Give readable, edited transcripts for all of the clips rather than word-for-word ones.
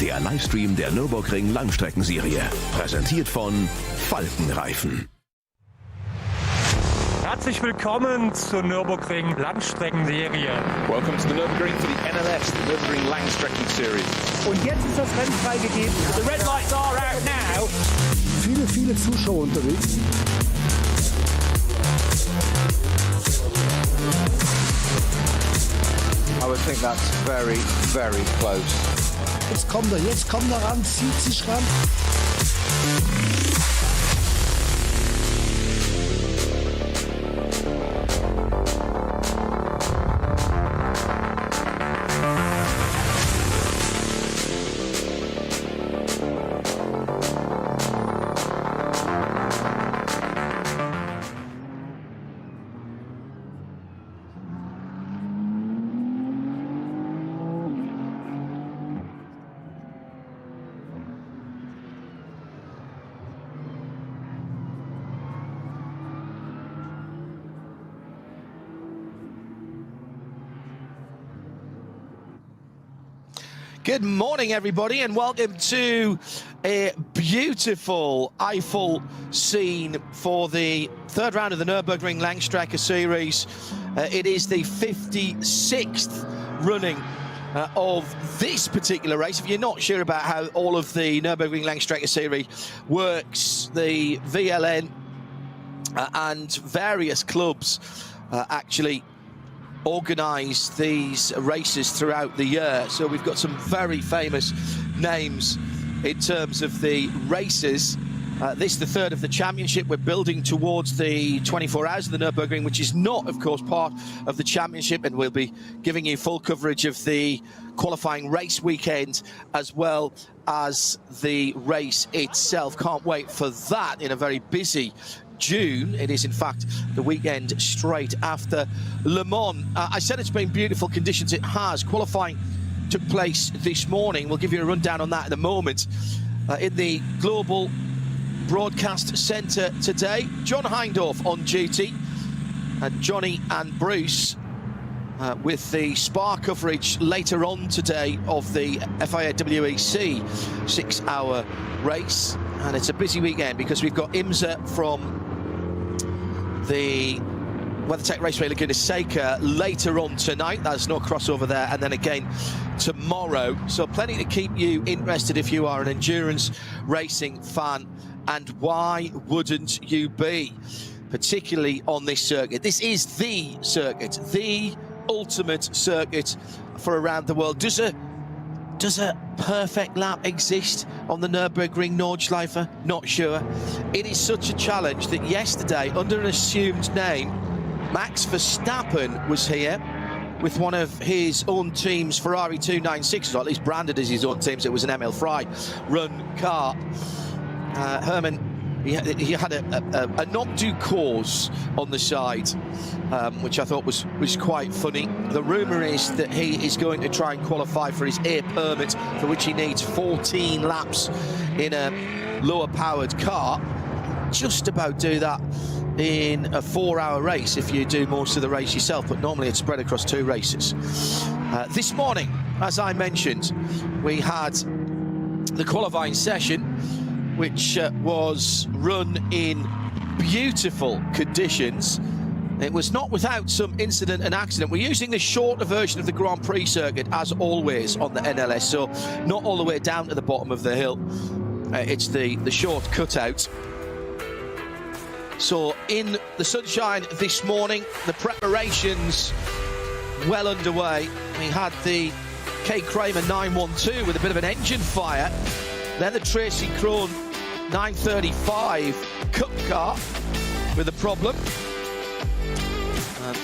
der Livestream der Nürburgring Langstrecken-Serie. Präsentiert von Falkenreifen. Herzlich willkommen zur Nürburgring Langstrecken-Serie. Welcome to the Nürburgring for the NLS, the Nürburgring Langstrecken Series. Und jetzt ist das Rennen freigegeben. The red lights are out now. Viele Zuschauer unterwegs. I would think that's very, very close. Jetzt kommt er ran, zieht sich ran. Good morning, everybody, and welcome to a beautiful Eifel scene for the third round of the Nürburgring Langstrecken Series. It is the 56th running of this particular race. If you're not sure about how all of the Nürburgring Langstrecken Series works, the VLN and various clubs actually organise these races throughout the year. So we've got some very famous names in terms of the races. This is the third of the championship. We're building towards the 24 hours of the Nürburgring, which is not, of course, part of the championship, and we'll be giving you full coverage of the qualifying race weekend as well as the race itself. Can't wait for that in a very busy June. It is in fact the weekend straight after Le Mans. I said it's been beautiful conditions. It has. Qualifying took place this morning. We'll give you a rundown on that in a moment. In the Global Broadcast Centre today, John Hindorf on duty, and Johnny and Bruce with the Spa coverage later on today of the FIA WEC 6-hour race. And it's a busy weekend because we've got IMSA from the WeatherTech Raceway Laguna Seca later on tonight. There's no crossover there, and then again tomorrow. So plenty to keep you interested if you are an endurance racing fan, and why wouldn't you be, particularly on this circuit. This is the circuit, the ultimate circuit for around the world. Does a perfect lap exist on the Nürburgring Nordschleife? Not sure. It is such a challenge that yesterday, under an assumed name, Max Verstappen was here with one of his own team's Ferrari 296s, or at least branded as his own team's. It was an ML Fry run car. Herman, he had a not due cause on the side, which I thought was quite funny. The rumour is that he is going to try and qualify for his air permit, for which he needs 14 laps in a lower powered car. Just about do that in a 4-hour race if you do most of the race yourself, but normally it's spread across 2 races. This morning, as I mentioned, we had the qualifying session, which was run in beautiful conditions. It was not without some incident and accident. We're using the shorter version of the Grand Prix circuit, as always, on the NLS, so not all the way down to the bottom of the hill. It's the short cutout. So in the sunshine this morning, the preparations well underway. We had the K. Kramer 912 with a bit of an engine fire. Then the Tracy Krohn 935 Cup car with a problem.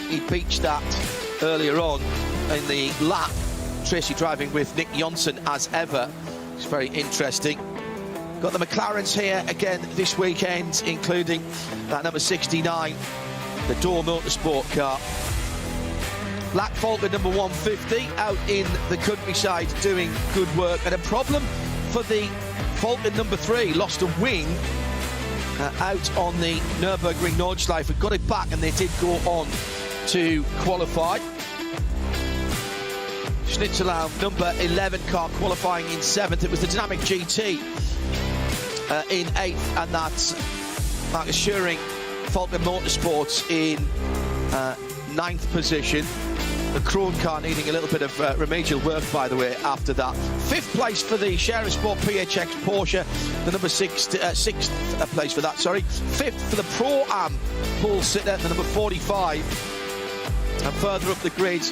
He beached that earlier on in the lap. Tracy driving with Nick Johnson as ever. It's very interesting. Got the McLarens here again this weekend, including that number 69, the Door Motorsport car. Black Falcon number 150 out in the countryside doing good work. And a problem for the Falcon number 3, lost a wing out on the Nürburgring Nordschleife. Got it back and they did go on to qualify. Schnitzelau, number 11 car, qualifying in 7th. It was the Dynamic GT in 8th, and that's Marcus Schuring, Falcon Motorsports in 9th position. The Krohn car needing a little bit of remedial work, by the way, after that. 5th place for the Scherer Sport PHX Porsche, the number 6th place for that, sorry. 5th for the Pro-Am Paul Sitter, the number 45. And further up the grid,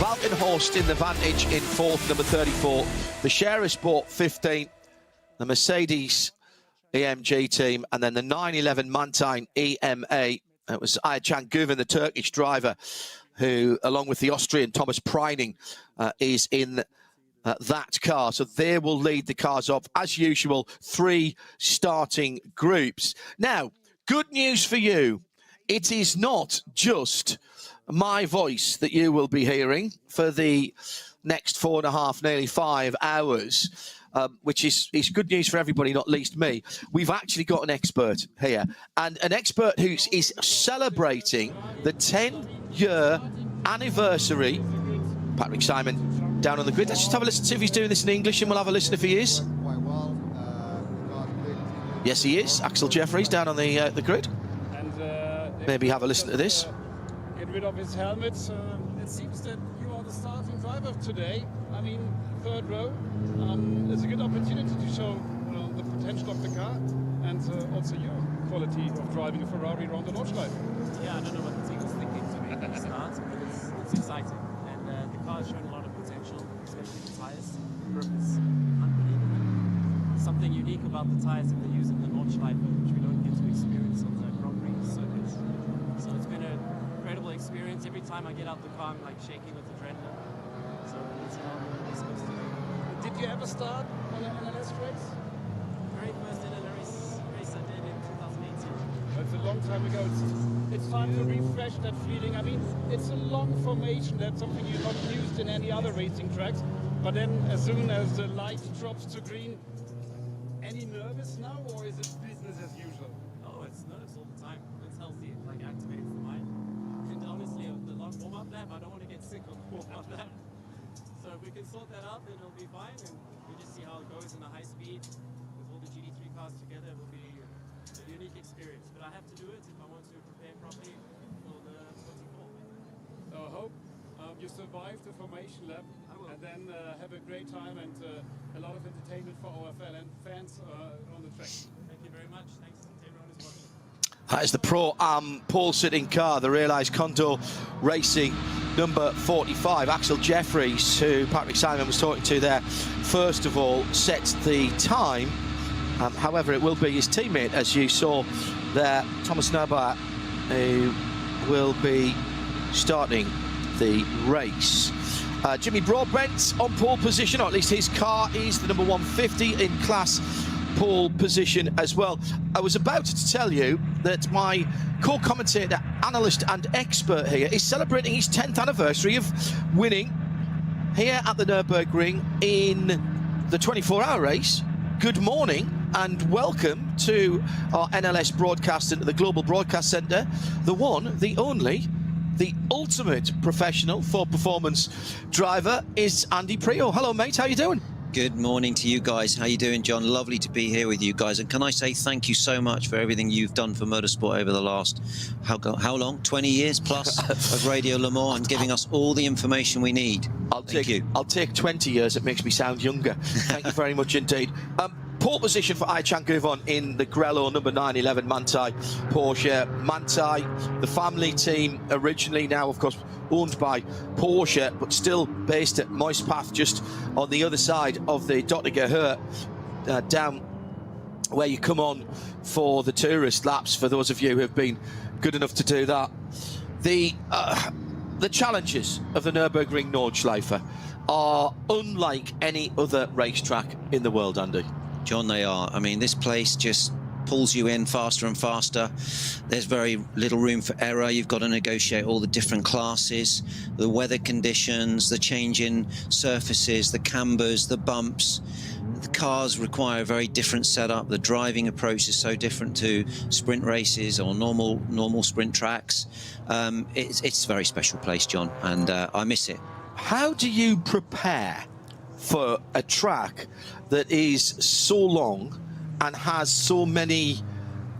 Valkenhorst in the Vantage in 4th, number 34. The Scherer Sport 15th, the Mercedes-AMG team, and then the 911 Mantine EMA. It was Ayhan Guven, the Turkish driver, who, along with the Austrian Thomas Preining, is in that car. So they will lead the cars off, as usual, 3 starting groups. Now, good news for you. It is not just my voice that you will be hearing for the next 4.5, nearly 5 hours, which is good news for everybody, not least me. We've actually got an expert here, and an expert who is celebrating the 10-year anniversary. Patrick Simon down on the grid. Let's just have a listen, see if he's doing this in English, and we'll have a listen if he is. Yes, he is. Axel Jeffries down on the grid. And maybe have a listen to this. Get rid of his helmet. It seems that you are the starting driver today. I mean, 3rd row. It's a good opportunity to show the potential of the car, and also your quality of driving a Ferrari around the Nordschleife. Yeah, I don't know what the team was thinking to make the start, but it's exciting. And the car has shown a lot of potential, especially the tyres. The grip is unbelievable. Something unique about the tyres that they use in the Nordschleife, which we don't get to experience on the Grand Prix circuit. So it's been an incredible experience. Every time I get out the car, I'm like shaking with adrenaline. So it's how it's supposed to be. Did you ever start on an NLS race? Very first NLS race I did in 2018. That's a long time ago. It's time to refresh that feeling. I mean, it's a long formation. That's something you're not used in any other racing tracks. But then, as soon as the light drops to green, any nervous now, or is it business as usual? Oh, it's nerves all the time. It's healthy. It like activates the mind. And honestly, the long warm-up lap, I don't want to get sick on the warm-up lap. So if we can sort that out, then it'll be fine. And we'll just see how it goes in the high speed with all the GT3 cars together. It will be a unique experience, but I have to do it if I want to prepare properly for the 44. So I hope you survive the formation lap and then have a great time and a lot of entertainment for our fans on the track. Thank you very much. Thanks to everyone who's watching. That is the Pro-Am Paul sitting car, the Realised Condor Racing number 45. Axel Jeffries, who Patrick Simon was talking to there, first of all sets the time. However, it will be his teammate, as you saw there, Thomas Nürburgring, who will be starting the race. Jimmy Broadbent on pole position, or at least his car is the number 150 in class pole position as well. I was about to tell you that my co-commentator, analyst and expert here is celebrating his 10th anniversary of winning here at the Nürburgring in the 24-hour race. Good morning and welcome to our NLS broadcast into the Global Broadcast Centre. The one, the only, the ultimate professional for performance driver is Andy Prio. Hello, mate. How you doing? Good morning to you guys. How you doing, John? Lovely to be here with you guys. And can I say thank you so much for everything you've done for motorsport over the last, how long? 20 years plus of Radio Le Mans, and giving us all the information we need. I'll take 20 years. It makes me sound younger. Thank you very much indeed. Pole position for Ayhan Guven in the Grello number 911 Manthey Porsche. Manthey, the family team, originally, now of course owned by Porsche, but still based at Moispath, just on the other side of the Dottinger Hurt, down where you come on for the tourist laps, for those of you who have been good enough to do that. The challenges of the Nürburgring Nordschleife are unlike any other racetrack in the world, Andy. John, they are. I mean, this place just pulls you in faster and faster. There's very little room for error. You've got to negotiate all the different classes, the weather conditions, the change in surfaces, the cambers, the bumps. The cars require a very different setup. The driving approach is so different to sprint races or normal sprint tracks. It's a very special place, John, and I miss it. How do you prepare for a track that is so long and has so many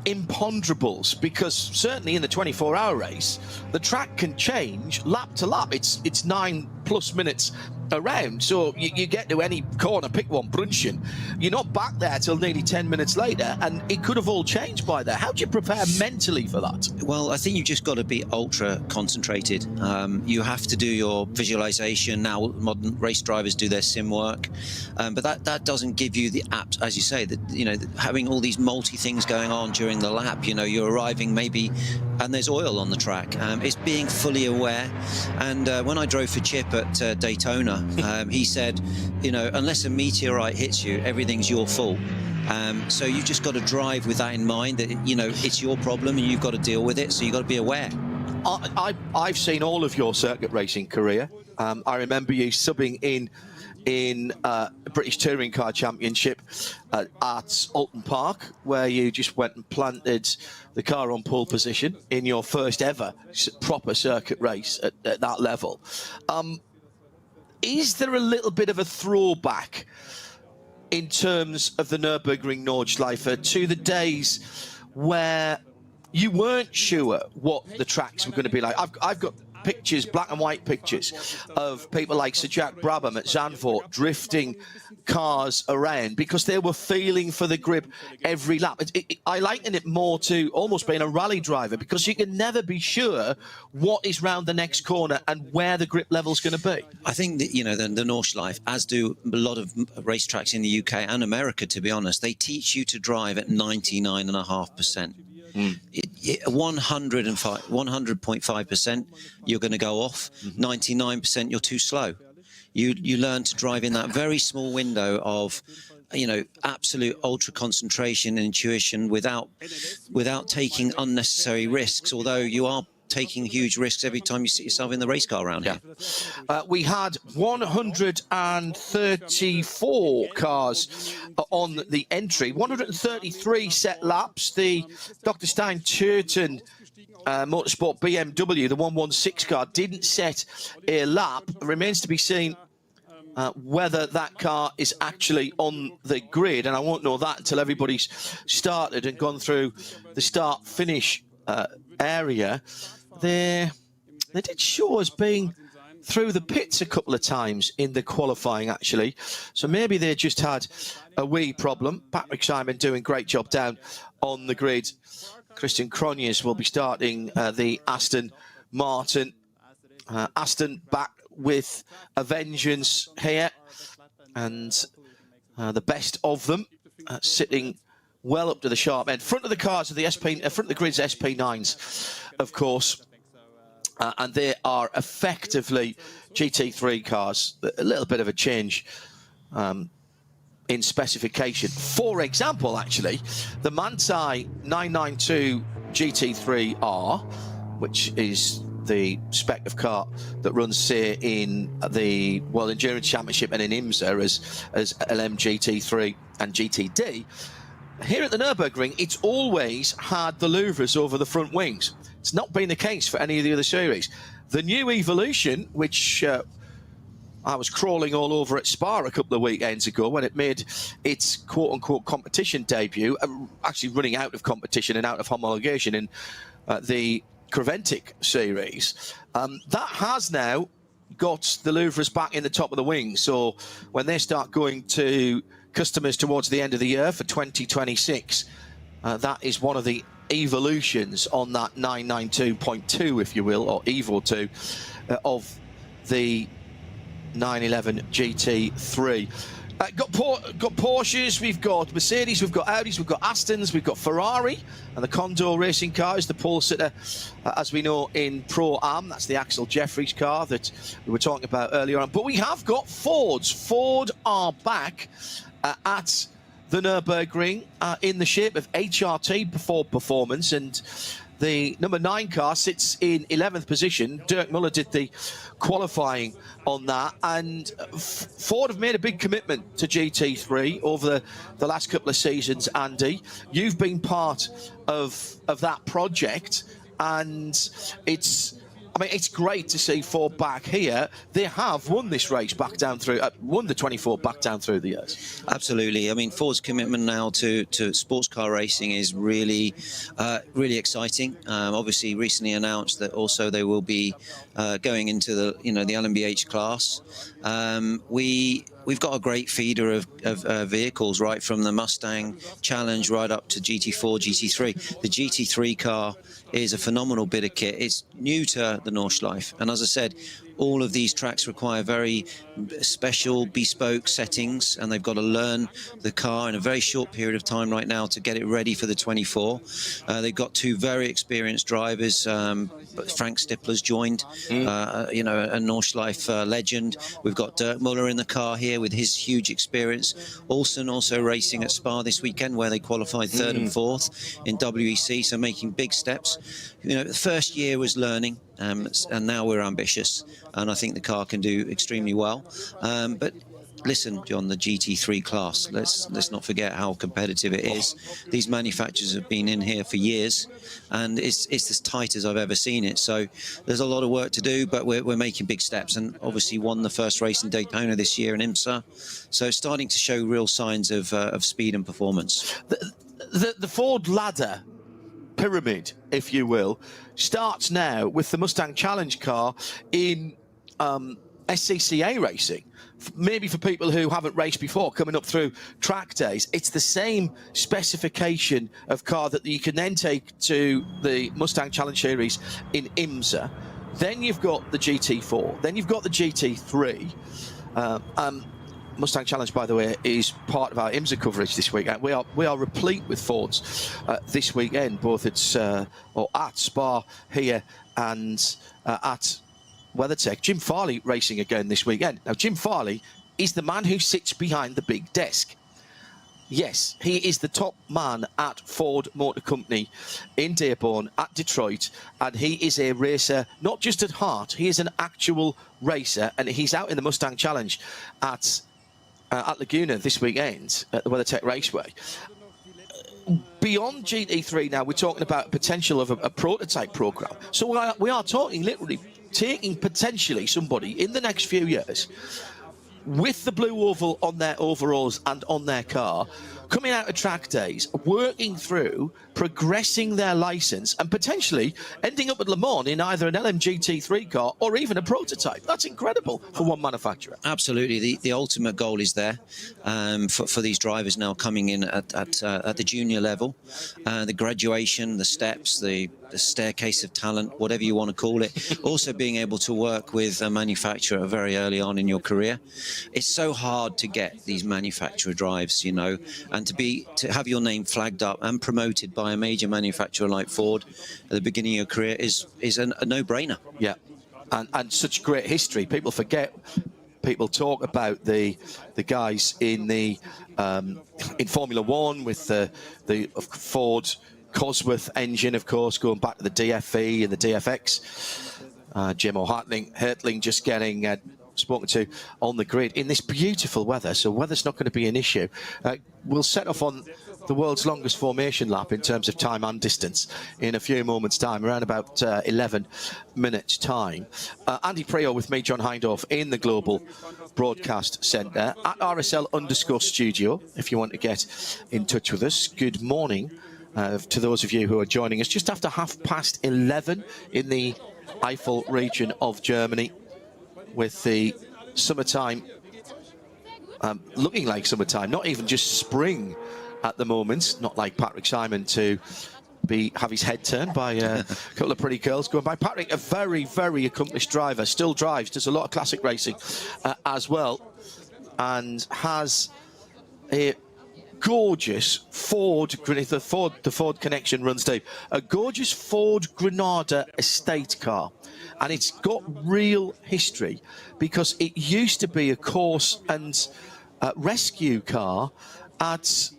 imponderables? Because certainly in the 24-hour race, the track can change lap to lap. It's 9+ minutes around, so you get to any corner, pick one, Brunchen, you're not back there till nearly 10 minutes later, and it could have all changed by there. How do you prepare mentally for that? Well, I think you've just got to be ultra concentrated. You have to do your visualization. Now modern race drivers do their sim work, but that doesn't give you the apps, as you say, that, you know, having all these multi things going on during the lap. You know, you're arriving maybe and there's oil on the track. It's being fully aware. And when I drove for Chip at Daytona, he said, you know, unless a meteorite hits you, everything's your fault. So you've just got to drive with that in mind, that, you know, it's your problem and you've got to deal with it. So you've got to be aware. I've seen all of your circuit racing career. I remember you subbing in British Touring Car Championship at Alton Park, where you just went and planted the car on pole position in your first ever proper circuit race at that level. Is there a little bit of a throwback in terms of the Nürburgring Nordschleife to the days where you weren't sure what the tracks were going to be like? I've got pictures, black and white pictures, of people like Sir Jack Brabham at Zandvoort drifting cars around because they were feeling for the grip every lap. I liken it more to almost being a rally driver, because you can never be sure what is round the next corner and where the grip level is going to be. I think that, you know, the Nordschleife, as do a lot of racetracks in the UK and America, to be honest, they teach you to drive at 99.5%. 100.5% you're going to go off. 99% you're too slow. You learn to drive in that very small window of, you know, absolute ultra concentration and intuition without taking unnecessary risks, although you are taking huge risks every time you sit yourself in the race car around here. We had 134 cars on the entry, 133 set laps. The Dr. Stein Turton Motorsport BMW, the 116 car, didn't set a lap. It remains to be seen whether that car is actually on the grid, and I won't know that until everybody's started and gone through the start-finish area. They did show us being through the pits a couple of times in the qualifying, actually. So maybe they just had a wee problem. Patrick Simon doing a great job down on the grid. Christian Cronjes will be starting the Aston Martin. Aston back with a vengeance here. And the best of them sitting well up to the sharp end. Front of the cars are the front of the grid's SP9s, of course. And they are effectively GT3 cars. A little bit of a change in specification. For example, actually, the Manthey 992 GT3R, which is the spec of car that runs, say, in the World Endurance Championship and in IMSA as LM GT3 and GTD. Here at the Nürburgring, it's always had the louvres over the front wings. It's not been the case for any of the other series. The new Evolution, which I was crawling all over at Spa a couple of weekends ago when it made its quote-unquote competition debut, actually running out of competition and out of homologation in the Creventic series, that has now got the louvres back in the top of the wing. So when they start going to customers towards the end of the year for 2026, that is one of the evolutions on that 992.2, if you will, or Evo 2 of the 911 GT3. Got Porsches, we've got Mercedes, we've got Audis, we've got Astons, we've got Ferrari, and the Condor racing car is the pole sitter, as we know, in Pro-Am. That's the Axel Jeffries car that we were talking about earlier on. But we have got Fords. Ford are back at the Nürburgring in the shape of HRT Ford Performance, and the number 9 car sits in 11th position. Dirk Muller did the qualifying on that, and Ford have made a big commitment to GT3 over the last couple of seasons. Andy, you've been part of that project, and it's I mean, it's great to see Ford back here. They have won this race back down through, won the 24 back down through the years. Absolutely. I mean, Ford's commitment now to sports car racing is really, really exciting. Obviously, recently announced that also they will be going into the, the LMBH class. We've got a great feeder of vehicles, right from the Mustang Challenge right up to GT4, GT3. The GT3 car is a phenomenal bit of kit. It's new to the Nordschleife, and as I said, all of these tracks require very special, bespoke settings, and they've got to learn the car in a very short period of time right now to get it ready for the 24. They've got two very experienced drivers. Frank Stippler's joined, a Nordschleife legend. We've got Dirk Muller in the car here with his huge experience. Olsen also racing at Spa this weekend, where they qualified third and fourth in WEC, so making big steps. The first year was learning, and now we're ambitious, and I think the car can do extremely well. But listen, John, the GT3 class, let's not forget how competitive it is. These manufacturers have been in here for years, and it's as tight as I've ever seen it. So there's a lot of work to do, but we're making big steps, and obviously won the first race in Daytona this year in IMSA. So starting to show real signs of speed and performance. The Ford ladder pyramid, if you will, starts now with the Mustang Challenge car in SCCA racing. Maybe for people who haven't raced before, coming up through track days, it's the same specification of car that you can then take to the Mustang Challenge Series in IMSA. Then you've got the GT4, then you've got the GT3. Mustang Challenge, by the way, is part of our IMSA coverage this weekend. We are replete with Fords this weekend, both at Spa here and at WeatherTech. Jim Farley racing again this weekend. Now, Jim Farley is the man who sits behind the big desk. Yes, he is the top man at Ford Motor Company in Dearborn, at Detroit, and he is a racer, not just at heart, he is an actual racer, and he's out in the Mustang Challenge at Laguna this weekend at the WeatherTech Raceway. Beyond GT3 now, we're talking about potential of a prototype program. So we are talking literally taking potentially somebody in the next few years with the blue oval on their overalls and on their car, coming out of track days, working through, progressing their license, and potentially ending up at Le Mans in either an LMGT3 car or even a prototype. That's incredible for one manufacturer. Absolutely. The ultimate goal is there for these drivers now coming in at the junior level. The graduation, the steps, the staircase of talent, whatever you want to call it. Also being able to work with a manufacturer very early on in your career. It's so hard to get these manufacturer drives, and to have your name flagged up and promoted by a major manufacturer like Ford at the beginning of your career is a no-brainer. Yeah, and such great history. People forget. People talk about the guys in in Formula One with the Ford Cosworth engine, of course, going back to the DFE and the DFX. Jim Hertling just getting spoken to on the grid in this beautiful weather, so weather's not going to be an issue. We'll set off on the world's longest formation lap in terms of time and distance in a few moments' time, around about 11 minutes' time. Andy Preo with me, John Hindorf, in the Global Broadcast Centre at RSL_studio, if you want to get in touch with us. Good morning to those of you who are joining us just after 11:30 in the Eifel region of Germany, with the summertime looking like summertime, not even just spring at the moment, not like Patrick Simon to have his head turned by a couple of pretty girls going by. Patrick, a very, very accomplished driver, still drives, does a lot of classic racing as well, and has a gorgeous Ford, the Ford connection runs deep, a gorgeous Ford Granada estate car. And it's got real history because it used to be a course and rescue car at,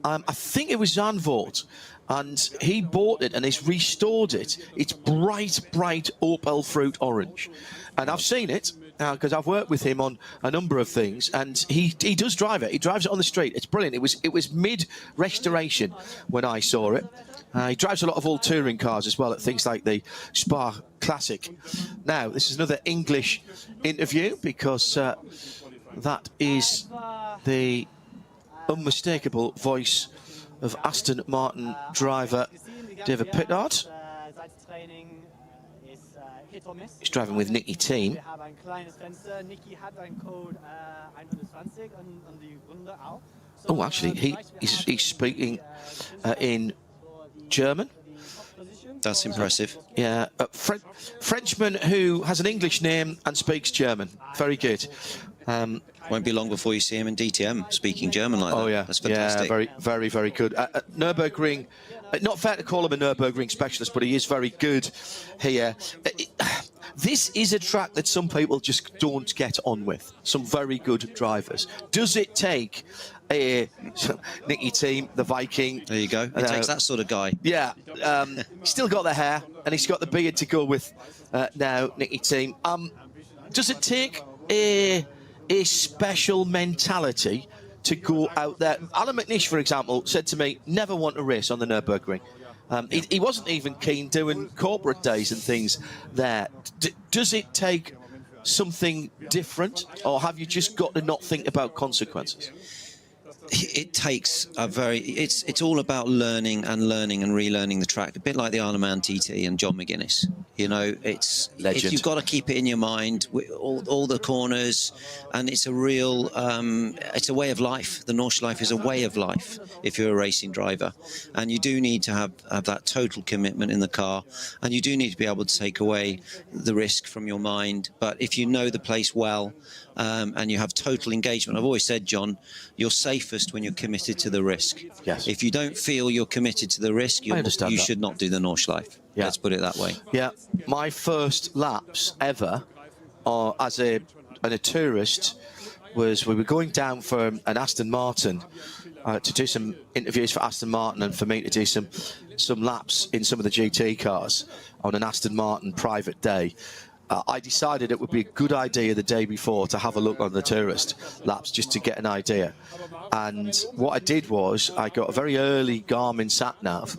I think it was Zandvoort, and he bought it and he's restored it. It's bright, bright Opel fruit orange. And I've seen it because I've worked with him on a number of things, and he does drive it. He drives it on the street. It's brilliant. It was mid-restoration when I saw it. He drives a lot of old touring cars as well at things like the Spa Classic. Now, this is another English interview because that is the unmistakable voice of Aston Martin driver David Pittard. He's driving with Nicky Team. Oh, actually, he's speaking in German. That's impressive. Yeah, Frenchman who has an English name and speaks German. Very good. Won't be long before you see him in DTM speaking German like that. Oh yeah, that's fantastic. Yeah, very, very, very good. Nürburgring, not fair to call him a Nürburgring specialist, but he is very good here. This is a track that some people just don't get on with. Some very good drivers. Does it take a Nicky Team, the Viking? There you go. It takes that sort of guy. Yeah, still got the hair and he's got the beard to go with now, Nicky Team. Does it take a special mentality to go out there? Alan McNish, for example, said to me, never want to race on the Nürburgring. He wasn't even keen doing corporate days and things there. Does it take something different, or have you just got to not think about consequences? It takes a very, it's all about learning and relearning the track, a bit like the Isle of Man TT and John McGuinness. You know, you've got to keep it in your mind, all the corners, and it's a real, it's a way of life. The Nordschleife is a way of life if you're a racing driver, and you do need to have that total commitment in the car, and you do need to be able to take away the risk from your mind. But if you know the place well, and you have total engagement, I've always said, John, you're safest when you're committed to the risk. Yes. If you don't feel you're committed to the risk, you should not do the Nordschleife. Yeah. Let's put it that way. Yeah. My first laps ever as a tourist was we were going down for an Aston Martin to do some interviews for Aston Martin and for me to do some laps in some of the GT cars on an Aston Martin private day. I decided it would be a good idea the day before to have a look on the tourist laps just to get an idea. And what I did was I got a very early Garmin sat-nav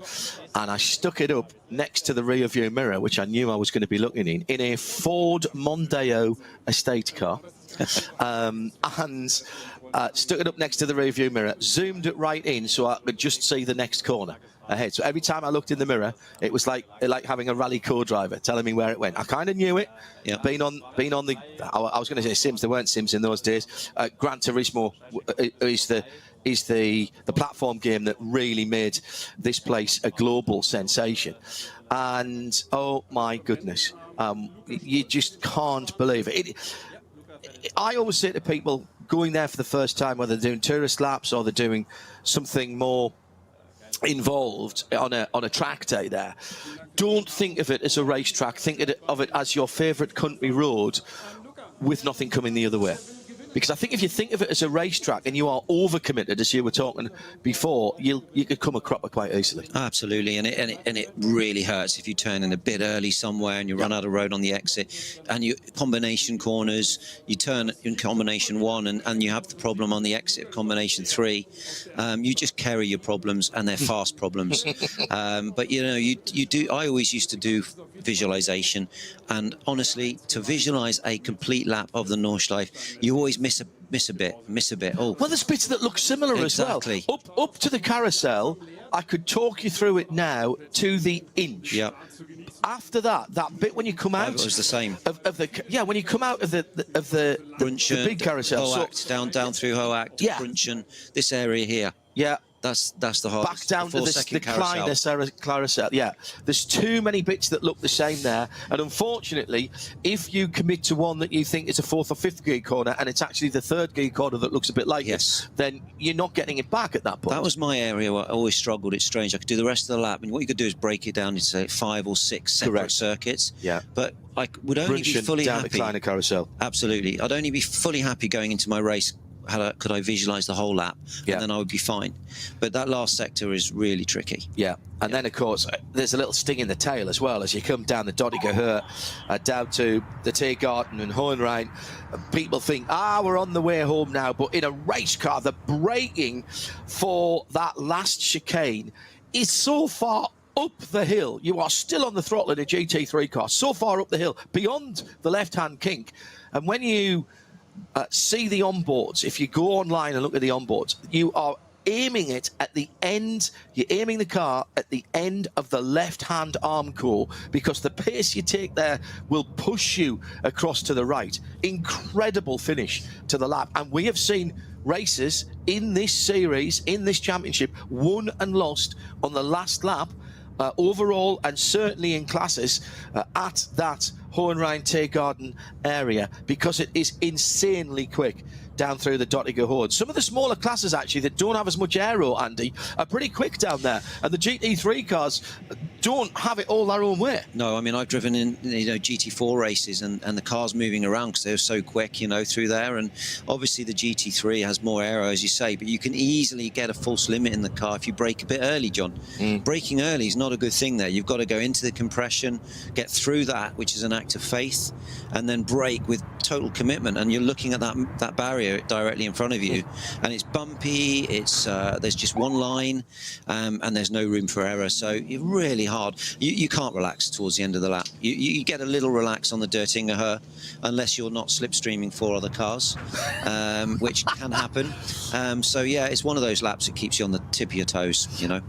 and I stuck it up next to the rear view mirror, which I knew I was going to be looking in a Ford Mondeo estate car. And stuck it up next to the rear view mirror, zoomed it right in so I could just see the next corner ahead. So every time I looked in the mirror, it was like having a rally co-driver telling me where it went. I kind of knew it. Yeah. Being on the, I was going to say Sims. There weren't Sims in those days. Gran Turismo is the platform game that really made this place a global sensation. And oh my goodness, you just can't believe it. I always say to people going there for the first time, whether they're doing tourist laps or they're doing something more involved on a track day there, don't think of it as a racetrack. Think of it as your favourite country road with nothing coming the other way. Because I think if you think of it as a racetrack and you are overcommitted, as you were talking before, you could come a cropper quite easily. Absolutely, and it really hurts if you turn in a bit early somewhere and you run out of road on the exit, and you combination corners, you turn in combination 1 and you have the problem on the exit of combination 3. You just carry your problems, and they're fast problems. But you know, you do. I always used to do visualization, and honestly, to visualize a complete lap of the Nordschleife, you always miss a bit. Oh, well, there's bits that look similar exactly. as well. Up to the carousel, I could talk you through it now to the inch. Yeah. After that bit when you come out, it was the same. When you come out of the Brunchen, big carousel, Hoacht, down through Hoacht, Brunchen, this area here. Yeah. That's the hardest. Back down to the Kleiner carousel. Yeah, there's too many bits that look the same there, and unfortunately, if you commit to one that you think is a 4th or 5th gear corner, and it's actually the 3rd gear corner that looks a bit like it, then you're not getting it back at that point. That was my area where I always struggled. It's strange. I could do the rest of the lap, and what you could do is break it down into say 5 or 6 separate circuits. Yeah, but I would only be fully down happy. The Kleiner carousel. Absolutely, I'd only be fully happy going into my race. Could I visualize the whole lap, and then I would be fine. But that last sector is really tricky. Yeah, and then of course there's a little sting in the tail as well as you come down the Dodiger Hurt down to the Tiergarten and Hohenrhein. People think, we're on the way home now, but in a race car, the braking for that last chicane is so far up the hill. You are still on the throttle in a GT3 car, so far up the hill, beyond the left-hand kink. And when you see the onboards, if you go online and look at the onboards, you are aiming it at the end. You're aiming the car at the end of the left-hand arm core, because the pace you take there will push you across to the right. Incredible finish to the lap. And we have seen races in this series, in this championship, won and lost on the last lap, overall, and certainly in classes at that Hohenrhein-Tiergarten area, because it is insanely quick down through the Dottinger Hood. Some of the smaller classes, actually, that don't have as much aero, Andy, are pretty quick down there. And the GT3 cars don't have it all their own way. No, I mean, I've driven in, you know, GT4 races, and the cars moving around because they're so quick, you know, through there. And obviously the GT3 has more aero, as you say, but you can easily get a false limit in the car if you brake a bit early, John. Braking early is not a good thing there. You've got to go into the compression, get through that, which is an act of faith, and then brake with total commitment. And you're looking at that barrier directly in front of you, and it's bumpy, it's there's just one line, and there's no room for error, so you're really hard. You can't relax towards the end of the lap. You get a little relax on the Dottinger Hood, unless you're not slipstreaming 4 other cars, which can happen. So yeah, it's one of those laps that keeps you on the tip of your toes, you know.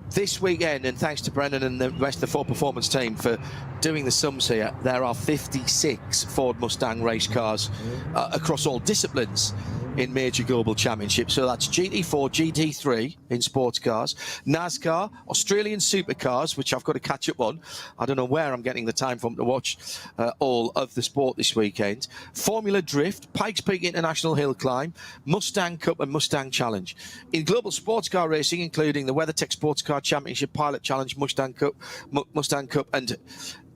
This weekend, and thanks to Brendan and the rest of the Ford Performance team for doing the sums here, there are 56 Ford Mustang race cars across all disciplines in major global championships. So that's GT4, GT3 in sports cars, NASCAR, Australian supercars, which I've got to catch up on. I don't know where I'm getting the time from to watch all of the sport this weekend. Formula Drift, Pikes Peak International Hill Climb, Mustang Cup and Mustang Challenge. In global sports car racing, including the WeatherTech Sports Car Championship, Pilot Challenge, Mustang Cup, and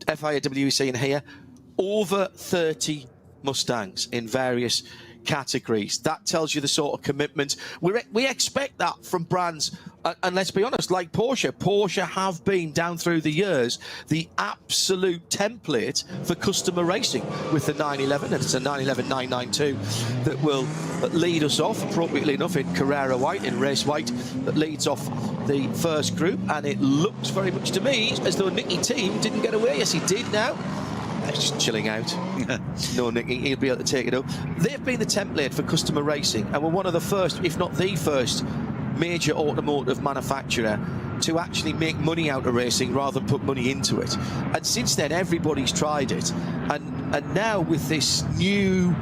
FIA WEC in here, over 30 Mustangs in various categories. That tells you the sort of commitment. We expect that from brands, and let's be honest, like Porsche have been down through the years the absolute template for customer racing with the 911, and it's a 911 992 that will lead us off, appropriately enough, in Carrera White, in race white, that leads off the first group. And it looks very much to me as though Nicky Team didn't get away. Yes, he did now. He's just chilling out. No, Nicky, he'll be able to take it up. They've been the template for customer racing, and we're one of the first, if not the first, major automotive manufacturer to actually make money out of racing rather than put money into it. And since then, everybody's tried it. And now with this new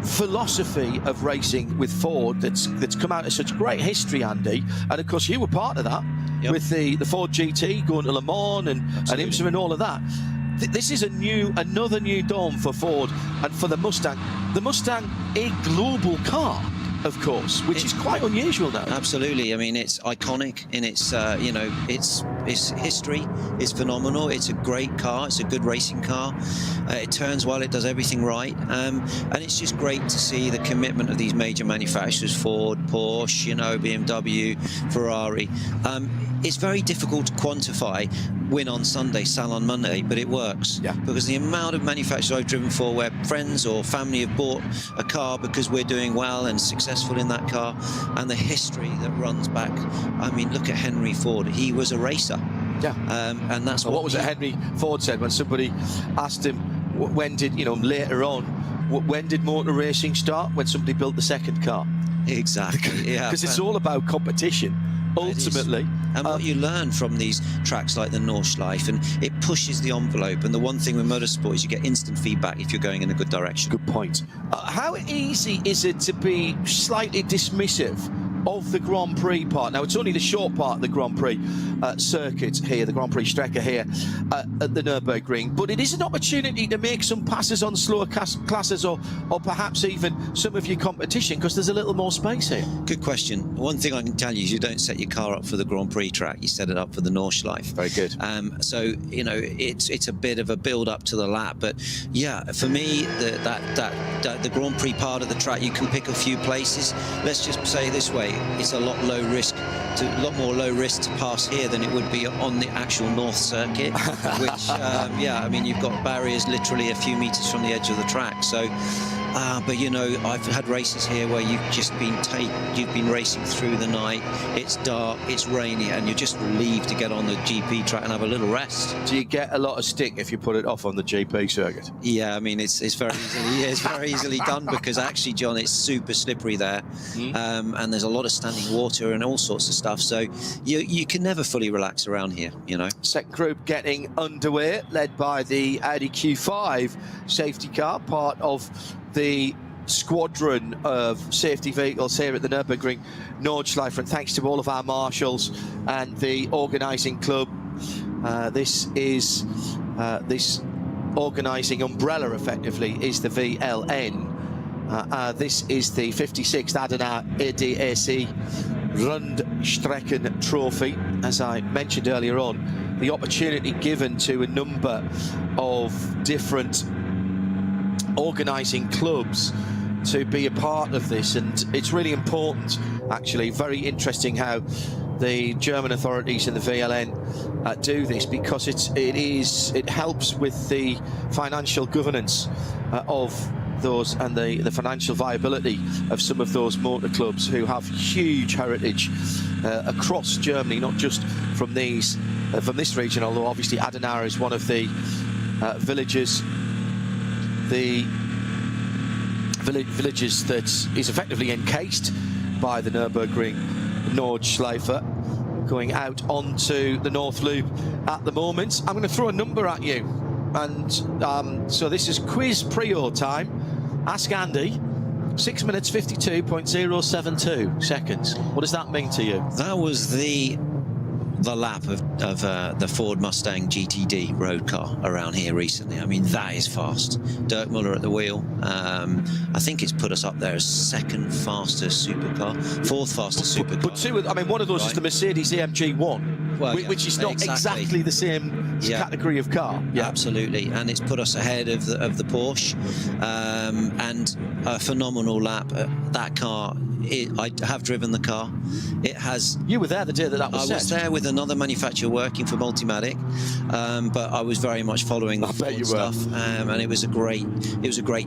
philosophy of racing with Ford that's come out of such great history, Andy, and of course you were part of that, with the Ford GT going to Le Mans and IMSA and all of that. This is another new dawn for Ford and for the Mustang. The Mustang, a global car, of course, which is quite unusual now. Absolutely. I mean, it's iconic in its, you know, its history is phenomenal. It's a great car. It's a good racing car. It turns well. It does everything right. And it's just great to see the commitment of these major manufacturers, Ford, Porsche, you know, BMW, Ferrari. It's very difficult to quantify win on Sunday, sell on Monday, but it works. Yeah. Because the amount of manufacturers I've driven for where friends or family have bought a car because we're doing well and successful in that car, and the history that runs back. I mean, look at Henry Ford. He was a racer. Yeah. And that's what was it Henry Ford said when somebody asked him when did, you know, later on, when did motor racing start? When somebody built the second car. Exactly. Yeah. Because it's all about competition. Ultimately, and what you learn from these tracks like the Nordschleife, and it pushes the envelope. And the one thing with motorsport is you get instant feedback if you're going in a good direction. Good point. How easy is it to be slightly dismissive of the Grand Prix part? Now, it's only the short part of the Grand Prix circuit here, the Grand Prix Strecke here at the Nürburgring, but it is an opportunity to make some passes on slower classes or perhaps even some of your competition, because there's a little more space here. Good question. One thing I can tell you is you don't set your car up for the Grand Prix track, you set it up for the Nordschleife. Very good. So, you know, it's a bit of a build up to the lap, but yeah, for me, the Grand Prix part of the track, you can pick a few places. Let's just say this way, it's a lot low risk a lot more low risk to pass here than it would be on the actual North Circuit, which, yeah, I mean, you've got barriers literally a few meters from the edge of the track. So, but you know, I've had races here where you've just been racing through the night. It's dark, it's rainy, and you're just relieved to get on the GP track and have a little rest. Do you get a lot of stick if you put it off on the GP circuit? Yeah, I mean, it's very easily, it's very easily done, because actually, John, it's super slippery there, and there's a lot of standing water and all sorts of stuff. So you can never fully relax around here, you know. Second group getting underway, led by the Audi Q5 safety car, part of the squadron of safety vehicles here at the Nürburgring Nordschleife. And thanks to all of our marshals and the organising club. This organising umbrella, effectively, is the VLN. This is the 56th Adenauer ADAC Rundstrecken-Trophy. As I mentioned earlier on, the opportunity given to a number of different organising clubs to be a part of this, and it's really important, actually. Very interesting how the German authorities and the VLN do this, because it helps with the financial governance of those, and the financial viability of some of those motor clubs who have huge heritage across Germany, not just from this region, although obviously Adenauer is one of the villages that is effectively encased by the Nürburgring Nordschleife, going out onto the North Loop at the moment. I'm going to throw a number at you, and so this is quiz Prio time. Ask Andy. 6 minutes 52.072 seconds. What does that mean to you? That was the lap of the Ford Mustang GTD road car around here recently. I mean, that is fast. Dirk Muller at the wheel. I think it's put us up there as second fastest supercar, fourth fastest supercar. But two, I mean, one of those is the Mercedes-AMG 1, well, which is not exactly the same category of car. Yeah, absolutely, and it's put us ahead of the Porsche, and a phenomenal lap. That car, I have driven the car. It has. You were there the day that was set. I was there with another manufacturer working for Multimatic, but I was very much following the Ford stuff, and it was a great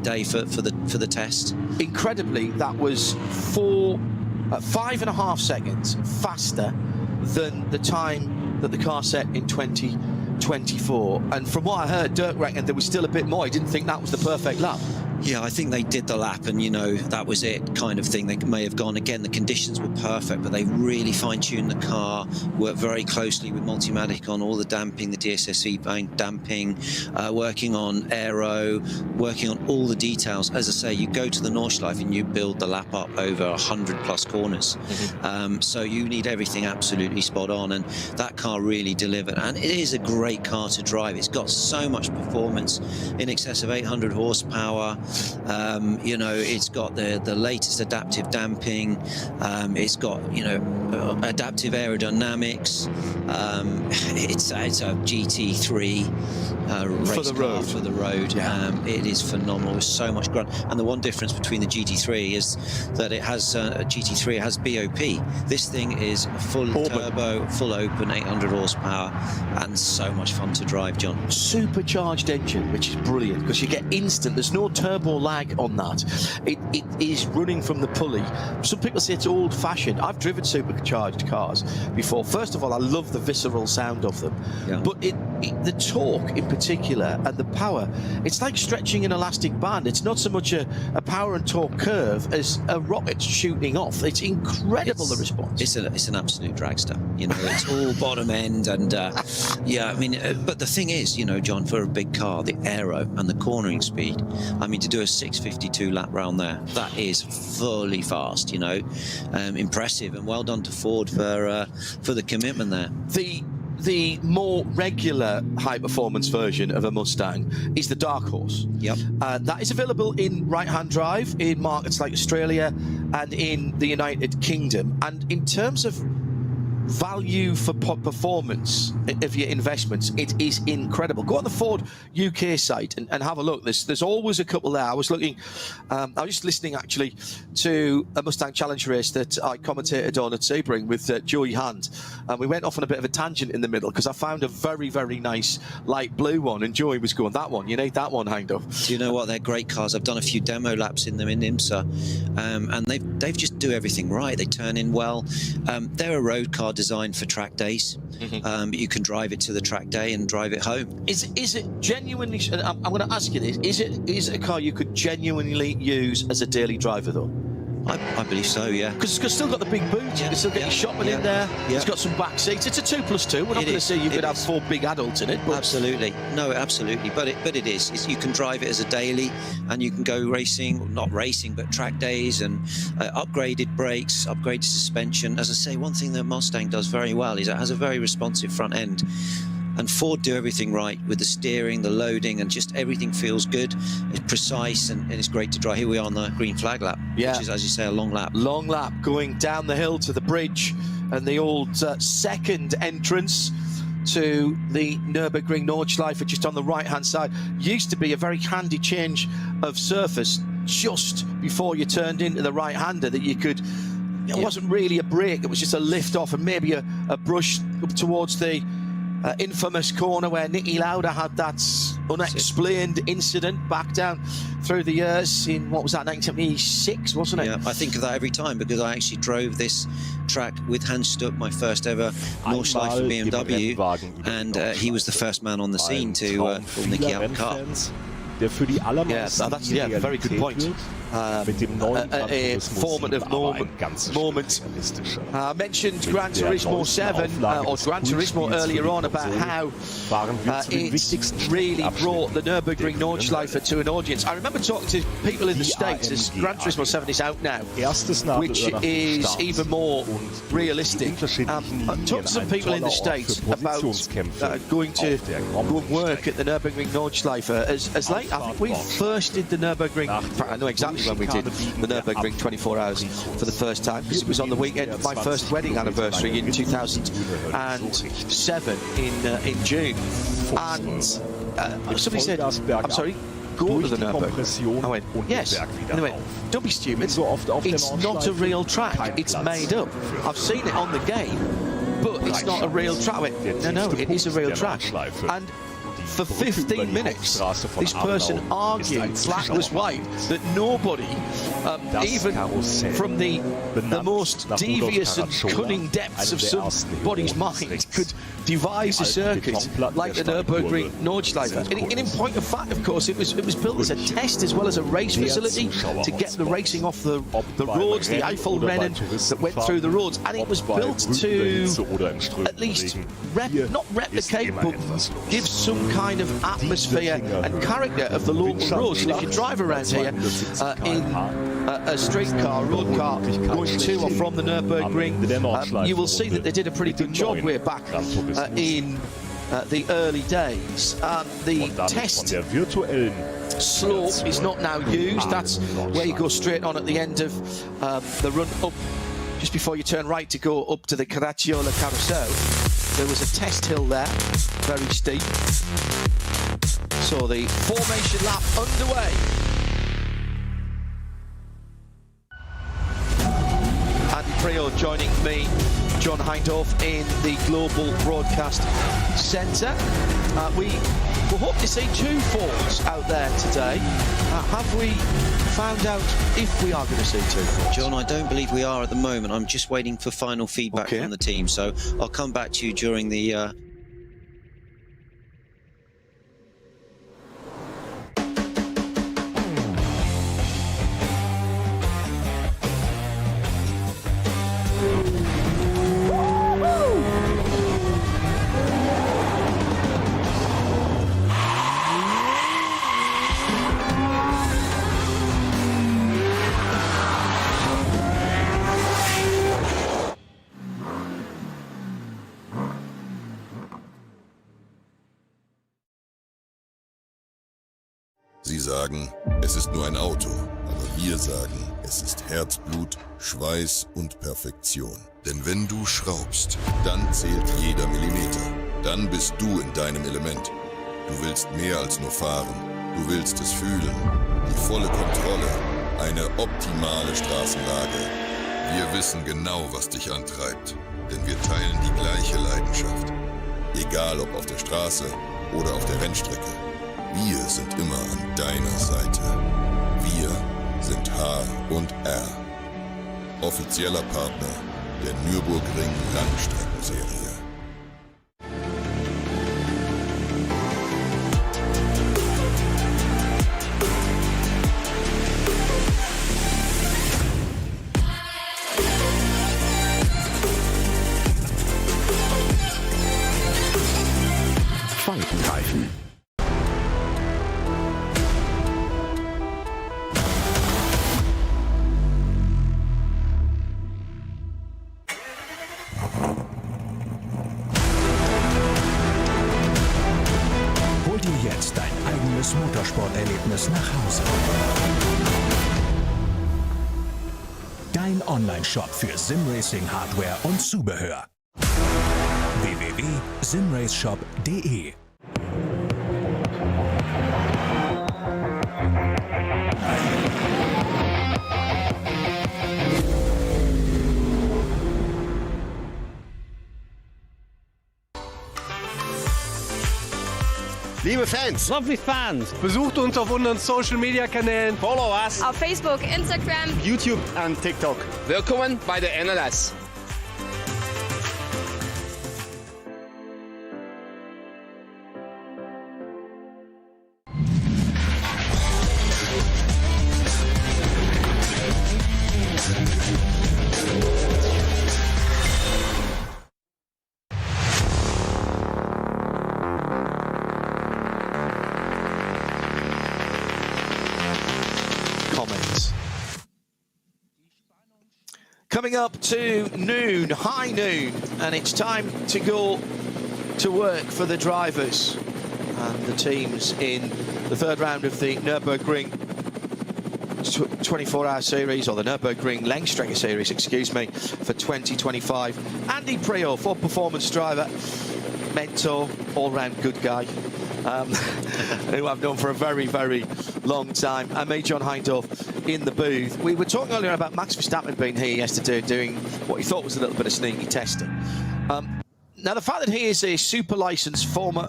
day for the test. Incredibly, that was 5.5 seconds faster than the time that the car set in 2024. And from what I heard, Dirk reckoned there was still a bit more. He didn't think that was the perfect lap. Yeah, I think they did the lap, and you know, that was it, kind of thing. They may have gone again. The conditions were perfect, but they really fine-tuned the car. Worked very closely with Multimatic on all the damping, the DSSV damping, working on aero, working on all the details. As I say, you go to the Nordschleife and you build the lap up over 100+ corners. So you need everything absolutely spot on, and that car really delivered. And it is a great car to drive. It's got so much performance, in excess of 800 horsepower. You know, it's got the latest adaptive damping. It's got, you know, adaptive aerodynamics. It's a GT3 race car for the road. Yeah. It is phenomenal. There's so much grunt. And the one difference between the GT3 is that it has GT3 has BOP. This thing is full turbo, full open, 800 horsepower, and so much fun to drive, John. Supercharged engine, which is brilliant, because you get instant. There's no turbo lag on that. It is running from the pulley. Some people say it's old-fashioned. I've driven supercharged cars before. First of all, I love the visceral sound of them, but the torque in particular and the power, it's like stretching an elastic band. It's not so much a power and torque curve as a rocket shooting off. It's incredible, the response. It's an absolute dragster. You know, it's all bottom end, and yeah, I mean, but the thing is, you know, John, for a big car, the aero and the cornering speed, I mean, to do a 6:52 lap round there, that is fully fast, you know. Impressive, and well done to Ford for the commitment there. The more regular high-performance version of a Mustang is the Dark Horse. Yep. That is available in right-hand drive in markets like Australia and in the United Kingdom. And in terms of value for performance of your investments, it is incredible. Go on the Ford UK site and have a look. There's always a couple there. I was looking, I was just listening actually to a Mustang Challenge race that I commentated on at Sebring with Joey Hand, and we went off on a bit of a tangent in the middle because I found a very, very nice light blue one, and Joey was going, that one, you need that one hanged up. Do you know what? They're great cars. I've done a few demo laps in them in IMSA, and they've just do everything right. They turn in well. They're a road car designed for track days. But you can drive it to the track day and drive it home. Is it genuinely, and I'm going to ask you this, is it a car you could genuinely use as a daily driver though? I believe so, yeah. Because it's still got the big boot, you can still get your shopman in there, it's got some back seats, it's a 2+2, we're not going to say you could have 4 big adults in it. But... Absolutely, no, absolutely, but it is. You can drive it as a daily, and you can go racing, well, not racing, but track days, and upgraded brakes, upgraded suspension. As I say, one thing that Mustang does very well is it has a very responsive front end. And Ford do everything right with the steering, the loading, and just everything feels good. It's precise, and it's great to drive. Here we are on the green flag lap, which is, as you say, a long lap. Long lap going down the hill to the bridge, and the old second entrance to the Nürburgring Nordschleife just on the right-hand side. Used to be a very handy change of surface just before you turned into the right-hander that you could... It wasn't really a brake, it was just a lift off and maybe a brush up towards the infamous corner where Nicky Lauda had that unexplained incident back down through the years in, what was that, 1976, wasn't it? Yeah, I think of that every time because I actually drove this track with Hans Stuck, my first ever Nordschleife BMW, and he was the first man on the scene to pull Nicky out of the car. That's very good point. A formative moment. I mentioned Gran Turismo 7 or Gran Turismo earlier on about how it really brought the Nürburgring Nordschleife to an audience. I remember talking to people in the States as Gran Turismo 7 is out now, which is even more realistic. I talked to some people in the States about going to go and work at the Nürburgring Nordschleife as late. I think we first did the Nürburgring, in fact I know exactly when we did the Nürburgring 24 hours for the first time, because it was on the weekend of my first wedding anniversary in 2007 in June. And somebody said, I'm sorry, go to the Nürburgring. I went, yes. And they went, don't be stupid, it's not a real track, it's made up. I've seen it on the game, but it's not a real track. I went, no, it is a real track. And for 15 minutes, this person argued black was white that nobody, even from the most devious and cunning depths of somebody's mind, could devise a circuit like the Nürburgring Nordschleife. And in point of fact, of course, it was built as a test as well as a race facility to get the racing off the roads, the Eifel Rennen that went through the roads, and it was built to at least not replicate, but give some kind of atmosphere and character of the local roads. And if you drive around here in a streetcar, road car, going to or from the Nürburgring, you will see that they did a pretty good job way back in the early days. The test slope is not now used. That's where you go straight on at the end of the run up, just before you turn right to go up to the Caracciola Carousel. There was a test hill there, very steep. So the formation lap underway. Andy Prio joining me, John Hindhoff, in the Global Broadcast Centre. We will hope to see 2 Fords out there today. Have we found out if we are going to see 2 Fords? John, I don't believe we are at the moment. I'm just waiting for final feedback from the team, so I'll come back to you during the... Sie sagen, es ist nur ein Auto, aber wir sagen, es ist Herzblut, Schweiß und Perfektion. Denn wenn du schraubst, dann zählt jeder Millimeter. Dann bist du in deinem Element. Du willst mehr als nur fahren. Du willst es fühlen. Die volle Kontrolle. Eine optimale Straßenlage. Wir wissen genau, was dich antreibt. Denn wir teilen die gleiche Leidenschaft. Egal ob auf der Straße oder auf der Rennstrecke. Wir sind immer an deiner Seite. Wir sind H&R. Offizieller Partner der Nürburgring Langstrecken-Serie. Faltenreifen. Hol dir jetzt dein eigenes Motorsporterlebnis nach Hause. Dein Online-Shop für Simracing-Hardware und Zubehör. www.simraceshop.de. Liebe Fans, Lovely fans. besucht uns auf unseren Social-Media-Kanälen. Follow us. Auf Facebook, Instagram, YouTube und TikTok. Willkommen bei der NLS. Comments. Coming up to noon, high noon, and it's time to go to work for the drivers and the teams in the third round of the Nürburgring 24-hour series, or the Nürburgring Langstrecken Series, excuse me, for 2025. Andy Prior, for performance driver, mentor, all-round good guy, who I've known for a very, very long time, and me, John Hindorf, in the booth. We were talking earlier about Max Verstappen being here yesterday doing what he thought was a little bit of sneaky testing. Now, the fact that he is a super licensed Formula,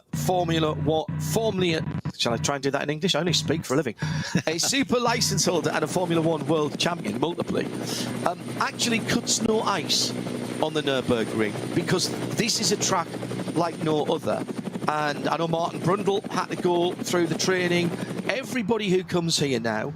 shall I try and do that in English? I only speak for a living. A super license holder and a Formula One world champion, multiply, actually cuts no ice on the Nürburgring, because this is a track like no other. And I know Martin Brundle had to go through the training. Everybody who comes here now,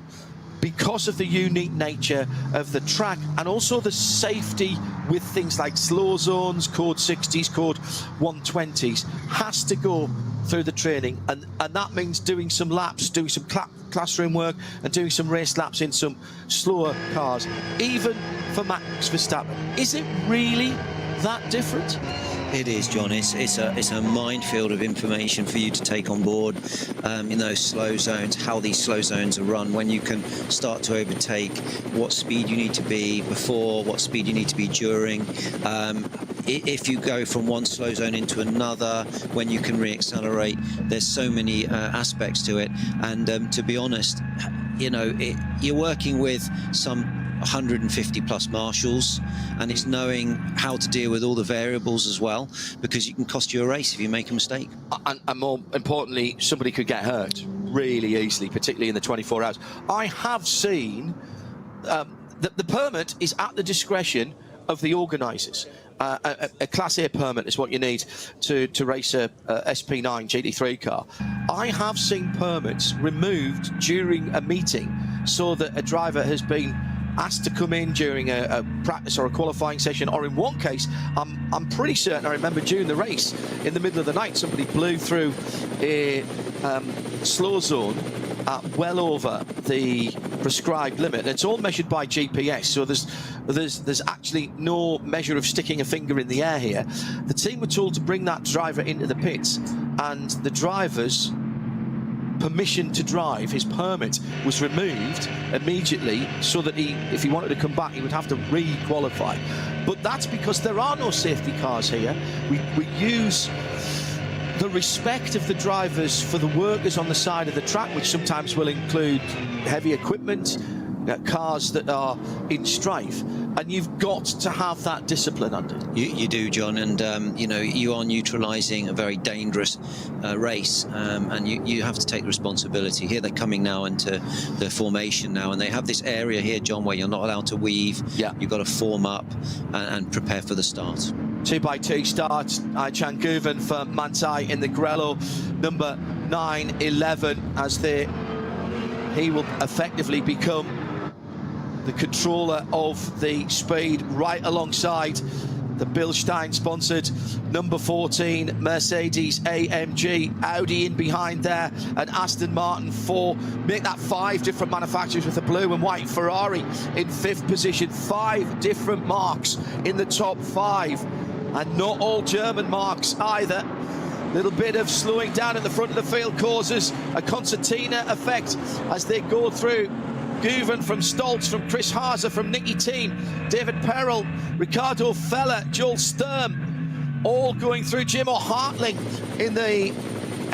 because of the unique nature of the track and also the safety with things like slow zones, code 60s, code 120s, has to go through the training. And that means doing some laps, doing some classroom work and doing some race laps in some slower cars, even for Max Verstappen. Is it really that different? It is, John. It's a minefield of information for you to take on board in those slow zones, how these slow zones are run, when you can start to overtake, what speed you need to be before, what speed you need to be during. If you go from one slow zone into another, when you can re-accelerate, there's so many aspects to it. And to be honest, you know, you're working with some 150 plus marshals, and it's knowing how to deal with all the variables as well, because it can cost you a race if you make a mistake. And more importantly, somebody could get hurt really easily, particularly in the 24 hours. I have seen that the permit is at the discretion of the organisers. A Class A permit is what you need to race a SP9 GT3 car. I have seen permits removed during a meeting so that a driver has been asked to come in during a practice or a qualifying session, or in one case, I'm pretty certain I remember during the race, in the middle of the night, somebody blew through a slow zone well over the prescribed limit. It's all measured by GPS, so there's actually no measure of sticking a finger in the air here. The team were told to bring that driver into the pits, and the drivers permission to drive, his permit was removed immediately, so that if he wanted to come back, he would have to re-qualify. But that's because there are no safety cars here. We use the respect of the drivers for the workers on the side of the track, which sometimes will include heavy equipment, cars that are in strife, and you've got to have that discipline under. You do, John, and you know, you are neutralising a very dangerous race, and you have to take responsibility. Here they're coming now into the formation now, and they have this area here, John, where you're not allowed to weave. Yeah. You've got to form up and prepare for the start. 2x2 start. Chan Guven for Manthey in the Grello, number 9-11, as he will effectively become the controller of the speed, right alongside the Bilstein sponsored number 14 Mercedes-AMG, Audi in behind there, and Aston Martin make that 5 different manufacturers with the blue and white. Ferrari in 5th position, 5 different marks in the top 5, and not all German marks either. Little bit of slowing down in the front of the field causes a concertina effect as they go through. Guven from Stoltz, from Chris Haase, from Nicky Thiem, David Perel, Ricardo Feller, Joel Sturm, all going through. Jim O'Hartling in the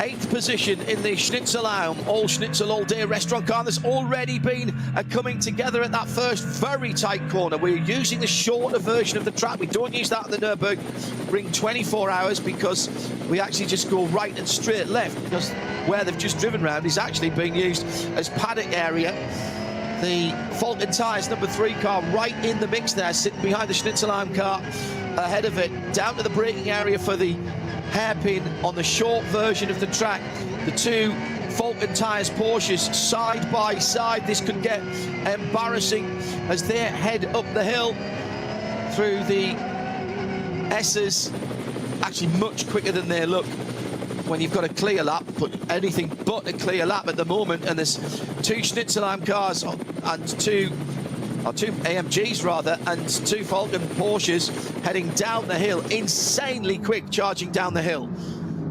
8th position in the Schnitzelbaum, all Schnitzel all day restaurant car. There's already been a coming together at that first very tight corner. We're using the shorter version of the track. We don't use that at the Nürburgring 24 hours because we actually just go right and straight left, because where they've just driven round is actually being used as paddock area. The Falcon Tyres number 3 car right in the mix there, sitting behind the Schnitzelbaum car ahead of it, down to the braking area for the hairpin on the short version of the track. The 2 Falcon Tyres Porsches side by side. This could get embarrassing as they head up the hill through the S's, actually much quicker than they look when you've got a clear lap, but anything but a clear lap at the moment. And there's 2 Schnitzelbaum cars and 2 AMGs rather, and 2 Falcon Porsches heading down the hill, insanely quick, charging down the hill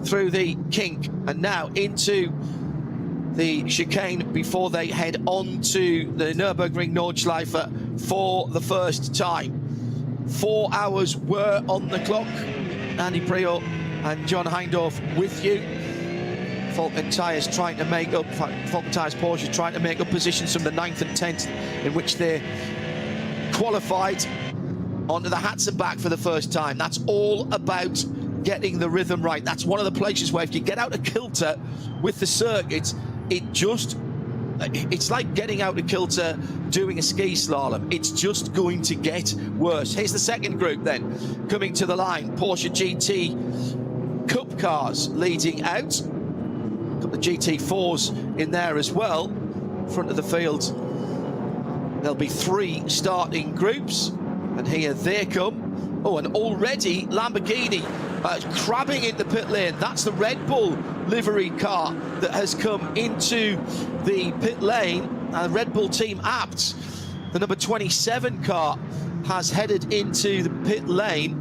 through the kink and now into the chicane before they head on to the Nürburgring Nordschleife for the first time. 4 hours were on the clock. Andy Priaulx and John Hindorf with you. Falcon Tyres trying to make up, Falcon Tyres Porsche trying to make up positions from the 9th and 10th in which they qualified onto the hats and back for the first time. That's all about getting the rhythm right. That's one of the places where if you get out of kilter with the circuit, it's like getting out of kilter doing a ski slalom. It's just going to get worse. Here's the second group then coming to the line. Porsche GT Cup cars leading out. Got the GT4s in there as well. Front of the field, there'll be 3 starting groups, and here they come. Oh, and already Lamborghini crabbing into pit lane. That's the Red Bull livery car that has come into the pit lane. And Red Bull team apt, the number 27 car, has headed into the pit lane,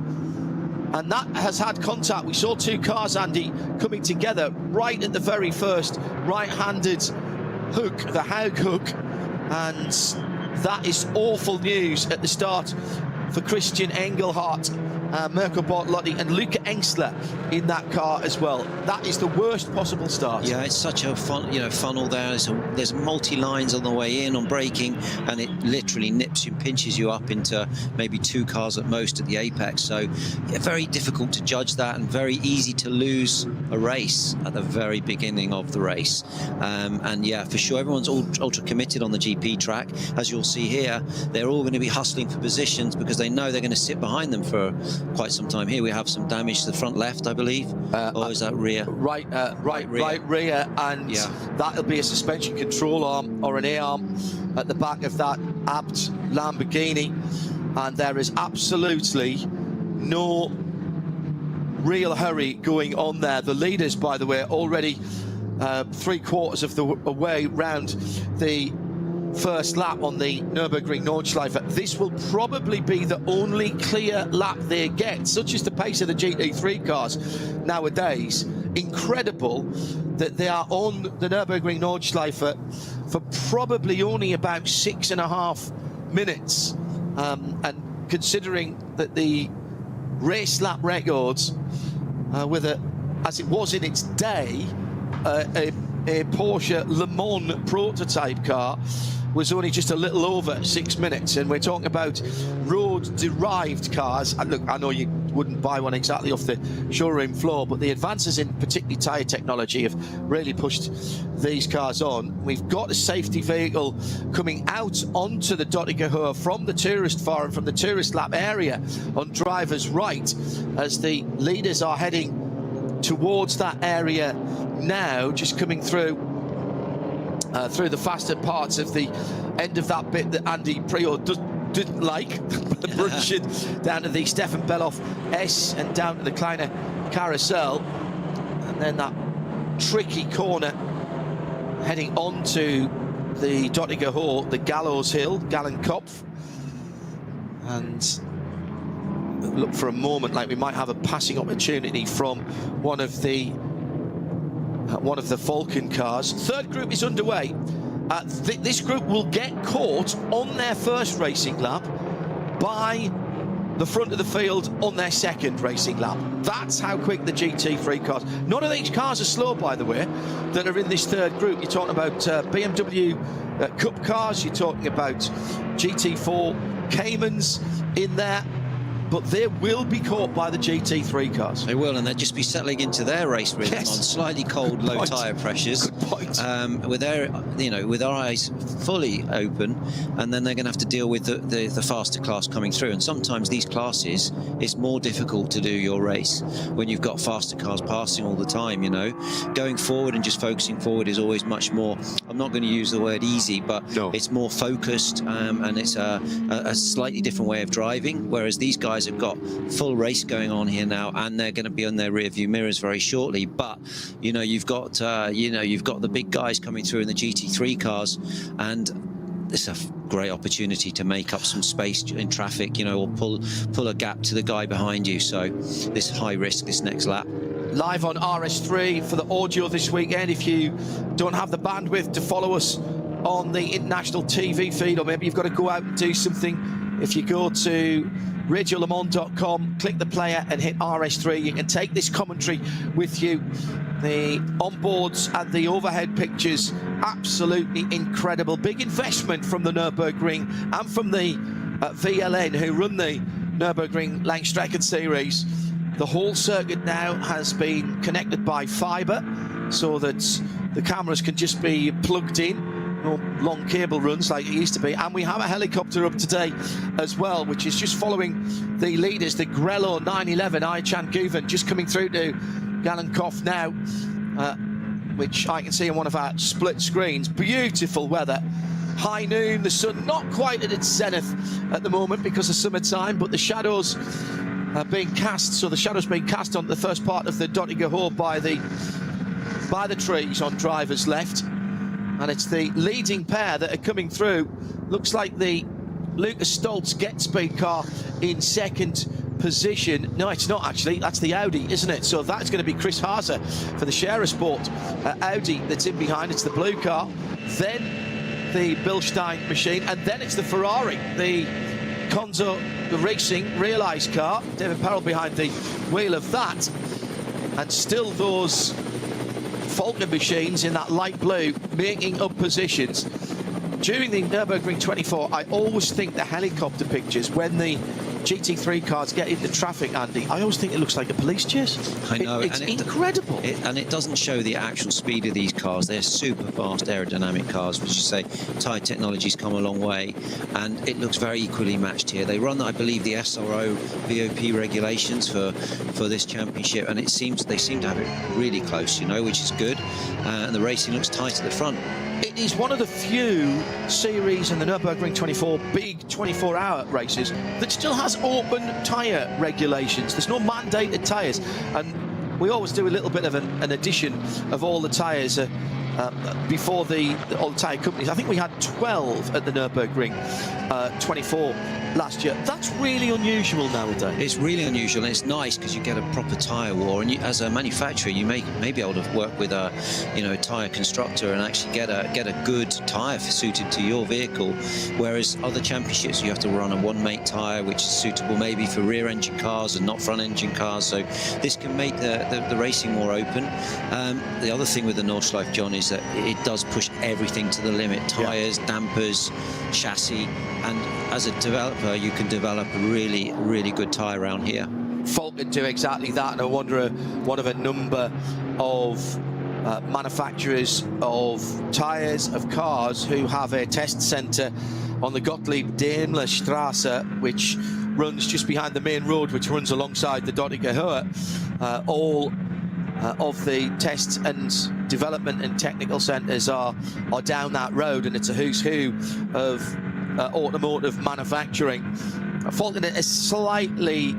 and that has had contact. We saw 2 cars, Andy, coming together right at the very first right-handed hook, the Haug hook, and that is awful news at the start for Christian Engelhardt, Mirko Bortolotti and Luca Engstler in that car as well. That is the worst possible start. Yeah, it's such a funnel there. There's multi-lines on the way in on braking, and it literally nips you and pinches you up into maybe 2 cars at most at the apex. So yeah, very difficult to judge that, and very easy to lose a race at the very beginning of the race. And yeah, for sure, everyone's ultra committed on the GP track. As you'll see here, they're all going to be hustling for positions because they know they're going to sit behind them for quite some time. Here we have some damage to the front left, I believe. Or is that rear? Right rear, and yeah, that'll be a suspension control arm or an A-arm at the back of that apt Lamborghini. And there is absolutely no real hurry going on there. The leaders, by the way, already 3/4 of the way round the first lap on the Nürburgring Nordschleife. This will probably be the only clear lap they get. Such is the pace of the GT3 cars nowadays. incredible that they are on the Nürburgring Nordschleife for probably only about 6.5 minutes. And considering that the race lap records with as it was in its day, a Porsche Le Mans prototype car was only just a little over 6 minutes, and we're talking about road-derived cars. And look, I know you wouldn't buy one exactly off the showroom floor, but the advances in particularly tyre technology have really pushed these cars on. We've got a safety vehicle coming out onto the Dottinger from the tourist forum, from the tourist lap area on driver's right, as the leaders are heading towards that area now, just coming through the faster parts of the end of that bit that Andy Prior didn't like, the Brunchen down to the Stefan Beloff S and down to the Kleiner Carousel, and then that tricky corner heading onto the Dottinger Hohe, the Gallows Hill, Gallenkopf, and look for a moment like we might have a passing opportunity from one of the Falcon cars. Third group is underway. This group will get caught on their first racing lap by the front of the field on their second racing lap. That's how quick the GT3 cars. None of these cars are slow, by the way, that are in this third group. You're talking about BMW Cup cars, you're talking about GT4 Caymans in there, but they will be caught by the GT3 cars. They will, and they'll just be settling into their race rhythm on slightly cold, low tyre pressures. Good point. With their, with their eyes fully open, and then they're going to have to deal with the faster class coming through. And sometimes these classes, it's more difficult to do your race when you've got faster cars passing all the time. Going forward and just focusing forward is always much more. I'm not going to use the word easy, but it's more focused, and it's a slightly different way of driving. Whereas these guys have got full race going on here now, and they're going to be on their rear view mirrors very shortly. But you've got the big guys coming through in the GT3 cars, and it's a great opportunity to make up some space in traffic, or pull a gap to the guy behind you. So this high risk, this next lap. Live on RS3 for the audio this weekend. If you don't have the bandwidth to follow us on the international TV feed, or maybe you've got to go out and do something, if you go to radiolemans.com, click the player and hit RS3, you can take this commentary with you. The onboards and the overhead pictures, absolutely incredible. Big investment from the Nürburgring and from the VLN, who run the Nürburgring Langstrecken Series. The whole circuit now has been connected by fibre, so that the cameras can just be plugged in. No long cable runs like it used to be. And we have a helicopter up today as well, which is just following the leaders, the Grello 911 Aychan Guven, just coming through to Gallenkopf now, which I can see on one of our split screens. Beautiful weather. High noon, the sun not quite at its zenith at the moment because of summertime, but the shadows are being cast. So the shadows being cast on the first part of the Dottinger Hohe by the trees on driver's left. And it's the leading pair that are coming through. Looks like the Lucas Stoltz Get-Speed car in second position. No, it's not actually. That's the Audi, isn't it? So that's going to be Chris Haase for the Scherer Sport Audi that's in behind. It's the blue car. Then the Bilstein machine. And then it's the Ferrari, the Conzo, the racing realised car. David Parrell behind the wheel of that. And still those Falcon machines in that light blue making up positions. During the Nürburgring 24, I always think the helicopter pictures when the GT3 cars get into traffic, Andy, I always think it looks like a police chase. I know. It's incredible. And it doesn't show the actual speed of these cars. They're super fast aerodynamic cars, which you say, tyre technology's come a long way, and it looks very equally matched here. They run, I believe, the SRO VOP regulations for this championship, and they seem to have it really close, which is good. And the racing looks tight at the front. It is one of the few series in the Nürburgring 24 big 24-hour races that still has open tyre regulations. There's no mandated tyres, and we always do a little bit of an addition of all the tyres before all the tyre companies. I think we had 12 at the Nürburgring, 24 last year. That's really unusual nowadays. It's really unusual, and it's nice because you get a proper tyre war. And you, as a manufacturer, you may be able to work with a, a tyre constructor and actually get a good tyre suited to your vehicle. Whereas other championships, you have to run a one-make tyre, which is suitable maybe for rear-engine cars and not front-engine cars. So this can make the racing more open. The other thing with the Nordschleife, John, is that it does push everything to the limit: tyres, dampers, chassis. And as a developer, you can develop a really, really good tyre around here. Falken do exactly that, and I wonder one of a number of manufacturers of tyres, of cars, who have a test centre on the Gottlieb Daimler Straße, which runs just behind the main road, which runs alongside the Dottinger Höhe. All of the test and development and technical centres are down that road, and it's a who's who of automotive manufacturing. Falken is slightly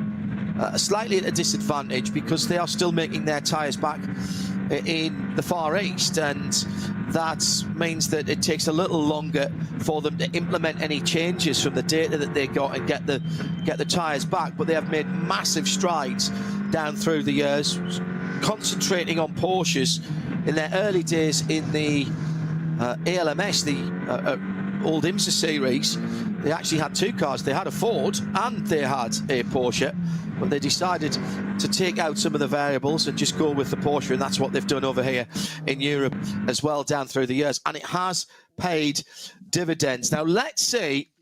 at a disadvantage because they are still making their tyres back in the Far East, and that means that it takes a little longer for them to implement any changes from the data that they got and get the tyres back. But they have made massive strides down through the years, concentrating on Porsches. In their early days in the ALMS, the old IMSA series, they actually had two cars. They had a Ford and they had a Porsche, but they decided to take out some of the variables and just go with the Porsche, and that's what they've done over here in Europe as well down through the years, and it has paid dividends. Now let's see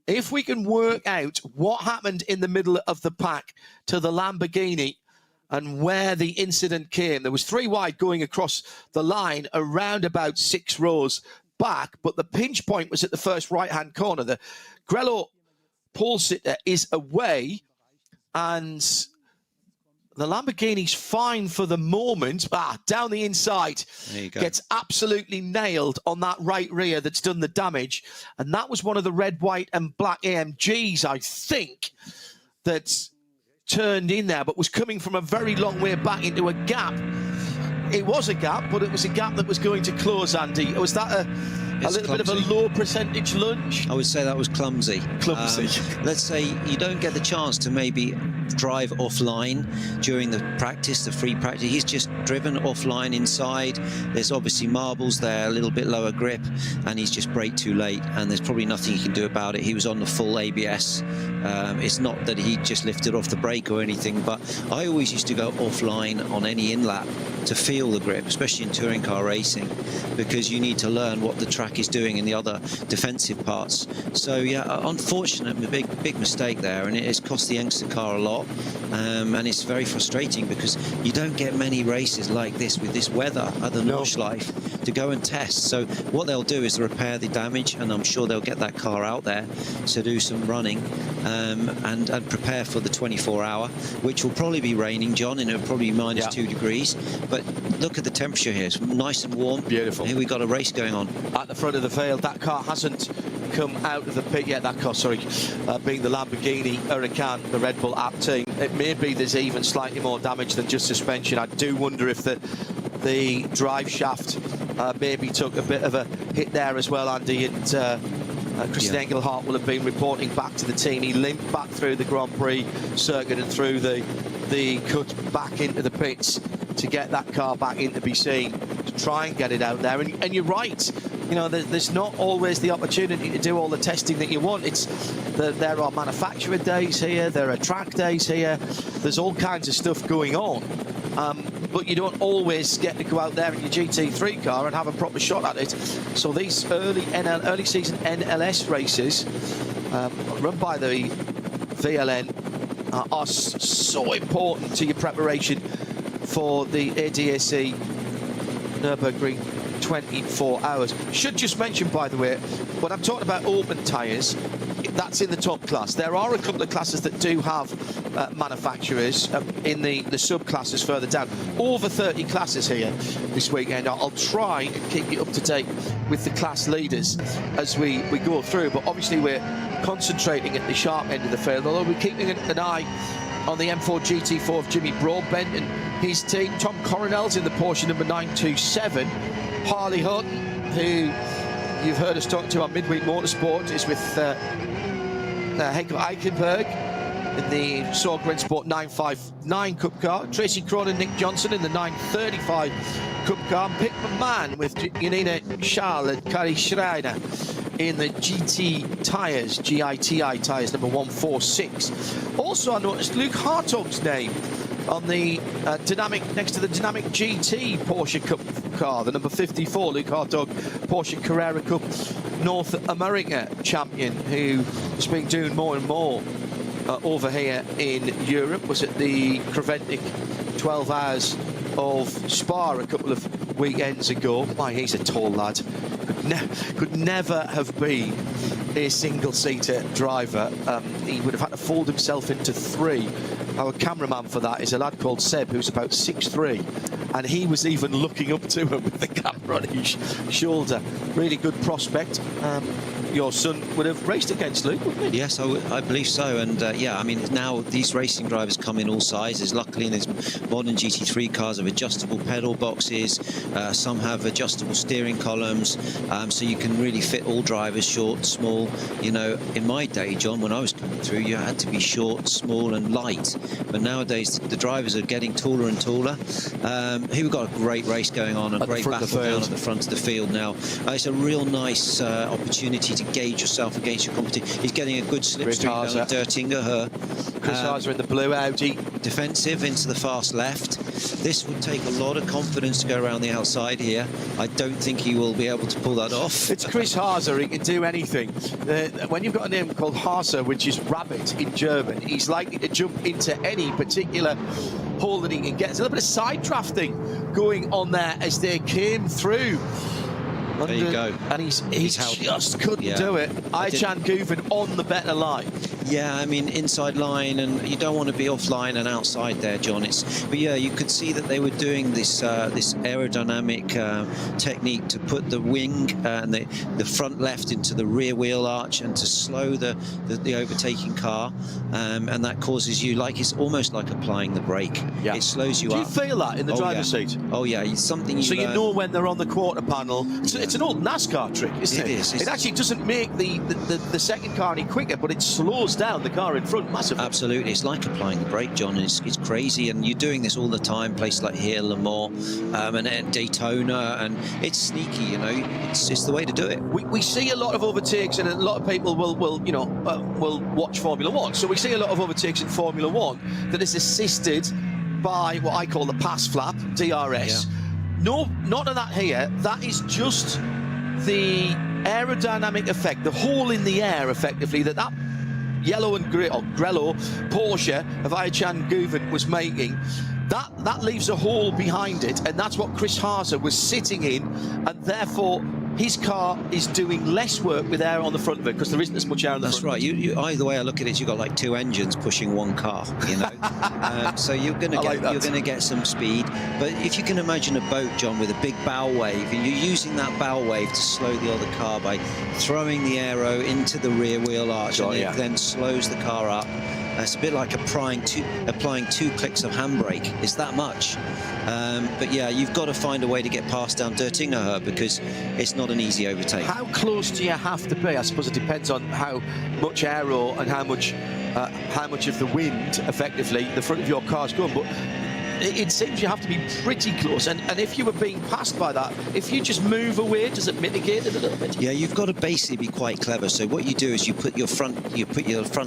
if we can work out what happened in the middle of the pack to the Lamborghini and where the incident came. There was 3 wide going across the line around about 6 rows back, but the pinch point was at the first right-hand corner. The Grello pole sitter is away, and the Lamborghini's fine for the moment. Down the inside, gets absolutely nailed on that right rear that's done the damage, and that was one of the red, white and black AMGs, I think, that turned in there, but was coming from a very long way back into a gap. It was a gap, but it was a gap that was going to close, Andy. Was that a little bit of a low percentage lunge? I would say that was clumsy. Let's say you don't get the chance to maybe drive offline during the practice, the free practice. He's just driven offline inside. There's obviously marbles there, a little bit lower grip, and he's just braked too late, and there's probably nothing he can do about it. He was on the full ABS. It's not that he just lifted off the brake or anything, but I always used to go offline on any in-lap to feel the grip, especially in touring car racing, because you need to learn what the track is doing in the other defensive parts. So yeah, unfortunate, big mistake there, and it has cost the youngster car a lot, and it's very frustrating because you don't get many races like this with this weather at the Nordschleife to go and test. So what they'll do is repair the damage, and I'm sure they'll get that car out there to do some running and prepare for the 24-hour, which will probably be raining, John, and it'll probably be -2 degrees. But look at the temperature here. It's nice and warm. Beautiful. Here we've got a race going on. At the front of the field, that car hasn't come out of the pit yet. That car, sorry, being the Lamborghini Huracan, the Red Bull app team. It may be there's even slightly more damage than just suspension. I do wonder if the drive shaft maybe took a bit of a hit there as well, Andy. And Christian Engelhardt will have been reporting back to the team. He limped back through the Grand Prix circuit and through the cut back into the pits to get that car back in to be seen, to try and get it out there. And you're right, there's not always the opportunity to do all the testing that you want. There are manufacturer days here, there are track days here, there's all kinds of stuff going on. But you don't always get to go out there in your GT3 car and have a proper shot at it. So these early season NLS races run by the VLN are so important to your preparation for the ADAC Nürburgring 24 hours. Should just mention, by the way, when I'm talking about open tyres, that's in the top class. There are a couple of classes that do have manufacturers in the subclasses further down. Over 30 classes here this weekend. I'll try and keep you up to date with the class leaders as we go through, but obviously we're concentrating at the sharp end of the field, although we're keeping an eye on the M4 GT4 of Jimmy Broadbent and his team. Tom Coronel's in the Porsche number 927. Harley Hunt, who you've heard us talk to on Midweek Motorsport, is with Heiko Eichenberg in the Sorg Sport 959 Cup car. Tracy Cronin and Nick Johnson in the 935 Cup car. Pick McMahon with Janina Schall and Kari Schreiner in the GT tyres, GITI tyres, number 146. Also, I noticed Luke Hartog's name on the next to the Dynamic GT Porsche Cup car, the number 54, Luke Hartog, Porsche Carrera Cup North America champion, who has been doing more and more over here in Europe. Was at the Creventic 12 Hours of Spa a couple of weekends ago. Why, he's a tall lad. Could never have been a single-seater driver. He would have had to fold himself into 3. Our cameraman for that is a lad called Seb, who's about 6'3", and he was even looking up to him with the camera on his shoulder. Really good prospect. Your son would have raced against Luke, wouldn't he? Yes, I believe so. And yeah, I mean, now these racing drivers come in all sizes. Luckily, in these modern GT3 cars have adjustable pedal boxes. Some have adjustable steering columns, so you can really fit all drivers, short, small. You know, in my day, John, when I was coming through, you had to be short, small, and light. But nowadays, the drivers are getting taller and taller. Here we've got a great race going on, a great battle down at the front of the field now. It's a real nice opportunity to gauge yourself against your competition. He's getting a good slipstream down Dertinger Her. Chris Harzer in the blue Audi. Defensive into the fast left. This would take a lot of confidence to go around the outside here. I don't think he will be able to pull that off. It's Chris Harzer, he can do anything. When you've got a name called Harzer, which is rabbit in German, he's likely to jump into any particular hole that he can get. There's a little bit of side drafting going on there as they came through. There you go. And he just couldn't do it. Aycan Guven on the better line. Yeah, I mean, inside line, and you don't want to be offline and outside there, John. But yeah, you could see that they were doing this this aerodynamic technique to put the wing and the front left into the rear wheel arch and to slow the overtaking car, and that causes you, like, it's almost like applying the brake. Yeah. It slows you up. Do you feel that in the driver's seat? Oh yeah, it's something you So you know when they're on the quarter panel. It's an old NASCAR trick, isn't it? It is. It actually doesn't make the second car any quicker, but it slows down the car in front massively. Absolutely. It's like applying the brake, John. It's crazy, and you're doing this all the time, places like here, Le Mans, and Daytona, and it's sneaky, you know. It's the way to do it. We see a lot of overtakes, and a lot of people will watch Formula One. So we see a lot of overtakes in Formula One that is assisted by what I call the pass flap, DRS. Yeah. No, none of that here. That is just the aerodynamic effect, the hole in the air, effectively, that yellow and grello Porsche of Aycan Guven was making. That leaves a hole behind it, and that's what Chris Harzer was sitting in, and therefore his car is doing less work with air on the front of it because there isn't as much air on the front. That's right. Either way I look at it, you've got like 2 engines pushing 1 car, you know. So you're going to get some speed. But if you can imagine a boat, John, with a big bow wave, and you're using that bow wave to slow the other car by throwing the aero into the rear wheel arch, and it then slows the car up. It's a bit like applying 2 clicks of handbrake. It's that much. But yeah, you've got to find a way to get past down Dertinger Her because it's not an easy overtake. How close do you have to be? I suppose it depends on how much aero and how much of the wind, effectively, the front of your car's going. But it seems you have to be pretty close, and if you were being passed by that, if you just move away, does it mitigate it a little bit? Yeah, you've got to basically be quite clever. So what you do is you put your front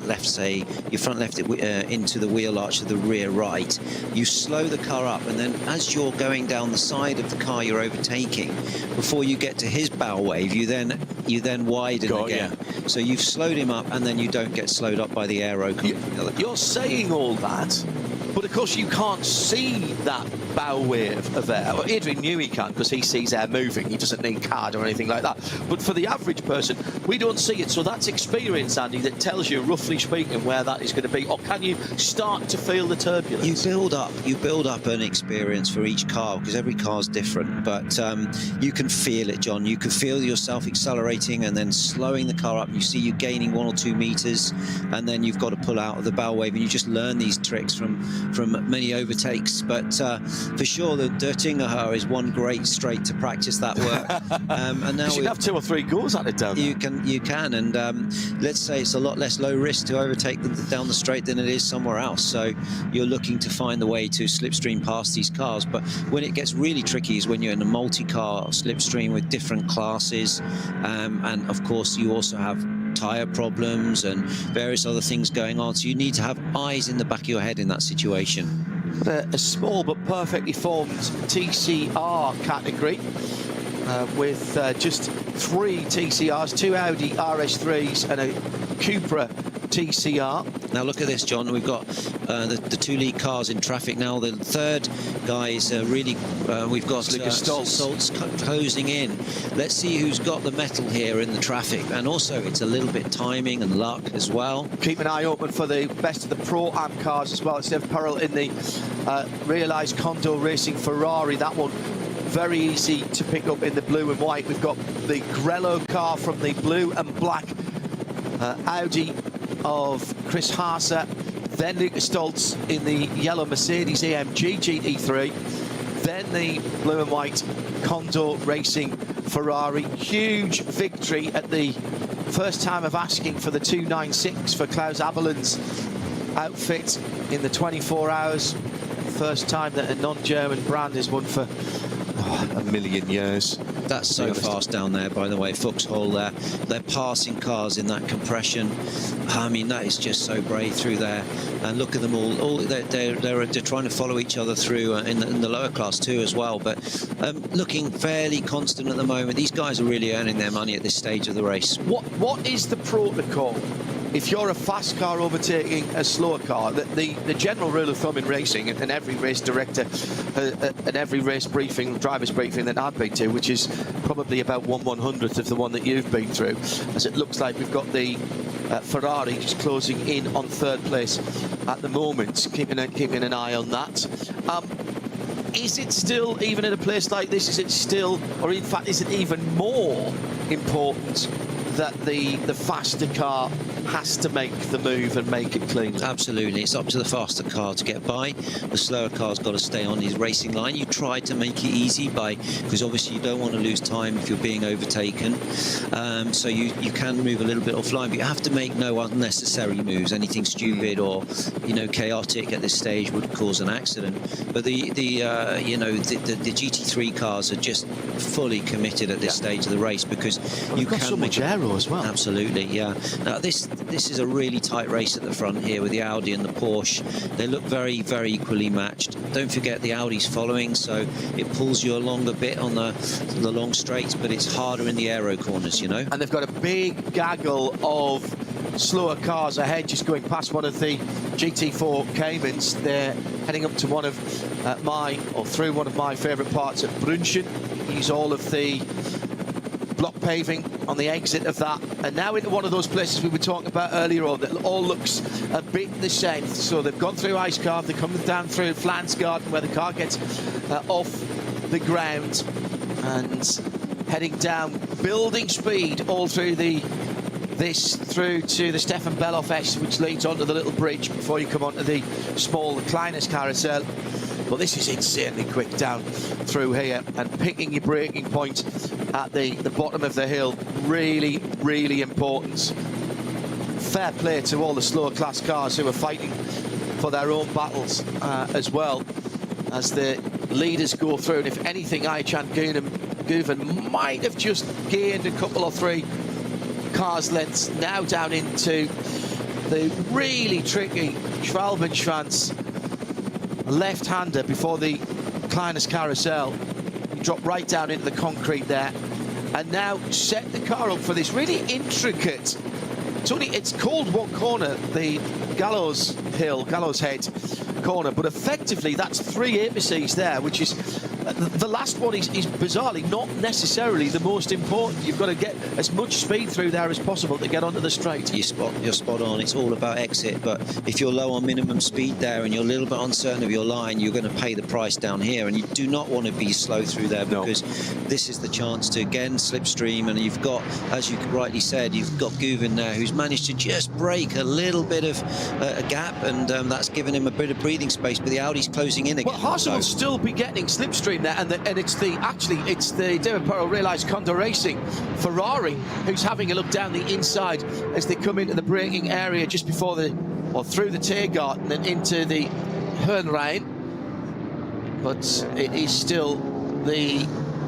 left, say your front left into the wheel arch of the rear right. You slow the car up, and then as you're going down the side of the car you're overtaking, before you get to his bow wave, you then widen again. Yeah. So you've slowed him up, and then you don't get slowed up by the aero coming from the other car. You're saying all that, but of course you can't see that bow wave of air. Well, Adrian Newey can, because he sees air moving. He doesn't need card or anything like that. But for the average person, we don't see it. So that's experience, Andy, that tells you, roughly speaking, where that is going to be. Or can you start to feel the turbulence? You build up an experience for each car, because every car's different. But you can feel it, John. You can feel yourself accelerating and then slowing the car up. You see you gaining 1 or 2 meters, and then you've got to pull out of the bow wave, and you just learn these tricks from from many overtakes. But for sure, the Dörtingerhöhe is one great straight to practice that work. And now you can have 2 or 3 goals at it down there. You can, and let's say it's a lot less low risk to overtake down the straight than it is somewhere else. So you're looking to find the way to slipstream past these cars. But when it gets really tricky is when you're in a multi-car slipstream with different classes, and of course you also have tyre problems and various other things going on. So you need to have eyes in the back of your head in that situation. A small but perfectly formed TCR category with just 3 TCRs, 2 Audi RS3s and a Cupra TCR. Now look at this, John. We've got the 2 lead cars in traffic now. The third guy is really we've got Stoltz closing in. Let's see who's got the metal here in the traffic, and also it's a little bit timing and luck as well. Keep an eye open for the best of the Pro-Am cars as well. It's Steph Perel in the Realised Condor Racing Ferrari. That one very easy to pick up in the blue and white. We've got the Grello car from the blue and black Audi of Chris Haase, then Lucas Stoltz in the yellow Mercedes-AMG GT3, then the blue and white Condor Racing Ferrari. Huge victory at the first time of asking for the 296 for Klaus Abelen's outfit in the 24 hours. First time that a non-German brand has won for a million years. That's so fast down there, by the way. Fuchshall there, they're passing cars in that compression. I mean, that is just so brave through there. And look at them all. They're trying to follow each other through in the lower class too as well. But looking fairly constant at the moment. These guys are really earning their money at this stage of the race. What is the protocol if you're a fast car overtaking a slower car? The general rule of thumb in racing, and every race director and every race briefing, driver's briefing that I've been to, which is probably about 1/100th of the one that you've been through, as it looks like we've got the Ferrari just closing in on 3rd place at the moment, keeping an eye on that. Is it still, even in a place like this, is it still, or in fact is it even more important that the faster car has to make the move and make it clean? Absolutely. It's up to the faster car to get by. The slower car's got to stay on his racing line. You try to make it easy because obviously you don't want to lose time if you're being overtaken. So you can move a little bit offline, but you have to make no unnecessary moves. Anything stupid or chaotic at this stage would cause an accident. But the GT3 cars are just fully committed at this stage of the race, because you can so much aero as well. Absolutely, yeah. Now this is a really tight race at the front here with the Audi and the Porsche. They look very, very equally matched. Don't forget the Audi's following, so it pulls you along a bit on the long straights, but it's harder in the aero corners, And they've got a big gaggle of slower cars ahead, just going past one of the GT4 Caymans. They're heading up to through one of my favourite parts at Brunchen. Use all of the block paving on the exit of that, and now into one of those places we were talking about earlier on that all looks a bit the same. So they've gone through Icecarve, they're coming down through Flansgarden where the car gets off the ground, and heading down, building speed all through through to the Stefan Beloff S, which leads onto the little bridge before you come onto the small Kleines carousel. Well, this is insanely quick down through here, and picking your braking point at the bottom of the hill, really, really important. Fair play to all the slower class cars who are fighting for their own battles as well as the leaders go through. And if anything, Ayhan Guven might have just gained a couple or 3 cars lengths now down into the really tricky Schwalbenschwanz left-hander before the Kleines carousel. You drop right down into the concrete there, and now set the car up for this really intricate. It's called one corner, the Gallows Head corner, but effectively that's 3 apices there, which is the last one is bizarrely not necessarily the most important. You've got to get as much speed through there as possible to get onto the straight. You're spot on. It's all about exit, but if you're low on minimum speed there and you're a little bit uncertain of your line, you're going to pay the price down here, and you do not want to be slow through there, because this is the chance to again slipstream. And you've got, as you rightly said, you've got Guven there, who's managed to just break a little bit of a gap, and that's given him a bit of breathing space, but the Audi's closing in again. Well, Haase will still be getting slipstream there, and it's the David Perel realised Condor Racing Ferrari who's having a look down the inside as they come into the braking area just before through the Tiergarten and into the Hörnrhein. But it is still the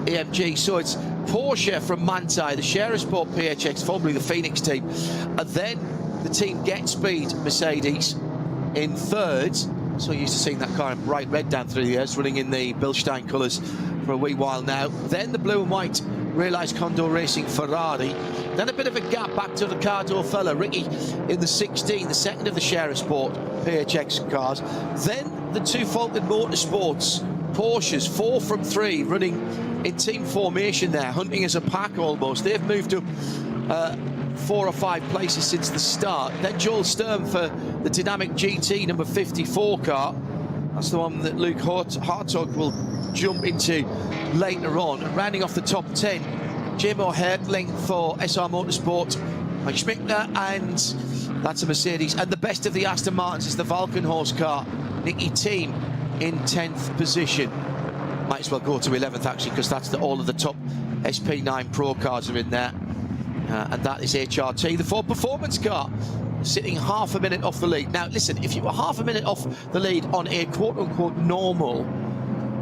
AMG, so it's Porsche from Manthey, the Share-Sport PHX, formerly the Phoenix team, and then the team Get Speed Mercedes in third. So used to seeing that car in bright red down through the years, running in the Bilstein colours for a wee while now. Then the blue and white realised Condor Racing Ferrari. Then a bit of a gap back to Riccardo Fella, Ricky in the 16, the second of the Share-Sport PHX cars. Then the two Falcon Motorsports Porsches, 4 from 3, running in team formation there, hunting as a pack almost. They've moved up 4 or 5 places since the start. Then Joel Sturm for the Dynamic GT number 54 car. That's the one that Luke Hartog will jump into later on. And rounding off the top 10, Jimo Hertling for SR Motorsport, Mike Schmickner, and that's a Mercedes. And the best of the Aston Martins is the Valkenhorst car, Nicky Thiem in 10th position. Might as well go to 11th actually, because that's all of the top SP9 Pro cars are in there. And that is HRT, the Ford Performance car, sitting half a minute off the lead. Now, listen, if you were half a minute off the lead on a quote-unquote normal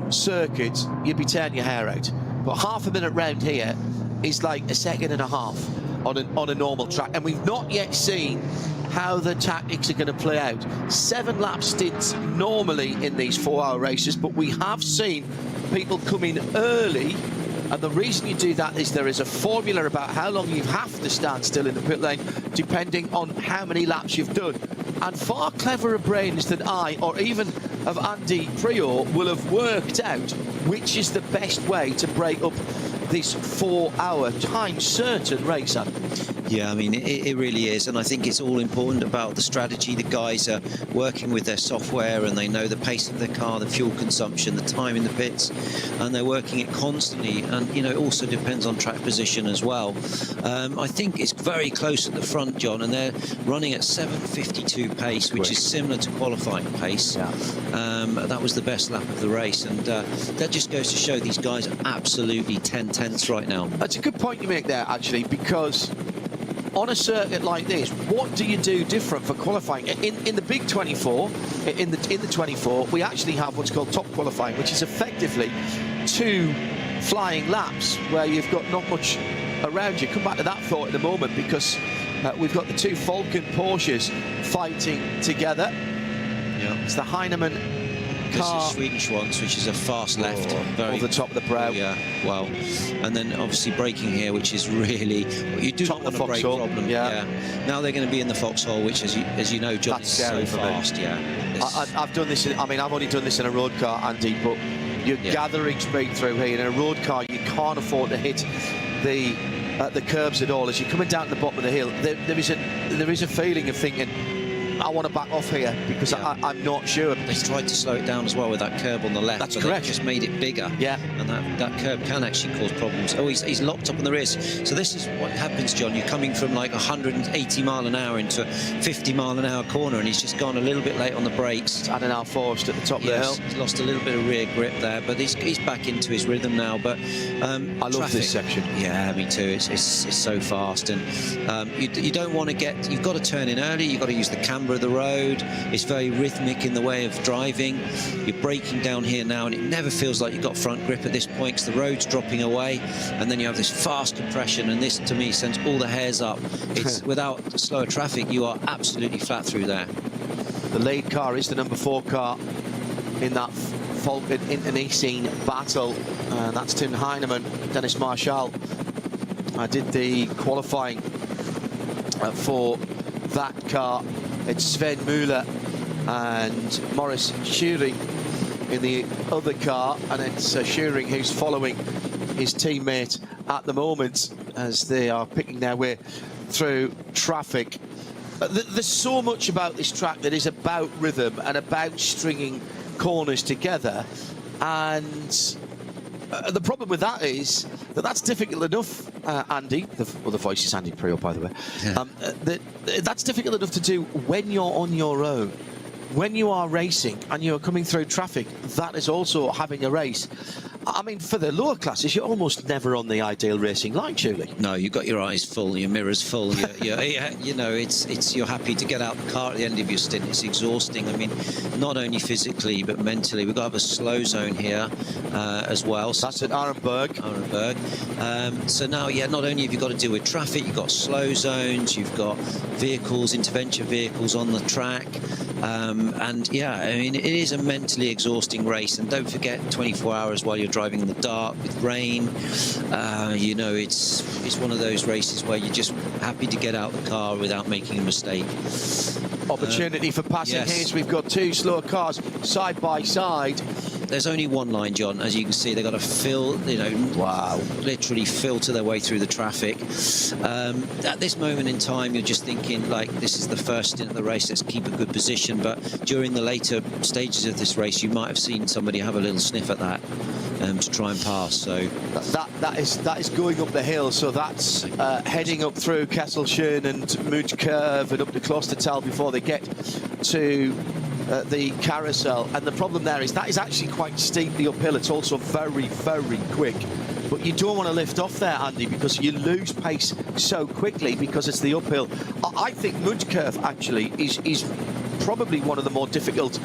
circuit, you'd be tearing your hair out. But half a minute round here is like a second and a half on a normal track. And we've not yet seen how the tactics are going to play out. 7 lap stints normally in these 4-hour races, but we have seen people come in early. And the reason you do that is there is a formula about how long you have to stand still in the pit lane, depending on how many laps you've done. And far cleverer brains than I, or even of Andy Prior, will have worked out which is the best way to break up this 4-hour time-certain race, Adam. Yeah, I mean, it really is, and I think it's all important about the strategy. The guys are working with their software, and they know the pace of their car, the fuel consumption, the time in the pits, and they're working it constantly. And, you know, it also depends on track position as well. I think it's very close at the front, John, and they're running at 7:52 pace, which is similar to qualifying pace. Yeah. That was the best lap of the race, and that just goes to show these guys are absolutely 10/10ths right now. That's a good point you make there, actually, because on a circuit like this, what do you do different for qualifying? In the big 24, in the 24, we actually have what's called top qualifying, which is effectively 2 flying laps where you've got not much around you. Come back to that thought in a moment, because we've got the 2 Falcon Porsches fighting together. Yeah. It's the Heinemann car. This is Swedish ones, which is a fast left, very over the top of the brow. Yeah, wow. And then obviously braking here, which is really, you do not want a brake problem. Yeah. Now they're going to be in the foxhole, which, as you know, John, is so fast. Yeah. I've done this. I mean, I've only done this in a road car, Andy, but you're gathering speed through here. In a road car, you can't afford to hit the curbs at all. As you're coming down to the bottom of the hill, there is a feeling of thinking, I want to back off here, because I'm not sure. They tried to slow it down as well with that curb on the left. That's correct. Just made it bigger. Yeah. And that curb can actually cause problems. Oh, he's locked up on the rears. So this is what happens, John. You're coming from like 180 mile an hour into a 50 mile an hour corner, and he's just gone a little bit late on the brakes. It's Adenauer Forest at the top of the hill. He's lost a little bit of rear grip there, but he's back into his rhythm now. But I love this section. Yeah, me too. It's so fast, and you don't want to get. You've got to turn in early. You've got to use the camber of the road. It's very rhythmic in the way of driving. You're braking down here now, and it never feels like you've got front grip at this point, because the road's dropping away, and then you have this fast compression, and this, to me, sends all the hairs up. It's without slower traffic, you are absolutely flat through there. The lead car is the number 4 car in that Falcon internecine battle. That's Tim Heinemann. Dennis Marshall did the qualifying for that car. It's Sven Müller and Morris Schuring in the other car, and it's Shearing who's following his teammate at the moment as they are picking their way through traffic. There's so much about this track that is about rhythm and about stringing corners together, and the problem with that is that that's difficult enough, Andy, the voice is Andy Prior, by the way, that's difficult enough to do when you're on your own. When you are racing and you're coming through traffic, that is also having a race. I mean, for the lower classes, you're almost never on the ideal racing line, surely. No, you've got your eyes full, your mirrors full. You know, you're happy to get out the car at the end of your stint. It's exhausting. I mean, not only physically but mentally. We've got to have a slow zone here as well. So that's at Arenberg. So now, yeah, not only have you got to deal with traffic, you've got slow zones, you've got vehicles, intervention vehicles on the track. And yeah, I mean, it is a mentally exhausting race. And don't forget, 24 hours while you're driving in the dark with rain. You know, it's one of those races where you're just happy to get out the car without making a mistake. Opportunity for passing yes. here. So we've got two slow cars side by side. There's only one line, John. As you can see, they've got to fill, you know, wow, literally filter their way through the traffic. At this moment in time, you're just thinking, like, this is the first stint of the race, let's keep a good position. But during the later stages of this race, you might have seen somebody have a little sniff at that to try and pass. So that is going up the hill. So that's heading up through Kesselschön and Mudkurve and up to Klostertal before they get to the carousel. And the problem there is that is actually quite steeply uphill. It's also very, very quick. But you don't want to lift off there, Andy, because you lose pace so quickly because it's the uphill. I think Mudkurve actually is probably one of the more difficult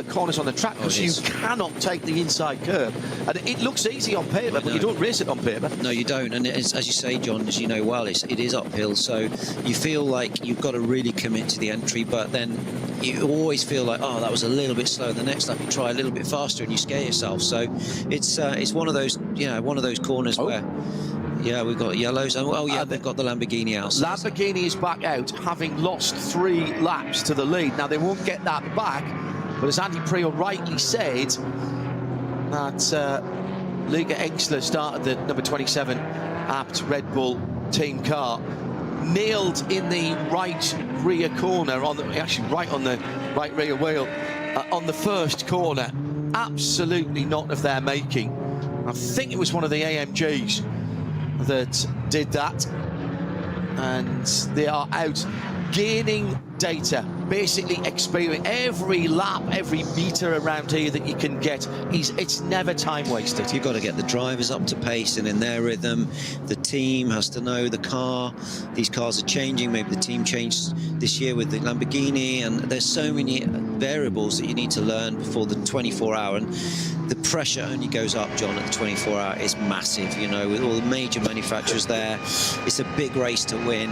corners on the track, because you cannot take the inside curve. And it looks easy on paper, but you don't race it on paper. No, you don't. And it's, as you say, John, as you know well, it is uphill. So you feel like you've got to really commit to the entry, but then you always feel like, oh, that was a little bit slow. The next lap you try a little bit faster and you scare yourself. So it's one of those, one of those corners where, yeah, we've got yellows. Oh, yeah, they've got the Lamborghini out. Lamborghini is back out, having lost 3 laps to the lead. Now, they won't get that back, but as Andy Prior rightly said, that Luca Engsler started the number 27 apt Red Bull team car, nailed in the right rear corner, actually right on the right rear wheel, on the first corner. Absolutely not of their making. I think it was one of the AMGs that did that, and they are out gaining data, basically experience. Every lap, every meter around here that you can get, it's never time wasted. You've got to get the drivers up to pace and in their rhythm. The team has to know the car. These cars are changing. Maybe the team changed this year with the Lamborghini, and there's so many variables that you need to learn before the 24-hour. And the pressure only goes up, John, at the 24-hour. It's massive, you know, with all the major manufacturers there. It's a big race to win.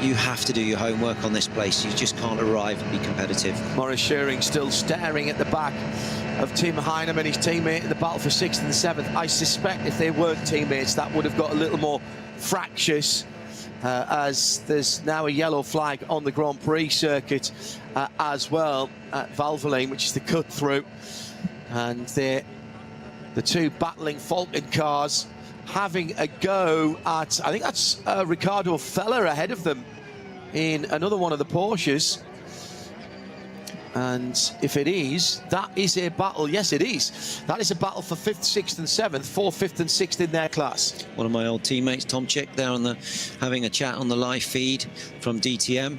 You have to do your homework on this place. You just can't arrive and be competitive. Maurice Shearing still staring at the back of Tim Heinem and his teammate in the battle for 6th and 7th. I suspect if they weren't teammates, that would have got a little more fractious, as there's now a yellow flag on the Grand Prix circuit as well at Valvoline, which is the cut through. And the two battling Falcon cars having a go at, I think that's Ricardo Feller ahead of them in another one of the Porsches. And if it is, that is a battle. Yes, it is. That is a battle for 5th, 6th and 7th, 4th, 5th and 6th in their class. One of my old teammates, Tom Chick, there on having a chat on the live feed from DTM.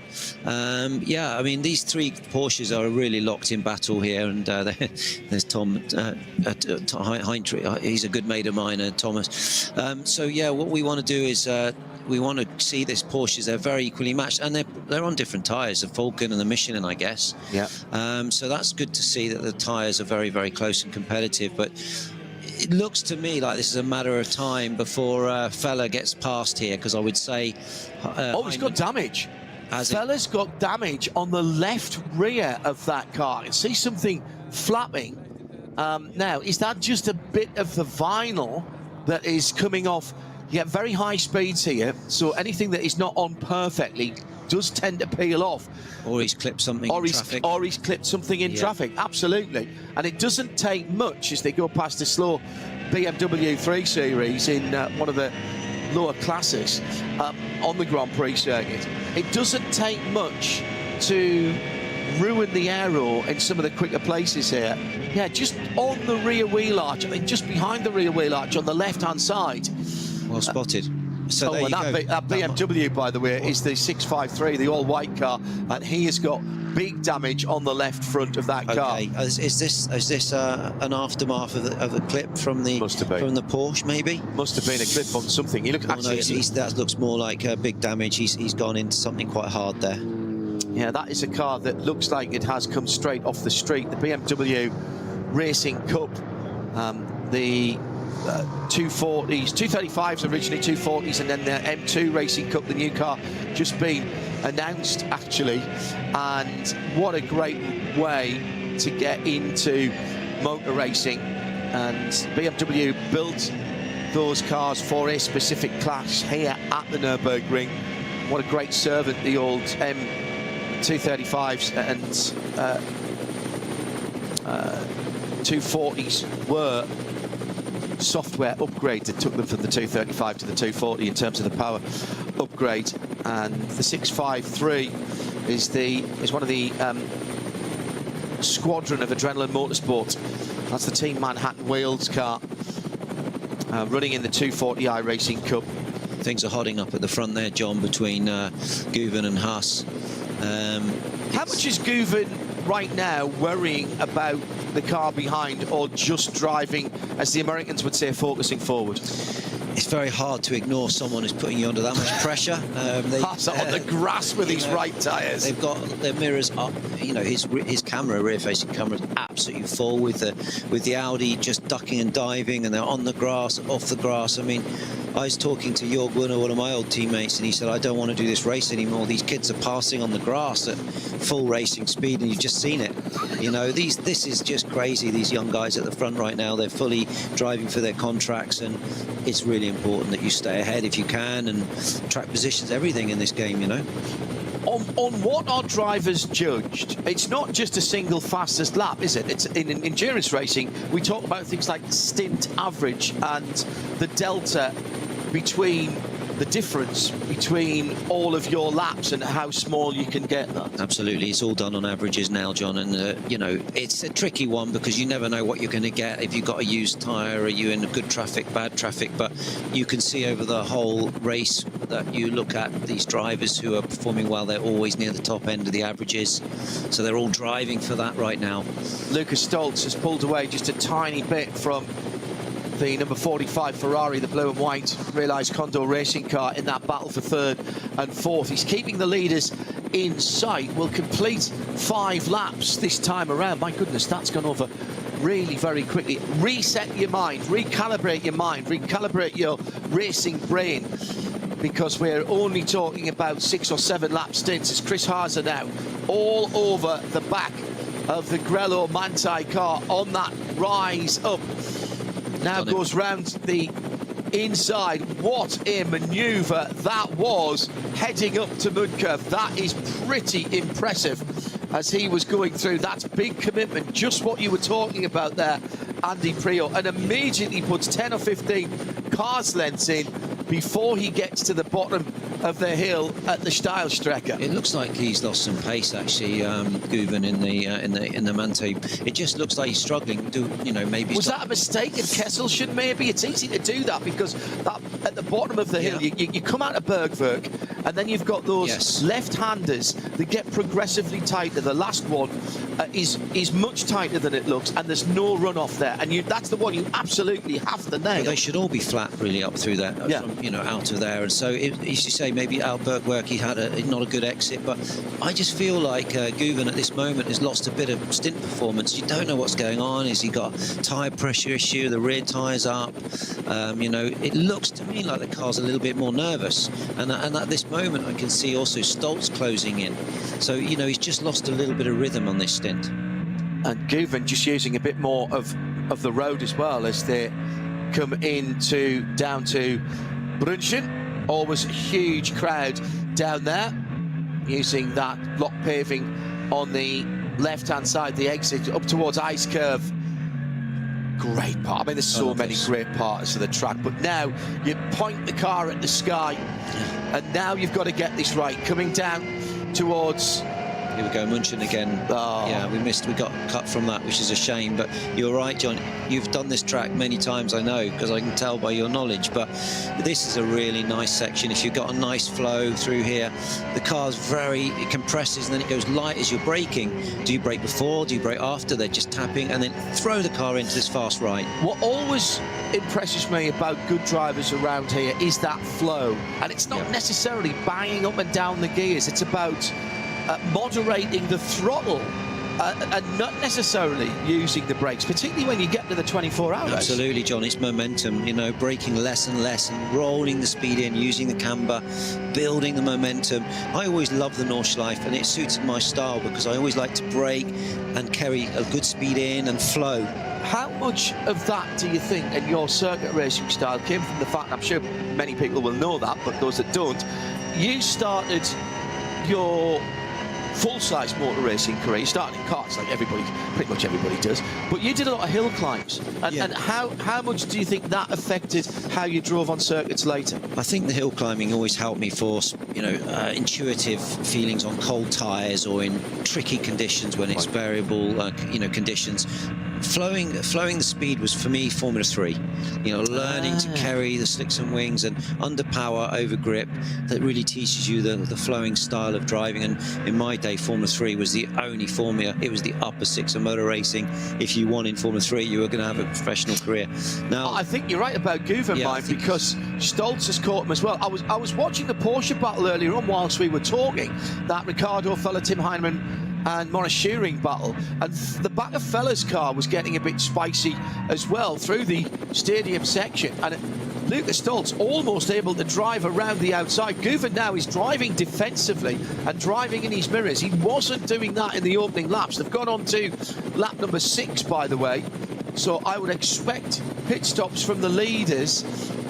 Yeah, I mean, these 3 Porsches are a really locked-in battle here, and there's Tom Heintrich. He's a good mate of mine, Thomas. So yeah, what we want to do is we want to see this Porsches. They're very equally matched, and they're on different tyres, the Falcon and the Michelin, I guess. Yeah. So that's good to see that the tyres are very, very close and competitive. But it looks to me like this is a matter of time before Feller gets past here, because I would say... he's got damage. Feller's got damage on the left rear of that car. I see something flapping. Now, is that just a bit of the vinyl that is coming off? You get very high speeds here, so anything that is not on perfectly does tend to peel off. Or he's clipped something in traffic. Or he's clipped something in traffic, absolutely. And it doesn't take much as they go past the slow BMW 3 Series in one of the lower classes on the Grand Prix circuit. It doesn't take much to ruin the aero in some of the quicker places here. Yeah, just on the rear wheel arch, I mean, just behind the rear wheel arch on the left-hand side. Well spotted. So there you go. That BMW, by the way, is the 653, the all-white car, and he has got big damage on the left front of that car. Okay, is this an aftermath of a clip from the Porsche? Maybe must have been a clip on something. You look, actually, that looks more like big damage. He's gone into something quite hard there. Yeah, that is a car that looks like it has come straight off the street. The BMW Racing Cup, the 240s, 235s originally, 240s, and then the M2 Racing Cup, the new car, just been announced actually. And what a great way to get into motor racing. And BMW built those cars for a specific class here at the Nürburgring. What a great servant the old M235s and 240s were. Software upgrade that took them from the 235 to the 240 in terms of the power upgrade. And the 653 is one of the squadron of Adrenaline Motorsport. That's the Team Manhattan Wales car, running in the 240i Racing Cup. Things are hotting up at the front there, John, between Guven and Haas. How much is Guven right now worrying about the car behind, or just driving, as the Americans would say, focusing forward? It's very hard to ignore someone who's putting you under that much pressure. Pass on the grass with his right tyres. They've got their mirrors up. You know, his camera, rear-facing camera, is absolutely full with the Audi just ducking and diving, and they're on the grass, off the grass. I mean, I was talking to Jörg Wunner, one of my old teammates, and he said, I don't want to do this race anymore. These kids are passing on the grass at full racing speed, and you've just seen it. You know, this is just crazy. These young guys at the front right now, they're fully driving for their contracts, and it's really important that you stay ahead if you can, and track positions, everything in this game, you know. On what are drivers judged? It's not just a single fastest lap, is it? It's in endurance racing, we talk about things like stint average and the delta between the difference between all of your laps and how small you can get that. Absolutely, it's all done on averages now, John, and you know, it's a tricky one because you never know what you're going to get. If you've got a used tyre, are you in good traffic, bad traffic? But you can see over the whole race that you look at these drivers who are performing well, they're always near the top end of the averages, so they're all driving for that right now. Lucas Stoltz has pulled away just a tiny bit from the number 45 Ferrari, the blue and white Realised Condor racing car, in that battle for third and fourth. He's keeping the leaders in sight. Will complete 5 laps this time around. My goodness, that's gone over really very quickly. Reset your mind, recalibrate your mind, recalibrate your racing brain, because we're only talking about 6 or 7 lap stints as Chris Haas now all over the back of the Grello Manthey car on that rise up. Now goes round the inside. What a manoeuvre that was, heading up to mud curve. That is pretty impressive as he was going through. That's big commitment, just what you were talking about there, Andy Priaulx, and immediately puts 10 or 15 cars lengths in before he gets to the bottom of the hill at the Steilstrecke. It looks like he's lost some pace, actually, Guven in the Manthey. It just looks like he's struggling. You know, maybe was that a mistake of Kesselchen? Maybe it's easy to do that because that, at the bottom of the hill, you come out of Bergwerk, and then you've got those left-handers that get progressively tighter. The last one is much tighter than it looks, and there's no runoff there. And that's the one you absolutely have to nail. Well, they should all be flat, really, up through there, from, you know, out of there. And so, as you say, maybe out Bergwerk he had not a good exit, but I just feel like Guven at this moment has lost a bit of stint performance. You don't know what's going on. Has he got tyre pressure issue? The rear tyre's up. You know, it looks to me like the car's a little bit more nervous. And at this moment, I can see also Stoltz closing in. So, you know, he's just lost a little bit of rhythm on this stint. And Guven just using a bit more of the road as well as they come down to Brunchen. Always a huge crowd down there. using that block paving on the left-hand side, the exit up towards Ice Curve. Great part. I mean, there's so many great parts of the track, but now you point the car at the sky, and now you've got to get this right. Coming down towards... Here we go, München again. Oh. Yeah, we got cut from that, which is a shame. But you're right, John. You've done this track many times, I know, because I can tell by your knowledge. But this is a really nice section. If you've got a nice flow through here, the car's it compresses, and then it goes light as you're braking. Do you brake before? Do you brake after? They're just tapping, and then throw the car into this fast right. What always impresses me about good drivers around here is that flow. And it's not necessarily banging up and down the gears. It's about moderating the throttle and not necessarily using the brakes, particularly when you get to the 24 hours. Absolutely, John. It's momentum, you know, braking less and less and rolling the speed in, using the camber, building the momentum. I always love the Nordschleife, and it suited my style because I always like to brake and carry a good speed in and flow. How much of that do you think in your circuit racing style came from the fact, I'm sure many people will know that, but those that don't, you started your full-size motor racing career, you started in karts like pretty much everybody does, but you did a lot of hill climbs, and how much do you think that affected how you drove on circuits later? I think the hill climbing always helped me for, you know, intuitive feelings on cold tyres or in tricky conditions when it's variable, you know, conditions. Flowing the speed was for me Formula 3, you know, learning to carry the slicks and wings and under power, over grip. That really teaches you the flowing style of driving. And in my day, Formula 3 was the only formula. It was the upper six of motor racing. If you won in Formula 3, you were going to have a professional career. Now, I think you're right about Guven, Mike, because Stoltz has caught him as well. I was watching the Porsche battle earlier on whilst we were talking, that Ricardo fella, Tim Heinemann and Maurice Shearing battle, and the back of Fella's car was getting a bit spicy as well through the stadium section, and Lucas Stoltz almost able to drive around the outside. Guven now is driving defensively and driving in his mirrors. He wasn't doing that in the opening laps. They've gone on to lap number 6, by the way, so I would expect pit stops from the leaders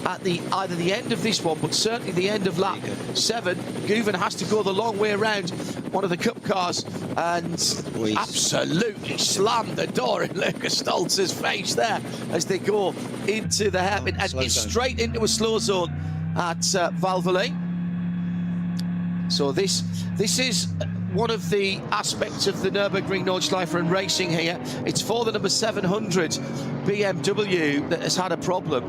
at either the end of this one, but certainly the end of lap 7. Guven has to go the long way around one of the cup cars and absolutely slammed the door in Lucas Stoltz's face there as they go into the hairpin and it's straight into a slow zone at Valvoline. So this is one of the aspects of the Nürburgring Nordschleife and racing here. It's for the number 700 BMW that has had a problem.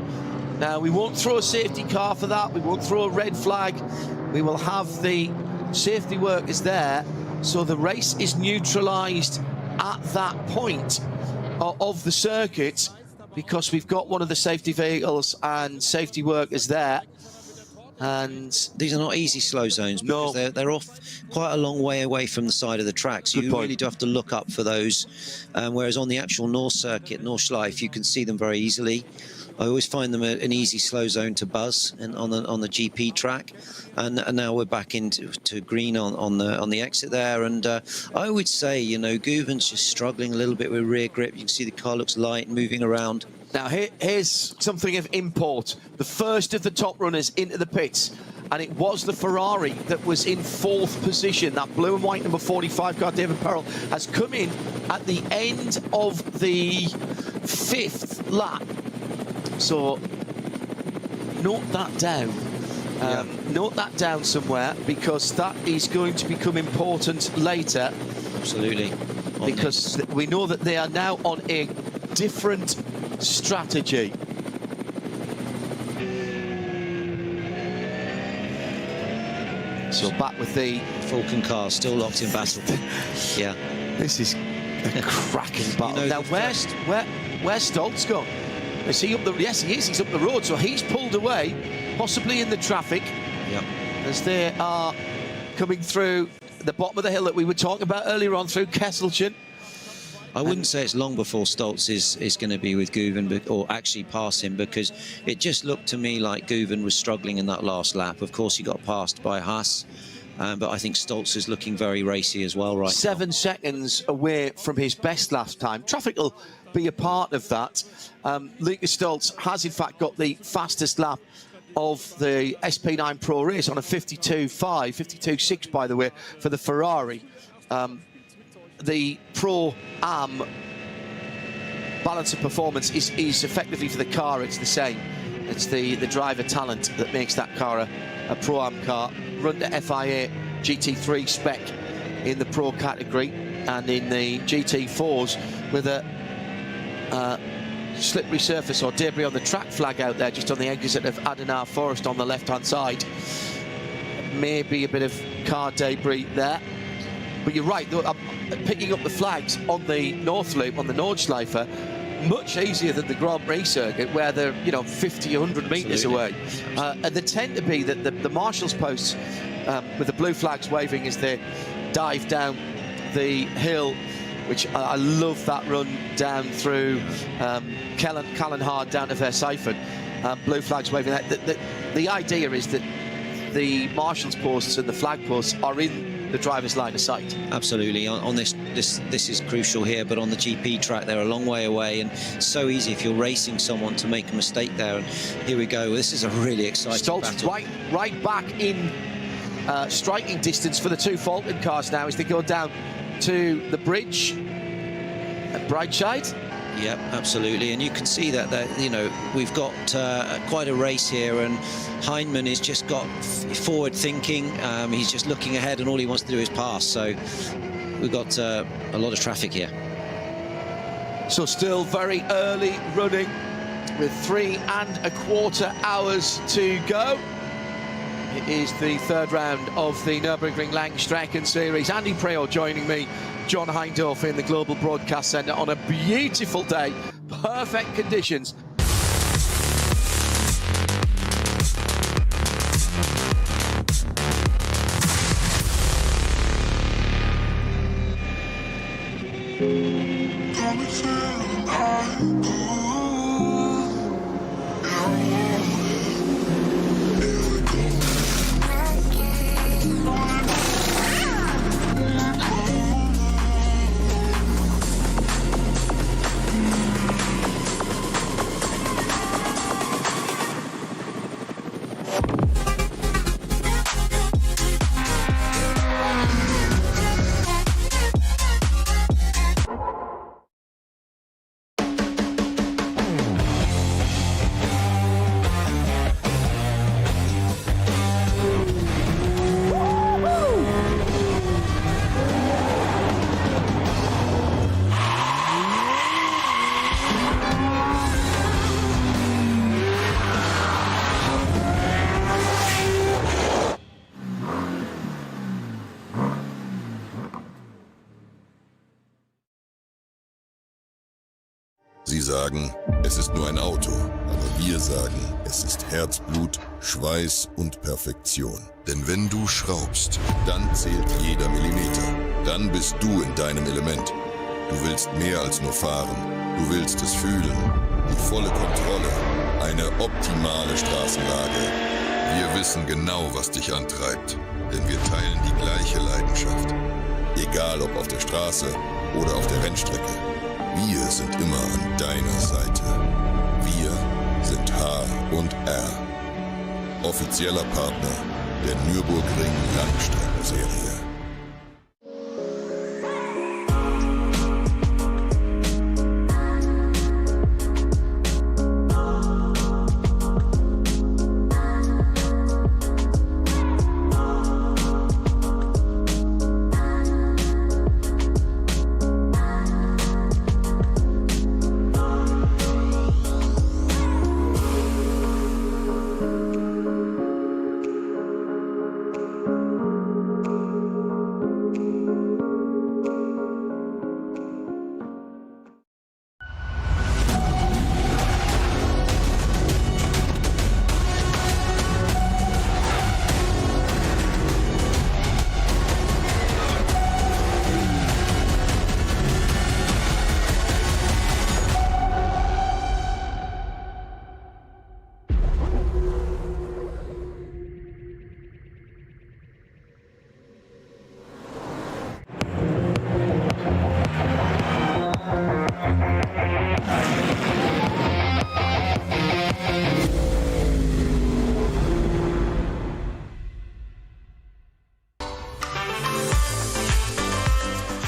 Now, we won't throw a safety car for that. We won't throw a red flag. We will have the safety workers there. So the race is neutralised at that point of the circuit because we've got one of the safety vehicles and safety workers there. And these are not easy slow zones because they're off quite a long way away from the side of the track, so you really do have to look up for those. Whereas on the actual North circuit, Nordschleife, you can see them very easily. I always find them an easy slow zone to buzz and on the GP track, and now we're back into green on the exit there. And I would say, you know, Guven's just struggling a little bit with rear grip. You can see the car looks light, moving around. Now here's something of import. The first of the top runners into the pits, and it was the Ferrari that was in 4th position. That blue and white number 45 car, David Perel, has come in at the end of the 5th lap. So note that down. Note that down somewhere, because that is going to become important later. Absolutely. Because we know that they are now on a different strategy. So back with the Falcon car, still locked in battle. Yeah. This is a cracking battle. You know, now, where's Stoltz gone? Is he up the? Yes, he is. He's up the road, so he's pulled away, possibly in the traffic. Yep. As they are coming through the bottom of the hill that we were talking about earlier on through Kesselchen. I wouldn't say it's long before Stoltz is going to be with Guven, or actually pass him, because it just looked to me like Guven was struggling in that last lap. Of course, he got passed by Haas, but I think Stoltz is looking very racy as well right now. 7 seconds away from his best last time. Traffic will be a part of that. Lucas Stoltz has, in fact, got the fastest lap of the SP9 Pro race on a 52.5, 52.6 by the way, for the Ferrari. The Pro Am balance of performance is effectively for the car, it's the same. It's the driver talent that makes that car a Pro Am car. Run to FIA GT3 spec in the Pro category, and in the GT4s with a slippery surface or debris on the track flag out there just on the exit of Adenauer Forest on the left-hand side. Maybe a bit of car debris there. But you're right, I'm picking up the flags on the North Loop, on the Nordschleife, much easier than the Grand Prix circuit, where they're 50, 100 metres away. And they tend to be that the marshals posts with the blue flags waving as they dive down the hill, which I love that run down through Callan-Hard down to Versailles. Blue flags waving. The idea is that the marshals posts and the flag posts are in the driver's line of sight. Absolutely. On this is crucial here, but on the GP track they're a long way away, and so easy if you're racing someone to make a mistake there. And here we go. This is a really exciting battle. Right back in striking distance for the two Falcon cars now as they go down to the bridge at Brightside. Yep, absolutely, and you can see that we've got quite a race here, and Heinemann has just got forward thinking. He's just looking ahead, and all he wants to do is pass. So we've got a lot of traffic here. So still very early running with 3¼ hours to go. It is the third round of the Nürburgring Langstrecken Series. Andy Preo joining me, John Hindorf in the Global Broadcast Centre on a beautiful day, perfect conditions. Sie sagen, es ist nur ein Auto, aber wir sagen, es ist Herzblut, Schweiß und Perfektion. Denn wenn du schraubst, dann zählt jeder Millimeter. Dann bist du in deinem Element. Du willst mehr als nur fahren, du willst es fühlen. Die volle Kontrolle, eine optimale Straßenlage. Wir wissen genau, was dich antreibt, denn wir teilen die gleiche Leidenschaft. Egal ob auf der Straße oder auf der Rennstrecke. Wir sind immer an deiner Seite. Wir sind H&R. Offizieller Partner der Nürburgring Langstrecken-Serie.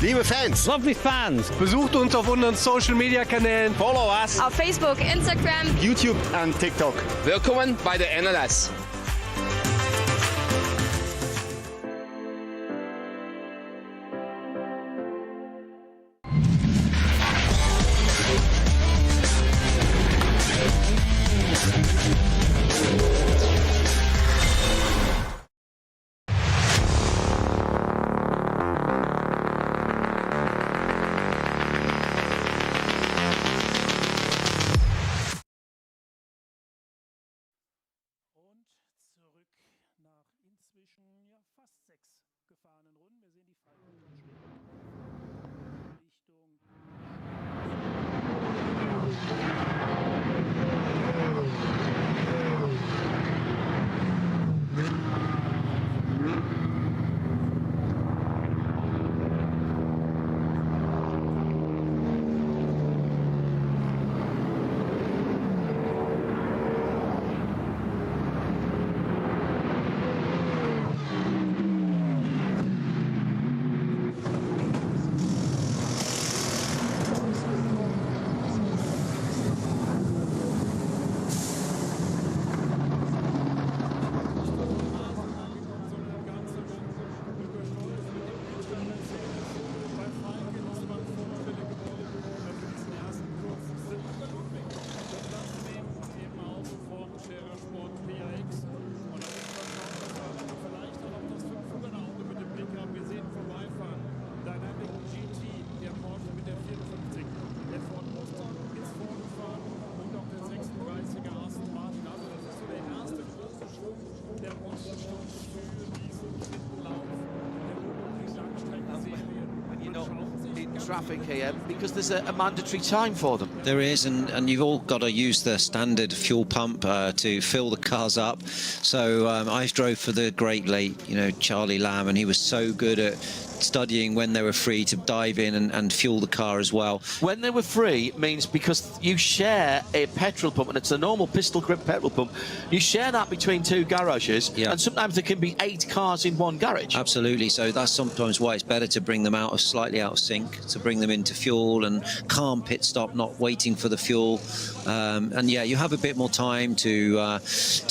Liebe Fans, Lovely fans. besucht uns auf unseren Social Media Kanälen. Follow us. Auf Facebook, Instagram, YouTube und TikTok. Willkommen bei der NLS. Traffic here because there's a mandatory time for them. There is, and you've all got to use the standard fuel pump to fill the cars up. So I drove for the great late, you know, Charlie Lamb, and he was so good at studying when they were free to dive in and fuel the car as well. When they were free means because you share a petrol pump, and it's a normal pistol grip petrol pump, you share that between two garages, and sometimes there can be 8 cars in one garage. Absolutely, so that's sometimes why it's better to bring them out of slightly out of sync, to bring them into fuel and calm pit stop, not waiting for the fuel. And yeah, you have a bit more time to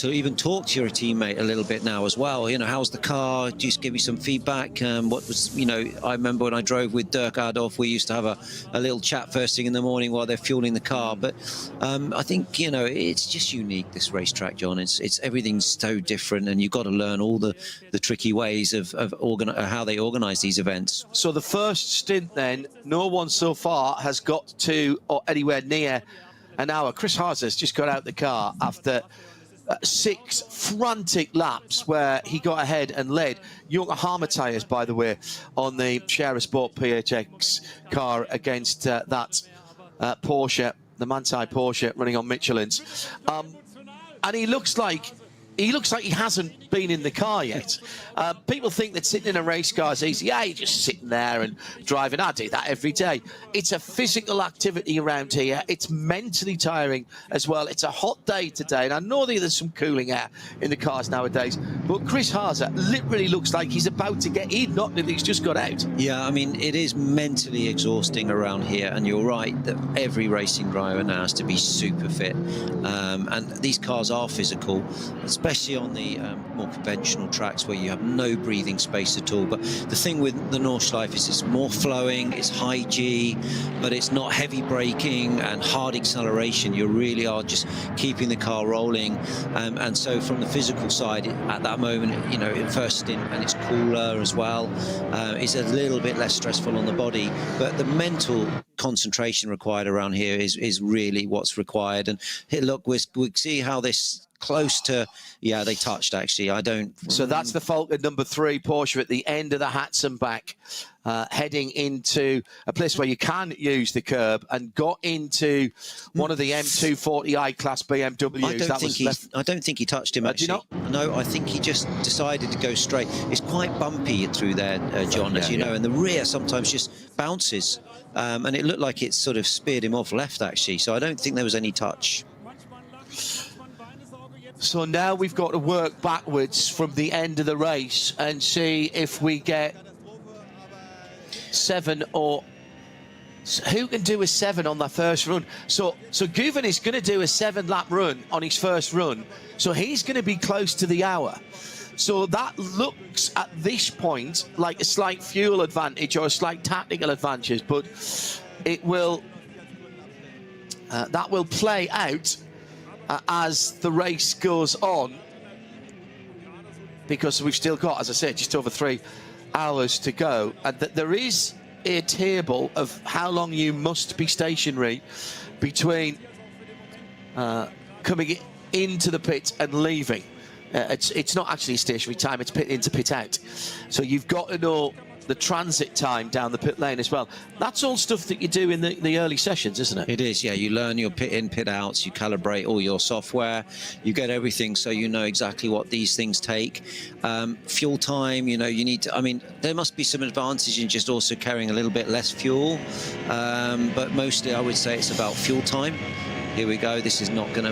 even talk to your teammate a little bit now as well. You know, how's the car? Just give me some feedback. What was, you know, I remember when I drove with Dirk Adolf, we used to have a little chat first thing in the morning while they're fueling the car. But I think, you know, it's just unique, this racetrack, John. It's everything's so different, and you've got to learn all the tricky ways of how they organise these events. So the first stint then, no one so far has got to or anywhere near an hour. Chris Haas's just got out the car after 6 frantic laps where he got ahead and led. Young Harmer tyres, by the way, on the Share Sport PHX car against that Porsche, the Manthey Porsche running on Michelin's. And he looks like he hasn't been in the car yet. People think that sitting in a race car is easy. Yeah, you're just sitting there and driving. I do that every day. It's a physical activity around here. It's mentally tiring as well. It's a hot day today, and I know that there's some cooling air in the cars nowadays, but Chris Haase literally looks like he's about to get in, not that he's just got out. Yeah, I mean, it is mentally exhausting around here, and you're right that every racing driver now has to be super fit. And these cars are physical, especially on the more conventional tracks where you have no breathing space at all. But the thing with the Nordschleife is it's more flowing, it's high G, but it's not heavy braking and hard acceleration. You really are just keeping the car rolling. And so from the physical side, at that moment, you know, at first stint, and it's cooler as well, it's a little bit less stressful on the body. But the mental concentration required around here is really what's required. And here, look, we see how this close to, yeah, they touched actually. I don't. So that's the fault at number 3 Porsche at the end of the Hatzenbach, heading into a place where you can use the curb, and got into one of the M240i class BMWs. I don't think he touched him actually. No, I think he just decided to go straight. It's quite bumpy through there, John, as you know, and the rear sometimes just bounces, and it looked like it sort of speared him off left actually. So I don't think there was any touch. So now we've got to work backwards from the end of the race and see if we get 7 or... Who can do a 7 on their first run? So Guven is going to do a 7-lap run on his first run. So he's going to be close to the hour. So that looks at this point like a slight fuel advantage or a slight tactical advantage, but it will that will play out as the race goes on, because we've still got, as I said, just over 3 hours to go, and there is a table of how long you must be stationary between coming into the pit and leaving. It's not actually stationary time, it's pit in to pit out. So you've got to know the transit time down the pit lane as well. That's all stuff that you do in the early sessions, isn't it? It is, yeah. You learn your pit in, pit outs, you calibrate all your software, you get everything so you know exactly what these things take. Fuel time, you know, you need to, I mean, there must be some advantage in just also carrying a little bit less fuel, but mostly I would say it's about fuel time. Here we go. This is not for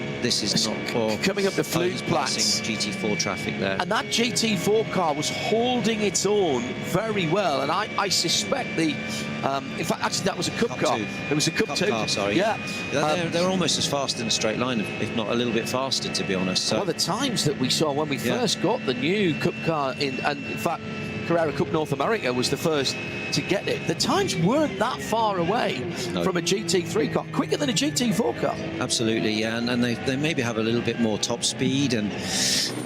coming up the Fluitplatz GT4 traffic there. And that GT4 car was holding its own very well. And I suspect the, in fact, actually that was a Cup car. It was a Cup 2 car, sorry. Yeah. They're almost as fast in a straight line, if not a little bit faster, to be honest. So. Well, the times that we saw when we first got the new Cup car in, and in fact, Carrera Cup North America was the first to get it. The times weren't that far away from a GT3 car, quicker than a GT4 car. Absolutely, yeah, and they maybe have a little bit more top speed, and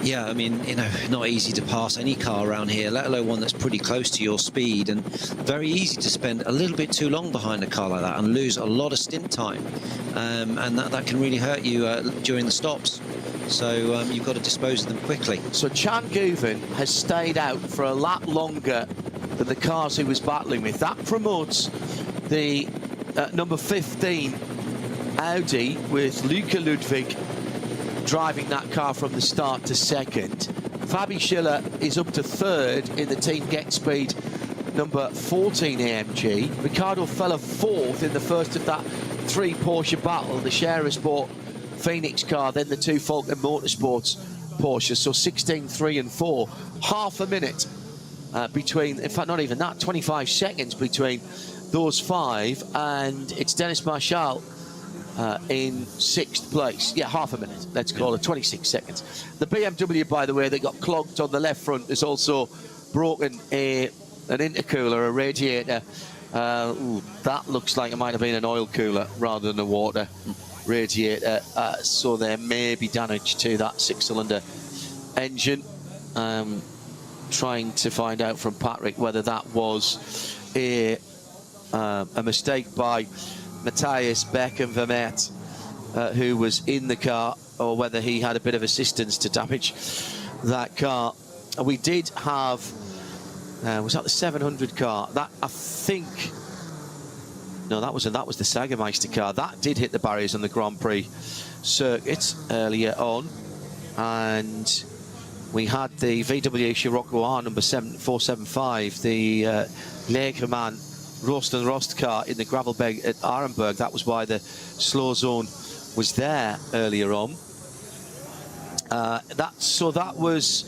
yeah, I mean, you know, not easy to pass any car around here, let alone one that's pretty close to your speed, and very easy to spend a little bit too long behind a car like that and lose a lot of stint time, and that can really hurt you during the stops. So you've got to dispose of them quickly. So Chan Guven has stayed out for a lap longer than the cars he was battling with. That promotes the number 15 Audi with Luca Ludwig driving that car from the start to second. Fabi Schiller is up to third in the Team Get Speed number 14 AMG. Ricardo Feller fourth in the first of that 3 Porsche battle, the Scherer Sport Phoenix car, then the 2 Falcon Motorsports Porsche. So 16, 3 and 4, half a minute between, in fact not even that, 25 seconds between those 5, and it's Dennis Marshall in 6th place. Yeah, half a minute, let's call it 26 seconds. The BMW, by the way, that got clogged on the left front has also broken an intercooler, a radiator. That looks like it might have been an oil cooler rather than a water radiator, so there may be damage to that 6-cylinder engine. Trying to find out from Patrick whether that was a mistake by Matthias Beck-Vermette, who was in the car, or whether he had a bit of assistance to damage that car. We did have, was that the 700 car? That, I think, no, that was the Sagermeister car. That did hit the barriers on the Grand Prix circuit earlier on, and we had the VW Scirocco R number 475, the Legerman Rost and Rost car in the Gravelbeg at Arenberg. That was why the slow zone was there earlier on. That was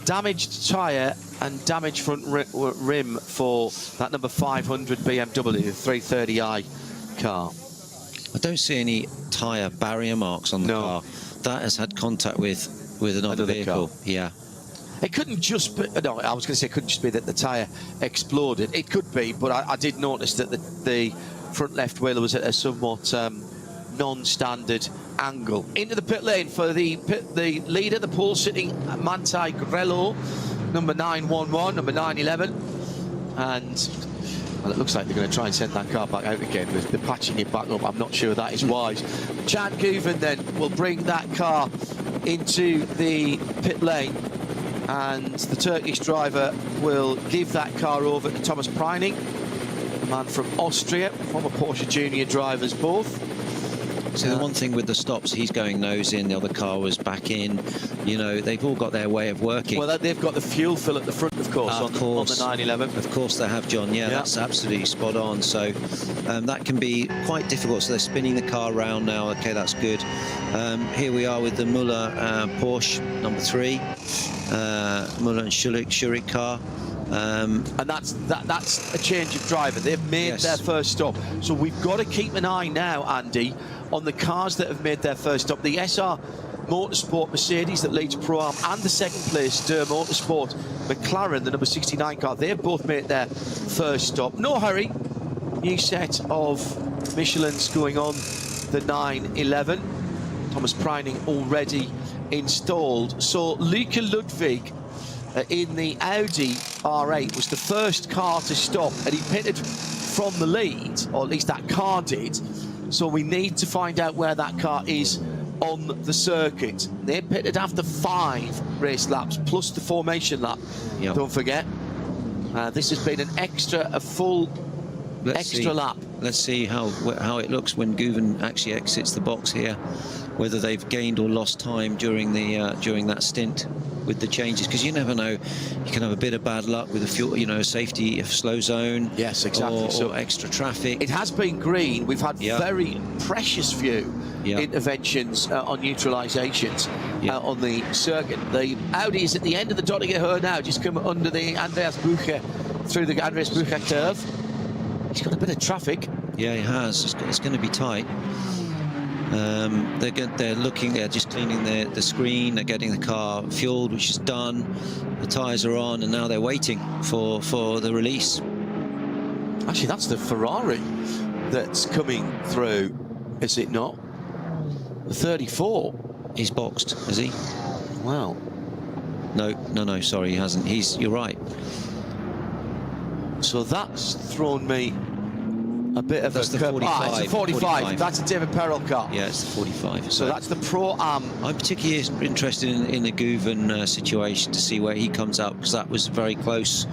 damaged tyre and damaged front rim for that number 500 BMW, the 330i car. I don't see any tyre barrier marks on the car. That has had contact with another vehicle. Car. Yeah. It couldn't just be, no, I was going to say it couldn't just be that the tyre exploded. It could be, but I did notice that the front left wheel was at a somewhat non-standard angle. Into the pit lane for the leader, the pole sitting Manti Grello, number 911, number 911, and well, it looks like they're going to try and send that car back out again. They're patching it back up. I'm not sure that is wise. Chan Guven then will bring that car into the pit lane, and the Turkish driver will give that car over to Thomas Preining, a man from Austria, former Porsche Junior drivers both. So the one thing with the stops, he's going nose in, the other car was back in. You know, they've all got their way of working. Well, they've got the fuel fill at the front, of course, on the 911. Of course they have, John. Yeah, that's absolutely spot on. So that can be quite difficult. So they're spinning the car around now. Okay, that's good. Here we are with the Müller Porsche number 3, Müller and Schurig car. And that's a change of driver. They've made their first stop. So we've got to keep an eye now, Andy, on the cars that have made their first stop. The SR Motorsport Mercedes that leads Pro-Am and the second place Durr Motorsport McLaren, the number 69 car, they've both made their first stop. No hurry. New set of Michelin's going on the 911. Thomas Preining already installed. So Luca Ludwig in the Audi R8 was the first car to stop, and he pitted from the lead, or at least that car did. So we need to find out where that car is on the circuit. They pitted after 5 race laps plus the formation lap. Don't forget, this has been a full extra lap. Let's see how it looks when Guven actually exits the box here, whether they've gained or lost time during that stint with the changes, because you never know. You can have a bit of bad luck with a fuel, a safety slow zone. Yes, exactly. Or extra traffic. It has been green. We've had very precious few interventions on neutralisations on the circuit. The Audi is at the end of the Dottinger now, just come under the Andreas Bucher, through the Andreas Bucher curve. He's got a bit of traffic. Yeah, he has. It's going to be tight. They're just cleaning the screen. They're getting the car fueled, which is done. The tyres are on, and now they're waiting for the release. Actually, that's the Ferrari that's coming through, is it not? The 34. He's boxed, is he? Well, no. Sorry, he hasn't. You're right. So that's thrown me a bit of that's a the 45. It's a 45. That's a David Perel car. Yeah, it's the 45. So that's the Pro-Am. I'm particularly interested in the Guven situation to see where he comes up, because that was very close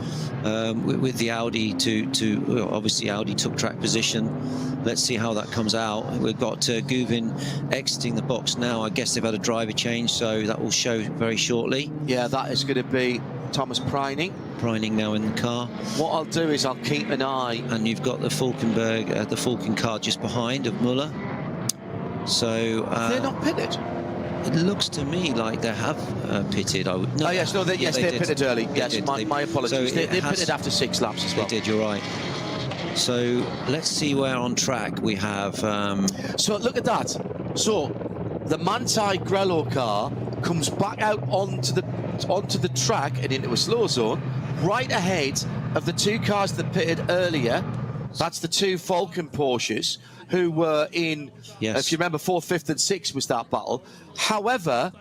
with the Audi to obviously Audi took track position. Let's see how that comes out. We've got Guven exiting the box now. I guess they've had a driver change, so that will show very shortly. Yeah, that is going to be Thomas Preining. Preining now in the car. What I'll do is I'll keep an eye. And you've got the Falkenberg, the Falken car just behind of Muller. So they're not pitted. It looks to me like they have pitted. They're pitted early. Yes, my apologies. So they pitted after 6 laps as well. They did. You're right. So let's see where on track we have. So look at that. So the Manthey Grello car comes back out onto the track and into a slow zone, right ahead of the 2 cars that pitted earlier. That's the 2 Falcon Porsches who were in, if you remember, 4th, 5th and 6th was that battle. However,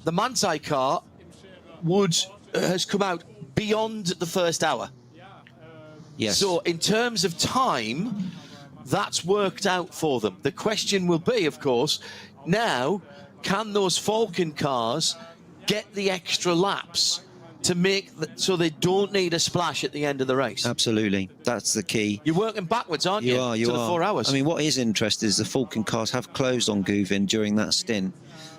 the Manthey car has come out beyond the first hour. Yes. So in terms of time, that's worked out for them. The question will be, of course, now, can those Falcon cars get the extra laps to make so they don't need a splash at the end of the race? Absolutely, that's the key. You're working backwards, aren't you? You to are. The 4 hours. I mean, what is interesting is the Falcon cars have closed on Guven during that stint.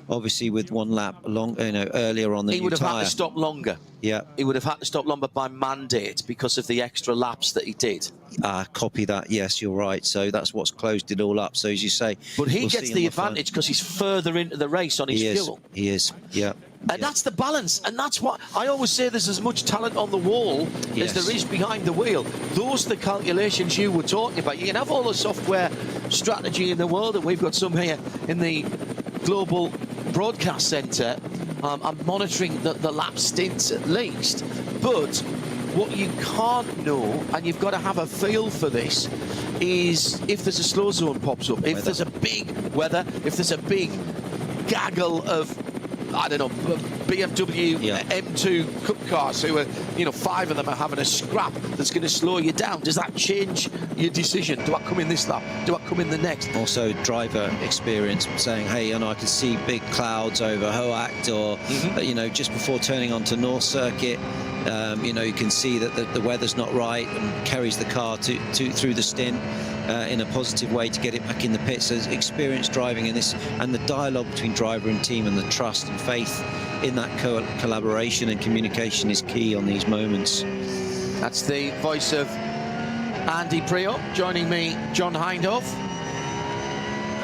Obviously, with 1 lap earlier on the he would have had to stop longer. Yeah, he would have had to stop longer by mandate because of the extra laps that he did. Copy that. Yes, you're right. So that's what's closed it all up. So as you say, but he gets the advantage because he's further into the race on his fuel. He is. Yeah. And that's the balance, and that's what I always say. There's as much talent on the wall as there is behind the wheel. Those are the calculations you were talking about. You can have all the software strategy in the world, and we've got some here in the Global Broadcast Centre. I'm monitoring the lap stints at least, but what you can't know, and you've got to have a feel for this, is if there's a slow zone pops up, if there's a big weather, if there's a big gaggle of, I don't know, BMW M2 Cup cars who are, 5 of them are having a scrap that's going to slow you down. Does that change your decision? Do I come in this lap? Do I come in the next? Also, driver experience, saying, hey, I can see big clouds over Hoacht, or, just before turning onto North Circuit, you can see that the weather's not right, and carries the car through the stint in a positive way to get it back in the pits. So experience driving in this, and the dialogue between driver and team, and the trust and faith in that collaboration and communication is key on these moments. That's the voice of Andy Prior. Joining me, John Hindhoff,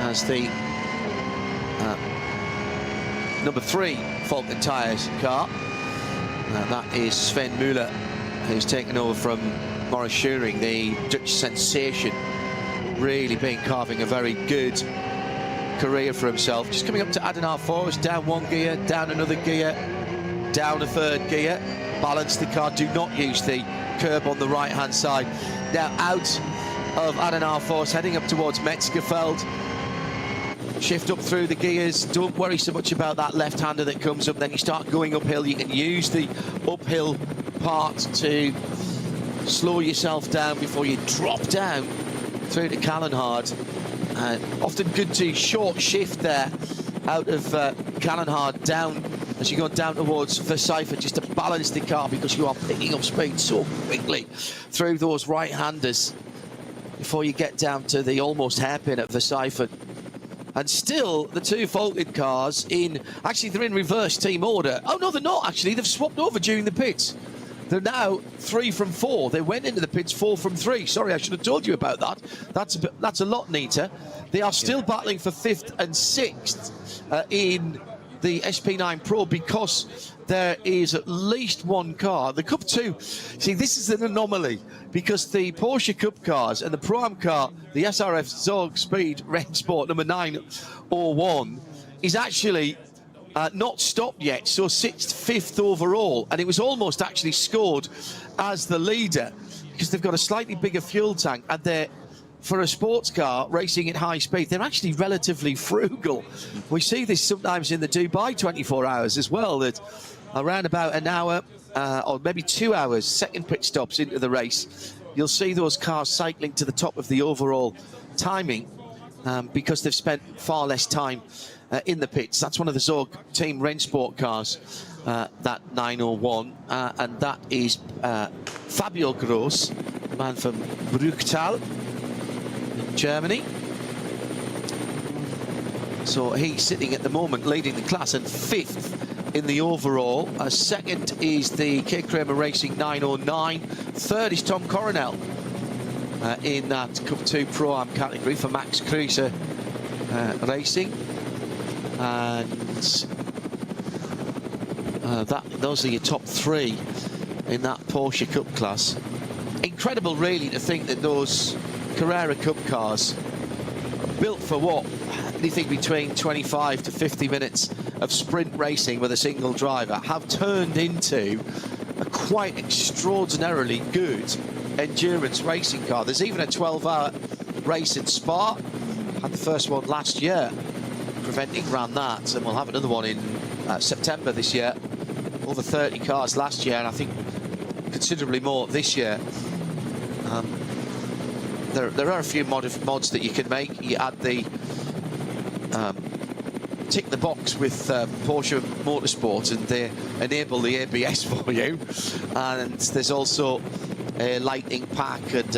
as the number 3 Falcon Tyres car. That is Sven Müller who's taken over from Maurice Schuring, the Dutch sensation, really been carving a very good career for himself. Just coming up to Adenauer Forest, down one gear, down another gear, down a third gear. Balance the car, do not use the curb on the right-hand side. Now out of Adenauer Forest, heading up towards Metzgerfeld. Shift up through the gears, don't worry so much about that left-hander that comes up. Then you start going uphill, you can use the uphill part to slow yourself down before you drop down through to Callenhard. Often good to short shift there out of Callenhard down as you go down towards Versifert, just to balance the car, because you are picking up speed so quickly through those right-handers before you get down to the almost hairpin at Versifert. And still, the two faulted cars actually they're in reverse team order. Oh no, they're not actually, they've swapped over during the pits. They're now 3 from 4. They went into the pits 4 from 3. Sorry, I should have told you about that. That's a lot neater. They are still battling for 5th and 6th in the SP9 Pro, because there is at least one car. The Cup 2, see, this is an anomaly, because the Porsche Cup cars and the Pro-Am car, the SRF Zorg Speed Rennsport number 901, is actually not stopped yet, so sits 5th overall, and it was almost actually scored as the leader, because they've got a slightly bigger fuel tank, and they're, for a sports car racing at high speed, they're actually relatively frugal. We see this sometimes in the Dubai 24 hours as well, that around about an hour or maybe 2 hours, second pit stops into the race, you'll see those cars cycling to the top of the overall timing because they've spent far less time in the pits. That's one of the Zorg Team Rennsport cars, that 901, and that is Fabio Gross, the man from Bruchtal, Germany. So he's sitting at the moment leading the class and 5th in the overall. Second is the K. Kramer Racing 909. Third is Tom Coronel in that Cup 2 Pro-Am category for Max Kruse Racing. And those are your top 3 in that Porsche Cup class. Incredible really to think that those Carrera Cup cars, built for what, anything between 25 to 50 minutes of sprint racing with a single driver, have turned into a quite extraordinarily good endurance racing car. There's even a 12-hour race in Spa. Had the first one last year. Preventing ran that, and we'll have another one in September this year. Over 30 cars last year, and I think considerably more this year. There are a few mods that you can make. You add the tick the box with Porsche Motorsport, and they enable the ABS for you. And there's also a lighting pack and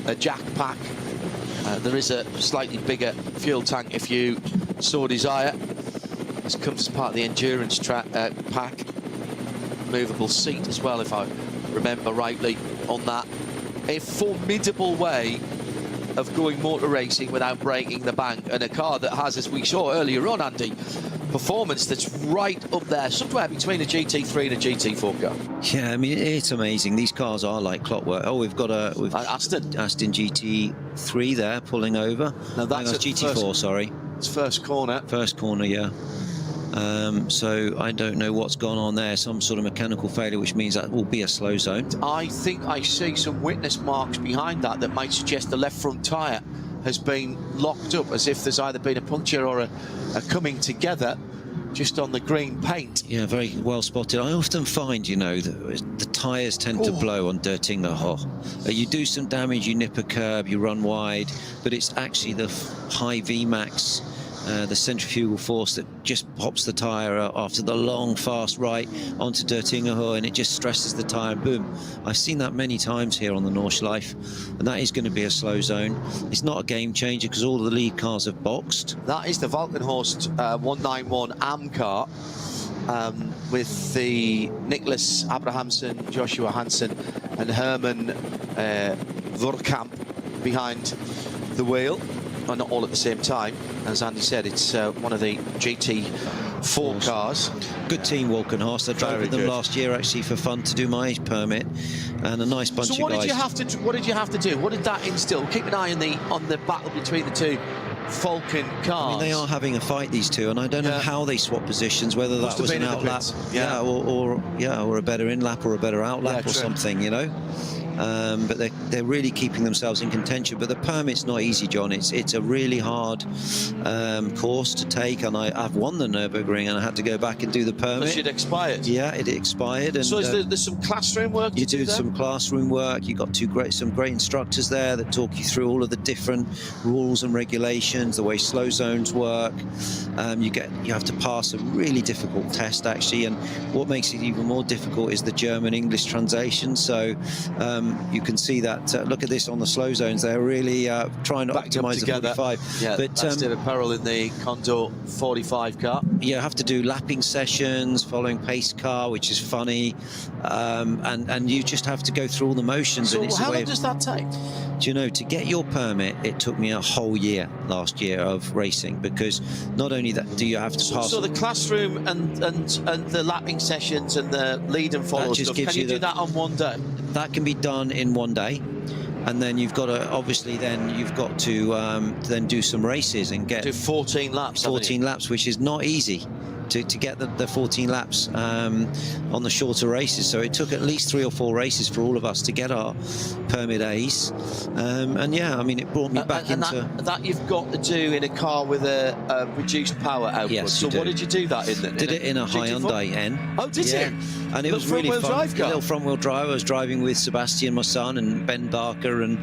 a jack pack. There is a slightly bigger fuel tank if you so desire. This comes as part of the endurance pack. Movable seat as well, if I remember rightly on that. A formidable way of going motor racing without breaking the bank, and a car that has, as we saw earlier on, Andy, performance that's right up there, somewhere between a GT3 and a GT4 car. Yeah, I mean, it's amazing. These cars are like clockwork. Oh, we've got Aston GT3 there pulling over. No, that's GT4, sorry. It's first corner. First corner, yeah. So I don't know what's gone on there, some sort of mechanical failure, which means that will be a slow zone. I think I see some witness marks behind that might suggest the left front tyre has been locked up, as if there's either been a puncture or a coming together just on the green paint. Yeah, very well spotted. I often find, you know, that the tyres tend to blow on Dirtinger Hoch. You do some damage, you nip a curb, you run wide, but it's actually the high VMAX, the centrifugal force that just pops the tyre after the long, fast right onto Dirtinger Hoch, and it just stresses the tyre, boom. I've seen that many times here on the Nordschleife, and that is going to be a slow zone. It's not a game changer because all of the lead cars have boxed. That is the Valkenhorst 191 AM car with the Nicholas Abrahamsen, Joshua Hansen and Herman Vorkamp behind the wheel. Well, not all at the same time. As Andy said, it's one of the GT 4 cars. Good team, Walkenhorst. I drove with them last year actually for fun to do my permit, and a nice bunch of guys. So what did you have to do? What did that instill? Keep an eye on the battle between the two Falcon cars. I mean, they are having a fight, these two, and I don't know how they swap positions, whether that was an out lap, or a better in lap or a better out lap or something, you know. But they're really keeping themselves in contention. But the permit's not easy, John. It's a really hard course to take, and I've won the Nürburgring, and I had to go back and do the permit. Because it expired. Yeah, it expired. And so there's some classroom work. You do some classroom work. You got some great instructors there that talk you through all of the different rules and regulations, the way slow zones work. You have to pass a really difficult test actually, and what makes it even more difficult is the German-English translation. So you can see that. Look at this on the slow zones. They're really trying to optimize the 45. Yeah, but that's David Perel in the Condor 45 car. You have to do lapping sessions, following pace car, which is funny, and you just have to go through all the motions. So and it's how long does that take? Do you know, to get your permit, it took me a whole year last year of racing, because not only that do you have to pass. So the classroom and the lapping sessions and the lead and follow stuff, can you do that on one day? That can be done in one day, and then you've got to obviously then then do some races and do 14 laps. 14 laps, which is not easy to get the 14 laps on the shorter races. So it took at least 3 or 4 races for all of us to get our permit A's, and yeah, I mean, it brought me back into that you've got to do in a car with a reduced power output. Yes, so what did you do that in then? Did it in a Hyundai N. Oh, did you? And it was really fun. A little front-wheel drive. I was driving with Sebastian, my son, and Ben Barker, and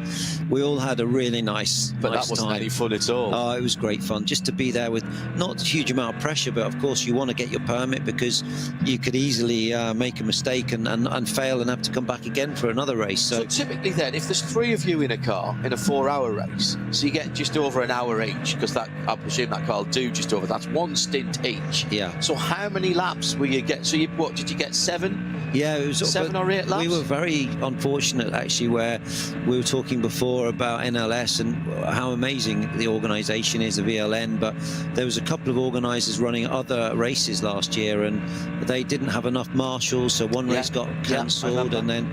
we all had a really nice But that wasn't any fun at all. Oh, it was great fun just to be there with not a huge amount of pressure, but of course you want to get your permit because you could easily make a mistake and fail and have to come back again for another race. So typically then, if there's 3 of you in a car in a 4-hour race, so you get just over an hour each, because that, I presume that car will do just over, that's 1 stint each. Yeah. So how many laps will you get? So what did you get, 7? Yeah, it was 7 or 8 laps. We were very unfortunate actually, where we were talking before about NLS and how amazing the organisation is of VLN, but there was a couple of organisers running other races last year, and they didn't have enough marshals, so one race got cancelled, and then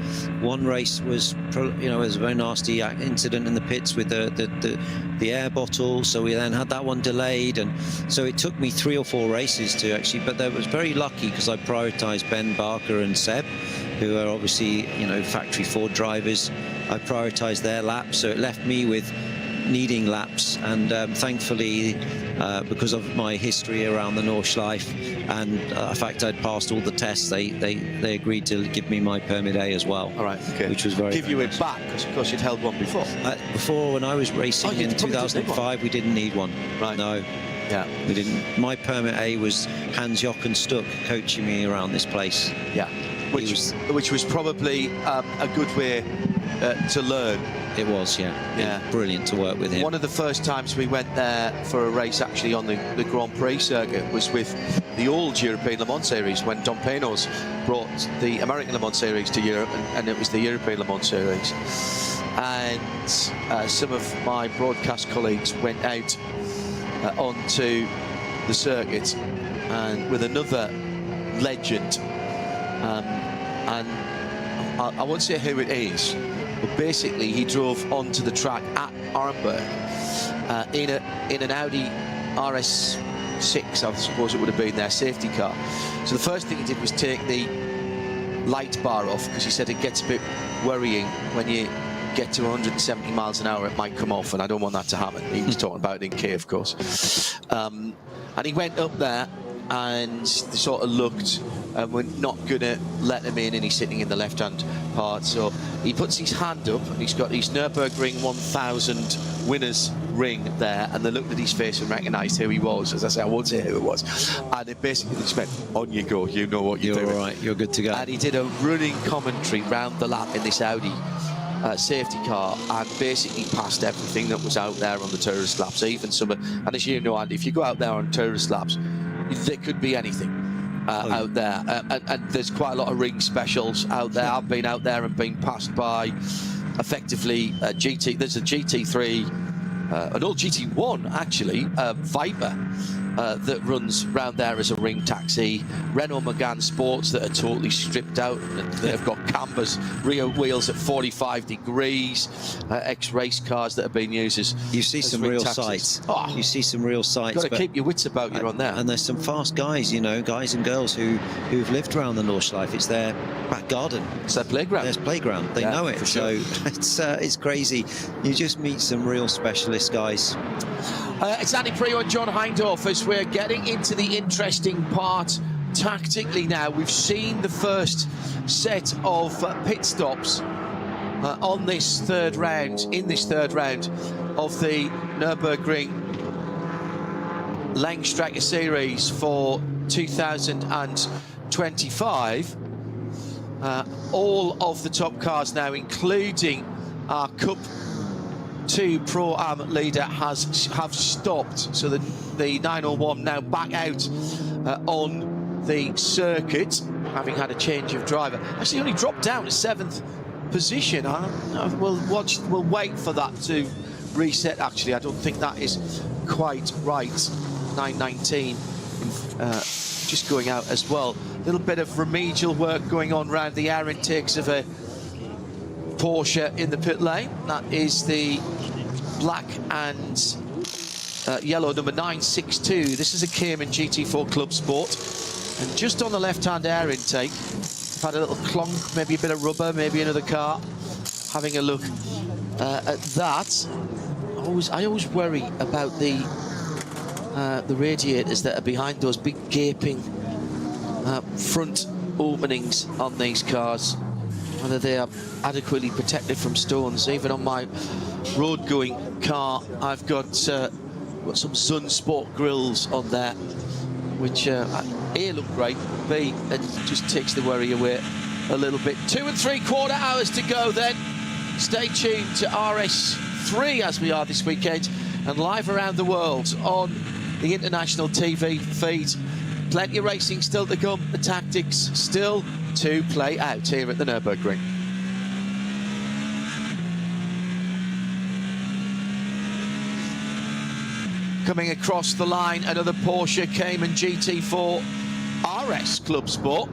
one race was, you know, it was a very nasty incident in the pits with the air bottle, so we then had that one delayed, and so it took me 3 or 4 races to actually, but I was very lucky because I prioritised Ben Barker and Seb, who are obviously, you know, factory Ford drivers. I prioritised their laps, so it left me with needing laps, and thankfully because of my history around the Nordschleife and the fact I'd passed all the tests, they agreed to give me my permit A as well. All right, okay. Which was very give you it back because of course you'd held one before. Before, when I was racing in 2005, we didn't need one. Right. No. Yeah. We didn't. My permit A was Hans-Jochen Stuck coaching me around this place. Yeah. Which was probably a good way to learn. It was, yeah. Yeah. Brilliant to work with him. One of the first times we went there for a race actually on the Grand Prix circuit was with the old European Le Mans Series, when Don Penos brought the American Le Mans Series to Europe, and it was the European Le Mans Series. And some of my broadcast colleagues went out onto the circuit and with another legend, and I won't say who it is, but basically he drove onto the track at Arnberg in an Audi RS6, I suppose it would have been their safety car. So the first thing he did was take the light bar off, because he said it gets a bit worrying when you get to 170 miles an hour, it might come off, and I don't want that to happen. He was talking about it in K, of course. And he went up there and they sort of looked, and we're not going to let him in, and he's sitting in the left-hand part. So he puts his hand up, and he's got his Nürburgring 1000 winners ring there, and they looked at his face and recognised who he was. As I say, I won't say who it was. And it basically just went, on you go, you know what you're doing. All right, you're good to go. And he did a running commentary round the lap in this Audi safety car, and basically passed everything that was out there on the tourist laps, even some of, and as you know, Andy, if you go out there on tourist laps, there could be anything out there, and there's quite a lot of ring specials out there. I've been out there and been passed by effectively GT, there's a GT3, an old GT1 actually, Viper, that runs round there as a ring taxi. Renault Megane Sports that are totally stripped out. They've got canvas rear wheels at 45 degrees. Ex-race cars that have been used as you see some real sights. Oh, you see some real sights. Got to keep your wits about you on there. And there's some fast guys, you know, guys and girls who've lived around the Nordschleife. It's their back garden. It's their playground. There's playground. They know it. Sure. So it's crazy. You just meet some real specialist guys. It's Andy Prior and John Hindorf as we're getting into the interesting part tactically now. We've seen the first set of pit stops on this third round, in this third round of the Nürburgring Langstrecken Series for 2025. All of the top cars now, including our Cup 2 Pro-Am leader, have stopped, so the 901 now back out on the circuit, having had a change of driver. Actually only dropped down to 7th position. We'll wait for that to reset. Actually, I don't think that is quite right. 919 just going out as well. A little bit of remedial work going on around the air intakes of a Porsche in the pit lane. That is the black and yellow number 962. This is a Cayman GT4 Club Sport, and just on the left-hand air intake, I've had a little clunk, maybe a bit of rubber, maybe another car. Having a look at that, I always worry about the radiators that are behind those big gaping front openings on these cars, whether they are adequately protected from stones. Even on my road-going car, I've got some Sun Sport grills on there, which A, look great, B, it just takes the worry away a little bit. 2 3/4 hours to go then. Stay tuned to RS3 as we are this weekend, and live around the world on the international TV feed. Plenty of racing still to come, the tactics still to play out here at the Nürburgring. Coming across the line, another Porsche Cayman GT4 RS Club Sport.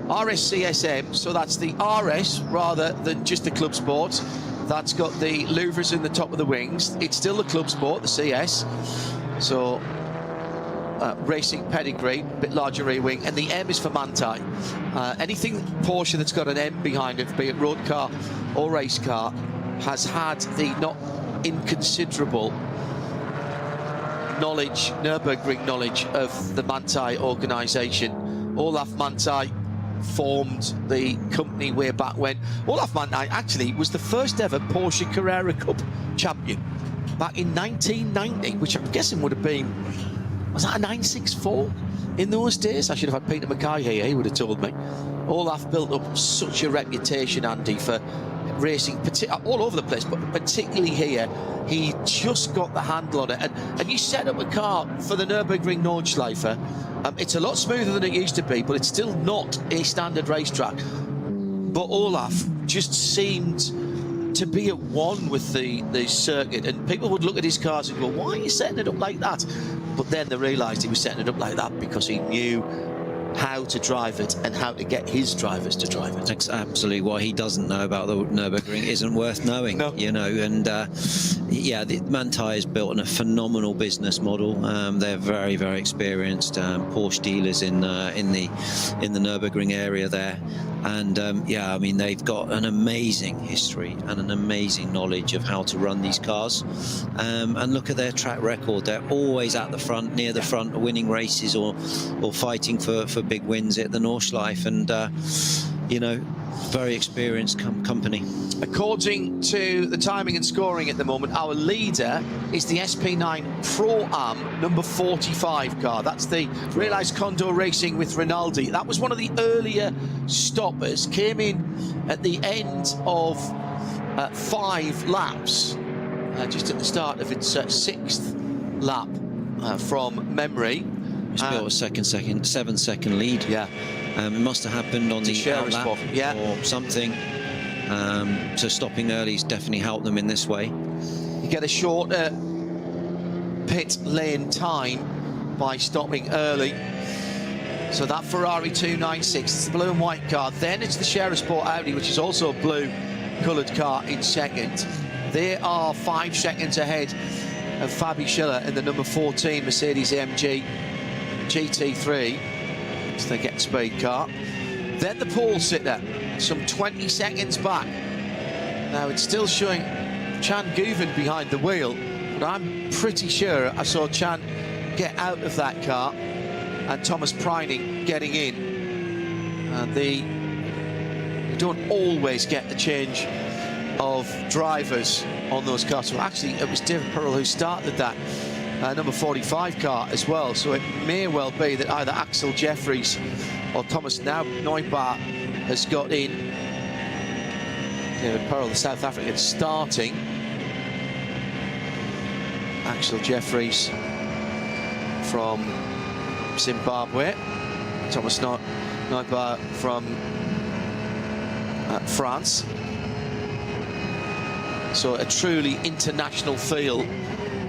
RS CSM, so that's the RS rather than just the Club Sport. That's got the louvers in the top of the wings. It's still the Club Sport, the CS. So racing pedigree, bit larger rear wing, and the M is for Manthey. Anything Porsche that's got an M behind it, be it road car or race car, has had the not inconsiderable knowledge, Nürburgring knowledge of the Manthey organisation. Olaf Manthey formed the company way back when. Olaf Manthey actually was the first ever Porsche Carrera Cup champion back in 1990, which I'm guessing would have been, was that a 964 in those days? I should have had Peter Mackay here, he would have told me. Olaf built up such a reputation, Andy, for racing all over the place, but particularly here. He just got the handle on it, and you set up a car for the Nürburgring Nordschleife. It's a lot smoother than it used to be, but it's still not a standard racetrack. But Olaf just seemed to be at one with the circuit, and people would look at his cars and go, why are you setting it up like that? But then they realised he was setting it up like that because he knew how to drive it and how to get his drivers to drive it. That's absolutely what he doesn't know about the Nürburgring isn't worth knowing. No. You know, and yeah, Manthey has built a phenomenal business model. They're very, very experienced Porsche dealers in the Nürburgring area there, and yeah, I mean, they've got an amazing history and an amazing knowledge of how to run these cars. And look at their track record; they're always at the front, near the front, winning races or fighting for big wins at the Nordschleife, and you know, very experienced company. According to the timing and scoring at the moment, our leader is the SP9 Pro-Am number 45 car. That's the Realized Condor Racing with Rinaldi. That was one of the earlier stoppers, came in at the end of 5 laps, just at the start of its 6th lap from memory. It's built a 7-second lead. Yeah. It must have happened on the outlap or something. So stopping early has definitely helped them in this way. You get a shorter pit lane time by stopping early. So that Ferrari 296, it's the blue and white car. Then it's the Share Sport Audi, which is also a blue coloured car in second. They are 5 seconds ahead of Fabi Schiller in the number 14 Mercedes-AMG GT3. It's the Get Speed car. Then the pole sitter, some 20 seconds back. Now it's still showing Chan Guven behind the wheel, but I'm pretty sure I saw Chan get out of that car and Thomas Preining getting in. And you don't always get the change of drivers on those cars. So actually it was David Pearl who started that number 45 car as well. So it may well be that either Axel Jeffries or Thomas Neubauer has got in. David Pearl, the South African, starting. Axel Jeffries from Zimbabwe. Thomas Neubauer from France. So a truly international feel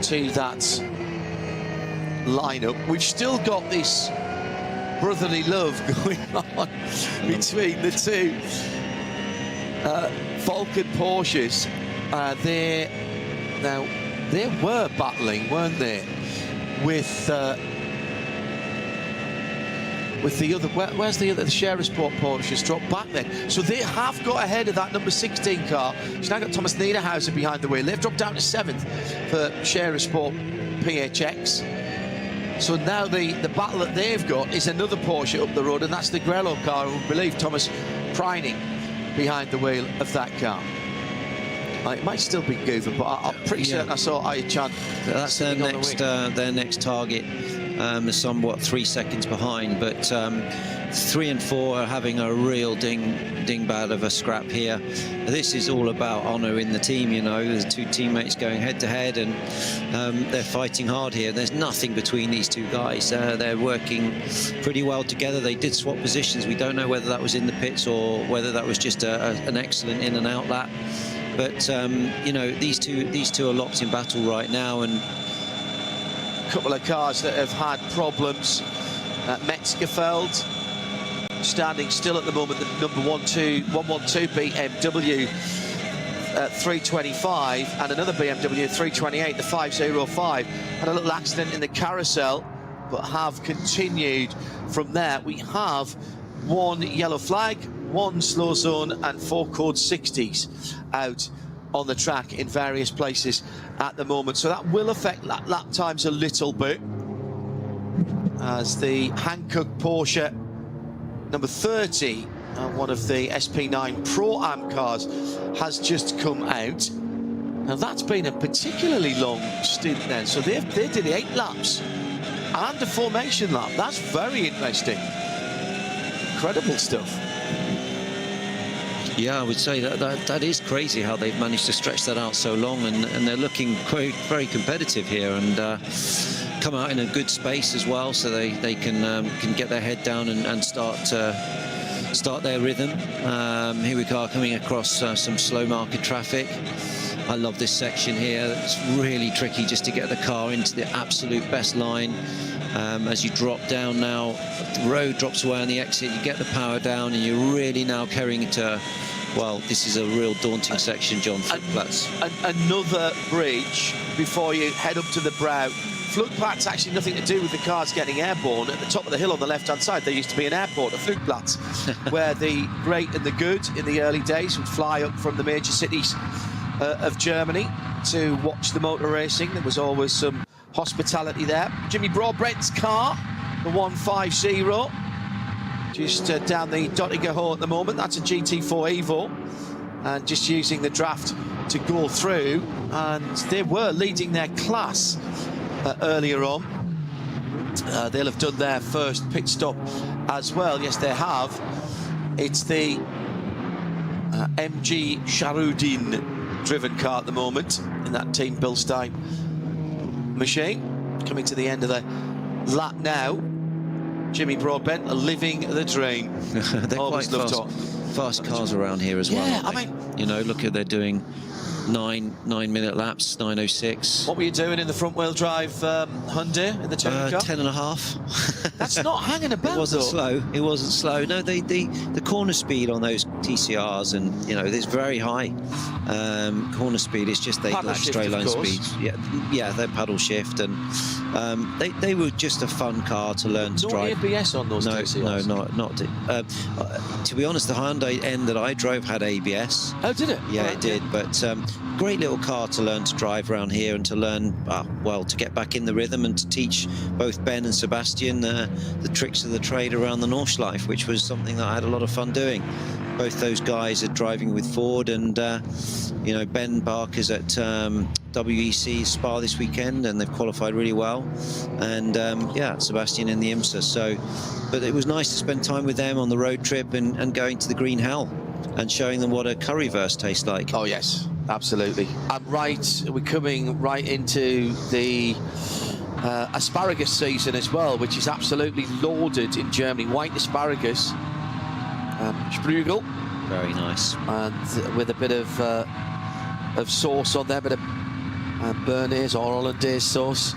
to that lineup. We've still got this brotherly love going on between the two Vulcan Porsches. They were battling, weren't they, with the other, where's the Share Sport Porsche dropped back then? So they have got ahead of that number 16 car. She's now got Thomas Niederhauser behind the wheel. They've dropped down to 7th for Share Sport PHX. So now the battle that they've got is another Porsche up the road, and that's the Grello car, who believe Thomas Preining behind the wheel of that car. It might still be Guven, but I'm pretty certain I saw Chan. That's their next target. Somewhat 3 seconds behind, but 3 and 4 are having a real dingbat of a scrap here. This is all about honour in the team, you know. There's 2 teammates going head to head, and they're fighting hard here. There's nothing between these 2 guys. They're working pretty well together. They did swap positions. We don't know whether that was in the pits or whether that was just an excellent in and out lap. But you know, these two are locked in battle right now, and couple of cars that have had problems. Metzgerfeld standing still at the moment, the number 112 BMW 325, and another BMW 328, the 505, had a little accident in the carousel, but have continued from there. We have 1 yellow flag, 1 slow zone, and 4 code 60s out on the track in various places at the moment. So that will affect lap times a little bit, as the Hankook Porsche number 30, one of the SP9 Pro-Am cars, has just come out. Now that's been a particularly long stint then. So they did 8 laps and a formation lap. That's very interesting. Incredible stuff. Yeah, I would say that is crazy how they've managed to stretch that out so long, and they're looking very competitive here, and come out in a good space as well, so they can get their head down and start their rhythm. Here we are coming across some slow market traffic. I love this section here. It's really tricky just to get the car into the absolute best line. As you drop down now, the road drops away on the exit, you get the power down, and you're really now carrying it to, well, this is a real daunting section, John. Another bridge before you head up to the brow. Flugplatz actually nothing to do with the cars getting airborne. At the top of the hill on the left-hand side, there used to be an airport, a Flugplatz, where the great and the good in the early days would fly up from the major cities of Germany to watch the motor racing. There was always some hospitality there. Jimmy Broadbent's car, the 150, just down the Dottinger Ho at the moment. That's a GT4 Evo, and just using the draft to go through. And they were leading their class earlier on. They'll have done their first pit stop as well. Yes, they have. It's the MG Sharudin driven car at the moment in that Team Bilstein machine. Coming to the end of the lap now. Jimmy Broadbent living the dream. They're quite fast cars around here as well. Yeah, I mean, you know, look at they're doing 9-minute laps, 9:06. What were you doing in the front-wheel drive Hyundai in the touring car? 10.5. That's not hanging about. It wasn't though. slow. It wasn't slow. No, the corner speed on those TCRs, and you know, there's very high corner speed. It's just they lack straight line speeds. Yeah, they paddle shift, and they were just a fun car to learn to drive. No ABS on those TCRs? No, not. To be honest, the Hyundai N that I drove had ABS. Oh, did it? Yeah, it did. But great little car to learn to drive around here, and to learn, well, to get back in the rhythm, and to teach both Ben and Sebastian the tricks of the trade around the Nordschleife, which was something that I had a lot of fun doing. Both those guys are driving with Ford, and you know, Ben Barker's at WEC Spa this weekend, and they've qualified really well. And yeah, Sebastian in the IMSA. So, but it was nice to spend time with them on the road trip, and going to the Green Hell and showing them what a curryverse tastes like. Oh yes, absolutely. We're coming right into the asparagus season as well, which is absolutely lauded in Germany. White asparagus, Sprügel, very nice, and with a bit of sauce on there, a bit of Bernays or Hollandaise sauce.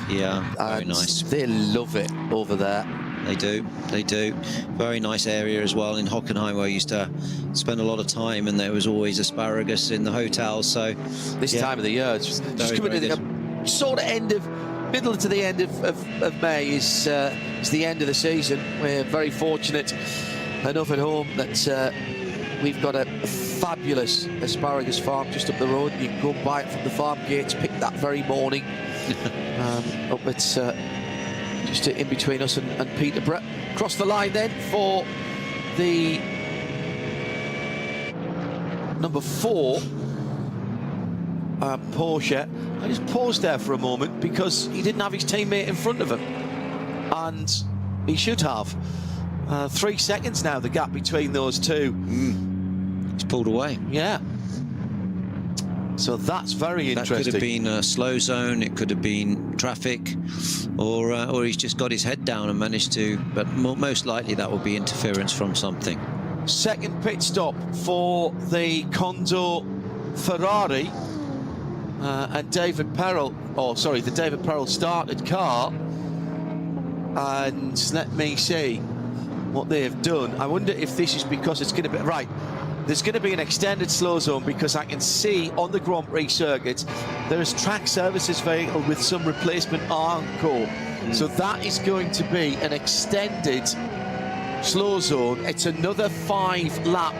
Yeah, very nice. They love it over there. They do. Very nice area as well in Hockenheim, where I used to spend a lot of time, and there was always asparagus in the hotel. So this time of the year, it's just coming to the sort of middle to the end of May is the end of the season. We're very fortunate enough at home that we've got a fabulous asparagus farm just up the road. You can go and buy it from the farm gates, pick that very morning. Up at just in between us and Peterborough. Cross the line then for the number 4 Porsche. I just paused there for a moment because he didn't have his teammate in front of him, and he should have. 3 seconds now, the gap between those two. He's pulled away. Yeah. So that's very interesting. That could have been a slow zone, it could have been traffic, or he's just got his head down and managed to, but most likely that will be interference from something. Second pit stop for the Condor Ferrari, and David Perel, the David Perel started car, and let me see what they have done. I wonder if this is because it's going to be, right, there's going to be an extended slow zone, because I can see on the Grand Prix circuit there is track services vehicle with some replacement Armco. So that is going to be an extended slow zone. It's another 5-lap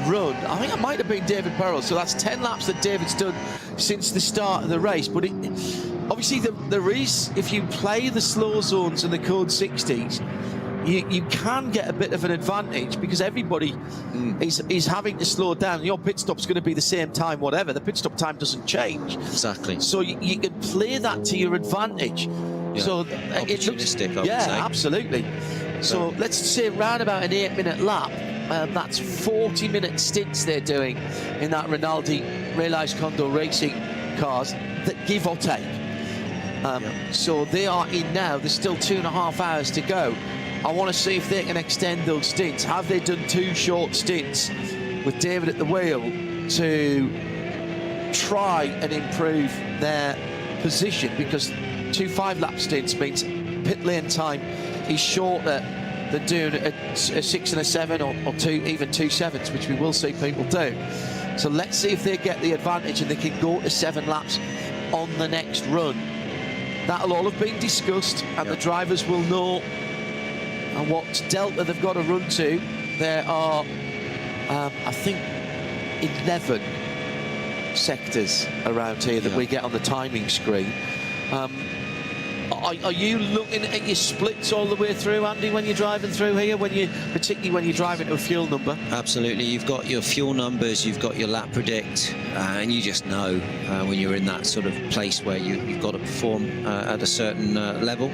run. I think it might have been David Perel, so that's 10 laps that David's done since the start of the race. But obviously there is, if you play the slow zones and the code 60s, you can get a bit of an advantage, because everybody is having to slow down. Your pit stop's going to be the same time, whatever. The pit stop time doesn't change. Exactly. So you can play that to your advantage. Yeah. So opportunistic, I would say. Absolutely. So let's say around about an 8-minute lap. That's 40-minute stints they're doing in that Rinaldi Realized Condor Racing cars, that give or take. So they are in now. There's still 2.5 hours to go. I want to see if they can extend those stints. Have they done 2 short stints with David at the wheel to try and improve their position? Because 2 5-lap stints means pit lane time is shorter than doing a 6 and a 7 or 2, even 2 7s, which we will see people do. So let's see if they get the advantage and they can go to 7 laps on the next run. That'll all have been discussed, and the drivers will know what delta they've got to run to. There are, I think, 11 sectors around here that we get on the timing screen. Are you looking at your splits all the way through, Andy, when you're driving through here, particularly when you're driving to a fuel number? Absolutely. You've got your fuel numbers, you've got your lap predict, and you just know when you're in that sort of place where you've got to perform at a certain level.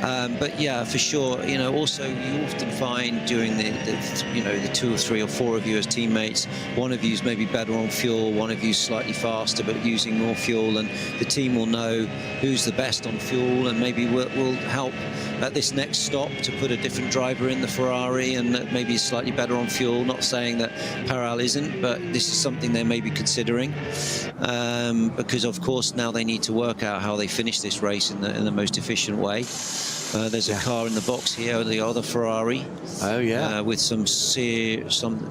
But yeah, for sure, also you often find during the 2 or 3 or 4 of you as teammates, one of you's maybe better on fuel, one of you's slightly faster but using more fuel, and the team will know who's the best on fuel and maybe will help at this next stop to put a different driver in the Ferrari, and maybe slightly better on fuel. Not saying that Paral isn't, but this is something they may be considering, because of course now they need to work out how they finish this race in the most efficient way. There's a car in the box here, the other Ferrari. Oh yeah. With some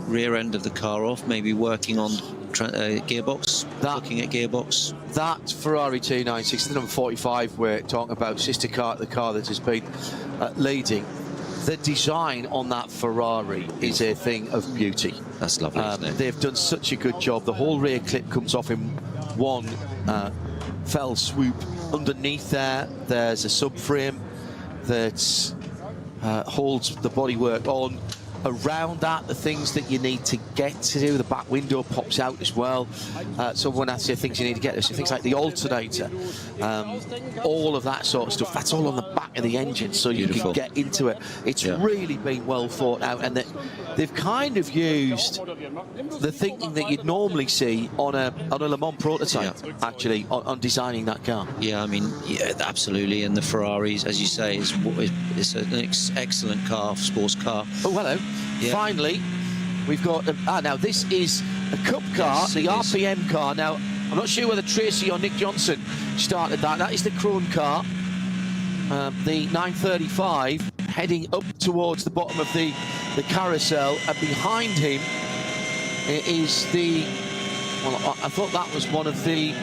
rear end of the car off, maybe working on gearbox, looking at gearbox. That Ferrari 296, the number 45 we're talking about, sister car, the car that has been leading. The design on that Ferrari is a thing of beauty. That's lovely, isn't it? They've done such a good job. The whole rear clip comes off in one fell swoop. Underneath there's a subframe that holds the bodywork on. Around that, the things that you need to get to, the back window pops out as well. So when I say things you need to get to, so things like the alternator, all of that sort of stuff, that's all on the back of the engine, so you can get into it. It's really been well thought out, and they've kind of used the thinking that you'd normally see on a Le Mans prototype, actually, on designing that car. Yeah, I mean, yeah, absolutely. And the Ferraris, as you say, is an excellent car, sports car. Oh, hello. Yeah. Finally, we've got now this is a cup car, the RPM car. Now I'm not sure whether Tracy or Nick Johnson started that. That is the Krohn car, the 935, heading up towards the bottom of the carousel, and behind him is the, well, I thought that was one of the,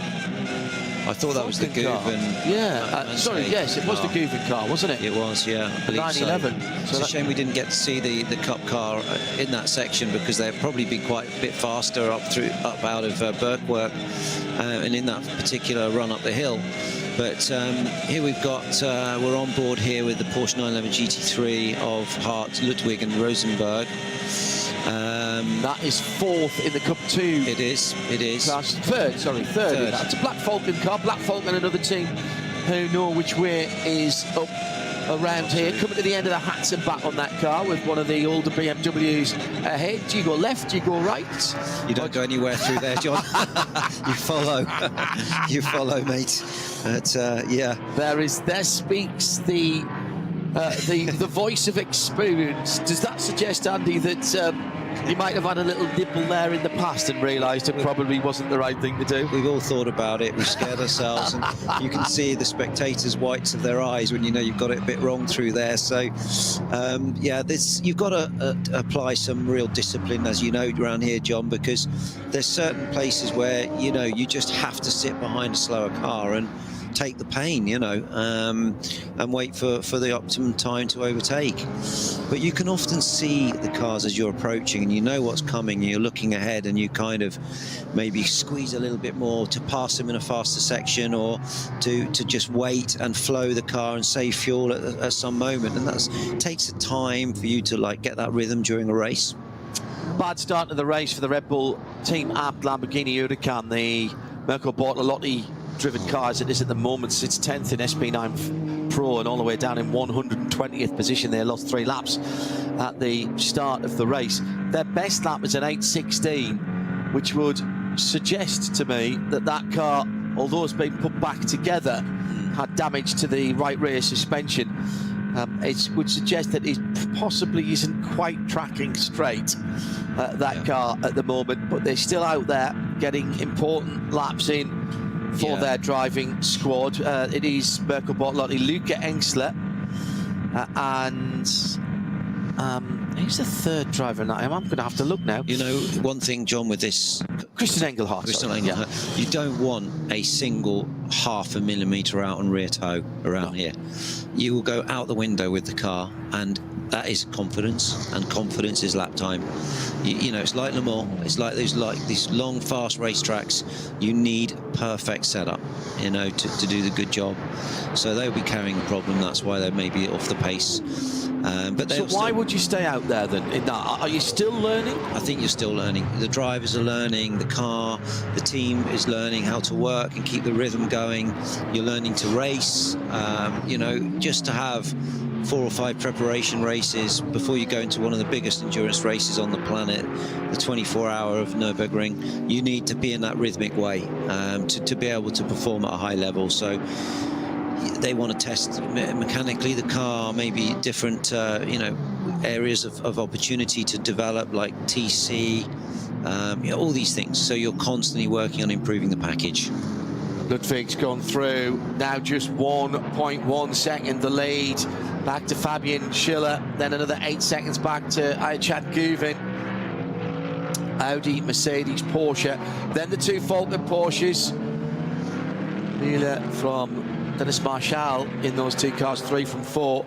I thought that was the Guven. Yeah, sorry, yes, it was the Guven car, wasn't it? It was, yeah, I believe 911. So it's a shame we didn't get to see the Cup car in that section, because they'd probably be quite a bit faster up out of Birkwork and in that particular run up the hill. But here we've got, we're on board here with the Porsche 911 GT3 of Hart, Ludwig and Rosenberg. That is fourth in the Cup 2. It is. Third. That's a Black Falcon car. Black Falcon, another team who know which way is up around here. Coming to the end of the hats and back on that car with one of the older BMWs ahead. Do you go left? Do you go right? You don't go anywhere through there, John. You follow. You follow, mate. But yeah. There speaks the voice of experience. Does that suggest, Andy, that you might have had a little nibble there in the past and realised it probably wasn't the right thing to do? We've all thought about it. We've scared ourselves, and you can see the spectators' whites of their eyes when you know you've got it a bit wrong through there. So, yeah, you've got to apply some real discipline, as you know, around here, John, because there's certain places where, you know, you just have to sit behind a slower car and take the pain, you know, and wait for the optimum time to overtake. But you can often see the cars as you're approaching, and you know what's coming, and you're looking ahead, and you kind of maybe squeeze a little bit more to pass them in a faster section, or to just wait and flow the car and save fuel at some moment. And that takes a time for you to like get that rhythm during a race. Bad start to the race for the Red Bull team app Lamborghini Huracan, the Mirko Bortolotti driven car as it is at the moment. It's 10th in SP9 Pro and all the way down in 120th position. They lost 3 laps at the start of the race. Their best lap was an 8:16, which would suggest to me that that car, although it's been put back together, had damage to the right rear suspension. It would suggest that it possibly isn't quite tracking straight, that car at the moment, but they're still out there getting important laps in for their driving squad. It is Mirko Bortolotti, Luca Engsler, and who's the third driver now? I'm going to have to look now. You know, one thing, John, with this... Christian Engelhardt. You don't want a single half a millimetre out on rear toe around here. You will go out the window with the car, and that is confidence, and confidence is lap time. You know, it's like Le Mans. It's like these long, fast racetracks. You need perfect setup, you know, to do the good job. So they'll be carrying the problem. That's why they may be off the pace. But so why would you stay out there then? In that, are you still learning? I think you're still learning. The drivers are learning, the car, the team is learning how to work and keep the rhythm going. You're learning to race. You know, just to have 4 or 5 preparation races before you go into one of the biggest endurance races on the planet, the 24-hour of Nürburgring, you need to be in that rhythmic way to be able to perform at a high level. So they want to test mechanically the car, maybe different, you know, areas of opportunity to develop, like TC, you know, all these things. So you're constantly working on improving the package. Ludwig's gone through, now just 1.1 second the lead, back to Fabian Schiller, then another 8 seconds back to Ayçat Guvin. Audi, Mercedes, Porsche, then the two Falcon Porsches. Miller from Dennis Marshall in those two cars, 3 from 4.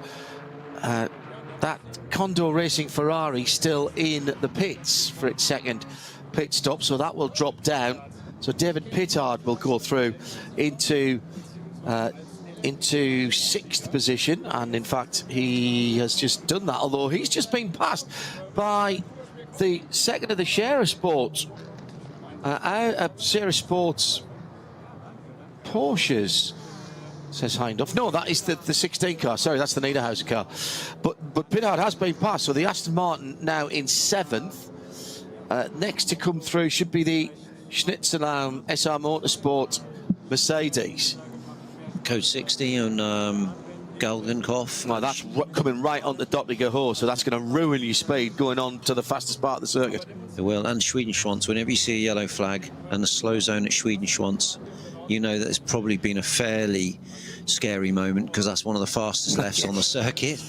That Condor Racing Ferrari still in the pits for its second pit stop, so that will drop down. So David Pittard will go through into 6th position, and in fact he has just done that, although he's just been passed by the second of the Scherer Sports. Scherer Sports Porsches, says Hindhoff. No, that is the 16 car. Sorry, that's the Niederhauser car. But Pittard has been passed, so the Aston Martin now in 7th. Next to come through should be the Schnitzellaum SR Motorsport Mercedes. Code 60 on Galgenkopf. Well, that's coming right on the Doppeliger Horse, so that's going to ruin your speed going on to the fastest part of the circuit. It will, and Schwedenschwanz. Whenever you see a yellow flag and the slow zone at Schwedenschwanz, you know that it's probably been a fairly scary moment, because that's one of the fastest lefts on the circuit.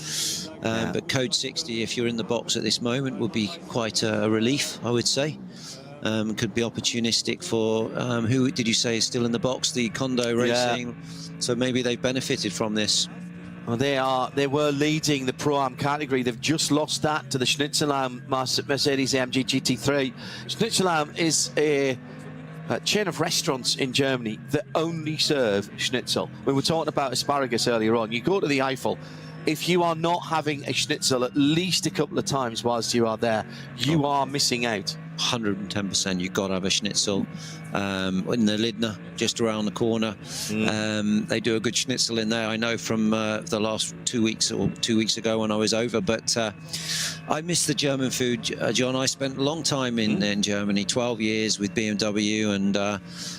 But code 60, if you're in the box at this moment, would be quite a relief, I would say. Could be opportunistic for who did you say is still in the box? The Condor Racing. Yeah. So maybe they've benefited from this. Well, they were leading the Pro-Am category. They've just lost that to the Schnitzellaum Mercedes-AMG GT3. Schnitzellaum is a chain of restaurants in Germany that only serve schnitzel. We were talking about asparagus earlier on. You go to the Eifel, if you are not having a schnitzel at least a couple of times whilst you are there, you are missing out. 110%. You've got to have a schnitzel. In the Lidner, just around the corner, they do a good schnitzel in there. I know from the last 2 weeks or 2 weeks ago when I was over, but I miss the German food, John. I spent a long time in Germany, 12 years with BMW, and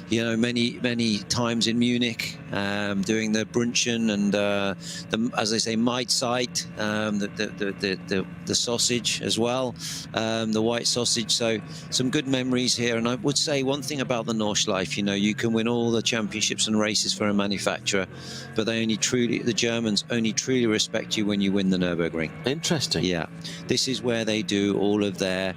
you know, many times in Munich, doing the Brunchen and as they say, Mahlzeit, the sausage as well, the white sausage. So some good memories here. And I would say one thing about the Nordschleife, you know, you can win all the championships and races for a manufacturer, but the Germans only truly respect you when you win the Nürburgring. Interesting. Yeah, this is where they do all of their,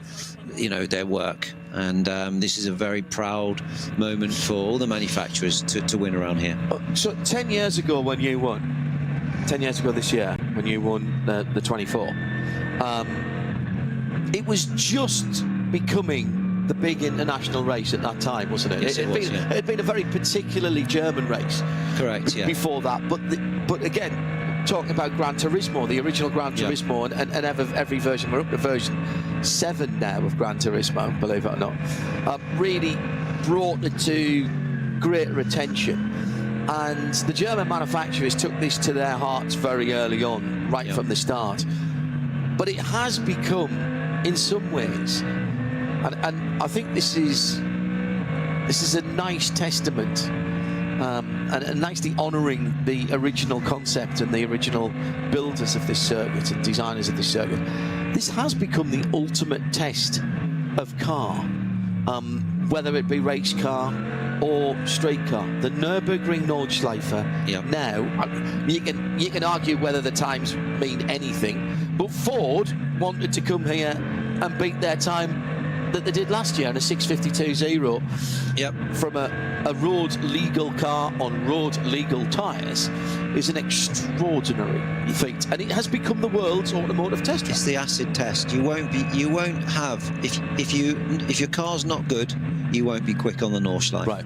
you know, their work, and this is a very proud moment for all the manufacturers to win around here. So 10 years ago when you won, 10 years ago this year when you won the 24, it was just becoming the big international race at that time, wasn't it? Yes, it had been a very particularly German race. Correct, yeah. Before that, but again, talking about Gran Turismo, the original Gran Turismo, and every version, we're up to version 7 now of Gran Turismo, believe it or not, really brought it to greater attention. And the German manufacturers took this to their hearts very early on, right from the start. But it has become, in some ways, and I think this is a nice testament, and nicely honouring the original concept and the original builders of this circuit and designers of this circuit. This has become the ultimate test of car, whether it be race car or straight car. The Nürburgring Nordschleife. Now, you can argue whether the times mean anything, but Ford wanted to come here and beat their time that they did last year in a 652.0 from a road legal car on road legal tyres is an extraordinary feat, and it has become the world's automotive test track. It's the acid test. You won't have if your car's not good, you won't be quick on the Nordschleife. Right.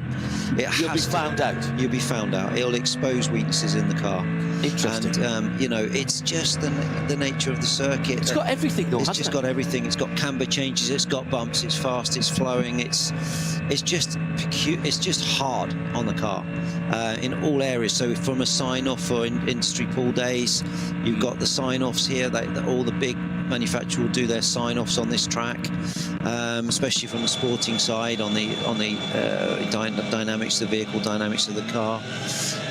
You'll be found out. You'll be found out. It'll expose weaknesses in the car. Interesting. And you know, it's just the nature of the circuit. It's got everything, though. It's just got everything. It's got camber changes. It's got bumps. It's fast. It's flowing. It's just hard on the car in all areas. So from a sign-off for industry pool days, you've got the sign-offs here. All the big manufacturer will do their sign-offs on this track, especially from the sporting side, on the dynamics, the vehicle dynamics of the car.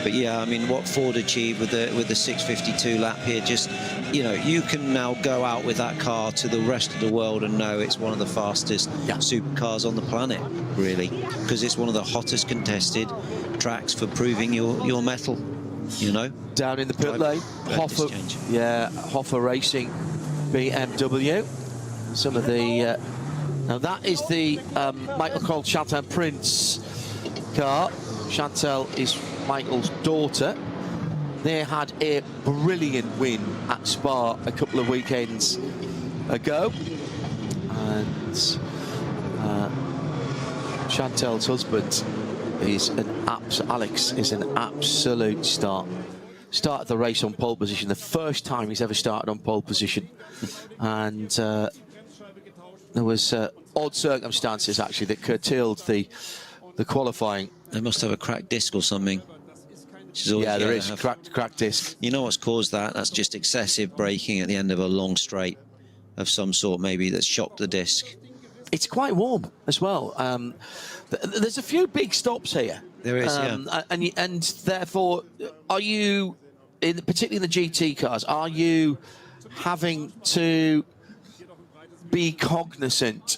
But yeah, I mean, what Ford achieved with the 652 lap here, just, you know, you can now go out with that car to the rest of the world and know it's one of the fastest supercars on the planet, really, because it's one of the hottest contested tracks for proving your mettle, you know. Down in the pit lane, Hoffa Racing BMW. Some of the now that is the Michael Cole Chantal Prince car. Chantal is Michael's daughter. They had a brilliant win at Spa a couple of weekends ago, and Chantal's husband is Alex is an absolute star. Started the race on pole position, the first time he's ever started on pole position, and there was odd circumstances actually that curtailed the qualifying. They must have a cracked disc or something. Yeah, there is cracked disc. You know what's caused that? That's just excessive braking at the end of a long straight of some sort, maybe, that's shocked the disc. It's quite warm as well. There's a few big stops here. There is, and therefore, are you, particularly in the GT cars, are you having to be cognizant,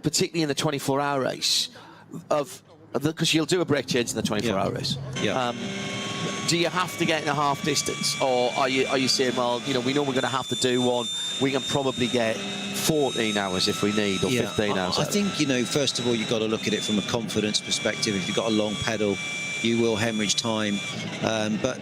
particularly in the 24-hour race, because you'll do a brake change in the 24-hour race. Yeah. Do you have to get in a half distance, or are you saying, well, you know, we know we're going to have to do one, we can probably get 14 hours if we need, or 15 hours? I think, you know, first of all, you've got to look at it from a confidence perspective. If you've got a long pedal, you will hemorrhage time. But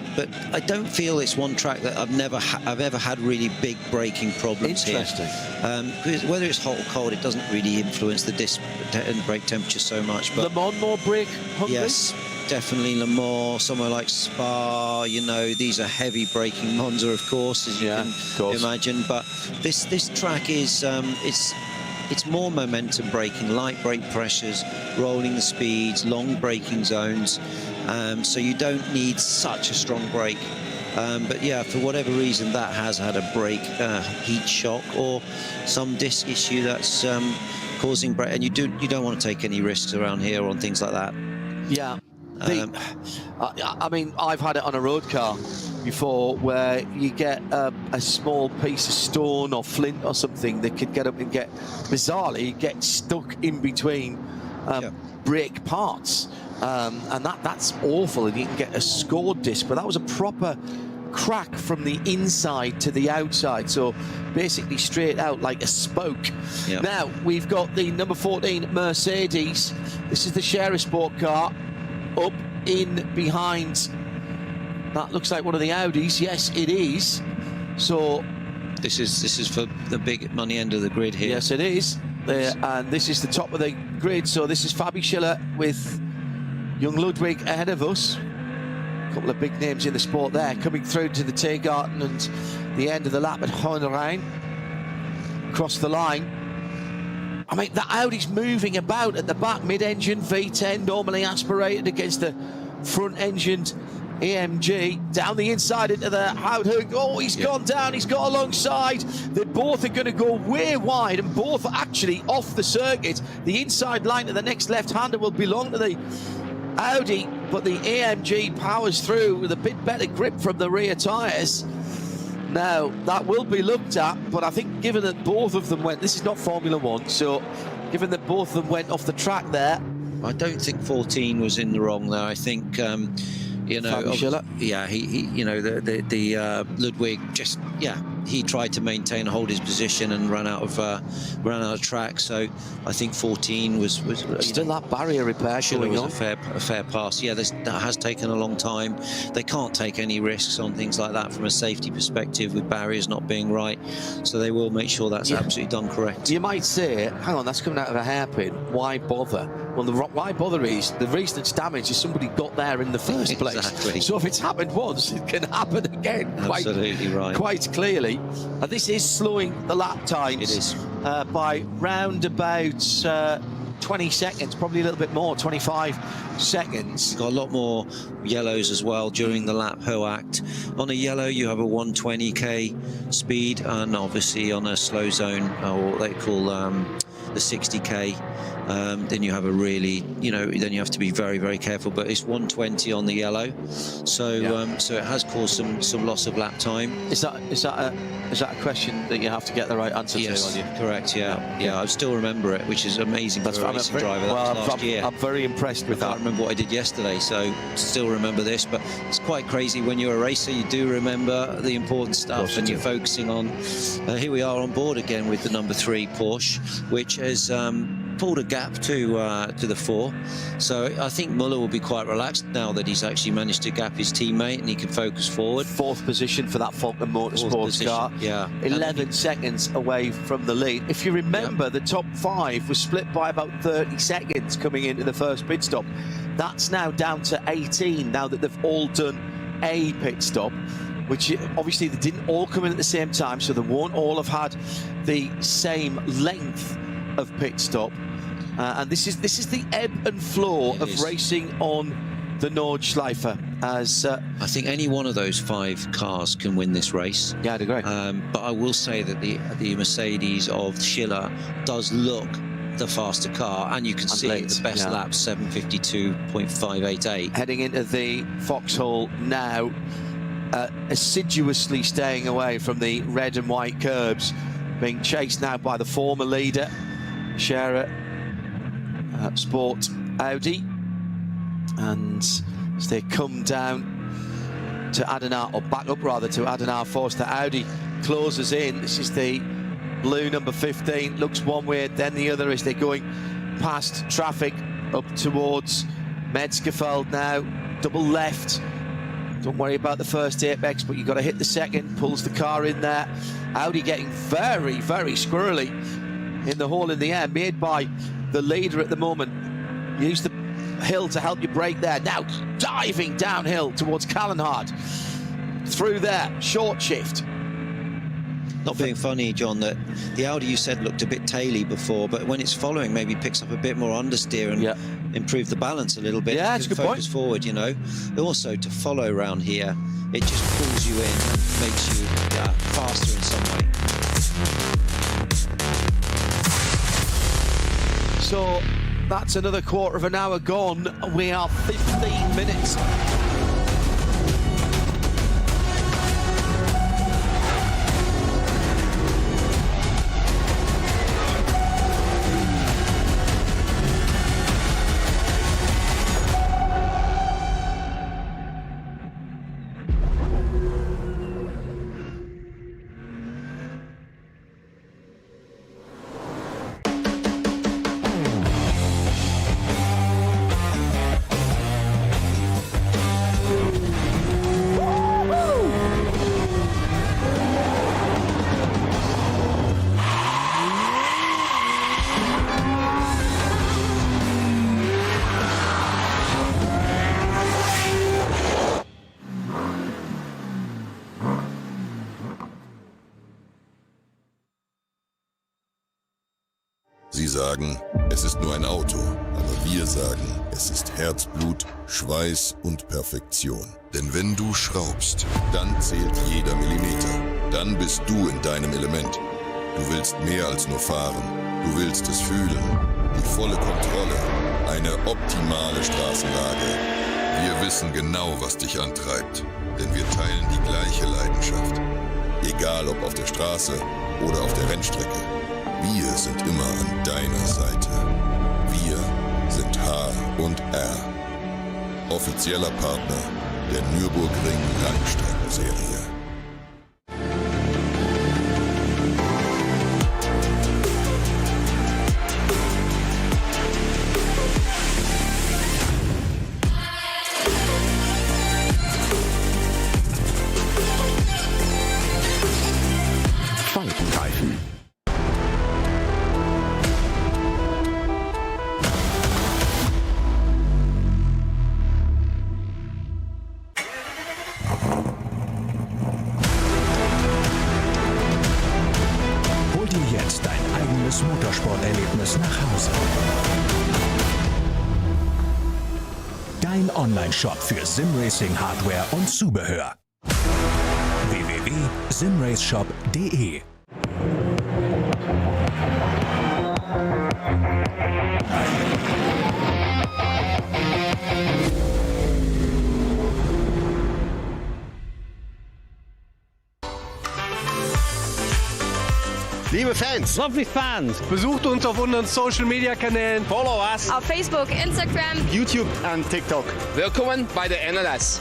I don't feel it's one track that I've ever had really big braking problems here. Because whether it's hot or cold, it doesn't really influence the disc and brake temperature so much. But Le Mans more brake hungry? Yes, definitely Le Mans, somewhere like Spa, you know, these are heavy braking. Monza, of course, as you can imagine. But this track is, it's more momentum braking, light brake pressures, rolling the speeds, long braking zones. So you don't need such a strong brake. But yeah, for whatever reason, that has had a brake heat shock or some disc issue that's causing brake. And you don't want to take any risks around here on things like that. Yeah. I mean, I've had it on a road car before where you get a small piece of stone or flint or something that could get up and bizarrely get stuck in between brake parts, and that's awful, and you can get a scored disc. But that was a proper crack from the inside to the outside, so basically straight out like a spoke. Now we've got the number 14 Mercedes. This is the Sharer Sport car. Up in behind, that looks like one of the Audis. Yes, it is. So this is for the big money end of the grid here. Yes, it is. And this is the top of the grid. So this is Fabi Schiller with young Ludwig ahead of us. A couple of big names in the sport there, coming through to the Tiergarten and the end of the lap at Hohenrhein. Across the line. I mean, the Audi's moving about at the back, mid-engine V10, normally aspirated against the front-engined AMG. Down the inside into the Houthoek. Oh, he's gone down, he's got alongside. They both are going to go way wide, and both are actually off the circuit. The inside line to the next left-hander will belong to the Audi, but the AMG powers through with a bit better grip from the rear tyres. Now, that will be looked at, but I think given that both of them went, this is not Formula One, so given that both of them went off the track there. I don't think 14 was in the wrong there. I think, you know, yeah, he you know, the Ludwig just, he tried to maintain and hold his position and ran out of track. So I think 14 was still that barrier repair going on. A fair pass. Yeah, that has taken a long time. They can't take any risks on things like that from a safety perspective with barriers not being right. So they will make sure that's absolutely done correct. You might say, hang on, that's coming out of a hairpin. Why bother? Well, why bother is the reason it's damaged is somebody got there in the first place. Exactly. So if it's happened once, it can happen again. Absolutely right. Quite clearly. This is slowing the lap times. It is. By round about 12 20 seconds, probably a little bit more, 25 seconds. Got a lot more yellows as well during the lap act. On a yellow, you have a 120k speed, and obviously on a slow zone, or what they call the 60k, then you have a really, then you have to be very, very careful. But it's 120 on the yellow, so so it has caused some loss of lap time. Is that a question that you have to get the right answer to? On you? Correct. Yeah. I still remember it, which is amazing for a racing driver. That was last year. I'm very impressed with that. I can't remember what I did yesterday, so still remember this. But it's quite crazy when you're a racer. You do remember the important stuff, and you're focusing on. Here we are on board again with the number 3 Porsche, which has pulled a gap to the 4. So I think Muller will be quite relaxed now that he's actually managed to gap his teammate and he can focus forward. 4th position for that Falcon Motorsports car. Yeah. 11 seconds away from the lead. If you remember, the top 5 was split by about 30 seconds coming into the first pit stop. That's now down to 18 now that they've all done a pit stop, which obviously they didn't all come in at the same time, so they won't all have had the same length of pit stop. And this is the ebb and flow of racing on the Nordschleife. As I think any one of those 5 cars can win this race. Yeah, I'd agree. But I will say that the Mercedes of Schiller does look the faster car, and you can see the best lap, 7:52.588. Heading into the Foxhole now, assiduously staying away from the red and white curbs, being chased now by the former leader, Scherer Sport Audi, and as they come down to Adenauer, or back up rather to Adenauer Forster, Audi closes in. This is the blue number 15, looks one way then the other as they're going past traffic up towards Metzgerfeld now, double left. Don't worry about the first apex, but you've got to hit the second. Pulls the car in there. Audi getting very, very squirrely in the hole in the air, made by the leader at the moment. Use the hill to help you brake there. Now diving downhill towards Callenhardt. Through there, short shift. Not being funny, John, that the Audi you said looked a bit taily before, but when it's following, maybe picks up a bit more understeer and improve the balance a little bit. Yeah, it's a good point. Focus forward, Also, to follow around here, it just pulls you in and makes you faster in some way. So that's another quarter of an hour gone. We are 15 minutes. Sie sagen, es ist nur ein Auto, aber wir sagen, es ist Herzblut, Schweiß und Perfektion. Denn wenn du schraubst, dann zählt jeder Millimeter. Dann bist du in deinem Element. Du willst mehr als nur fahren. Du willst es fühlen. Die volle Kontrolle. Eine optimale Straßenlage. Wir wissen genau, was dich antreibt. Denn wir teilen die gleiche Leidenschaft. Egal ob auf der Straße oder auf der Rennstrecke. Wir sind immer an deiner Seite. Wir sind H&R. Offizieller Partner der Nürburgring Langstrecken-Serie. Falkenreifen. dein Online-Shop für Simracing-Hardware und Zubehör. www.simraceshop.de. Liebe Fans, Lovely fans. besucht uns auf unseren Social Media Kanälen, Follow us. Auf Facebook, Instagram, YouTube und TikTok. Willkommen bei der NLS.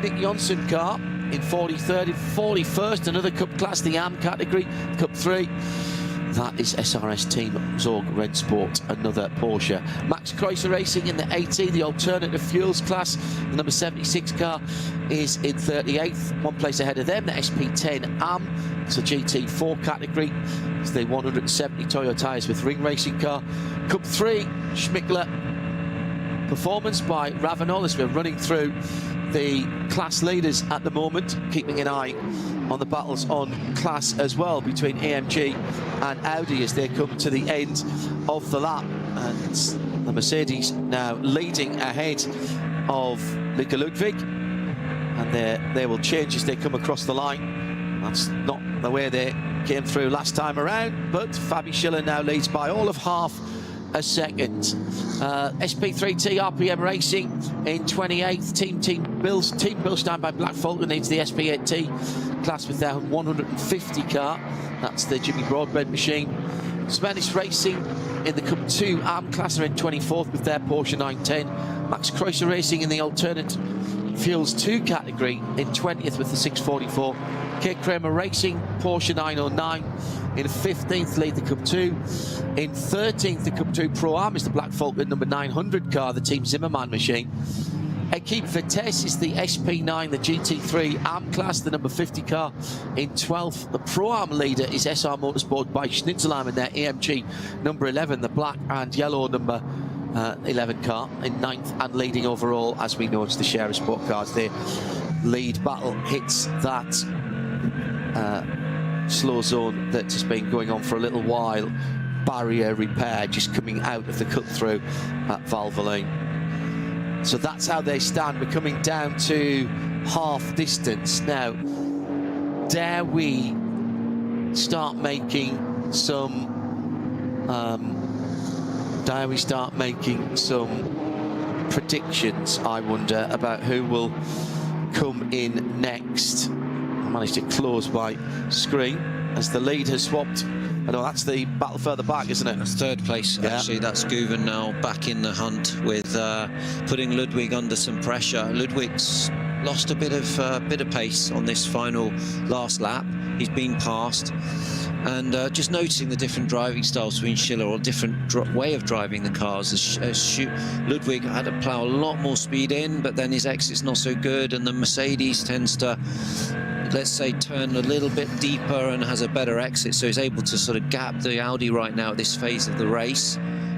Nick Jonsson car in 43rd, in 41st, another Cup class, the AM category, Cup 3. That is SRS Team Zorg Red Sport, another Porsche. Max Kreuzer Racing in the AT, the alternative fuels class. The number 76 car is in 38th, one place ahead of them, the SP10 AM. It's a GT4 category. It's the 170 Toyo tyres with ring racing car. Cup 3, Schmickler performance by Ravenol as we're running through the class leaders at the moment, keeping an eye on the battles on class as well between AMG and Audi as they come to the end of the lap. And the Mercedes now leading ahead of Nico Ludwig, and they will change as they come across the line. That's not the way they came through last time around, but Fabi Schiller now leads by all of half a second. SP3T RPM Racing in 28th. Team Bilstein by Black Falcon leads the SP8T class with their 150 car. That's the Jimmy Broadbent machine. Spanish Racing in the Cup 2 AM class are in 24th with their Porsche 910. Max Kreuzer Racing in the alternate fuels 2 category in 20th with the 644. Kate Kramer Racing Porsche 909 in 15th lead the Cup 2. In 13th the Cup 2 Pro Am is the Black Falcon number 900 car, the Team Zimmermann machine. Equipe Vitesse is the SP9, the GT3 AM class, the number 50 car in 12th. The Pro Am leader is SR Motorsport by Schnitzelheim in their AMG number 11, the black and yellow number 11 car in 9th, and leading overall, as we know, it's the Share Sport cars. The lead battle hits that slow zone that has been going on for a little while. Barrier repair just coming out of the cut through at Valvoline. So that's how they stand. We're coming down to half distance now. Dare we start making some predictions, I wonder, about who will come in next? I managed to close my screen as the lead has swapped. I know that's the battle further back, isn't it? That's third place, actually. That's Guven now back in the hunt with putting Ludwig under some pressure. Ludwig's lost a bit of pace on this final last lap. He's been passed. And just noticing the different driving styles between Schiller, or different way of driving the cars. Ludwig had to plough a lot more speed in, but then his exit's not so good, and the Mercedes tends to, let's say, turn a little bit deeper and has a better exit, so he's able to sort of gap the Audi right now at this phase of the race.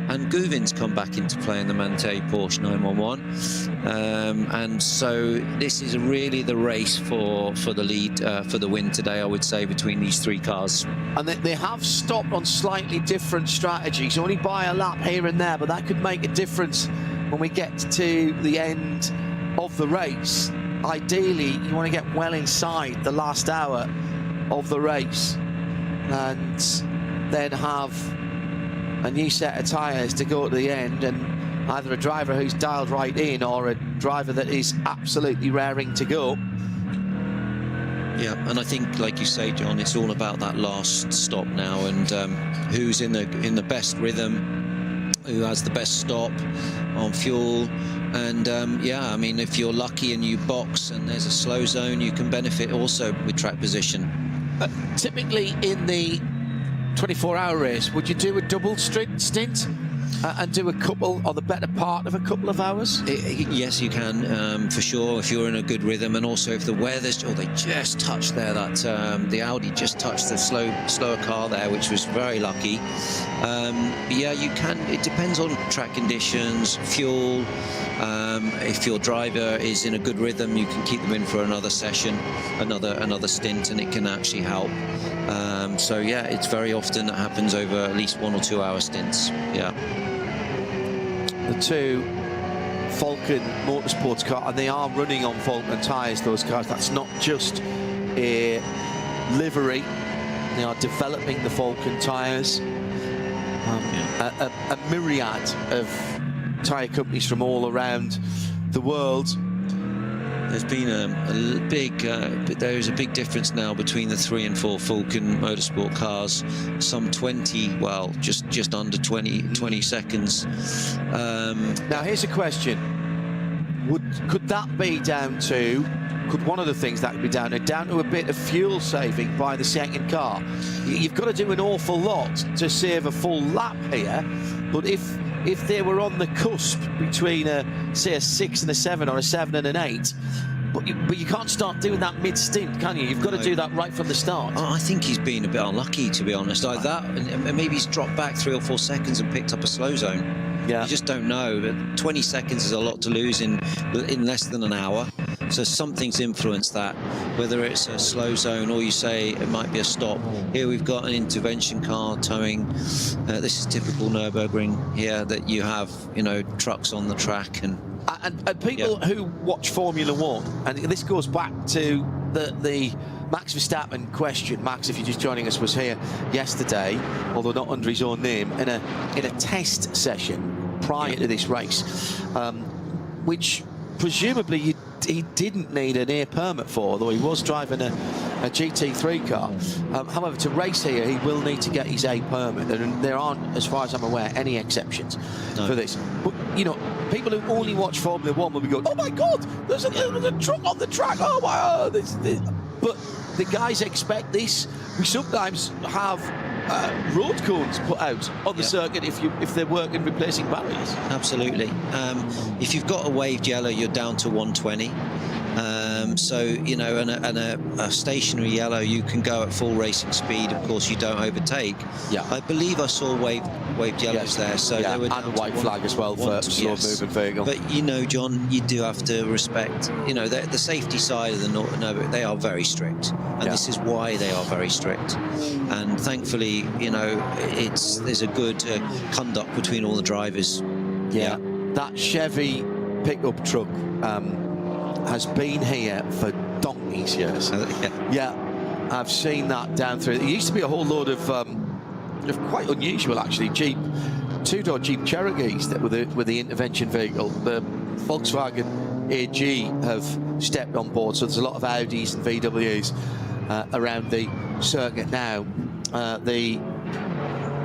And Guven's come back into play in the Manthey Porsche 911, and so this is really the race for the lead, for the win today, I would say, between these three cars. And they have stopped on slightly different strategies, only by a lap here and there, but that could make a difference when we get to the end of the race. Ideally, you want to get well inside the last hour of the race and then have a new set of tyres to go to the end, and either a driver who's dialed right in or a driver that is absolutely raring to go. Yeah, and I think, like you say, John, it's all about that last stop now, and who's in the best rhythm, who has the best stop on fuel. And yeah, I mean, if you're lucky and you box and there's a slow zone, you can benefit also with track position. Typically in the 24-hour race, would you do a double stint and do a couple, or the better part of a couple of hours? Yes, you can, for sure, if you're in a good rhythm, and also if the weather's... Oh, they just touched there, the Audi just touched the slower car there, which was very lucky. Yeah, you can. It depends on track conditions, fuel. If your driver is in a good rhythm, you can keep them in for another session, another stint, and it can actually help. So yeah, it's very often that happens over at least 1 or 2 hour stints. Yeah. The two Falcon Motorsports cars, and they are running on Falcon tyres, those cars. That's not just a livery. They are developing the Falcon tyres. A myriad of tyre companies from all around the world. There's been there is a big difference now between the 3 and 4 Falcon Motorsport cars. Some 20, well, just under 20 seconds. Now here's a question: could that be down to? Could one of the things that could be down to a bit of fuel saving by the second car? You've got to do an awful lot to save a full lap here, but if they were on the cusp between say a 6 and a 7 or a 7 and an 8, but you can't start doing that mid-stint, can you? You've got to do that right from the start. I think he's been a bit unlucky, to be honest. Like that, and maybe he's dropped back 3 or 4 seconds and picked up a slow zone. Yeah. You just don't know. But 20 seconds is a lot to lose in less than an hour. So something's influenced that, whether it's a slow zone or you say it might be a stop. Here we've got an intervention car towing. This is typical Nürburgring here, that you have, trucks on the track and people who watch Formula One, and this goes back to the Max Verstappen question. Max, if you're just joining us, was here yesterday, although not under his own name, in a test session prior to this race, which presumably he didn't need an A permit for, although he was driving a GT3 car. However, to race here, he will need to get his A permit, and there aren't, as far as I'm aware, any exceptions for this. But, people who only watch Formula One will be going, oh my God, there's a truck on the track, oh my God. But the guys expect this. We sometimes have road cones put out on the circuit if they're working replacing barriers. Absolutely. If you've got a waved yellow, you're down to 120. So, and a stationary yellow, you can go at full racing speed. Of course, you don't overtake. Yeah. I believe I saw waved yellows there. So they were and a white flag as well for slow-moving vehicle. But, John, you do have to respect, the safety side of the Nürburgring, they are very strict. And this is why they are very strict. And thankfully, there's a good conduct between all the drivers. Yeah. That Chevy pickup truck has been here for donkey's years. Yeah, I've seen that down through. It used to be a whole load of quite unusual, actually, two-door Jeep Cherokees that were the intervention vehicle. The Volkswagen AG have stepped on board, so there's a lot of Audis and VWs around the circuit now. The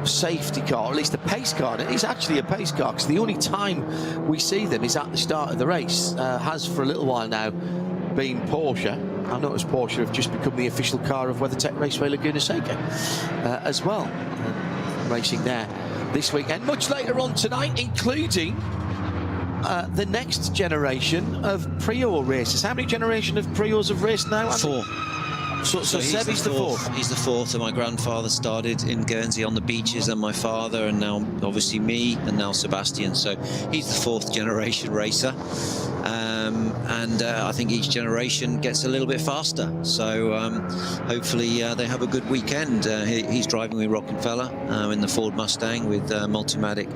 safety car, or at least the pace car, and it is actually a pace car, because the only time we see them is at the start of the race. Has for a little while now been Porsche. I noticed Porsche have just become the official car of WeatherTech Raceway Laguna Seca as well, racing there this weekend. Much later on tonight, including the next generation of Prio races. How many generation of Prios have raced now? 4. So Sebby's the fourth. He's the fourth, and my grandfather started in Guernsey on the beaches, and my father, and now obviously me, and now Sebastian. So he's the 4th generation racer, and I think each generation gets a little bit faster. So hopefully they have a good weekend. He's driving with Rockefeller in the Ford Mustang with Multimatic.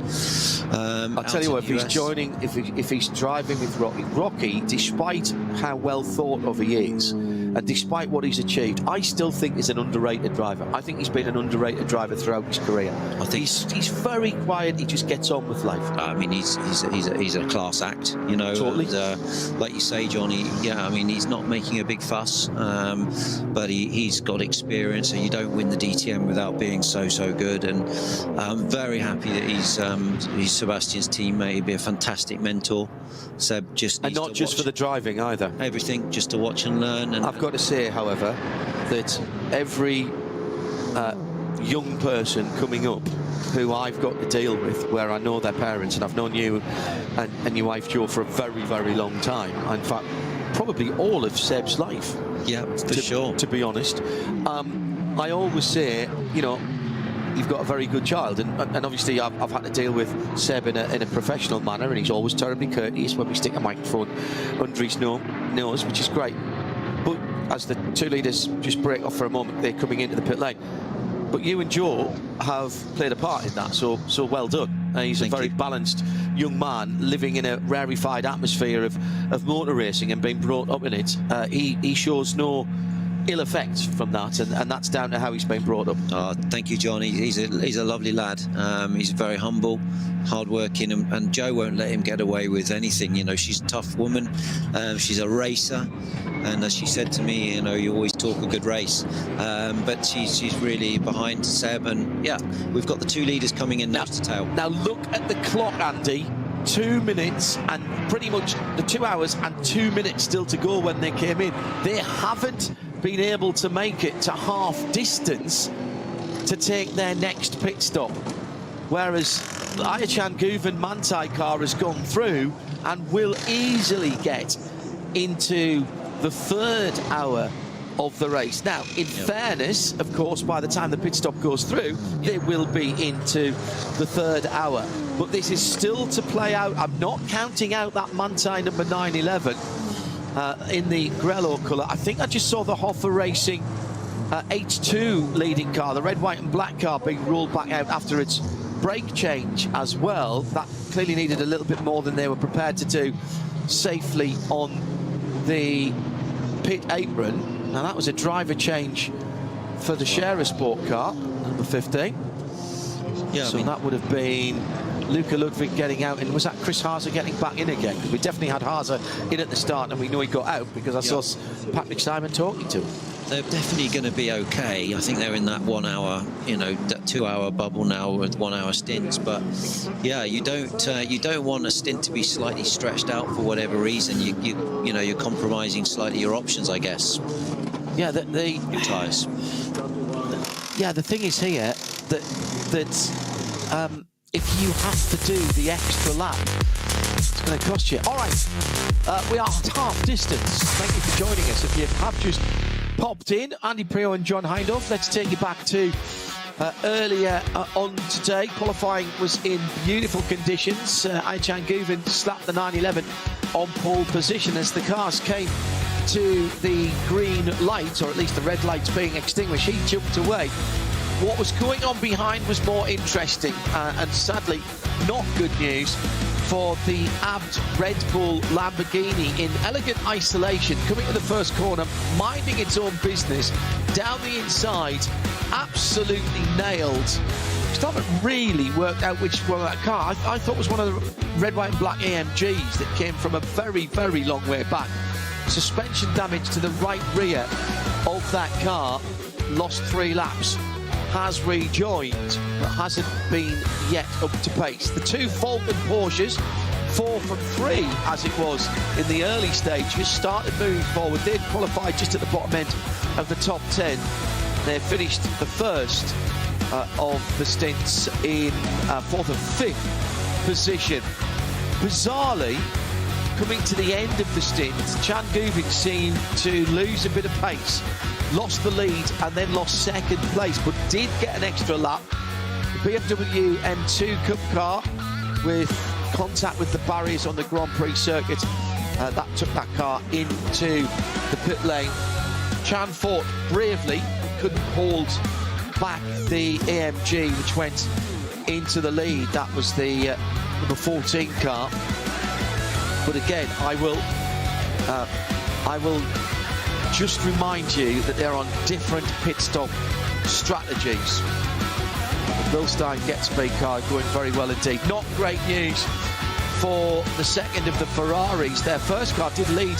I'll tell you what, if he's driving with Rocky, despite how well thought of he is, and despite what he's achieved, I still think he's an underrated driver. I think he's been an underrated driver throughout his career. I think he's very quiet. He just gets on with life. I mean, he's a class act, Totally. And, like you say, Johnny. He's not making a big fuss, but he's got experience, and you don't win the DTM without being so good. And I'm very happy that he's Sebastian's teammate. He'd be a fantastic mentor. Seb just and not just for the driving either. Everything, just to watch and learn. And I've got got to say, however, that every young person coming up who I've got to deal with, where I know their parents, and I've known you and your wife Jo for a very, very long time. In fact, probably all of Seb's life. Yeah, for sure. To be honest, I always say, you know, you've got a very good child, and obviously I've had to deal with Seb in a professional manner, and he's always terribly courteous when we stick a microphone under his nose, which is great. But as the two leaders just break off for a moment, they're coming into the pit lane. But you and Joe have played a part in that, so well done. He's a very balanced young man living in a rarefied atmosphere of motor racing and being brought up in it. He shows no ill effects from that, and that's down to how he's been brought up. Thank you, John. He's a lovely lad. He's very humble, hardworking, and Jo won't let him get away with anything. You know, she's a tough woman. She's a racer, and as she said to me, you know, you always talk a good race. But she's really behind Seb, and yeah, we've got the two leaders coming in nose to tail. Now look at the clock, Andy. 2 minutes and pretty much the 2 hours and 2 minutes still to go when they came in. They haven't been able to make it to half distance to take their next pit stop, whereas the Ayachan Guven Manthey car has gone through and will easily get into the third hour of the race. Now, in fairness, of course, by the time the pit stop goes through, they will be into the third hour. But this is still to play out. I'm not counting out that Manthey number 911 in the Grello colour. I think I just saw the Hoffa Racing H2 leading car, the red, white and black car, being rolled back out after its brake change as well. That clearly needed a little bit more than they were prepared to do safely on the pit apron. Now that was a driver change for the Scherer Sport car, number 15. Yeah, so that would have been Luca Ludwig getting out, and was that Chris Haase getting back in again? Because we definitely had Haase in at the start, and we know he got out because I saw Patrick Simon talking to him. They're definitely going to be okay. I think they're in that 1 hour, you know, that 2 hour bubble now with 1 hour stints. But yeah, you don't want a stint to be slightly stretched out for whatever reason. You know, you're compromising slightly your options, I guess. Yeah, the tyres. Yeah, the thing is here that if you have to do the extra lap, it's going to cost you. All right, we are at half distance. Thank you for joining us. If you have just popped in, Andy Priaulx and John Hindhaugh, let's take you back to earlier on today. Qualifying was in beautiful conditions. Ayachan Guven slapped the 911 on pole position as the cars came to the green light, or at least the red lights being extinguished. He jumped away. What was going on behind was more interesting, and sadly not good news for the Abt Red Bull Lamborghini in elegant isolation, coming to the first corner, minding its own business, down the inside, absolutely nailed. Still haven't really worked out which one of that car. I thought was one of the red, white and black AMGs that came from a very, very long way back. Suspension damage to the right rear of that car, lost 3 laps. Has rejoined, but hasn't been yet up to pace. The two Falcon Porsches, 4 from 3 as it was in the early stages, started moving forward. They'd qualified just at the bottom end of the top 10. They finished the first of the stints in 4th and 5th position. Bizarrely, coming to the end of the stint, Chan Guven seemed to lose a bit of pace. Lost the lead and then lost second place, but did get an extra lap. The BMW M2 Cup car with contact with the barriers on the Grand Prix circuit, that took that car into the pit lane. Chan fought bravely, couldn't hold back the AMG, which went into the lead. That was the number 14 car. But again, I will just remind you that they're on different pit stop strategies. The Bilstein Getsby car going very well indeed. Not great news for the second of the Ferraris. Their first car did lead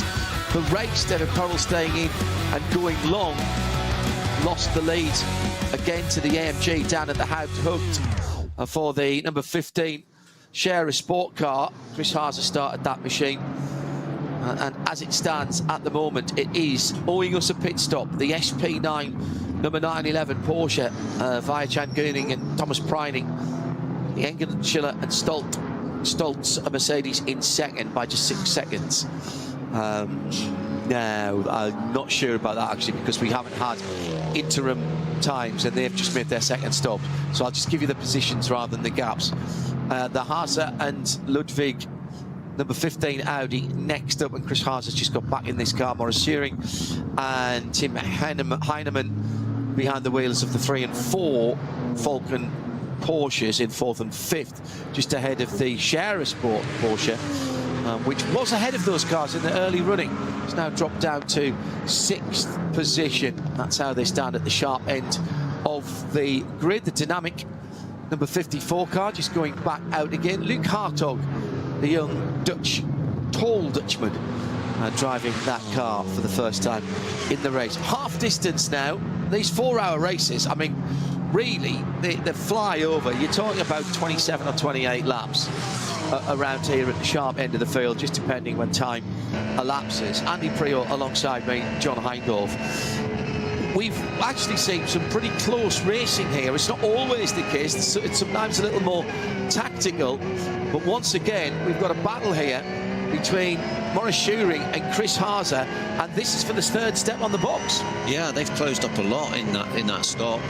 the race, David Powell staying in and going long. Lost the lead again to the AMG down at the Hooked for the number 15 Scherer Sport car. Chris Haase started that machine. And as it stands at the moment, it is owing us a pit stop. The SP9, number 911 Porsche, via Chan Gooning and Thomas Preining. The Engen, Schiller and Stoltz, a Mercedes in second by just 6 seconds. Now, I'm not sure about that actually, because we haven't had interim times and they've just made their second stop. So I'll just give you the positions rather than the gaps. The Haase and Ludwig, number 15 Audi, next up, and Chris Haase's just got back in this car. Maurice Scheuring and Tim Heinemann behind the wheels of the 3 and 4 Falcon Porsches in 4th and 5th, just ahead of the Scherer Sport Porsche, which was ahead of those cars in the early running. It's now dropped down to 6th position. That's how they stand at the sharp end of the grid. The dynamic number 54 car just going back out again. Luke Hartog, the young tall Dutchman, driving that car for the first time in the race. Half distance now. These 4-hour races, I mean, really, they fly over. You're talking about 27 or 28 laps around here at the sharp end of the field, just depending when time elapses. Andy Priault alongside me, John Heindorf. We've actually seen some pretty close racing here. It's not always the case. It's sometimes a little more tactical. But once again, we've got a battle here between Maurice Scheuring and Chris Haase, and this is for the 3rd step on the box. Yeah, they've closed up a lot in that stop.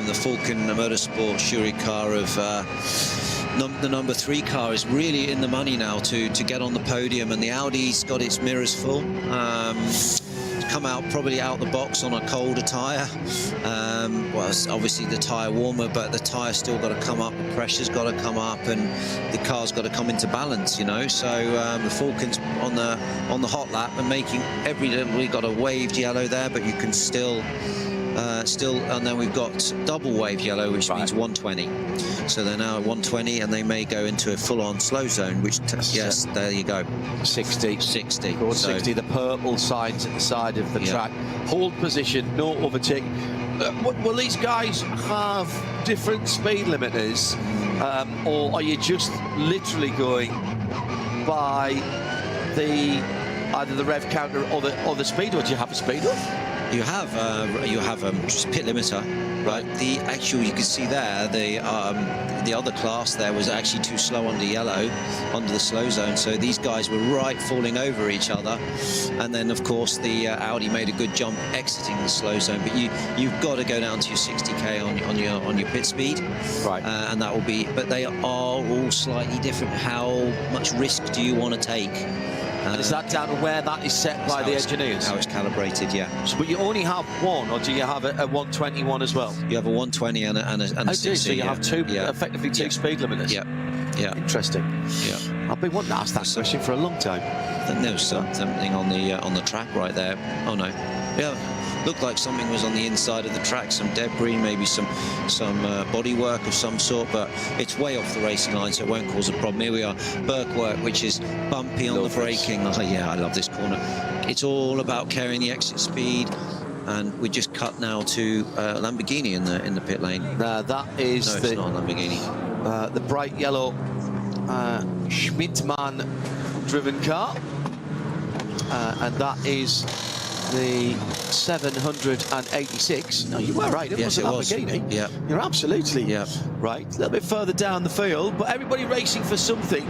The Falcon Motorsport Scheuring car of the number 3 car is really in the money now to get on the podium, and the Audi's got its mirrors full. Come out probably out the box on a colder tyre. Well, it's obviously the tyre warmer, but the tyre's still got to come up, the pressure's got to come up, and the car's got to come into balance, you know. So the Falcon's on the hot lap and making we got a waved yellow there, but you can still, and then we've got double wave yellow, which means 120. So they're now at 120, and they may go into a full-on slow zone, which, yes, there you go. 60. 60. So 60, the purple signs at the side of the track. Hold position, no overtake. Will these guys have different speed limiters, or are you just literally going by either the rev counter or the speed, or do you have a speed up? You have just pit limiter, right? The actual, you can see there, the other class there was actually too slow under yellow, under the slow zone. So these guys were right falling over each other, and then of course the Audi made a good jump exiting the slow zone. But you've got to go down to your 60k on your pit speed, right? And that will be. But they are all slightly different. How much risk do you want to take? And is that down to where that is set by the engineers? How it's calibrated, yeah. So, but you only have one, or do you have a 121 as well? You have a 120 and a 60. So you have two, effectively two speed limiters. Yeah. Interesting. Yeah. I've been wanting to ask that question for a long time. I think there was something on the track right there. Oh no. Yeah. Looked like something was on the inside of the track, some debris, maybe some body work of some sort, but it's way off the racing line, so it won't cause a problem. Here we are, Birkwork, which is bumpy on the braking. Oh yeah, I love this corner. It's all about carrying the exit speed, and we just cut now to Lamborghini in the pit lane. That is no, it's not Lamborghini. The bright yellow Schmidtmann driven car, and that is the 786. No, you were right. It was a Lamborghini. Yeah, you're absolutely right. A little bit further down the field, but everybody racing for something.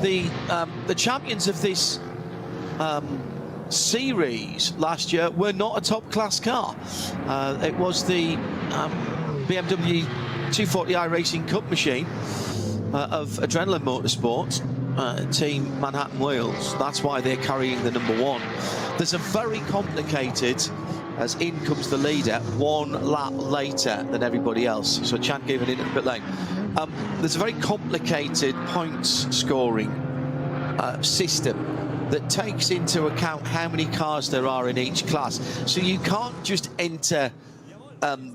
The champions of this series last year were not a top-class car. It was the BMW 240i Racing Cup machine of Adrenaline Motorsport. Team Manhattan Wheels. That's why they're carrying the number 1. There's a very complicated, as in comes the leader, 1 lap later than everybody else. So Chan gave it into the pit lane. There's a very complicated points scoring system that takes into account how many cars there are in each class. So you can't just enter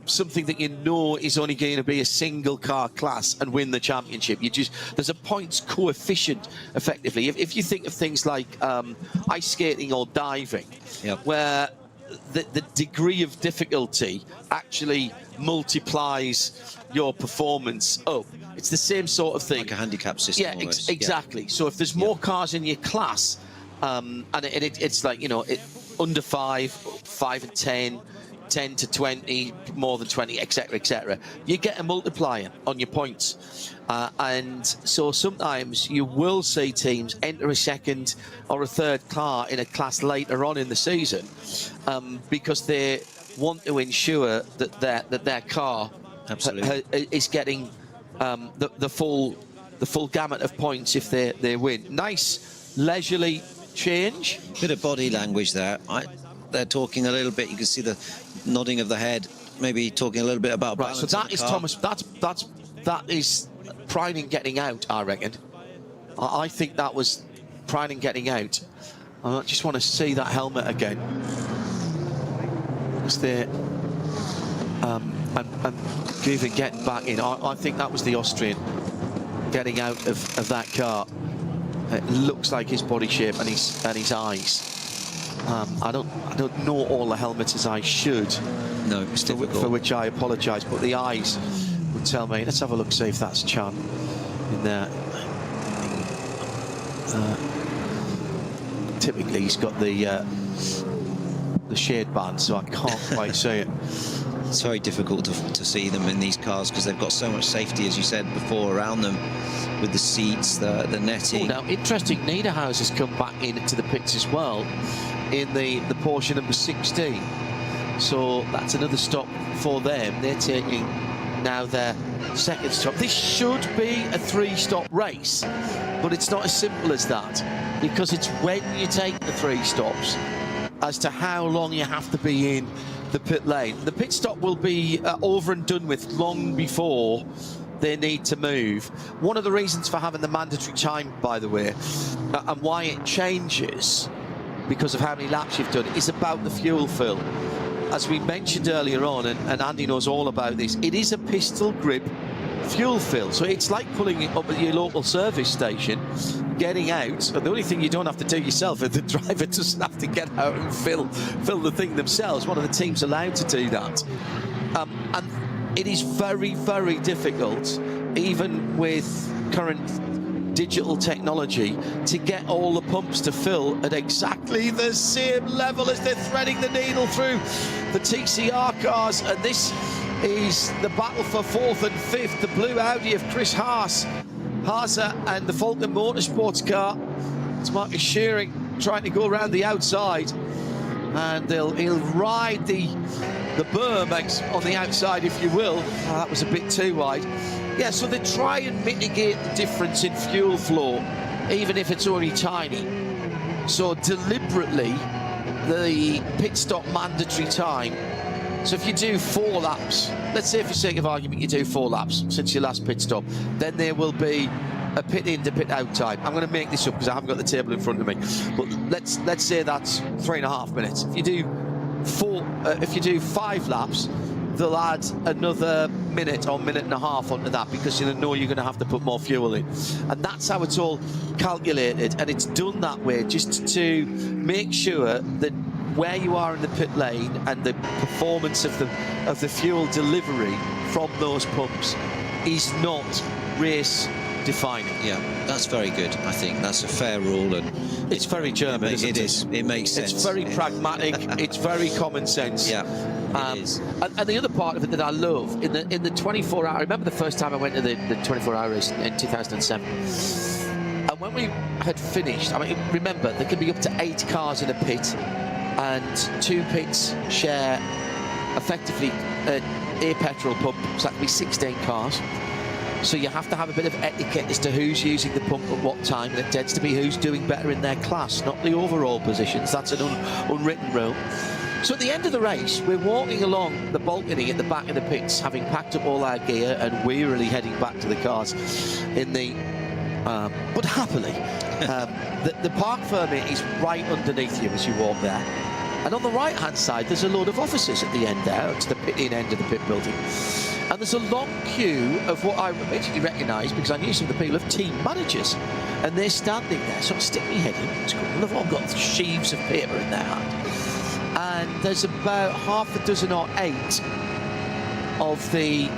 something that you know is only going to be a single car class and win the championship. There's a points coefficient effectively. If you think of things like ice skating or diving, where the degree of difficulty actually multiplies your performance up. It's the same sort of thing. Like a handicap system. Yeah, exactly. So if there's more cars in your class, And it's like, you know, under 5, 5 and 10, 10 to 20, more than 20, etc., etc. You get a multiplier on your points. And so sometimes you will see teams enter a second or a third car in a class later on in the season because they want to ensure that their car is getting the full gamut of points if they win. Nice leisurely change. Bit of body language there. They're talking a little bit. You can see the nodding of the head. Maybe talking a little bit about balance. Right, so that is Thomas. That is Pryning getting out, I reckon. I think that was Pryning getting out. I just want to see that helmet again. It's there. And Guven getting back in. I think that was the Austrian getting out of that car. It looks like his body shape and his eyes. I don't know all the helmets as I should. No, it's difficult. For which I apologise, but the eyes would tell me. Let's have a look, see if that's Chan in there. Typically, he's got the shade band, so I can't quite see it. It's very difficult to see them in these cars because they've got so much safety, as you said before, around them with the seats, the netting. Oh, now, interesting, Niederhauser's come back into the pits as well in the Porsche number 16. So that's another stop for them. They're taking now their second stop. This should be a 3-stop race, but it's not as simple as that because it's when you take the 3 stops as to how long you have to be in the pit lane. The pit stop will be over and done with long before they need to move. One of the reasons for having the mandatory time, by the way, and why it changes because of how many laps you've done, is about the fuel fill. As we mentioned earlier on, and Andy knows all about this, it is a pistol grip fuel fill. So it's like pulling it up at your local service station, getting out, and the only thing you don't have to do yourself is the driver doesn't have to get out and fill the thing themselves. One of the teams allowed to do that. And it is very, very difficult, even with current digital technology, to get all the pumps to fill at exactly the same level as they're threading the needle through the TCR cars. And this is the battle for 4th and 5th. The blue Audi of Chris Haase and the Falcon Motorsports car. It's Marcus Shearing trying to go around the outside, and he'll ride the berm on the outside, if you will. Oh, that was a bit too wide. Yeah, so they try and mitigate the difference in fuel flow, even if it's only tiny. So deliberately, the pit stop mandatory time. So if you do 4 laps, let's say for sake of argument you do 4 laps since your last pit stop, then there will be a pit in to pit out time. I'm going to make this up because I haven't got the table in front of me, but let's say that's 3.5 minutes. If you do 5 laps, they'll add another minute or minute and a half onto that because you know you're going to have to put more fuel in, and that's how it's all calculated. And it's done that way just to make sure that where you are in the pit lane and the performance of the fuel delivery from those pumps is not race defining. Yeah, that's very good. I think that's a fair rule, and it's very German. It is. It makes sense. It's very pragmatic. It's very common sense. Yeah. It is. And the other part of it that I love in the 24-hour. I remember the first time I went to the 24-hour race in 2007. And when we had finished, I mean, remember there can be up to 8 cars in a pit, and 2 pits share effectively a petrol pump. So that can be 16 cars. So you have to have a bit of etiquette as to who's using the pump at what time, and it tends to be who's doing better in their class, not the overall positions. That's an unwritten rule. So at the end of the race, we're walking along the balcony at the back of the pits, having packed up all our gear and wearily heading back to the cars in the... but happily, the park permit is right underneath you as you walk there. And on the right-hand side, there's a load of offices at the end there. It's the pit-in end of the pit building. And there's a long queue of what I immediately recognised, because I knew some of the people, of team managers. And they're standing there, so I stick my head in. It's cool. They've all got sheaves of paper in their hand. And there's about half a dozen or 8 of the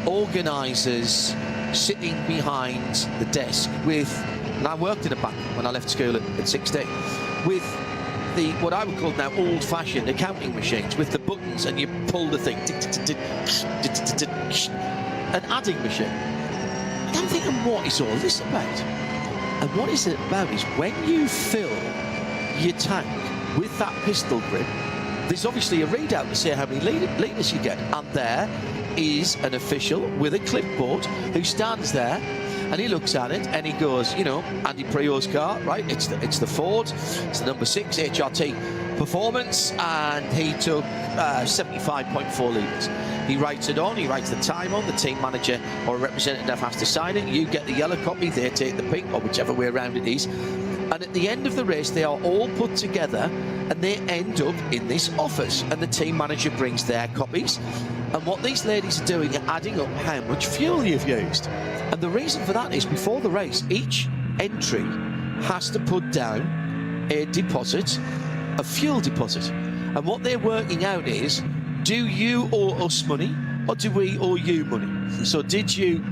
organisers sitting behind the desk with and I worked in a bank when I left school at 16, with the what I would call now old-fashioned accounting machines with the buttons, and you pull the thing, an adding machine. And I'm thinking, what is all this about? And what is it about is when you fill your tank with that pistol grip, there's obviously a readout to say how many litres you get, and there is an official with a clipboard who stands there, and he looks at it and he goes, you know, Andy Prio's car, right? It's the Ford, it's the number 6 HRT Performance, and he took 75.4 litres. He writes it on, he writes the time on, the team manager or a representative has to sign it, you get the yellow copy, they take the pink, or whichever way around it is. And at the end of the race, they are all put together and they end up in this office, and the team manager brings their copies. And what these ladies are doing are adding up how much fuel you've used. And the reason for that is before the race, each entry has to put down a deposit, a fuel deposit. And what they're working out is, do you owe us money or do we owe you money? So did you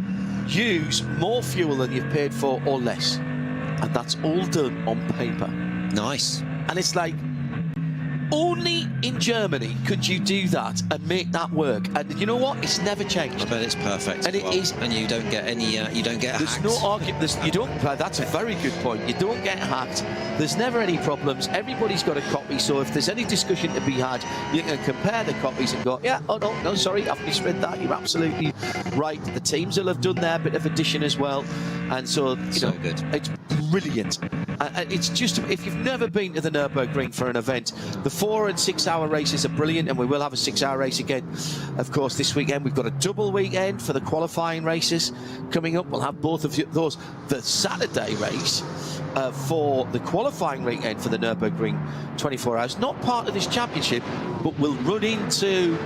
use more fuel than you've paid for or less? And that's all done on paper. Nice. And it's like, only in Germany could you do that and make that work. And you know what? It's never changed. I bet it's perfect. And it is. And you don't get any. You don't get There's hacked. no argument. You don't. That's a very good point. You don't get hacked. There's never any problems. Everybody's got a copy. So if there's any discussion to be had, you can compare the copies and go, yeah, oh no, sorry, I've misread that. You're absolutely right. The teams will have done their bit of addition as well. And so, you know, good. It's brilliant. It's just, if you've never been to the Nürburgring for an event, the 4 and 6 hour races are brilliant, and we will have a 6 hour race again, of course, this weekend. We've got a double weekend for the qualifying races coming up. We'll have both of those. The Saturday race for the qualifying weekend for the Nürburgring 24 hours, not part of this championship, but will run into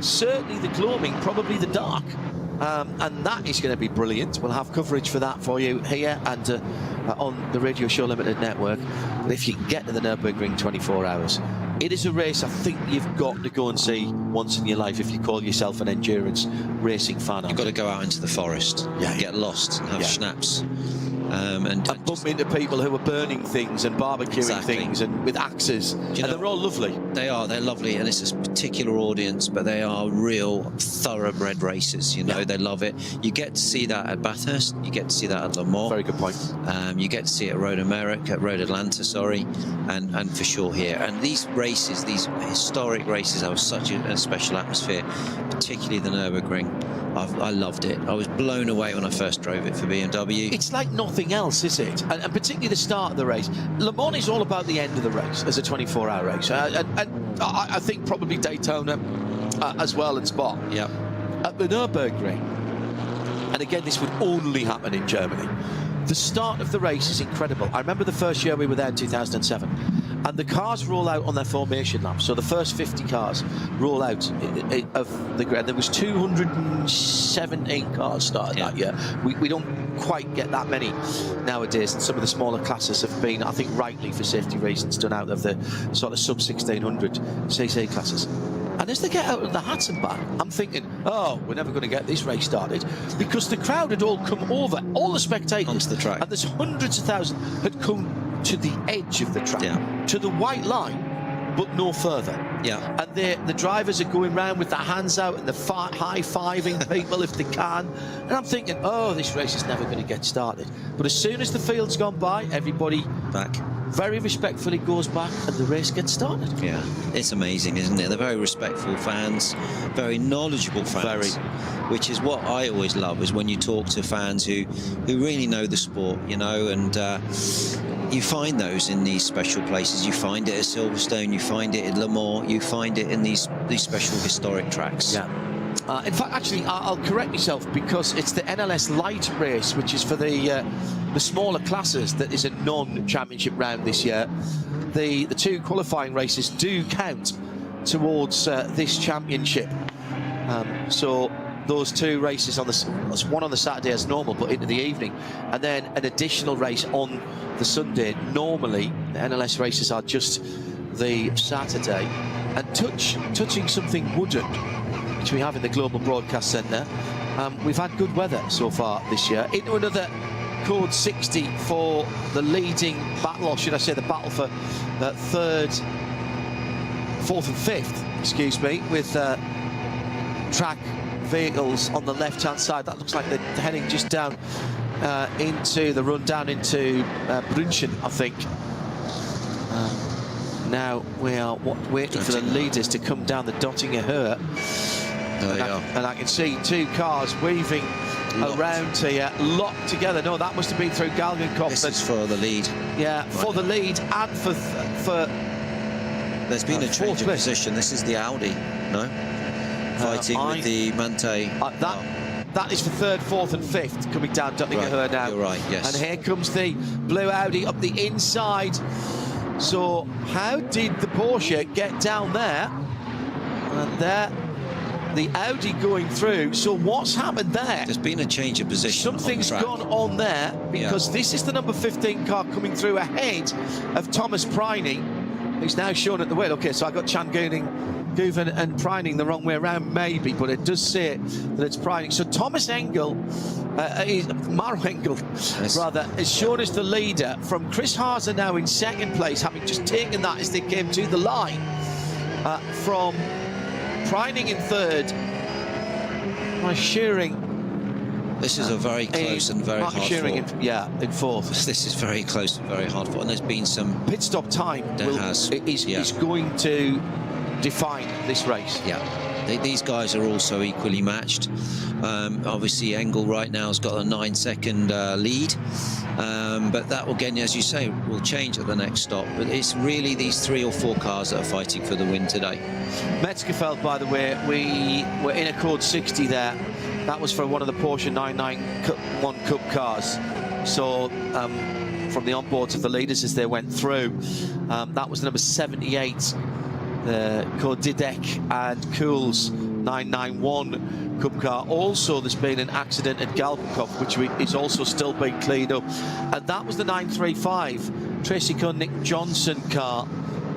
certainly the gloaming, probably the dark. And that is going to be brilliant. We'll have coverage for that for you here and on the Radio Show Limited network. But if you can get to the Nürburgring 24 hours, it is a race I think you've got to go and see once in your life if you call yourself an endurance racing fan. You've got to go out into the forest, get lost and have schnapps. And bump into people who are burning things and barbecuing things and with axes. And they're all lovely. They're lovely, and it's a particular audience, but they are real thoroughbred races. You know, they love it. You get to see that at Bathurst. You get to see that at Le Mans. Very good point. You get to see it at Road Atlanta, sorry, and for sure here. And these races, these historic races, have such a special atmosphere, particularly the Nürburgring. I loved it. I was blown away when I first drove it for BMW. It's like nothing else, is it? And particularly the start of the race. Le Mans is all about the end of the race as a 24-hour race. And I think probably Daytona as well, and Spa. Yeah. At the Nürburgring, and again, this would only happen in Germany, the start of the race is incredible. I remember the first year we were there in 2007. And the cars roll out on their formation lap. So the first 50 cars roll out of the grid. There was 217 cars started that year. We don't quite get that many nowadays. And some of the smaller classes have been, I think rightly for safety reasons, done out of the sort of sub-1600 CC classes. And as they get out of the Hatzenbach, I'm thinking, oh, we're never going to get this race started, because the crowd had all come over, all the spectators onto the track, and there's hundreds of thousands had come to the edge of the track, to the white line, but no further. Yeah. And the drivers are going round with their hands out and they're high-fiving people if they can. And I'm thinking, oh, this race is never going to get started. But as soon as the field's gone by, everybody back very respectfully goes back and the race gets started. Yeah, it's amazing, isn't it? They're very respectful fans, very knowledgeable fans, which is what I always love, is when you talk to fans who really know the sport, you know, and you find those in these special places. You find it at Silverstone, you find it at Le Mans, you find it in these special historic tracks. Yeah. In fact, actually, I'll correct myself, because it's the NLS Light race, which is for the smaller classes, that is a non-championship round this year. The two qualifying races do count towards this championship. So those two races on one on the Saturday as normal, but into the evening, and then an additional race on the Sunday. Normally, the NLS races are just the Saturday. And touching something wooden, which we have in the Global Broadcast Centre, we've had good weather so far this year. Into another chord 60 for the leading battle, or should I say the battle for third, fourth and fifth, excuse me, with track vehicles on the left-hand side. That looks like they're heading just down into the run down into Brünchen, I think. Now we are waiting for the leaders to come down the Dottinger Höhe. And I can see two cars weaving around here, locked together. No, that must have been through Galgenkopf. This is for the lead. Yeah, for the lead and for there's been a change of position. This is the Audi, no? Fighting with the Mante. That is for third, fourth and fifth, coming down Dottinger Höhe now. You're right, yes. And here comes the blue Audi up the inside. So how did the Porsche get down there? And there, the Audi going through. So what's happened there? There's been a change of position. Something's gone on there, because this is the number 15 car coming through ahead of Thomas Preining, who's now shown at the wheel. Okay, so I got Guven and Preining the wrong way around, maybe, but it does say that it's Preining. So Thomas Engel, Maro Engel, rather, is shown as the leader, from Chris Haase now in second place, having just taken that as they came to the line, from Preining in third, Mark Shearing. This is a very close and very hard fought. In fourth. This is very close and very hard fought, and there's been some pit stop time. Is going to define this race. Yeah, these guys are also equally matched. Obviously, Engel right now has got a 9-second lead, but that, again, as you say, will change at the next stop. But it's really these 3 or 4 cars that are fighting for the win today. Metzgerfeld, by the way, we were in a chord 60 there. That was for one of the Porsche 991 Cup cars. So from the onboards of the leaders as they went through, that was the number 78, the Code Didek and Kuhl's 991 Cup car. Also, there's been an accident at Galgenkopf, which is also still being cleaned up. And that was the 935 Tracy Nick Johnson car,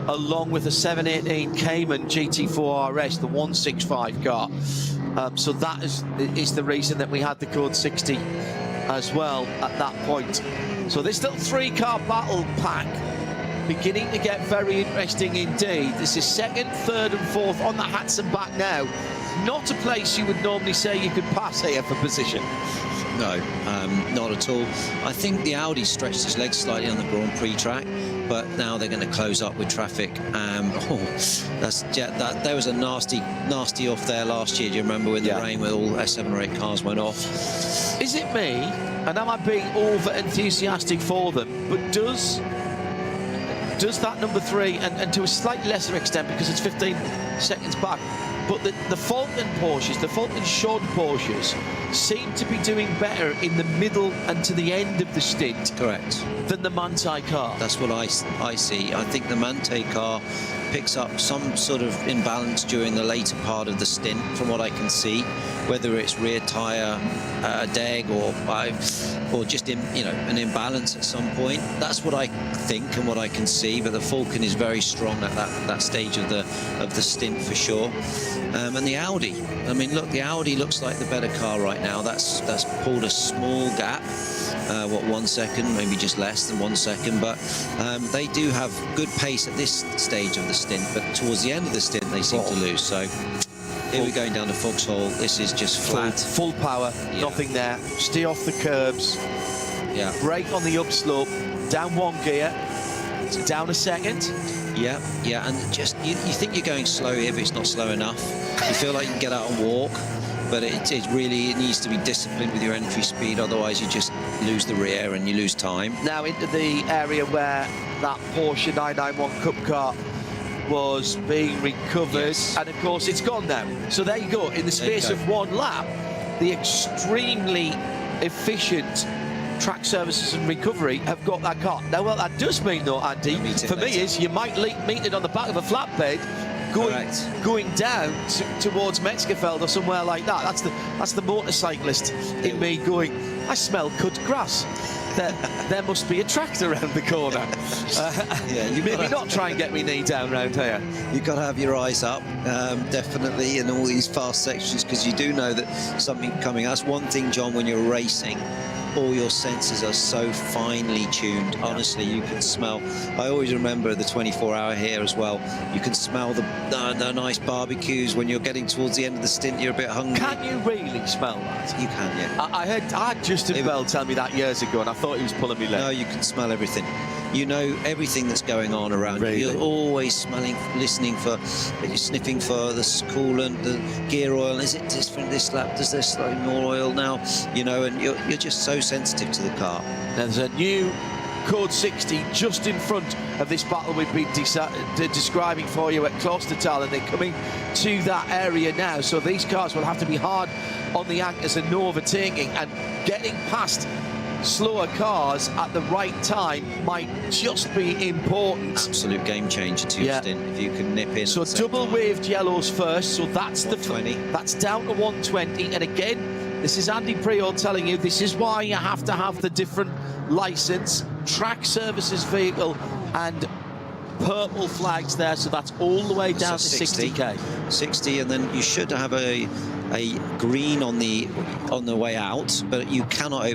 along with the 718 Cayman GT4 RS, the 165 car. So that is the reason that we had the Code 60 as well at that point. So this little 3-car battle pack beginning to get very interesting indeed. This is second, third and fourth on the hats and back now. Not a place you would normally say you could pass here for position. No, not at all. I think the Audi stretched his legs slightly on the Grand Prix track, but now they're going to close up with traffic. There was a nasty off there last year. Do you remember when the rain with all 7 or 8 cars went off? Is it me, and am I being over enthusiastic for them? But does that number 3, and to a slightly lesser extent because it's 15 seconds back, but the Falcon Porsches, the Falcon short Porsches, seem to be doing better in the middle and to the end of the stint. Correct. Than the Mante car. That's what I see. I think the Mante car picks up some sort of imbalance during the later part of the stint, from what I can see, whether it's rear tyre deg or just an imbalance at some point. That's what I think and what I can see. But the Falcon is very strong at that stage of the stint for sure. And the Audi, I mean, look, the Audi looks like the better car right now. That's pulled a small gap. 1 second, maybe just less than 1 second, but they do have good pace at this stage of the stint, but towards the end of the stint they seem to lose. So here we're going down to Foxhole. This is just flat. Full power, nothing there. Stay off the curbs. Yeah. Brake on the upslope, down 1 gear, down a second. Yeah, and just you think you're going slow here, but it's not slow enough. You feel like you can get out and walk, but it needs to be disciplined with your entry speed, otherwise you just lose the rear and you lose time. Now into the area where that Porsche 991 Cup car was being recovered, and of course it's gone now. So there you go, in the space of 1 lap, the extremely efficient track services and recovery have got that car. Now, what that does mean though, Andy, for me, is you might meet it on the back of a flatbed going down towards Metzgerfeld or somewhere like that. That's the motorcyclist in me going, I smell cut grass. There must be a tractor around the corner. Yeah, you maybe not try and get me knee down round here. You've got to have your eyes up, definitely, in all these fast sections, because you do know that something coming. That's one thing, John, when you're racing, all your senses are so finely tuned. Honestly, you can smell. I always remember the 24-hour here as well. You can smell the nice barbecues when you're getting towards the end of the stint. You're a bit hungry. Can you really smell that? You can, yeah. I had Justin Bell tell me that years ago, and I thought he was pulling me leg. No, you can smell everything. You know everything that's going on around you. You're always smelling, listening for, you're sniffing for the coolant, the gear oil. Is it different this lap? Does this like more oil now? You know, and you're just so sensitive to the car. There's a new Code 60 just in front of this battle we've been describing for you at Klostertal, and they're coming to that area now. So these cars will have to be hard on the anchors and no overtaking, and getting past slower cars at the right time might just be important. Absolute game changer to your stint if you can nip in. So double waved yellows first, so that's the 20. That's down to 120, and again, this is Andy Prior telling you this is why you have to have the different license, track services vehicle, and purple flags there, so that's all the way down to 60k. 60, and then you should have a green on the way out, but you cannot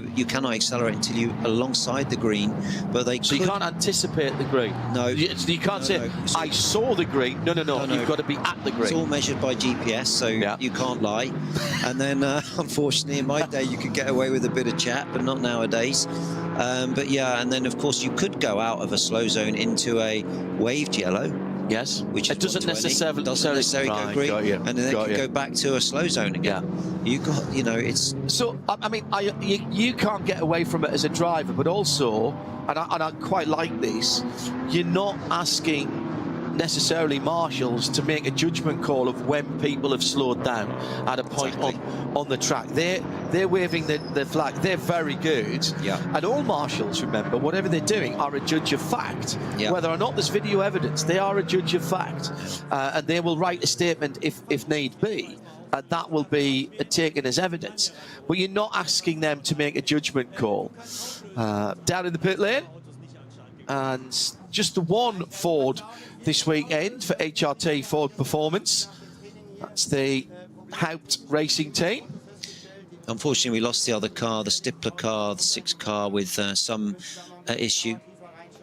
accelerate until you alongside the green. But so you can't anticipate the green. No, you can't say I saw the green. No. You've got to be at the green. It's all measured by GPS, so you can't lie. And then unfortunately, in my day, you could get away with a bit of chat, but not nowadays. But yeah, and then of course you could go out of a slow zone into a waved yellow. Yes, which it doesn't necessarily go green, and then you go back to a slow zone again. You got, you know, it's so. I mean, you can't get away from it as a driver, but also, and I quite like this. You're not asking necessarily marshals to make a judgment call of when people have slowed down at a point on the track. They're waving the flag. They're very good. Yeah. And all marshals, remember, whatever they're doing, are a judge of fact. Yeah. Whether or not there's video evidence, they are a judge of fact, and they will write a statement if need be. And that will be taken as evidence. But you're not asking them to make a judgment call. Down in the pit lane, and just the one Ford this weekend for HRT Ford Performance. That's the Haupt Racing team. Unfortunately, we lost the other car, the Stippler car, the 6 car with some issue.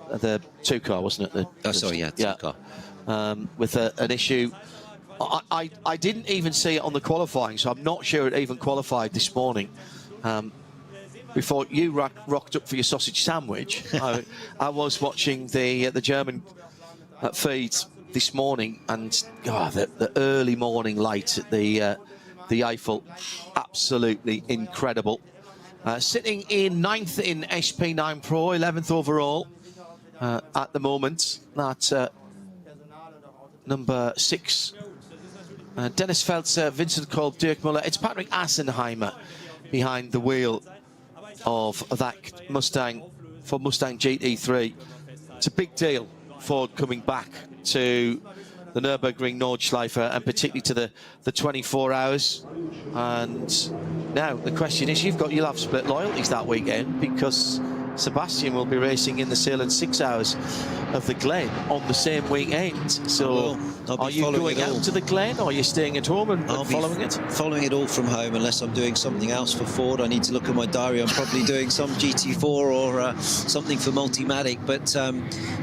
The 2 car, wasn't it? The 2 car. With an issue. I didn't even see it on the qualifying, so I'm not sure it even qualified this morning. Before you rocked up for your sausage sandwich, I was watching the German feed this morning, and the early morning light at the Eifel, absolutely incredible. Sitting in 9th in SP9 Pro, 11th overall at the moment. That's number 6. Dennis Feltzer, Vincent Kolb, Dirk Muller. It's Patrick Assenheimer behind the wheel of that Mustang for Mustang GT3. It's a big deal, Ford coming back to the Nürburgring Nordschleife, and particularly to the 24 hours. And now the question is, you'll have split loyalties that weekend, because Sebastian will be racing in the Salem 6 hours of the Glen on the same weekend. So are you going out to the Glen, or are you staying at home and following it? Following it all from home, unless I'm doing something else for Ford. I need to look at my diary. I'm probably doing some GT4 or something for Multimatic. But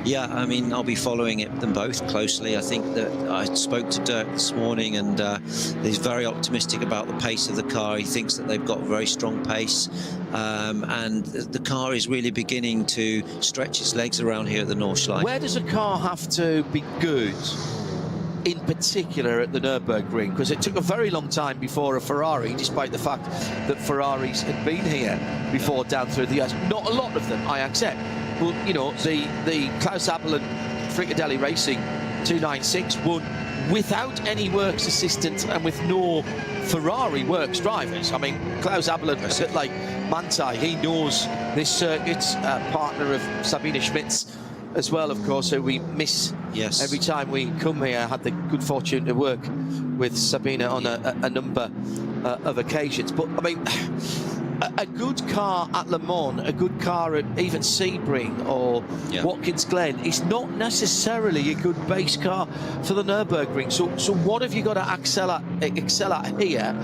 yeah, I mean, I'll be following them both closely. I think that I spoke to Dirk this morning, and he's very optimistic about the pace of the car. He thinks that they've got a very strong pace, and the car is really beginning to stretch its legs around here at the Nordschleife. Where does a car have to be good, in particular at the Nürburgring? Because it took a very long time before a Ferrari, despite the fact that Ferraris had been here before down through the years. Not a lot of them, I accept. But, you know, the Klaus Abel and Frickadelli Racing 296 won without any works assistant and with no Ferrari works drivers. I mean, Klaus Abel, a bit like Manthey, he knows this circuit, partner of Sabine Schmitz as well, of course, who we miss every time we come here. I had the good fortune to work with Sabine on a number of occasions. But, I mean, a good car at Le Mans, a good car at even Sebring or Watkins Glen is not necessarily a good base car for the Nürburgring. So what have you got to excel at here,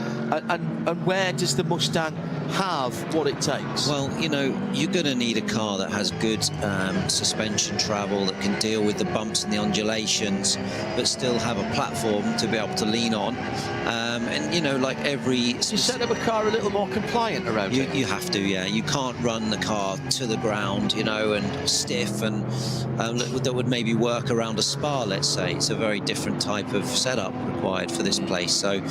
and where does the Mustang have what it takes? Well, you know, you're going to need a car that has good suspension travel, that can deal with the bumps and the undulations, but still have a platform to be able to lean on. And, you know, like every... You set up a car a little more compliant around it? You have to, yeah. You can't run the car to the ground, you know, and stiff, and that would maybe work around a Spa, let's say. It's a very different type of setup required for this place. So,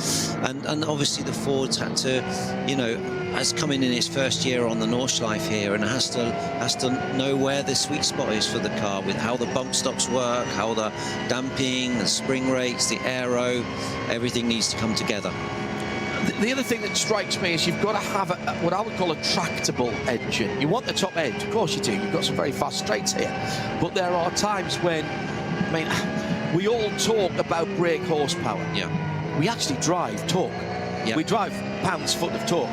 and obviously the Ford's had to, you know, has come in its first year on the Nordschleife here, and has to know where the sweet spot is for the car, with how the bump stops work, how the damping, the spring rates, the aero, everything needs to come together. The other thing that strikes me is you've got to have what I would call a tractable engine. You want the top end, of course you do. You've got some very fast straights here, but there are times when, I mean, we all talk about brake horsepower. Yeah. We actually drive torque. Yeah. We drive pounds-foot of torque.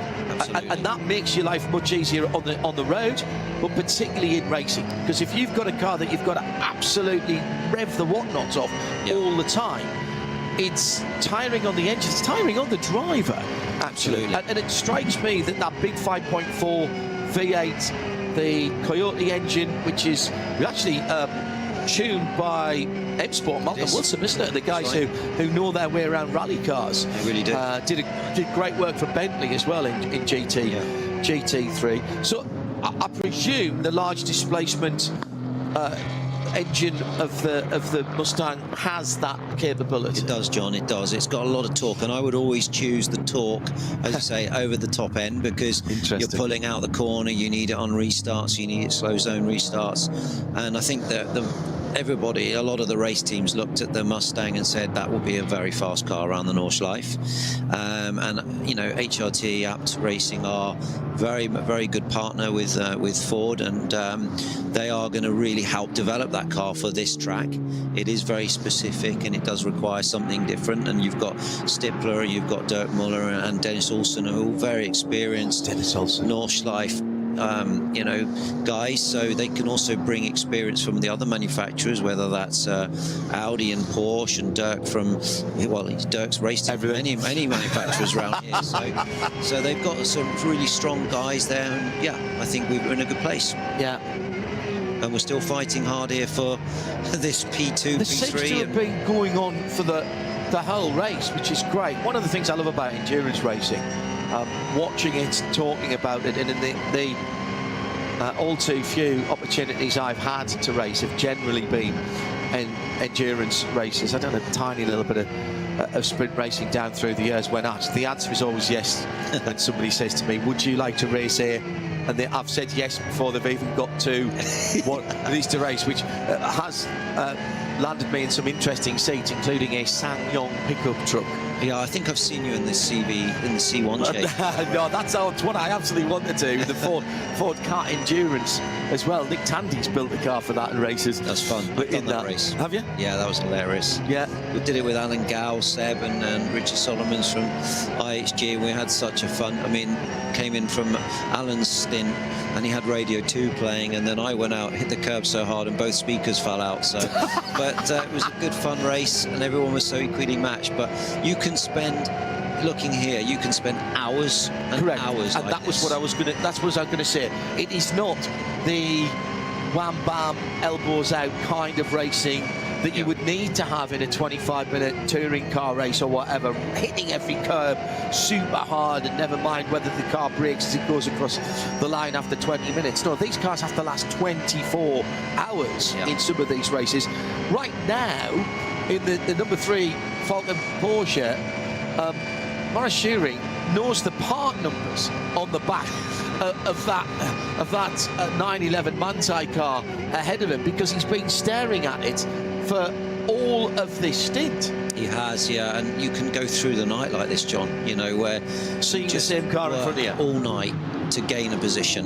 And that makes your life much easier on the road, but particularly in racing. Because if you've got a car that you've got to absolutely rev the whatnots off all the time, it's tiring on the engine, it's tiring on the driver, actually. And it strikes me that that big 5.4 V8, the Coyote engine, which is actually tuned by M-Sport, Malcolm Wilson, isn't it? The guys who know their way around rally cars. They really do. Did great work for Bentley as well in GT3. So I presume the large displacement engine of the Mustang has that capability. It does, John, it does. It's got a lot of torque, and I would always choose the torque, as you say, over the top end, because you're pulling out the corner, you need it on restarts, you need it slow zone restarts. And I think that everybody, a lot of the race teams looked at the Mustang and said that will be a very fast car around the Nordschleife. And, you know, HRT Apt Racing are very good partner with Ford, and they are going to really help develop that car for this track. It is very specific, and it does require something different. And you've got Stippler, you've got Dirk Muller and Dennis Olsen, who are all very experienced Nordschleife you know, guys, so they can also bring experience from the other manufacturers, whether that's Audi and Porsche, and Dirk from, well, Dirk's raced in many manufacturers around here, so they've got some really strong guys there, and yeah, I think we're in a good place. Yeah. And we're still fighting hard here for this P2, This P3. seems to have been going on for the whole race, which is great. One of the things I love about endurance racing, watching it, talking about it, and in the all too few opportunities I've had to race have generally been endurance races. I've done a tiny little bit of sprint racing down through the years when asked. The answer is always yes. When somebody says to me, would you like to race here? And I've said yes before they've even got to what it is to race, which has landed me in some interesting seats, including a SsangYong pickup truck. Yeah, I think I've seen you in the C1 shape. No, that's what I absolutely want to do. The Ford Kart Endurance as well. Nick Tandy's built the car for that and races. That's fun. I've done that race. Have you? Yeah, that was hilarious. Yeah. We did it with Alan Gow, Seb, and Richard Solomons from IHG, and we had such a fun. I mean, came in from Alan's stint, and he had Radio 2 playing, and then I went out, hit the curb so hard, and both speakers fell out. So, but it was a good, fun race, and everyone was so equally matched. But you can spend, looking here, you can spend hours and hours. And like that was what I was going to. That's what I was going to say. It is not the wham bam, elbows out kind of racing that you would need to have in a 25-minute touring car race or whatever, hitting every curb super hard, and never mind whether the car brakes as it goes across the line after 20 minutes. No, these cars have to last 24 hours in some of these races. Right now, in the number 3 Falcon Porsche, Maurice Schuring knows the part numbers on the back of that 911 Manthey car ahead of him, because he's been staring at it for all of this stint. He has, yeah, and you can go through the night like this, John, you know, where seeing the same car in front of you all night to gain a position.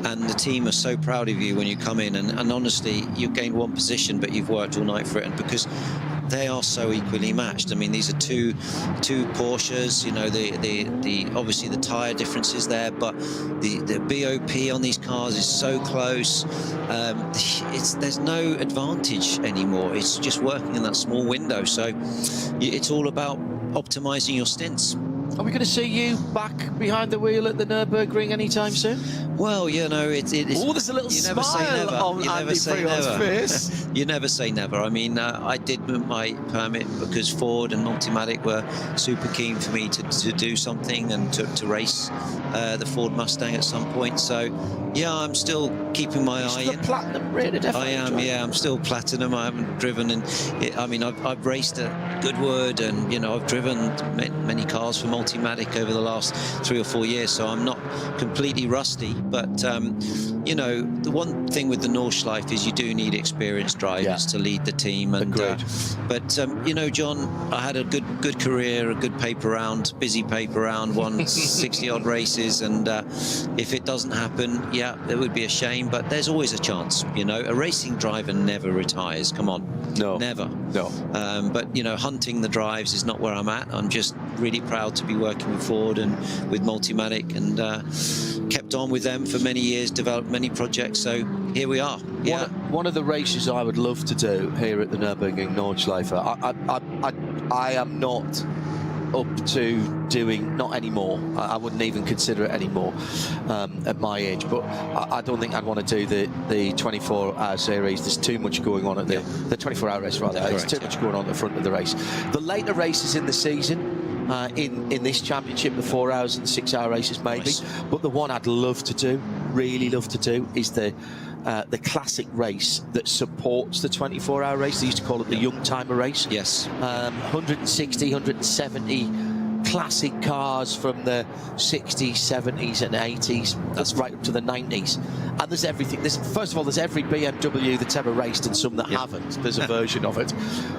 And the team are so proud of you when you come in, and honestly, you've gained one position, but you've worked all night for it. And because they are so equally matched. I mean, these are two Porsches. You know, the obviously the tyre differences there, but the BOP on these cars is so close. There's no advantage anymore. It's just working in that small window. So it's all about optimizing your stints. Are we going to see you back behind the wheel at the Nürburgring anytime soon? Well, you know, it's oh, there's a little smile on Andy Friel's face. You never say never. I mean, I did my permit because Ford and Multimatic were super keen for me to do something and to race the Ford Mustang at some point. So, yeah, I'm still keeping my eye in. Platinum rated, I am, yeah. I'm still platinum. I haven't driven, I mean, I've raced at Goodwood, and you know, I've driven many cars for Multimatic over the last 3 or 4 years. So I'm not completely rusty. But you know, the one thing with the Nordschleife is you do need experienced drivers to lead the team. And but you know, John, I had a good career, a good paper round, busy paper round, won 60 odd races, and if it doesn't happen, yeah, it would be a shame. But there's always a chance. You know, a racing driver never retires. Come on, no, never, no. But you know, hunting the drives is not where I'm at. I'm just really proud to be working with Ford and with Multimatic, and kept on with them for many years, developed many projects, so here we are. Yeah. One of the races I would love to do here at the Nürburgring Nordschleife, I am not up to doing, not anymore. I wouldn't even consider it anymore at my age, but I don't think I'd want to do the 24-hour series. There's too much going on at the 24-hour race, rather. There's too much going on at the front of the race. The later races in the season, in this championship, the 4 hours and 6 hour races maybe, but the one I'd love to do, really love to do, is the classic race that supports the 24-hour race. They used to call it the young timer race. Yes. 160, 170 classic cars from the 60s, 70s and 80s. That's right up to the 90s. And there's everything. First of all, there's every BMW that's ever raced and some that haven't. There's a version of it.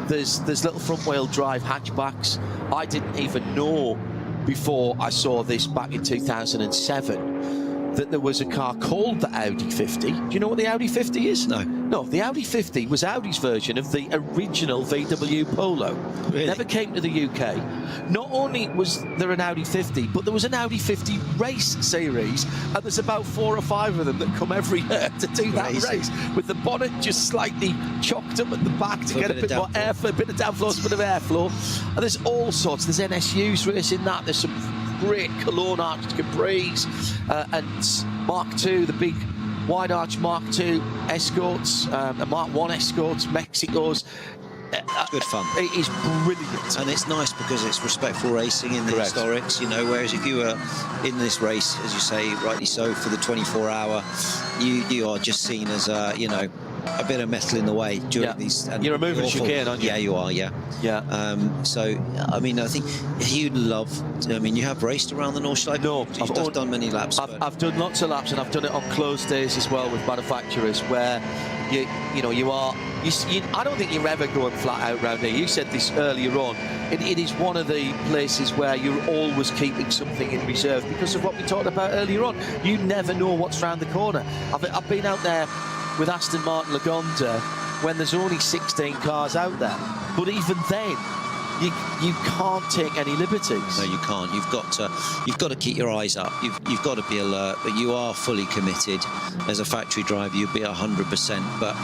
There's little front-wheel drive hatchbacks. I didn't even know before I saw this back in 2007 that there was a car called the Audi 50. Do you know what the Audi 50 is? No. No, the Audi 50 was Audi's version of the original VW Polo. Really? Never came to the UK. Not only was there an Audi 50, but there was an Audi 50 race series, and there's about 4 or 5 of them that come every year to do that race, with the bonnet just slightly chocked up at the back to get a bit more airflow, a bit of downflow, a bit of airflow. And there's all sorts. There's NSUs racing that. There's some great Cologne arched Capris and Mark II, the big wide arch Mark II Escorts, Mark I Escorts, Mexico's. Good fun. It is brilliant. And it's nice because it's respectful racing in the historics, you know, whereas if you were in this race, as you say, rightly so, for the 24-hour, you are just seen as, you know, a bit of metal in the way during these. And you're a moving chicane, aren't you? Yeah, you are, yeah. So, I mean, I think you'd love, I mean, you have raced around the Nordschleife? No. I've done many laps. I've done lots of laps, and I've done it on closed days as well with manufacturers where, you know, I don't think you're ever going flat out round here. You said this earlier on. It is one of the places where you're always keeping something in reserve because of what we talked about earlier on. You never know what's round the corner. I've been out there with Aston Martin Lagonda when there's only 16 cars out there, but even then you can't take any liberties. No, you can't. You've got to keep your eyes up. You've got to be alert, but you are fully committed. As a factory driver, you'll be 100%, but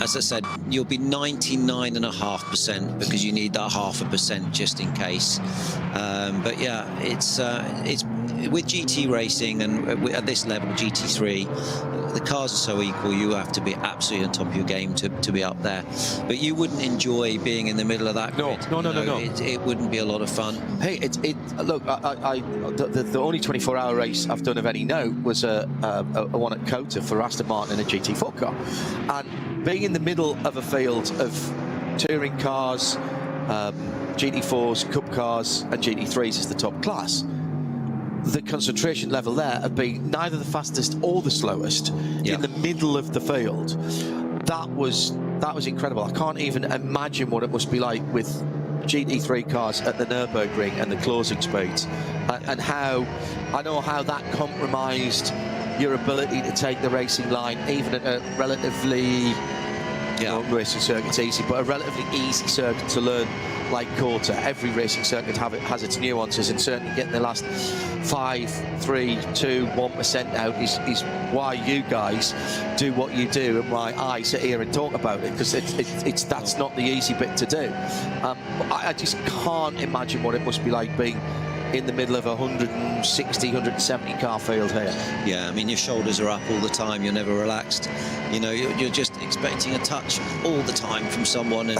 as I said, you'll be 99.5% because you need that 0.5% just in case. But yeah, it's with GT racing and at this level, GT3, the cars are so equal, you have to be absolutely on top of your game to be up there. But you wouldn't enjoy being in the middle of that grid. No. It wouldn't be a lot of fun. Hey, look, the only 24-hour race I've done of any note was a one at Cota for Aston Martin in a GT4 car. And being in the middle of a field of touring cars, GT4s, Cup cars and GT3s is the top class. The concentration level there of being neither the fastest or the slowest in the middle of the field, that was incredible. I can't even imagine what it must be like with GT3 cars at the Nürburgring and the closing speeds, and how I know how that compromised your ability to take the racing line even at a relatively racing circuit's easy, but a relatively easy circuit to learn like Quarter. Every racing circuit has its nuances, and certainly getting the last 5, 3, 2, 1% out is why you guys do what you do, and why I sit here and talk about it, because that's not the easy bit to do. I just can't imagine what it must be like being in the middle of a 160, 170 car field here. Yeah, I mean, your shoulders are up all the time. You're never relaxed. You know, you're just expecting a touch all the time from someone, and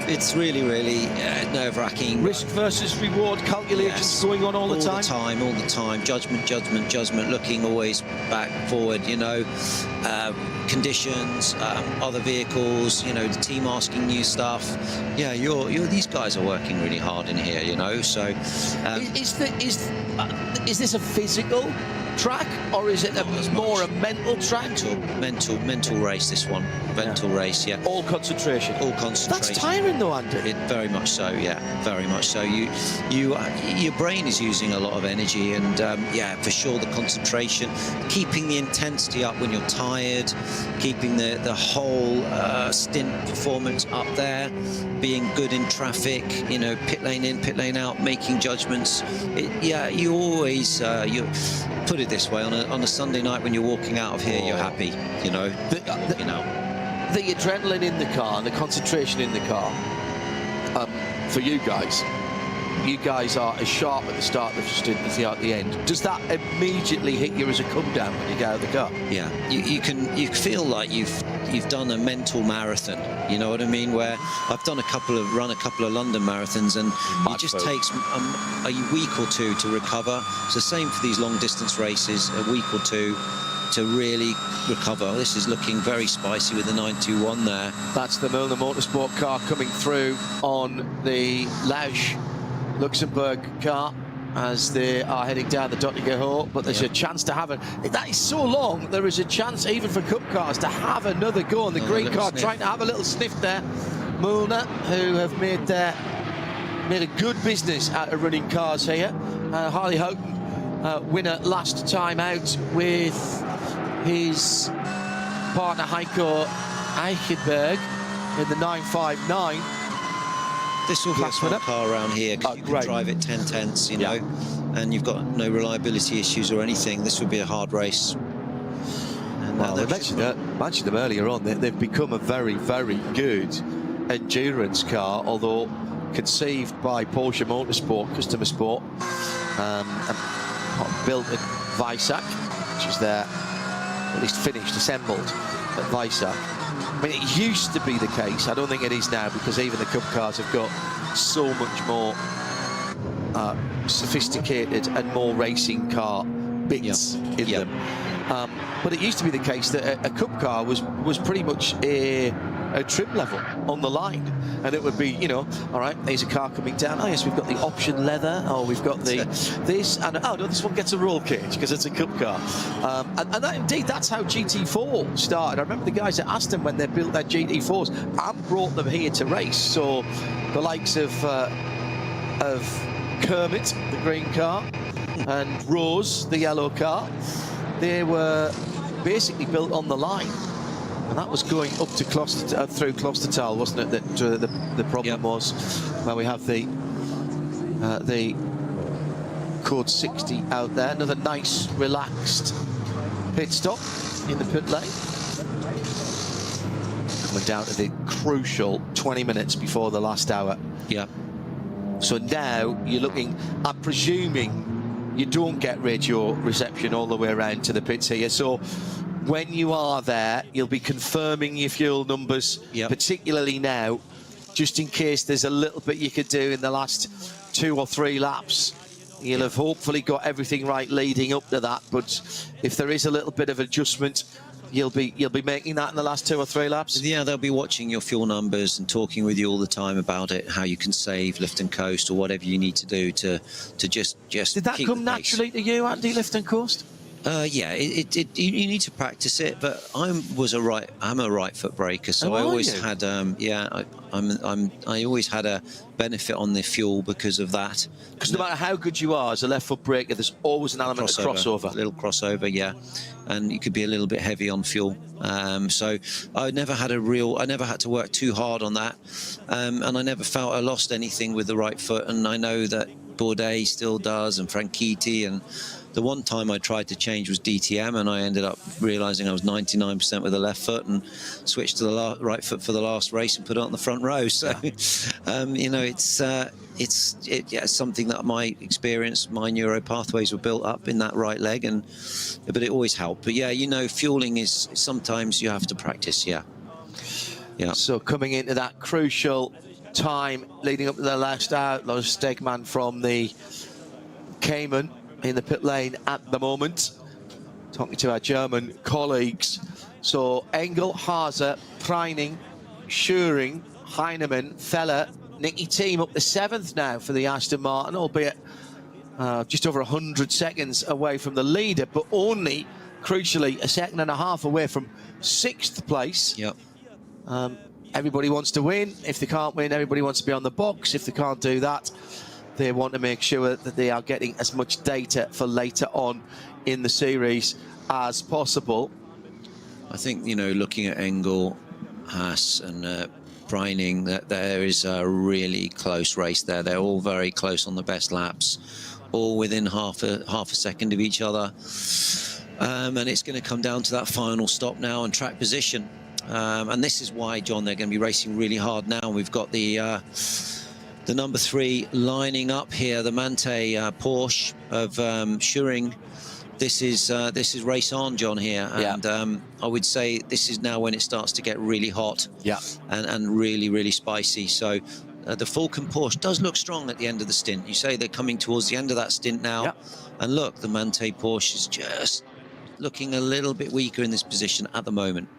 it's really, really nerve-wracking. Risk versus reward calculations going on all the time? All the time. Judgment, looking always back, forward, you know. Conditions, other vehicles, you know, the team asking you stuff. Yeah, these guys are working really hard in here, you know, so... Is this a physical track, or is it more a mental track? Mental race, this one. Mental race, yeah. All concentration. All concentration. That's tiring though, Andy. Very much so, yeah. Very much so. Your brain is using a lot of energy, and yeah, for sure, the concentration, keeping the intensity up when you're tired, keeping the whole stint performance up there, being good in traffic, you know, pit lane in, pit lane out, making judgments. Yeah, you always you put it this way, on a Sunday night when you're walking out of here, you're happy, you know. The adrenaline in the car and the concentration in the car, for you guys are as sharp at the start of the stint as at the end. Does that immediately hit you as a come down when you get out of the car? Yeah, you feel like you've done a mental marathon, you know what I mean, where I've run a couple of London marathons, and it just takes a week or two to recover. It's the same for these long distance races, a week or two to really recover. This is looking very spicy with the 921 there. That's the Milner Motorsport car coming through on the Lausch Luxembourg car as they are heading down the Dottinger, but there's a chance to have that is so long, there is a chance even for Cup cars to have another go on the green car, trying to have a little sniff there. Milner, who have made a good business out of running cars here. Harley Houghton, winner last time out with his partner Heiko Eichenberg in the 959. This will be a fun car around here, because you can drive it 10 tenths, you know, and you've got no reliability issues or anything. This would be a hard race. And well, I mentioned them earlier on. They've become a very, very good endurance car, although conceived by Porsche Motorsport, Customer Sport, and built at Weissach, which is their, at least finished, assembled at Weissach. I mean, it used to be the case. I don't think it is now, because even the Cup cars have got so much more sophisticated and more racing car bits in them. But it used to be the case that a Cup car was pretty much a trim level on the line, and it would be, you know, all right, there's a car coming down. Oh yes, we've got the option leather. Oh, we've got this, and oh no, this one gets a roll cage because it's a Cup car. And that, indeed, that's how GT4 started. I remember the guys at Aston, when they built their GT4s and brought them here to race. So the likes of Kermit, the green car, and Rose, the yellow car, they were basically built on the line. And that was going up to through Klostertal, wasn't it? That the problem was where we have the code 60 out there. Another nice, relaxed pit stop in the pit lane. Coming down to the crucial 20 minutes before the last hour. Yeah. So now you're looking, I'm presuming you don't get radio reception all the way around to the pits here. So when you are there, you'll be confirming your fuel numbers, particularly now, just in case there's a little bit you could do in the last 2 or 3 laps. You'll have hopefully got everything right leading up to that, but if there is a little bit of adjustment, you'll be making that in the last 2 or 3 laps. Yeah, they'll be watching your fuel numbers and talking with you all the time about it, how you can save, lift and coast, or whatever you need to do to just Did that come naturally to you, Andy, lift and coast? Yeah, you need to practice it, but I'm a right foot braker, so I always had I always had a benefit on the fuel because of that. Because no matter how good you are as a left foot braker, there's always an element of crossover. A little crossover, yeah, and you could be a little bit heavy on fuel. So I never had to work too hard on that, and I never felt I lost anything with the right foot. And I know that Bourdais still does, and Franchitti, and the one time I tried to change was DTM, and I ended up realizing I was 99% with the left foot and switched to the right foot for the last race and put it on the front row. So, you know, it's something that my experience, my neuro pathways were built up in that right leg, but it always helped. But yeah, you know, fueling is sometimes you have to practice. Yeah. So coming into that crucial time leading up to the last hour, Stegman from the Cayman in the pit lane at the moment, talking to our German colleagues. So Engel, Haase, Preining, Schuring, Heinemann, Feller, Nicky Thiem up to 7th now for the Aston Martin, albeit just over 100 seconds away from the leader, but only, crucially, a second and a half away from 6th place. Yep. Everybody wants to win. If they can't win, everybody wants to be on the box. If they can't do that, they want to make sure that they are getting as much data for later on in the series as possible. I think, you know, looking at Engel, Haas and Preining, that there is a really close race there. They're all very close on the best laps, all within half a second of each other. And it's going to come down to that final stop now and track position. And this is why, John, they're going to be racing really hard now. We've got the number 3 lining up here, the Mante Porsche of Schuring. This is race on, John, here, and I would say this is now when it starts to get really hot, and really spicy. So the Falcon Porsche does look strong at the end of the stint. You say they're coming towards the end of that stint now, and look, the Mante Porsche is just looking a little bit weaker in this position at the moment.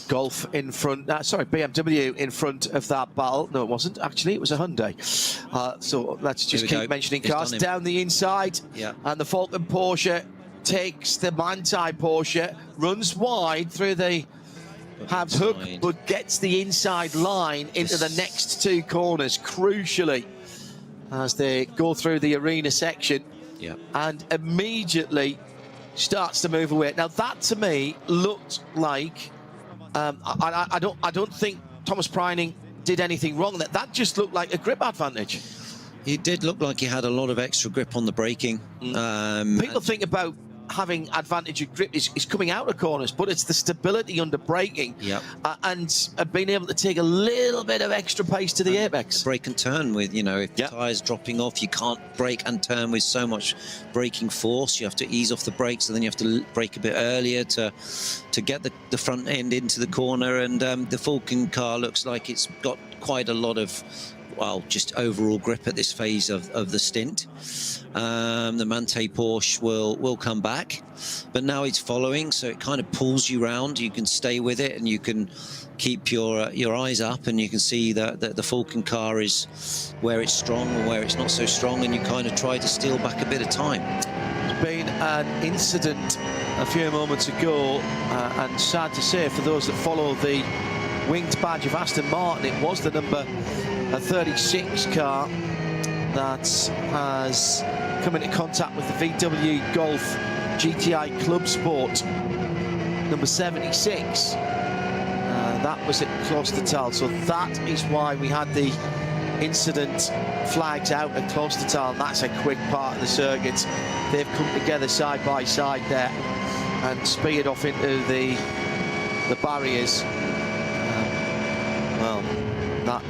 Golf in front, sorry, BMW in front of that battle. No, it wasn't. Actually, it was a Hyundai. So let's just keep mentioning cars. Down the inside, and the Falcon Porsche takes the Manthey Porsche, runs wide through the half hook, but gets the inside line into the next 2 corners, crucially, as they go through the arena section, and immediately starts to move away. Now, that to me looked like... I don't think Thomas Preining did anything wrong. That just looked like a grip advantage. It did look like he had a lot of extra grip on the braking. People think about having advantage of grip is coming out of corners, but it's the stability under braking, and being able to take a little bit of extra pace to the apex. Brake and turn with, you know, if the tyres dropping off, you can't brake and turn with so much braking force. You have to ease off the brakes, and then you have to brake a bit earlier to get the front end into the corner. And the Falcon car looks like it's got quite a lot of, well, just overall grip at this phase of the stint. The Mante Porsche will come back, but now it's following, so it kind of pulls you round. You can stay with it, and you can keep your eyes up, and you can see that the Falcon car is where it's strong and where it's not so strong, and you kind of try to steal back a bit of time. There's been an incident a few moments ago, and sad to say for those that follow the winged badge of Aston Martin, it was the number 36 car that has come into contact with the VW Golf GTI Club Sport number 76. That was at Klostertal, so that is why we had the incident flags out at Klostertal, and that's a quick part of the circuit. They've come together side by side there and speared off into the barriers. Well, that,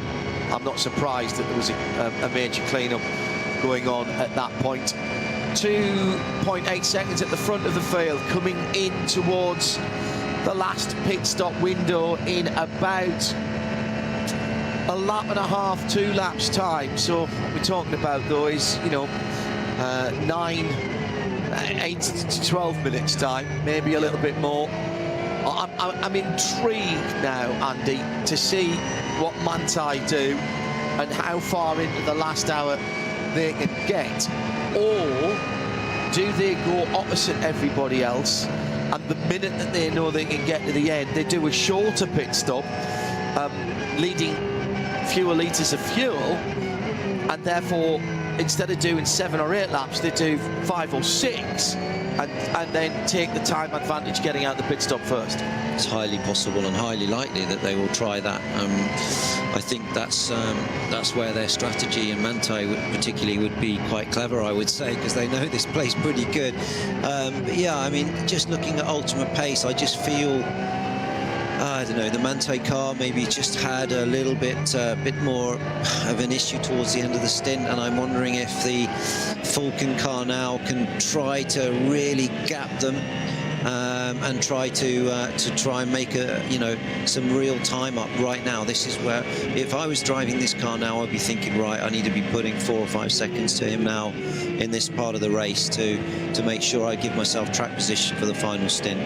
I'm not surprised that there was a major clean-up going on at that point. 2.8 seconds at the front of the field, coming in towards the last pit stop window in about a lap and a half, 2 laps time. So what we're talking about, though, is, you know, 8 to 12 minutes time, maybe a little bit more. I'm intrigued now, Andy, to see what Manthey do and how far into the last hour they can get, or do they go opposite everybody else? And the minute that they know they can get to the end, they do a shorter pit stop, leading fewer litres of fuel, and therefore, instead of doing 7 or 8 laps, they do 5 or 6, and then take the time advantage getting out the pit stop first. It's highly possible and highly likely that they will try that. I think that's where their strategy in Manthey particularly would be quite clever, I would say, because they know this place pretty good. But yeah, I mean, just looking at ultimate pace, I just feel, I don't know, the Manthey car maybe just had a little bit more of an issue towards the end of the stint, and I'm wondering if the Falcon car now can try to really gap them. And try to make some real time up right now. This is where, if I was driving this car now, I'd be thinking, right, I need to be putting 4 or 5 seconds to him now in this part of the race to make sure I give myself track position for the final stint.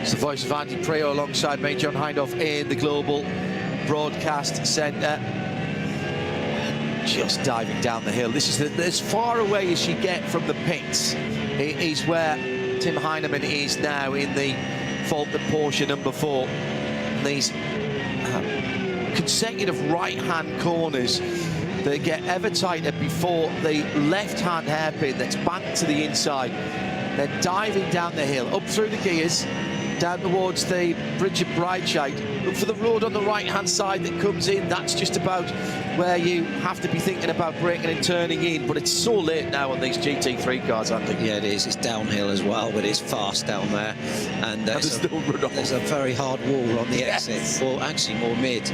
It's the voice of Andy Preo alongside me, John Hindhoff, in the Global Broadcast Centre. Just diving down the hill. This is as far away as you get from the pits. It is where Tim Heinemann is now in the Falcon Porsche number 4. And these consecutive right-hand corners that get ever tighter before the left-hand hairpin that's banked to the inside. They're diving down the hill, up through the gears, down towards the Bridge of Breitscheid. Look for the road on the right-hand side that comes in. That's just about where you have to be thinking about braking and turning in, but it's so late now on these GT3 cars, Andy. Yeah, it is. It's downhill as well, but it's fast down there. And there's a very hard wall on the exit, or actually more mid.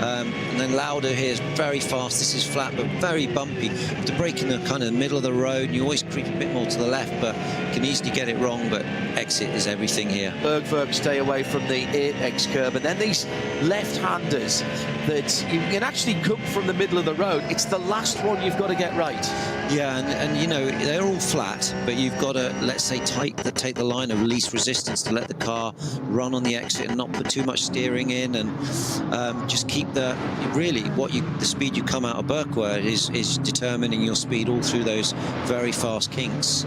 And then Lauda here is very fast. This is flat, but very bumpy. To brake in the kind of middle of the road, you always creep a bit more to the left, but you can easily get it wrong, but exit is everything here. Bergwerk stay away from the apex curb, and then these left-handers that you can actually come from the middle of the road. It's the last one you've got to get right. Yeah, and you know, they're all flat, but you've got to, let's say, take the line of least resistance to let the car run on the exit and not put too much steering in, and just keep the speed you come out of Bergwerk is determining your speed all through those very fast kinks.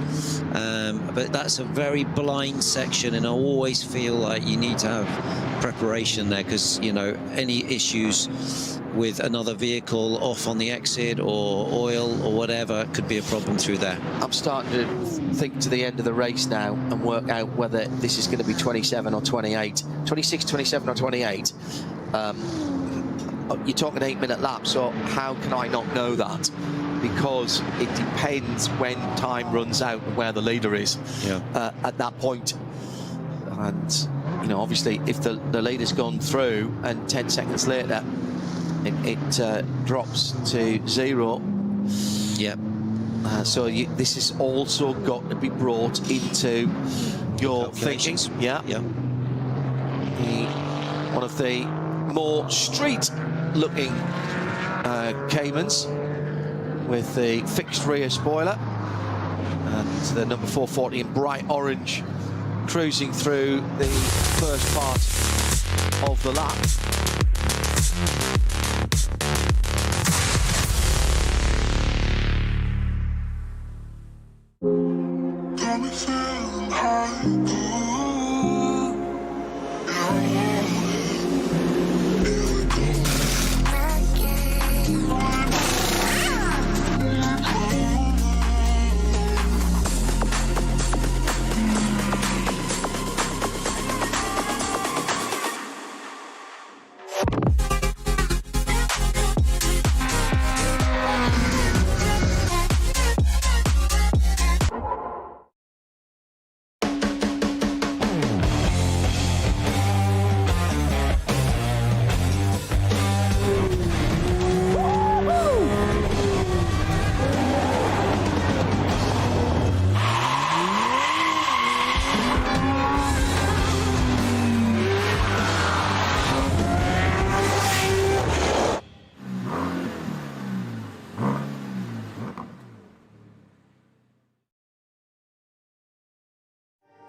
But that's a very blind section, and I always feel like you need to have preparation there, because you know, any issues with another vehicle off on the exit or oil or whatever could be a problem through there. I'm starting to think to the end of the race now and work out whether this is going to be 27 or 28, 26, 27 or 28. You're talking 8-minute laps, so how can I not know that? Because it depends when time runs out and where the leader is at that point. And you know, obviously, if the leader's gone through and 10 seconds later it drops to 0. Yep. So this has also got to be brought into your thinking. Yeah. Yeah. One of the more street-looking Caymans with the fixed rear spoiler and the number 440 in bright orange, cruising through the first part of the lap.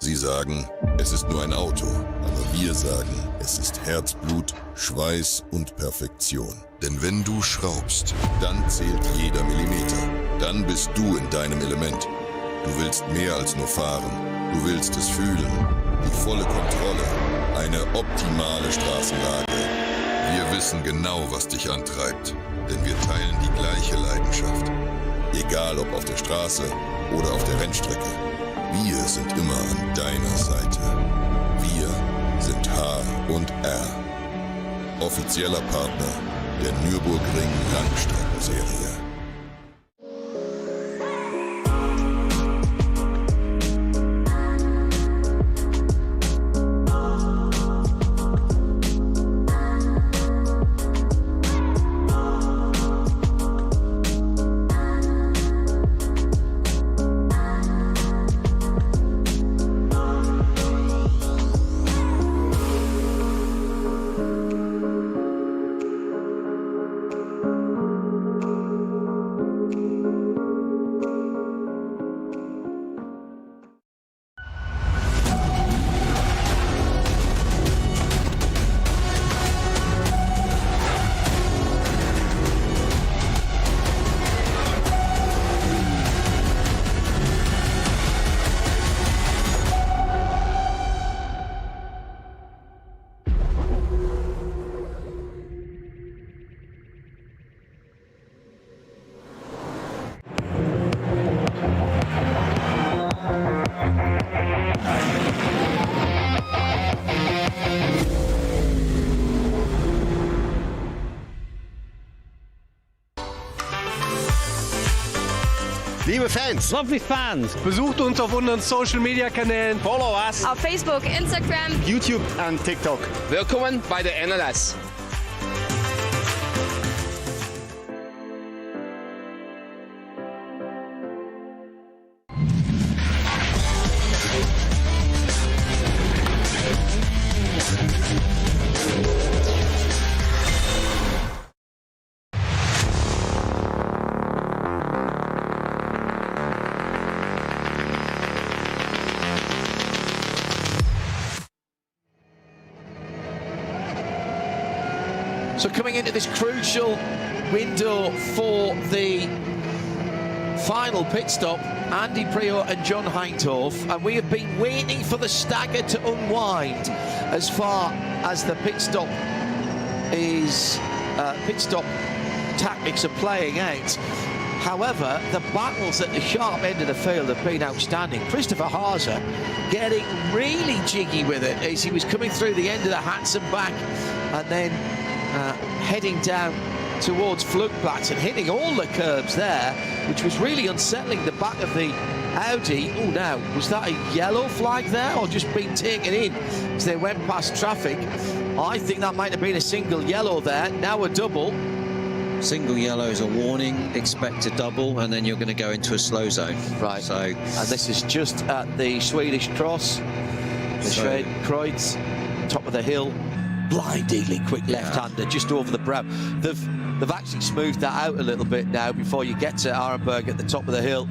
Sie sagen, es ist nur ein Auto, aber wir sagen, es ist Herzblut, Schweiß und Perfektion. Denn wenn du schraubst, dann zählt jeder Millimeter. Dann bist du in deinem Element. Du willst mehr als nur fahren. Du willst es fühlen. Die volle Kontrolle. Eine optimale Straßenlage. Wir wissen genau, was dich antreibt. Denn wir teilen die gleiche Leidenschaft. Egal ob auf der Straße oder auf der Rennstrecke. Wir sind immer an deiner Seite. Wir sind H&R. Offizieller Partner der Nürburgring Langstrecken-Serie. Liebe Fans, Lovely fans. besucht uns auf unseren Social Media Kanälen, Follow us. Auf Facebook, Instagram, YouTube und TikTok. Willkommen bei der NLS. So coming into this crucial window for the final pit stop, Andy Prior and John Heintorf, and we have been waiting for the stagger to unwind as far as the pit stop tactics are playing out. However, the battles at the sharp end of the field have been outstanding. Christopher Haase getting really jiggy with it as he was coming through the end of the Hansen back and then heading down towards Flugplatz and hitting all the curbs there, which was really unsettling the back of the Audi. Oh, now, was that a yellow flag there or just being taken in as they went past traffic? I think that might have been a single yellow there, now a double. Single yellow is a warning, expect a double, and then you're going to go into a slow zone. Right, so, and this is just at the Swedish cross, the Schwedenkreuz, top of the hill. Blindingly quick left-hander just over the brow. They've actually smoothed that out a little bit now before you get to Arenberg at the top of the hill,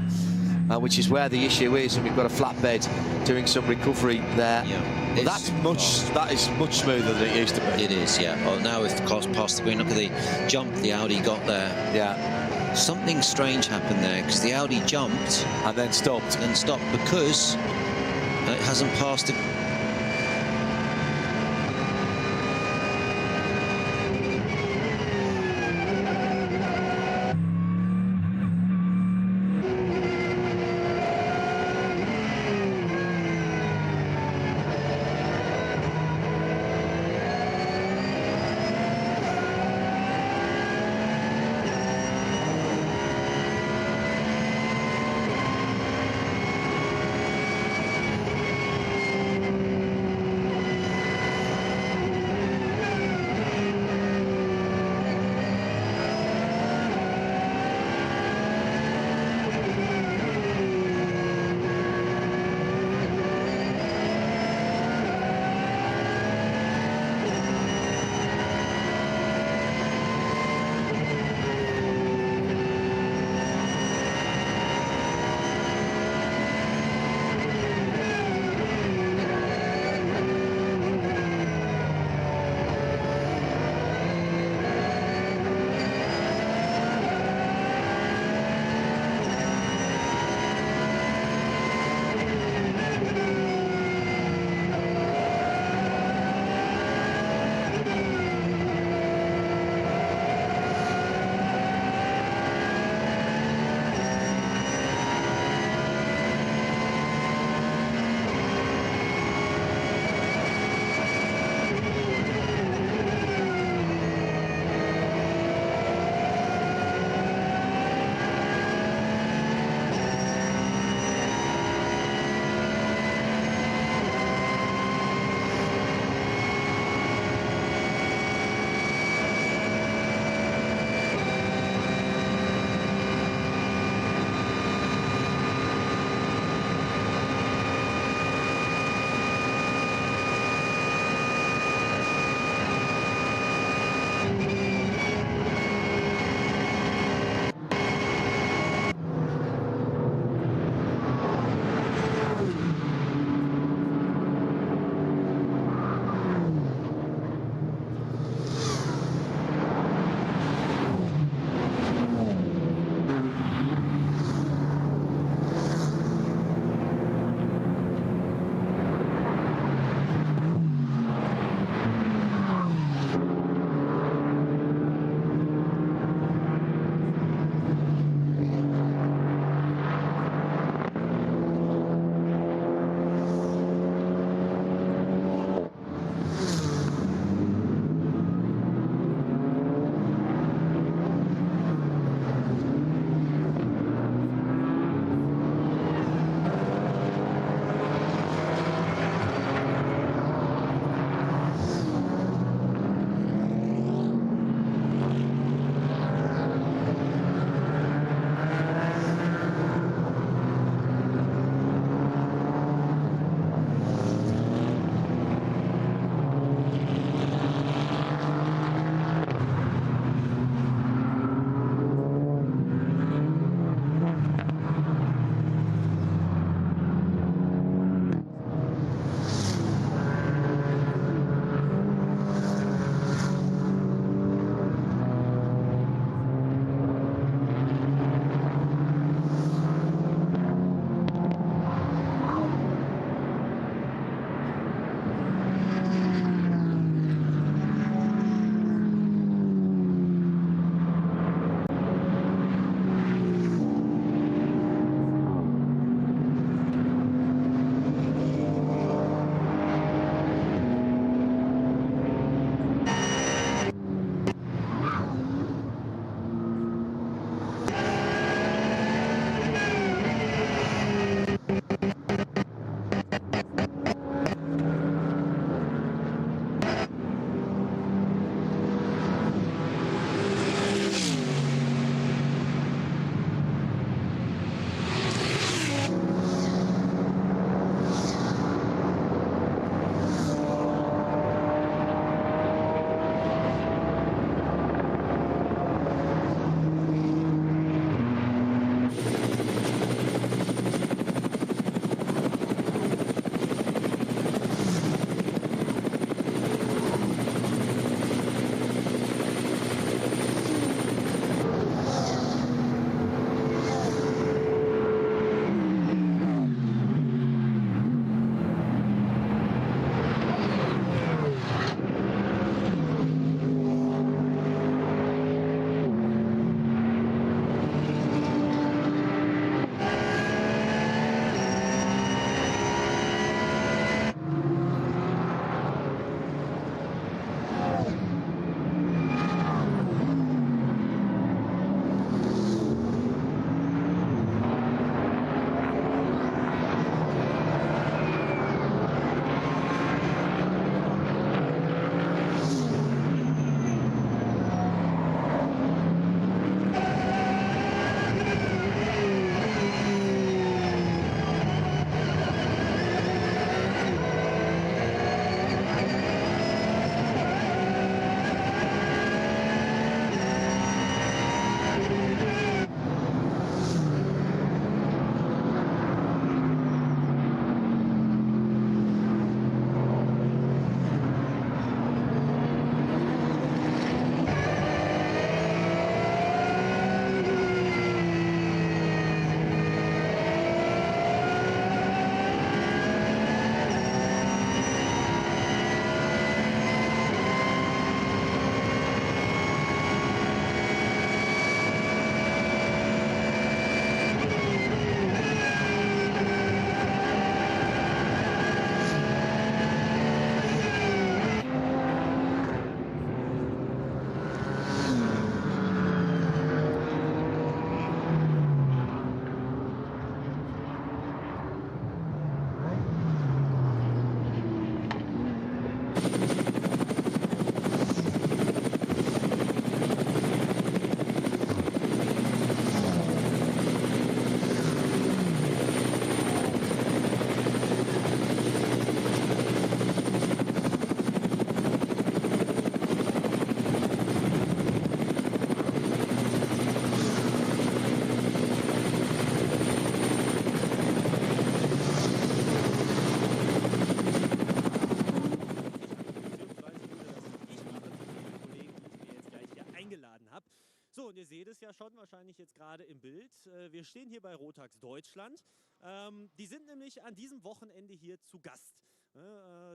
which is where the issue is, and we've got a flatbed doing some recovery there. Yeah, well, that is much smoother than it used to be. It is, yeah. Well, now we've crossed past the green. Look at the jump the Audi got there. Yeah. Something strange happened there because the Audi jumped and then stopped. And stopped because it hasn't passed the. es ja schon wahrscheinlich jetzt gerade im Bild. Wir stehen hier bei Rotax Deutschland. Die sind nämlich an diesem Wochenende hier zu Gast.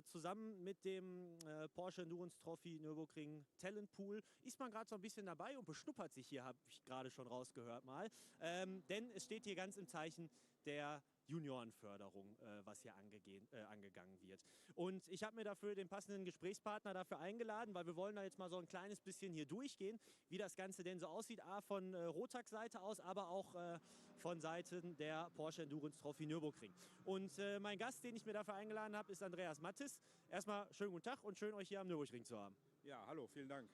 Zusammen mit dem Porsche Endurance Trophy Nürburgring Talent Pool ist man gerade so ein bisschen dabei und beschnuppert sich hier, habe ich gerade schon rausgehört mal. Denn es steht hier ganz im Zeichen der Juniorenförderung, was hier angegangen wird. Und ich habe mir dafür den passenden Gesprächspartner dafür eingeladen, weil wir wollen da jetzt mal so ein kleines bisschen hier durchgehen, wie das Ganze denn so aussieht, von Rotax-Seite aus, aber auch von Seiten der Porsche Endurance Trophy Nürburgring. Und mein Gast, den ich mir dafür eingeladen habe, ist Andreas Mattis. Erstmal schönen guten Tag und schön, euch hier am Nürburgring zu haben. Ja, hallo, vielen Dank.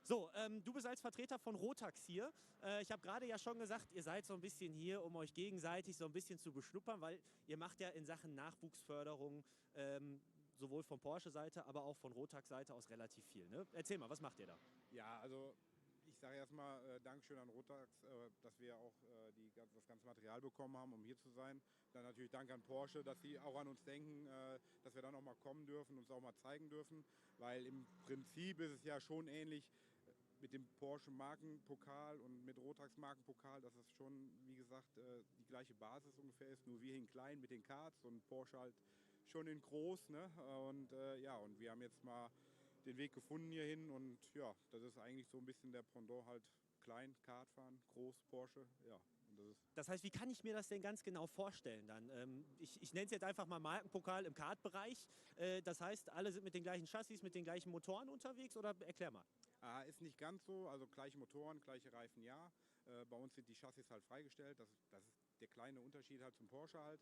So, du bist als Vertreter von Rotax hier. Ich habe gerade ja schon gesagt, ihr seid so ein bisschen hier, um euch gegenseitig so ein bisschen zu beschnuppern, weil ihr macht ja in Sachen Nachwuchsförderung sowohl von Porsche-Seite, aber auch von Rotax-Seite aus relativ viel. Ne? Erzähl mal, was macht ihr da? Ja, also ich sage erstmal Dankeschön an Rotax, dass wir auch das ganze Material bekommen haben, um hier zu sein. Dann natürlich Dank an Porsche, dass sie auch an uns denken, dass wir dann auch mal kommen dürfen, uns auch mal zeigen dürfen. Weil im Prinzip ist es ja schon ähnlich mit dem Porsche Markenpokal und mit Rotax Markenpokal, dass es schon, wie gesagt, die gleiche Basis ungefähr ist. Nur wir in klein mit den Karts und Porsche halt schon in groß. Ne? Und und wir haben jetzt mal den Weg gefunden hierhin und ja, das ist eigentlich so ein bisschen der Pendant halt klein, Kart fahren, groß, Porsche, ja. Und das heißt, wie kann ich mir das denn ganz genau vorstellen dann? Ich nenne es jetzt einfach mal Markenpokal im Kartbereich. Das heißt, alle sind mit den gleichen Chassis, mit den gleichen Motoren unterwegs oder erklär mal. Ist nicht ganz so, also gleiche Motoren, gleiche Reifen, ja. Bei uns sind die Chassis halt freigestellt, das ist der kleine Unterschied halt zum Porsche halt.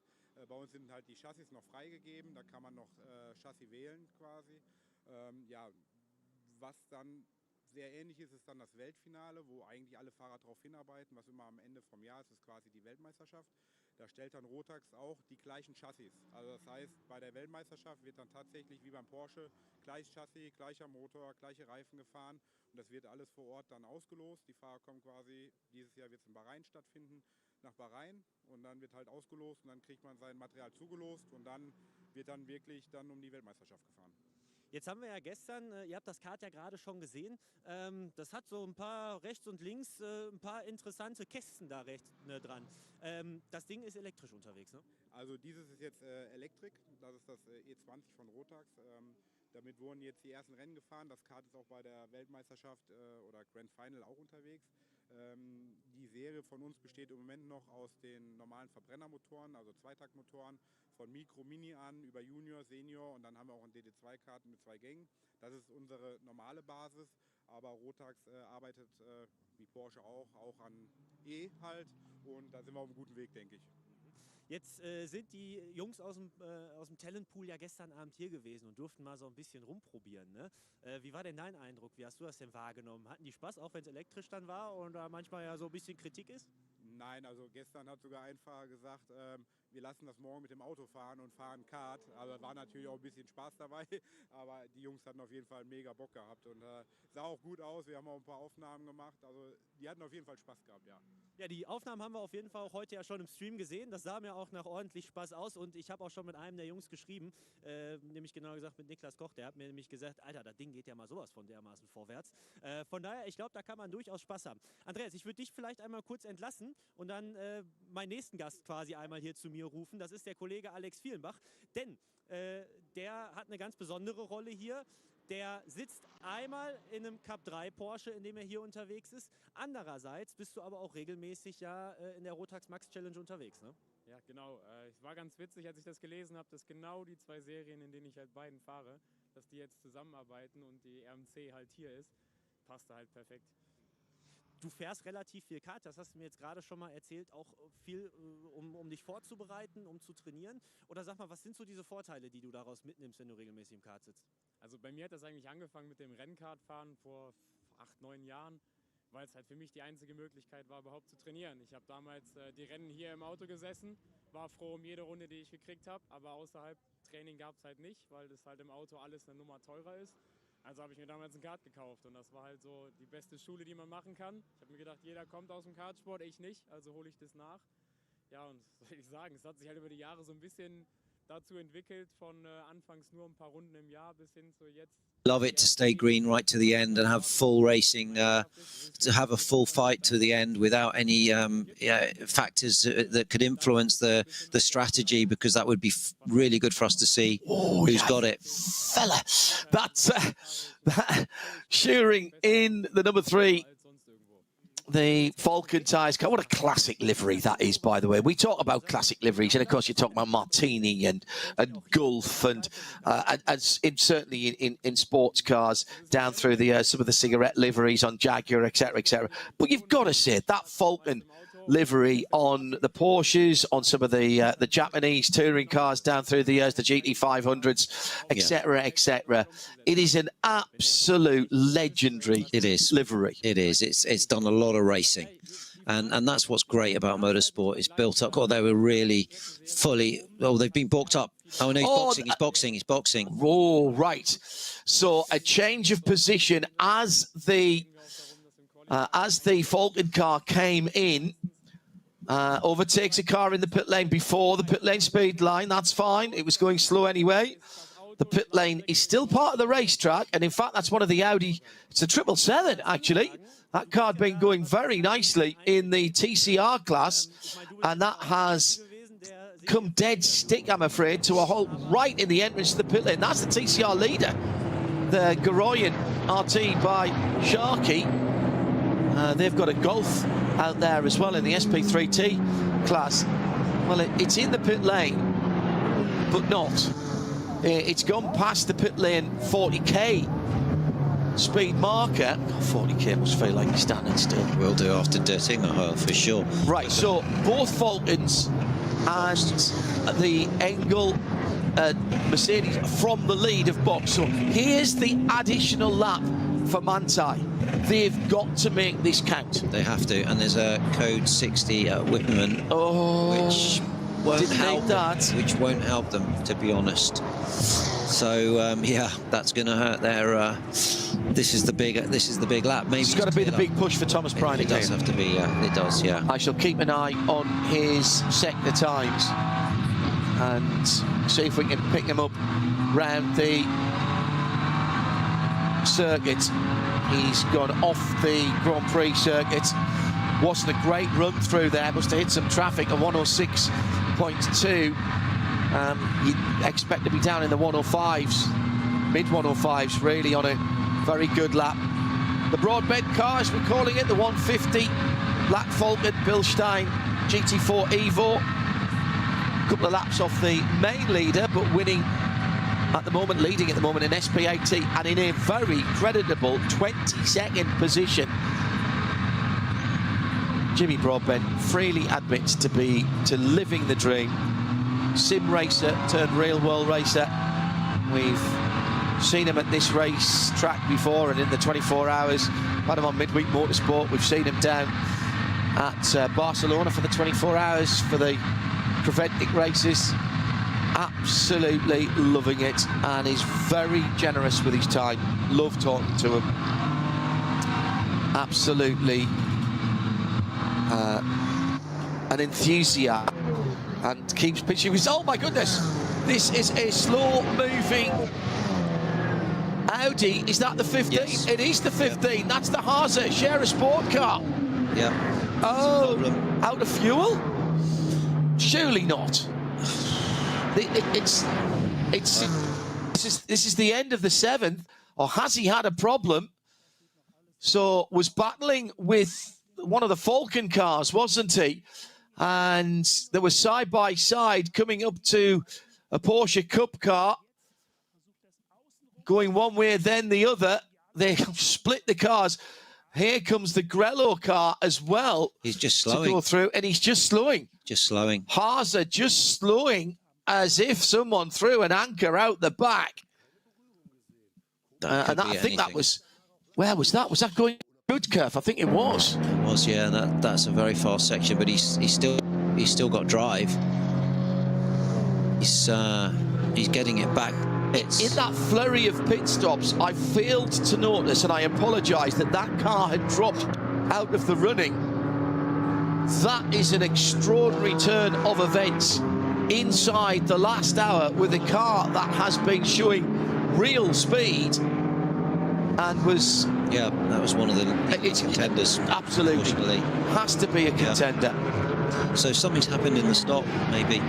Bei uns sind halt die Chassis noch freigegeben, da kann man noch Chassis wählen quasi. Was dann sehr ähnlich ist, ist dann das Weltfinale, wo eigentlich alle Fahrer darauf hinarbeiten, was immer am Ende vom Jahr ist quasi die Weltmeisterschaft. Da stellt dann Rotax auch die gleichen Chassis. Also das heißt, bei der Weltmeisterschaft wird dann tatsächlich wie beim Porsche gleiches Chassis, gleicher Motor, gleiche Reifen gefahren und das wird alles vor Ort dann ausgelost. Die Fahrer kommen quasi, dieses Jahr wird es in Bahrain stattfinden, nach Bahrain und dann wird halt ausgelost und dann kriegt man sein Material zugelost und dann wird dann wirklich dann um die Weltmeisterschaft gefahren. Jetzt haben wir ja gestern, ihr habt das Kart ja gerade schon gesehen, das hat so ein paar rechts und links, ein paar interessante Kästen da rechts dran. Das Ding ist elektrisch unterwegs, ne? Also dieses ist jetzt Elektrik, das ist das E20 von Rotax. Damit wurden jetzt die ersten Rennen gefahren. Das Kart ist auch bei der Weltmeisterschaft oder Grand Final auch unterwegs. Die Serie von uns besteht im Moment noch aus den normalen Verbrennermotoren, also Zweitaktmotoren, von Micro, Mini an über Junior, Senior und dann haben wir auch ein DD2-Karten mit 2 Gängen. Das ist unsere normale Basis, aber Rotax arbeitet, wie Porsche auch an E halt und da sind wir auf einem guten Weg, denke ich. Jetzt sind die Jungs aus dem Talentpool ja gestern Abend hier gewesen und durften mal so ein bisschen rumprobieren. Ne? Wie war denn dein Eindruck? Wie hast du das denn wahrgenommen? Hatten die Spaß, auch wenn es elektrisch dann war und da manchmal ja so ein bisschen Kritik ist? Nein, also gestern hat sogar ein Fahrer gesagt, wir lassen das morgen mit dem Auto fahren und fahren Kart. Also war natürlich auch ein bisschen Spaß dabei, aber die Jungs hatten auf jeden Fall mega Bock gehabt und sah auch gut aus. Wir haben auch ein paar Aufnahmen gemacht, also die hatten auf jeden Fall Spaß gehabt, ja. Ja, die Aufnahmen haben wir auf jeden Fall auch heute ja schon im Stream gesehen. Das sah mir auch nach ordentlich Spaß aus und ich habe auch schon mit einem der Jungs geschrieben, nämlich genau gesagt mit Niklas Koch, der hat mir nämlich gesagt, Alter, das Ding geht ja mal sowas von dermaßen vorwärts. Von daher, ich glaube, da kann man durchaus Spaß haben. Andreas, ich würde dich vielleicht einmal kurz entlassen und dann meinen nächsten Gast quasi einmal hier zu mir rufen. Das ist der Kollege Alex Vielenbach, denn der hat eine ganz besondere Rolle hier. Der sitzt einmal in einem Cup 3 Porsche, in dem er hier unterwegs ist. Andererseits bist du aber auch regelmäßig ja in der Rotax Max Challenge unterwegs, ne? Ja, genau. Es war ganz witzig, als ich das gelesen habe, dass genau die 2 Serien, in denen ich halt beiden fahre, dass die jetzt zusammenarbeiten und die RMC halt hier ist, passte halt perfekt. Du fährst relativ viel Kart, das hast du mir jetzt gerade schon mal erzählt, auch viel, um dich vorzubereiten, um zu trainieren. Oder sag mal, was sind so diese Vorteile, die du daraus mitnimmst, wenn du regelmäßig im Kart sitzt? Also bei mir hat das eigentlich angefangen mit dem Rennkartfahren vor 8, 9 Jahren, weil es halt für mich die einzige Möglichkeit war, überhaupt zu trainieren. Ich habe damals die Rennen hier im Auto gesessen, war froh um jede Runde, die ich gekriegt habe, aber außerhalb Training gab es halt nicht, weil das halt im Auto alles eine Nummer teurer ist. Also habe ich mir damals ein Kart gekauft und das war halt so die beste Schule, die man machen kann. Ich habe mir gedacht, jeder kommt aus dem Kartsport, ich nicht, also hole ich das nach. Ja, und was soll ich sagen, es hat sich halt über die Jahre so ein bisschen dazu entwickelt, von anfangs nur ein paar Runden im Jahr bis hin zu jetzt. Love it to stay green right to the end and have full racing, to have a full fight to the end without any factors that could influence the strategy, because that would be really good for us to see who's got it. Fella, that's shearing in the number 3. The Falcon tyres. What a classic livery that is, by the way. We talk about classic liveries, and of course you talk about Martini and Gulf, and certainly in sports cars down through the some of the cigarette liveries on Jaguar, etc., etc. But you've got to say that Falcon livery on the Porsches, on some of the Japanese touring cars down through the years, the GT500s, etc., etc. It is an absolute legendary livery. It is. It's done a lot of racing. And that's what's great about motorsport. It's built up. Oh, they were really fully... Oh, they've been balked up. Oh, no, he's boxing. Oh, right. So a change of position as the Falcon car came in. Overtakes a car in the pit lane before the pit lane speed line. That's fine. It was going slow anyway. The pit lane is still part of the racetrack, and in fact, that's one of the Audi. It's a 777, actually. That car had been going very nicely in the TCR class, and that has come dead stick, I'm afraid, to a halt right in the entrance to the pit lane. That's the TCR leader, the Goroyan RT by Sharkey. They've got a Golf out there as well in the SP3T class. Well, it's in the pit lane, but not. It's gone past the pit lane 40k speed marker. God, 40k must feel like you're standing still. Will do after dirting a hole for sure. Right, so both Falcons and the Engel Mercedes from the lead of box. So here's the additional lap for Manthey. They've got to make this count. They have to, and there's a code 60 at Whitman, which won't help them, to be honest. So yeah, that's going to hurt their. This is the big lap. Maybe it's got to be the big push for Thomas Pryne. It does have to be. It does. Yeah. I shall keep an eye on his sector times and see if we can pick him up round the circuit. He's gone off the Grand Prix circuit. Wasn't a great run through there. Must have hit some traffic at 106.2. You'd expect to be down in the 105s, mid 105s, really, on a very good lap. The broadbed car, as we're calling it, the 150 Black Falcon Bilstein GT4 Evo. A couple of laps off the main leader, but winning at the moment, leading at the moment in SP80 and in a very creditable 22nd position. Jimmy Broadbent freely admits to living the dream. Sim racer turned real world racer. We've seen him at this race track before and in the 24 hours. Had him on Midweek Motorsport. We've seen him down at Barcelona for the 24 hours for the Creventic races. Absolutely loving it, and is very generous with his time. Love talking to him. Absolutely an enthusiast, and keeps pitching his. Oh my goodness, this is a slow moving Audi. Is that the 15? Yes. It is the 15. Yeah. That's the Haase Share a Sport car. Yeah. Oh, out of fuel? Surely not. This is the end of the 7th, or has he had a problem? So was battling with one of the Falcon cars, wasn't he? And they were side by side coming up to a Porsche Cup car, going one way then the other. They split the cars. Here comes the Grello car as well. He's just slowing to go through, and he's just slowing. Haase just slowing, as if someone threw an anchor out the back. And I think that was, where was that? Was that going good curve? I think it was. It was, yeah. That's a very fast section, but he's still got drive. He's getting it back. In that flurry of pit stops, I failed to notice, and I apologise, that car had dropped out of the running. That is an extraordinary turn of events. inside the last hour with a car that has been showing real speed and was... Yeah, that was one of the contenders. Absolutely. Has to be a contender. Yeah. So something's happened in the stop, maybe.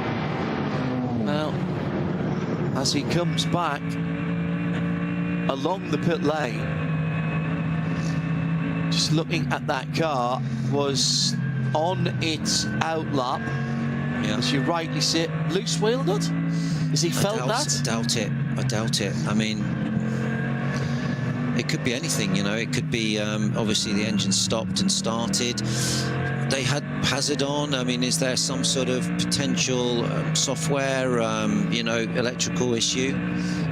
Now, as he comes back along the pit lane, just looking at that car, was on its outlap. Yeah. As you rightly say, loose wheel nut? Has he felt that? I doubt it. I mean, it could be anything, you know. It could be, obviously, the engine stopped and started. They had hazard on. I mean, is there some sort of potential software, you know, electrical issue,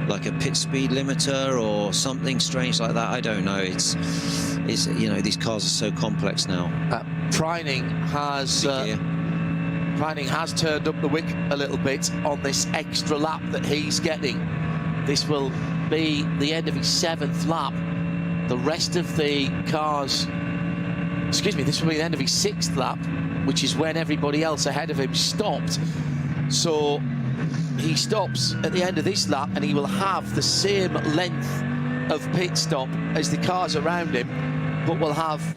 like a pit speed limiter or something strange like that? I don't know. It's you know, these cars are so complex now. Preining has turned up the wick a little bit on this extra lap that he's getting. This will be the end of his 7th lap. The rest of the cars, excuse me, this will be the end of his 6th lap, which is when everybody else ahead of him stopped. So he stops at the end of this lap and he will have the same length of pit stop as the cars around him, but will have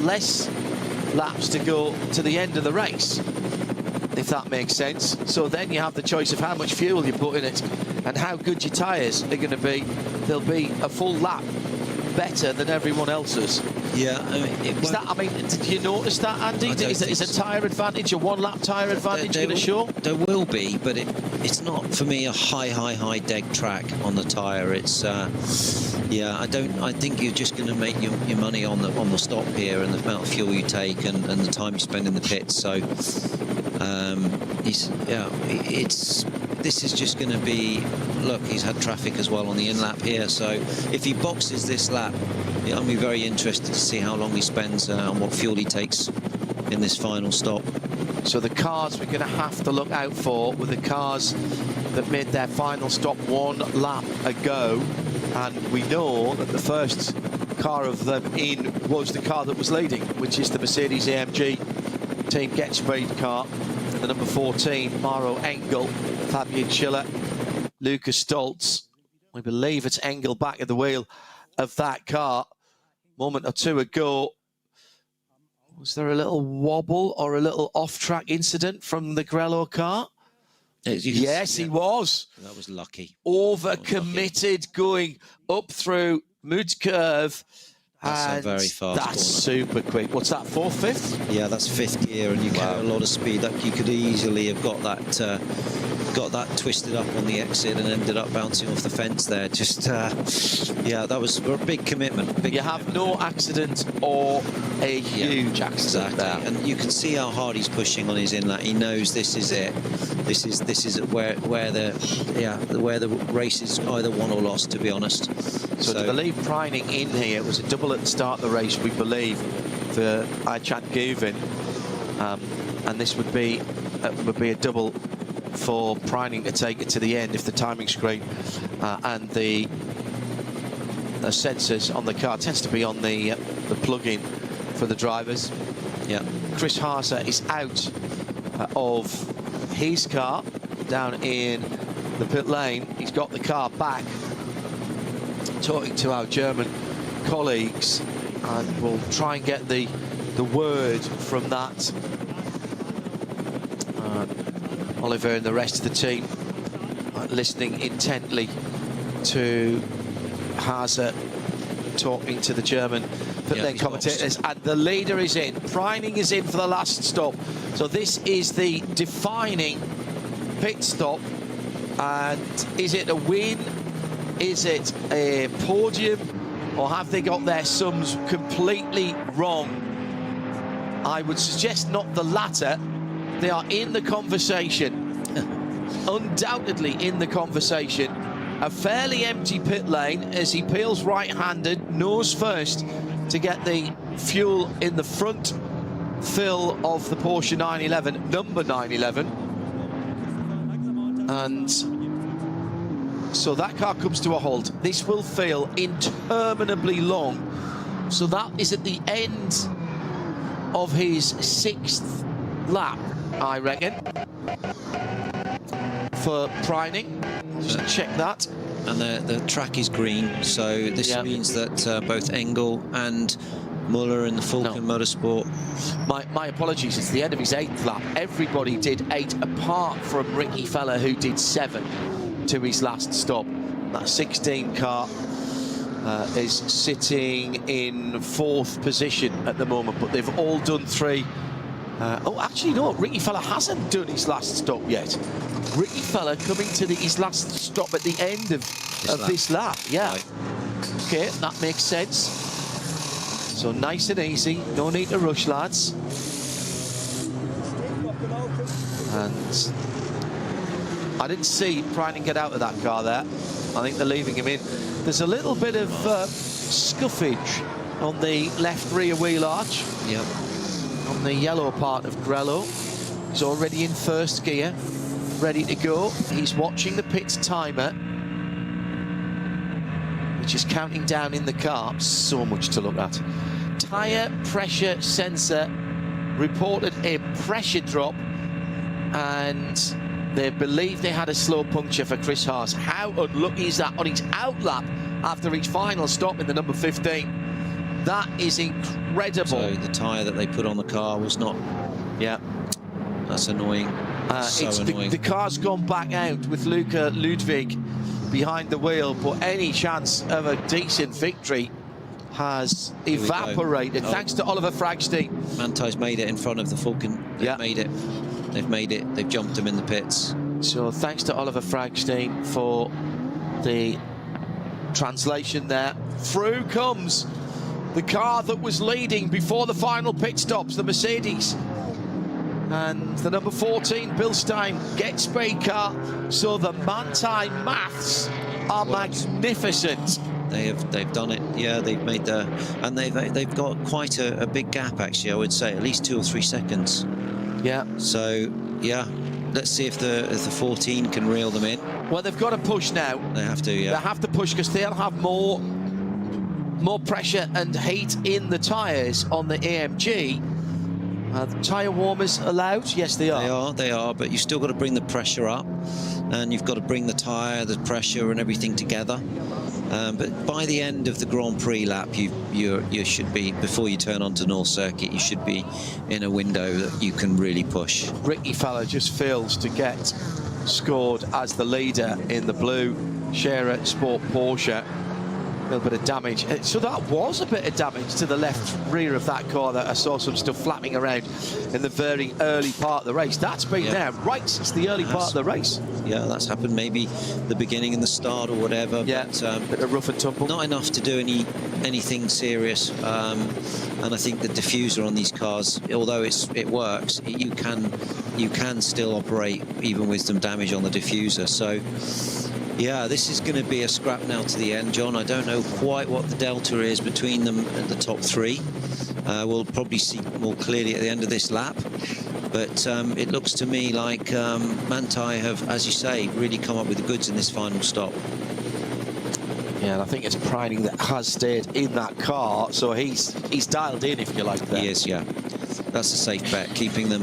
less laps to go to the end of the race, if that makes sense. So then you have the choice of how much fuel you put in it and how good your tyres are going to be. They'll be a full lap better than everyone else's. Yeah, I mean, did you notice that, Andy? Is a tyre advantage, a 1-lap tyre advantage going to show? There will be, but it's not, for me, a high deg track on the tyre. It's, yeah, I think you're just going to make your money on the stop here and the amount of fuel you take and the time you spend in the pits. So, this is just going to be, look, he's had traffic as well on the in-lap here, so if he boxes this lap, I'll be very interested to see how long he spends and what fuel he takes in this final stop. So the cars we're going to have to look out for were the cars that made their final stop 1 lap ago, and we know that the first car of them in was the car that was leading, which is the Mercedes-AMG Team Get Speed car. The number 14, Maro Engel, Fabian Schiller, Lucas Stoltz. We believe it's Engel back at the wheel of that car. Moment or two ago, was there a little wobble or a little off-track incident from the Grello car? Yes, he was. That was lucky. Over-committed, going up through Mood's curve. That's a very fast corner. That's super quick. What's that, 4th, 5th? Yeah, that's 5th gear, and you carry a lot of speed. That you could easily have got that twisted up on the exit and ended up bouncing off the fence there. Just, yeah, that was a big commitment. You have no accident or a huge accident there. And you can see how hard he's pushing on his inlet. He knows this is it. This is where the race is either won or lost, to be honest. So to believe Preining in here, it was a double at the start of the race, we believe, for Aychan Guvin, and this would be a double for Preining to take it to the end if the timing screen and the sensors on the car tends to be on the plug-in for the drivers. Yeah, Chris Haase is out of his car down in the pit lane. He's got the car back, talking to our German colleagues, and we'll try and get the word from that. Oliver and the rest of the team listening intently to Haase talking to the German pit lane commentators, and the leader is in. Preining is in for the last stop. So this is the defining pit stop, and is it a win? Is it a podium, or have they got their sums completely wrong? I would suggest not the latter. They are in the conversation, undoubtedly in the conversation. A fairly empty pit lane as he peels right-handed, nose first, to get the fuel in the front fill of the Porsche 911, number 911. And so that car comes to a halt. This will feel interminably long. So that is at the end of his 6th lap, I reckon. for Preining. Just check that. And the track is green, so this means that both Engel and Muller in the Falcon Motorsport. My apologies, it's the end of his 8th lap. Everybody did 8 apart from Ricky Feller, who did 7 to his last stop. That 16 car is sitting in 4th position at the moment, but they've all done 3. Oh, actually, no, Ricky Feller hasn't done his last stop yet. Ricky Feller coming to his last stop at the end of this lap. Yeah. Right. Okay, that makes sense. So nice and easy, no need to rush, lads. And I didn't see Preining get out of that car there. I think they're leaving him in. There's a little bit of scuffage on the left rear wheel arch. Yep. On the yellow part of Grello. He's already in 1st gear, ready to go. He's watching the pits timer, which is counting down in the car. So much to look at. Tyre pressure sensor reported a pressure drop, and they believe they had a slow puncture for Chris Haas. How unlucky is that on his outlap after his final stop in the number 15? That is incredible. So the tyre that they put on the car was not... Yeah. That's annoying. So annoying. The car's gone back out with Luca Ludwig behind the wheel, but any chance of a decent victory has evaporated, thanks to Oliver Fragstein. Manthey's made it in front of the Falcon. They've made it. They've made it. They've jumped him in the pits. So thanks to Oliver Fragstein for the translation there. Through comes the car that was leading before the final pit stops, the Mercedes. And the number 14, Bilstein, gets speed car. So the Manthey maths are magnificent. They've done it. Yeah, they've made the, and they've got quite a big gap, actually. I would say at least 2 or 3 seconds. Yeah. So yeah, let's see if the 14 can reel them in. Well, they've got to push now. They have to. Yeah. They have to push because they'll have more pressure and heat in the tyres on the AMG. The tyre warmers allowed? Yes, they are. They are, but you've still got to bring the pressure up, and you've got to bring the tyre, the pressure and everything together. But by the end of the Grand Prix lap, you should be, before you turn onto North Circuit, you should be in a window that you can really push. Ricky Feller just fails to get scored as the leader in the blue Scherer Sport Porsche. A little bit of damage. So that was a bit of damage to the left rear of that car that I saw some stuff flapping around in the very early part of the race. That's been there right since the early part of the race. Yeah, that's happened maybe the beginning and the start or whatever. Yeah, but, bit of rough and tumble. Not enough to do anything serious. And I think the diffuser on these cars, although it works, you can still operate even with some damage on the diffuser. So yeah, this is going to be a scrap now to the end, John. I don't know quite what the delta is between them at the top 3. We'll probably see more clearly at the end of this lap. But it looks to me like Manthey have, as you say, really come up with the goods in this final stop. Yeah, and I think it's Preining that has stayed in that car, so he's dialed in, if you like, there. He is, yeah. That's a safe bet, keeping the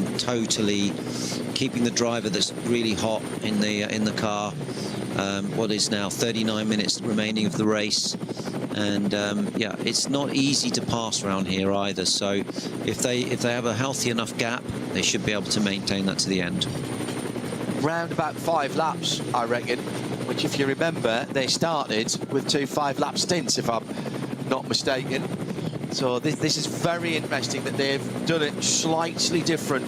driver that's really hot in the car. What is now 39 minutes remaining of the race, and yeah, it's not easy to pass around here either. So if they have a healthy enough gap, they should be able to maintain that to the end. Round about 5 laps, I reckon, which, if you remember, they started with 2 5-lap stints, if I'm not mistaken. So this is very interesting that they've done it slightly different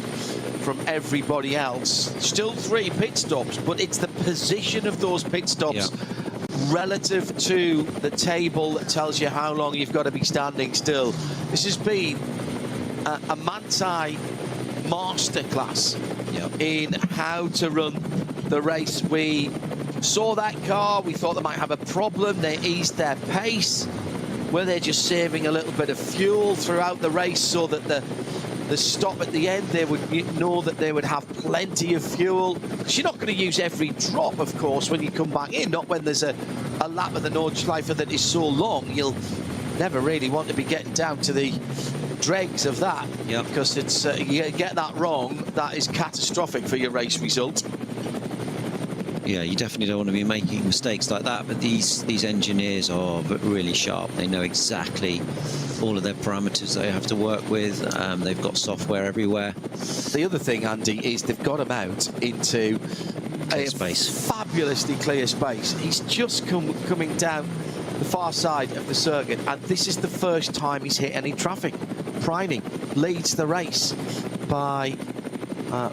from everybody else. Still 3 pit stops, but it's the position of those pit stops relative to the table that tells you how long you've got to be standing still. This has been a Manthey masterclass in how to run the race. We saw that car, we thought they might have a problem, they eased their pace. Were they just saving a little bit of fuel throughout the race so that the stop at the end, they would know that they would have plenty of fuel? Because you're not going to use every drop, of course, when you come back in, not when there's a lap of the Nordschleife that is so long. You'll never really want to be getting down to the dregs of that, because it's you get that wrong, that is catastrophic for your race result. Yeah, you definitely don't want to be making mistakes like that. But these engineers are really sharp. They know exactly all of their parameters they have to work with. They've got software everywhere. The other thing, Andy, is they've got him out into a fabulously clear space. He's just coming down the far side of the circuit, and this is the first time he's hit any traffic. Preining leads the race by I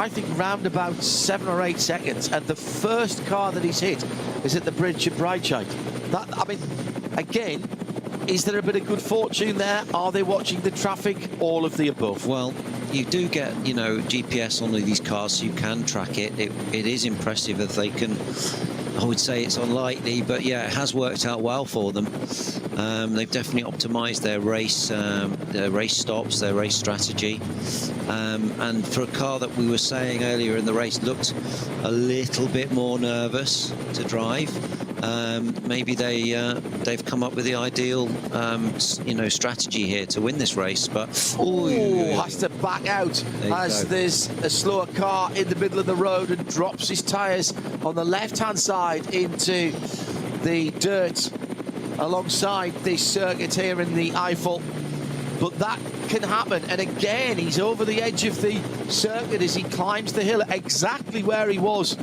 think round about 7 or 8 seconds, and the first car that he's hit is at the bridge at Breitscheid. That, I mean, again, is there a bit of good fortune there? Are they watching the traffic? All of the above. Well, you do get, you know, GPS on these cars, so you can track it. It is impressive if they can. I would say it's unlikely, but yeah, it has worked out well for them. They've definitely optimized their race stops, their race strategy. And for a car that we were saying earlier in the race looked a little bit more nervous to drive, maybe they've come up with the ideal strategy here to win this race. But has to back out as there's a slower car in the middle of the road and drops his tyres on the left-hand side into the dirt alongside this circuit here in the Eifel. But that can happen, and again he's over the edge of the circuit as he climbs the hill exactly where he was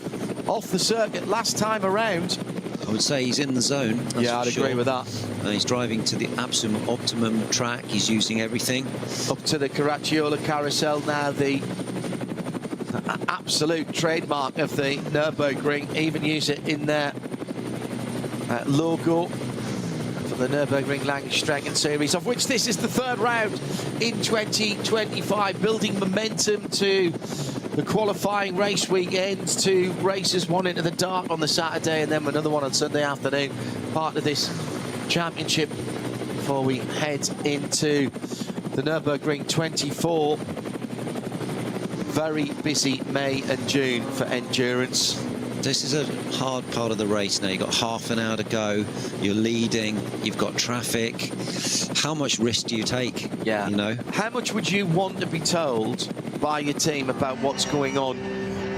off the circuit last time around. I would say he's in the zone. Yeah, I'd agree with that. He's driving to the absolute optimum track. He's using everything. Up to the Caracciola carousel now, the absolute trademark of the Nürburgring. Even use it in their logo for the Nürburgring Langstrecken Series, of which this is the third round in 2025, building momentum to the qualifying race weekend, 2 races, one into the dark on the Saturday and then another one on Sunday afternoon, part of this championship before we head into the Nürburgring 24. Very busy May and June for endurance. This is a hard part of the race now. You've got half an hour to go. You're leading. You've got traffic. How much risk do you take? Yeah. You know? How much would you want to be told by your team about what's going on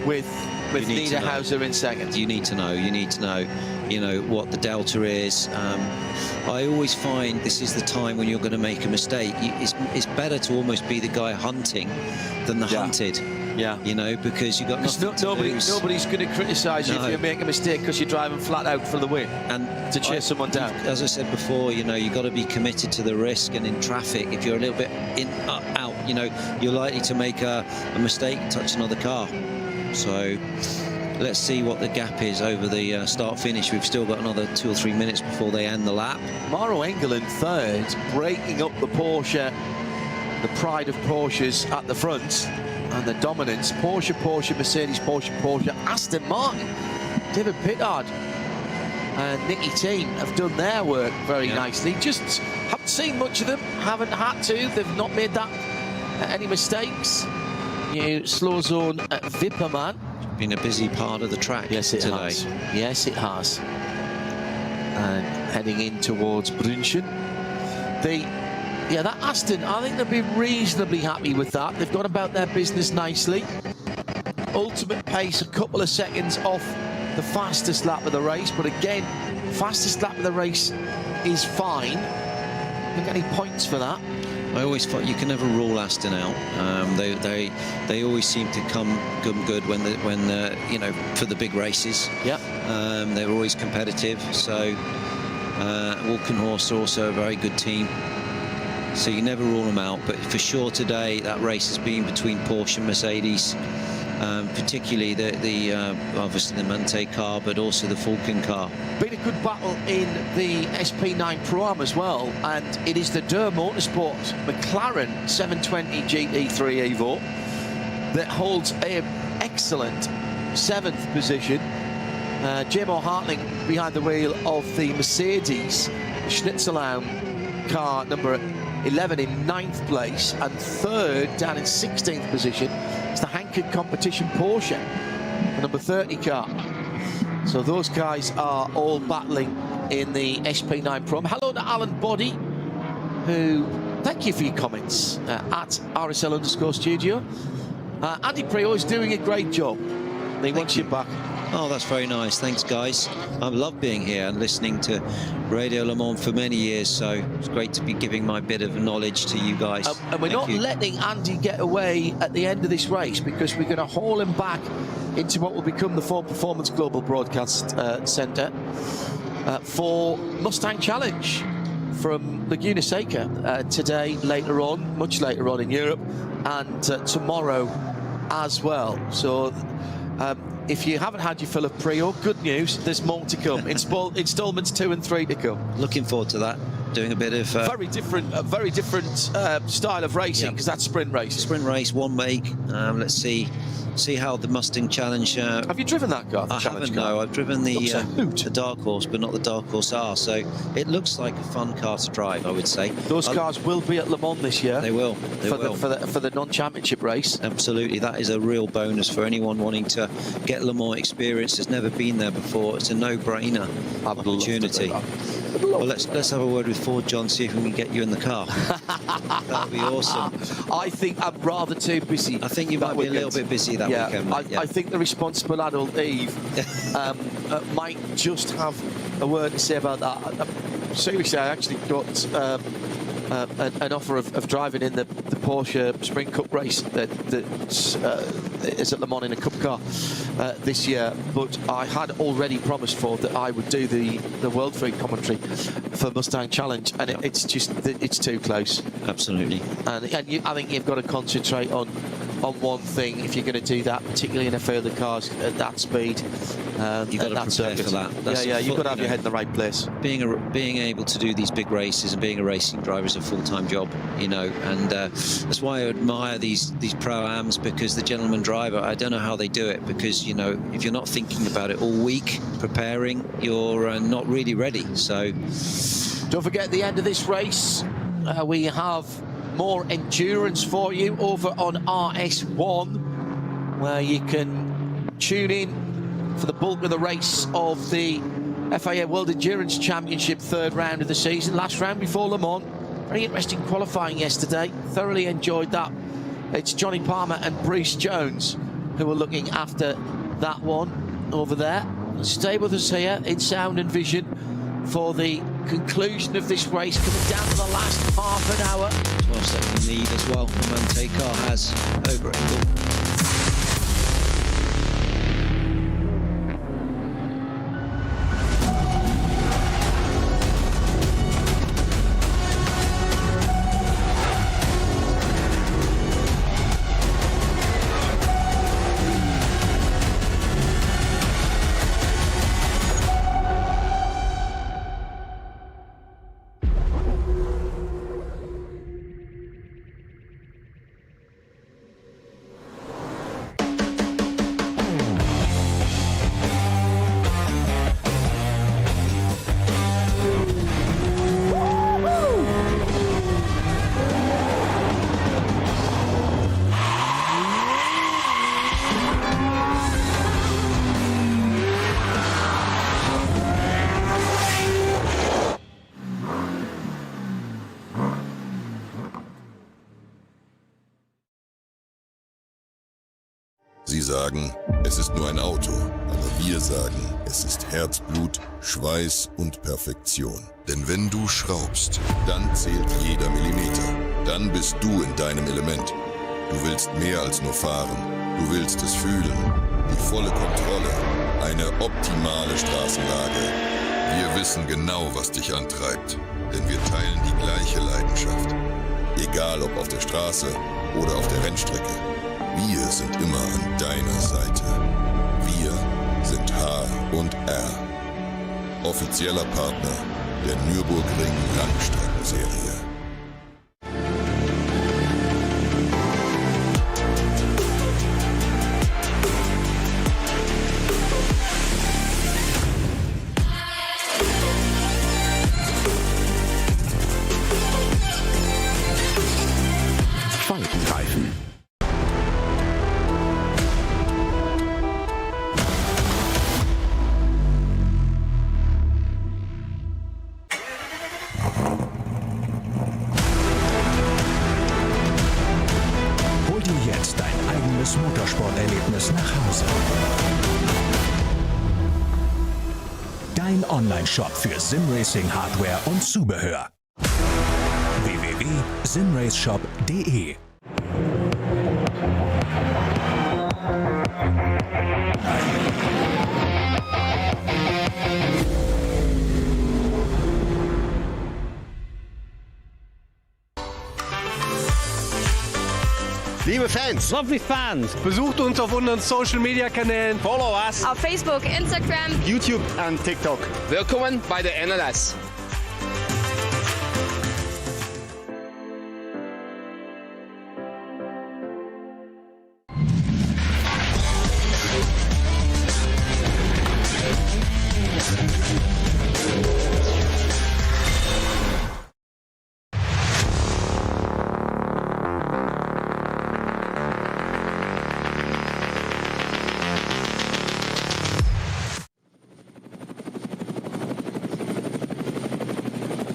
with Niederhauser in second? You need to know. You need to know, you know, what the delta is. I always find this is the time when you're going to make a mistake. It's better to almost be the guy hunting than the hunted. Yeah, you know, because you got nothing to lose. Nobody's going to criticise you if you make a mistake because you're driving flat out for the win and to chase someone down. As I said before, you know, you've got to be committed to the risk, and in traffic, if you're a little bit out, you know, you're likely to make a mistake and touch another car. So let's see what the gap is over the start-finish. We've still got another 2 or 3 minutes before they end the lap. Maro Engel in third, breaking up the Porsche, the pride of Porsches at the front. And the dominance, Porsche, Mercedes, Porsche, Aston Martin, David Pittard and Nicky Team have done their work very nicely. Just haven't seen much of them, haven't had to. They've not made that any mistakes. New slow zone at Wippermann. Been a busy part of the track today. Has. Yes, it has. And heading in towards Brünchen. Yeah, that Aston, I think they'll be reasonably happy with that. They've gone about their business nicely. Ultimate pace, a couple of seconds off the fastest lap of the race. But again, fastest lap of the race is fine. Don't get any points for that. I always thought you can never rule Aston out. They always seem to come good when you know, for the big races. Yeah. They're always competitive. So Walkenhorst are also a very good team. So you never rule them out, but for sure today that race has been between Porsche and Mercedes, particularly obviously the Mante car, but also the Falcon car. Been a good battle in the SP9 Pro-Am as well, and it is the Durr Motorsport McLaren 720 GT3 Evo that holds an excellent 7th position. J-Mo Hartling behind the wheel of the Mercedes Schnitzelbaum car number 11 in 9th place, and 3rd down in 16th position is the Hankook Competition Porsche, the number 30 car. So those guys are all battling in the SP9 Pro. Hello to Alan Boddy, who, thank you for your comments at RSL_studio. Andy Preo is doing a great job. He wants you back. Oh, that's very nice. Thanks, guys. I love being here and listening to Radio Le Mans for many years, so it's great to be giving my bit of knowledge to you guys. And we're not letting Andy get away at the end of this race, because we're going to haul him back into what will become the Ford Performance Global Broadcast Centre for Mustang Challenge from Laguna Seca today, later on, much later on in Europe, and tomorrow as well. So if you haven't had your fill of Prio, good news, there's more to come. Installments 2 and 3 to come. Looking forward to that. Doing a bit of very different style of racing, because that's sprint race. Sprint race, one make. Let's see how the Mustang Challenge. Have you driven that car? I haven't. No, I've driven the Dark Horse, but not the Dark Horse R. So it looks like a fun car to drive, I would say. Those cars will be at Le Mans this year. They will. For the non-championship race. Absolutely, that is a real bonus for anyone wanting to get Le Mans experience. Has never been there before. It's a no-brainer opportunity. Well, let's have a word with Ford, John, see if we can get you in the car. That would be awesome. I think I'm rather too busy. I think you might be a little bit busy that weekend. I think the responsible adult Eve might just have a word to say about that. Seriously, I actually got an offer of driving in the Porsche Sprint Cup race that is at Le Mans in a Cup car this year, but I had already promised Ford that I would do the World Free commentary for Mustang Challenge, and it's too close. Absolutely. And I think you've got to concentrate on one thing if you're going to do that, particularly in a field of cars at that speed. You've got to prepare for that. You've got to have your head in the right place. Being able to do these big races and being a racing driver is a full-time job, and that's why I admire these pro-ams, because the gentleman driver, I don't know how they do it, because if you're not thinking about it all week preparing, you're not really ready. So don't forget, at the end of this race we have more endurance for you over on RS1, where you can tune in for the bulk of the race of the FIA World Endurance Championship, third round of the season, last round before Le Mans. Very interesting qualifying yesterday, thoroughly enjoyed that. It's Johnny Palmer and Bruce Jones who are looking after that one over there. Stay with us here in sound and vision for the conclusion of this race, coming down to the last half an hour. 12-second lead as well, the Monte car has over Engel. Sie sagen, es ist nur ein Auto, aber wir sagen, es ist Herzblut, Schweiß und Perfektion. Denn wenn du schraubst, dann zählt jeder Millimeter. Dann bist du in deinem Element. Du willst mehr als nur fahren. Du willst es fühlen. Die volle Kontrolle. Eine optimale Straßenlage. Wir wissen genau, was dich antreibt. Denn wir teilen die gleiche Leidenschaft. Egal ob auf der Straße oder auf der Rennstrecke. Wir sind immer an deiner Seite. Wir sind H&R. Offizieller Partner der Nürburgring Langstrecken-Serie. Faltenreifen. Erlebnis nach Hause. Dein Online-Shop für Simracing-Hardware und Zubehör. www.simraceshop.de. Liebe Fans, Lovely fans. besucht uns auf unseren Social Media Kanälen. Follow us. Auf Facebook, Instagram, YouTube und TikTok. Willkommen bei der NLS.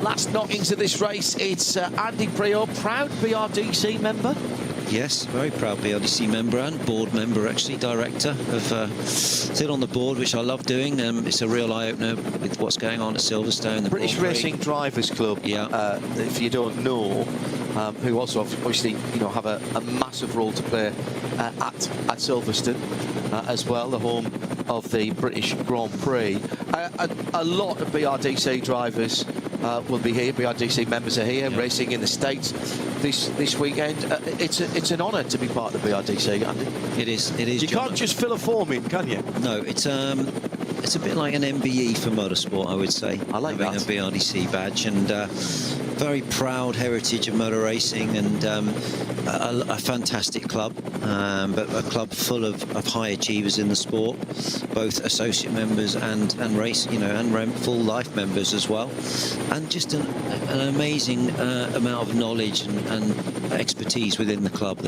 Last knockings of this race, it's Andy Prior, proud BRDC member. Yes, very proud BRDC member and board member, actually, director of sit on the board, which I love doing. It's a real eye-opener with what's going on at Silverstone. The British Racing Drivers Club, yeah. If you don't know, who also obviously have a massive role to play at Silverstone as well, the home of the British Grand Prix. A lot of BRDC drivers will be here. BRDC members are here, racing in the States this weekend. It's an honour to be part of the BRDC, Andy. It is. It is. You can't just fill a form in, can you? No, it's a bit like an MBE for motorsport, I would say. I like having that. a BRDC badge, and very proud heritage of motor racing, and a fantastic club, but a club full of high achievers in the sport, both associate members and race, and full life members as well, and just an amazing amount of knowledge and expertise within the club.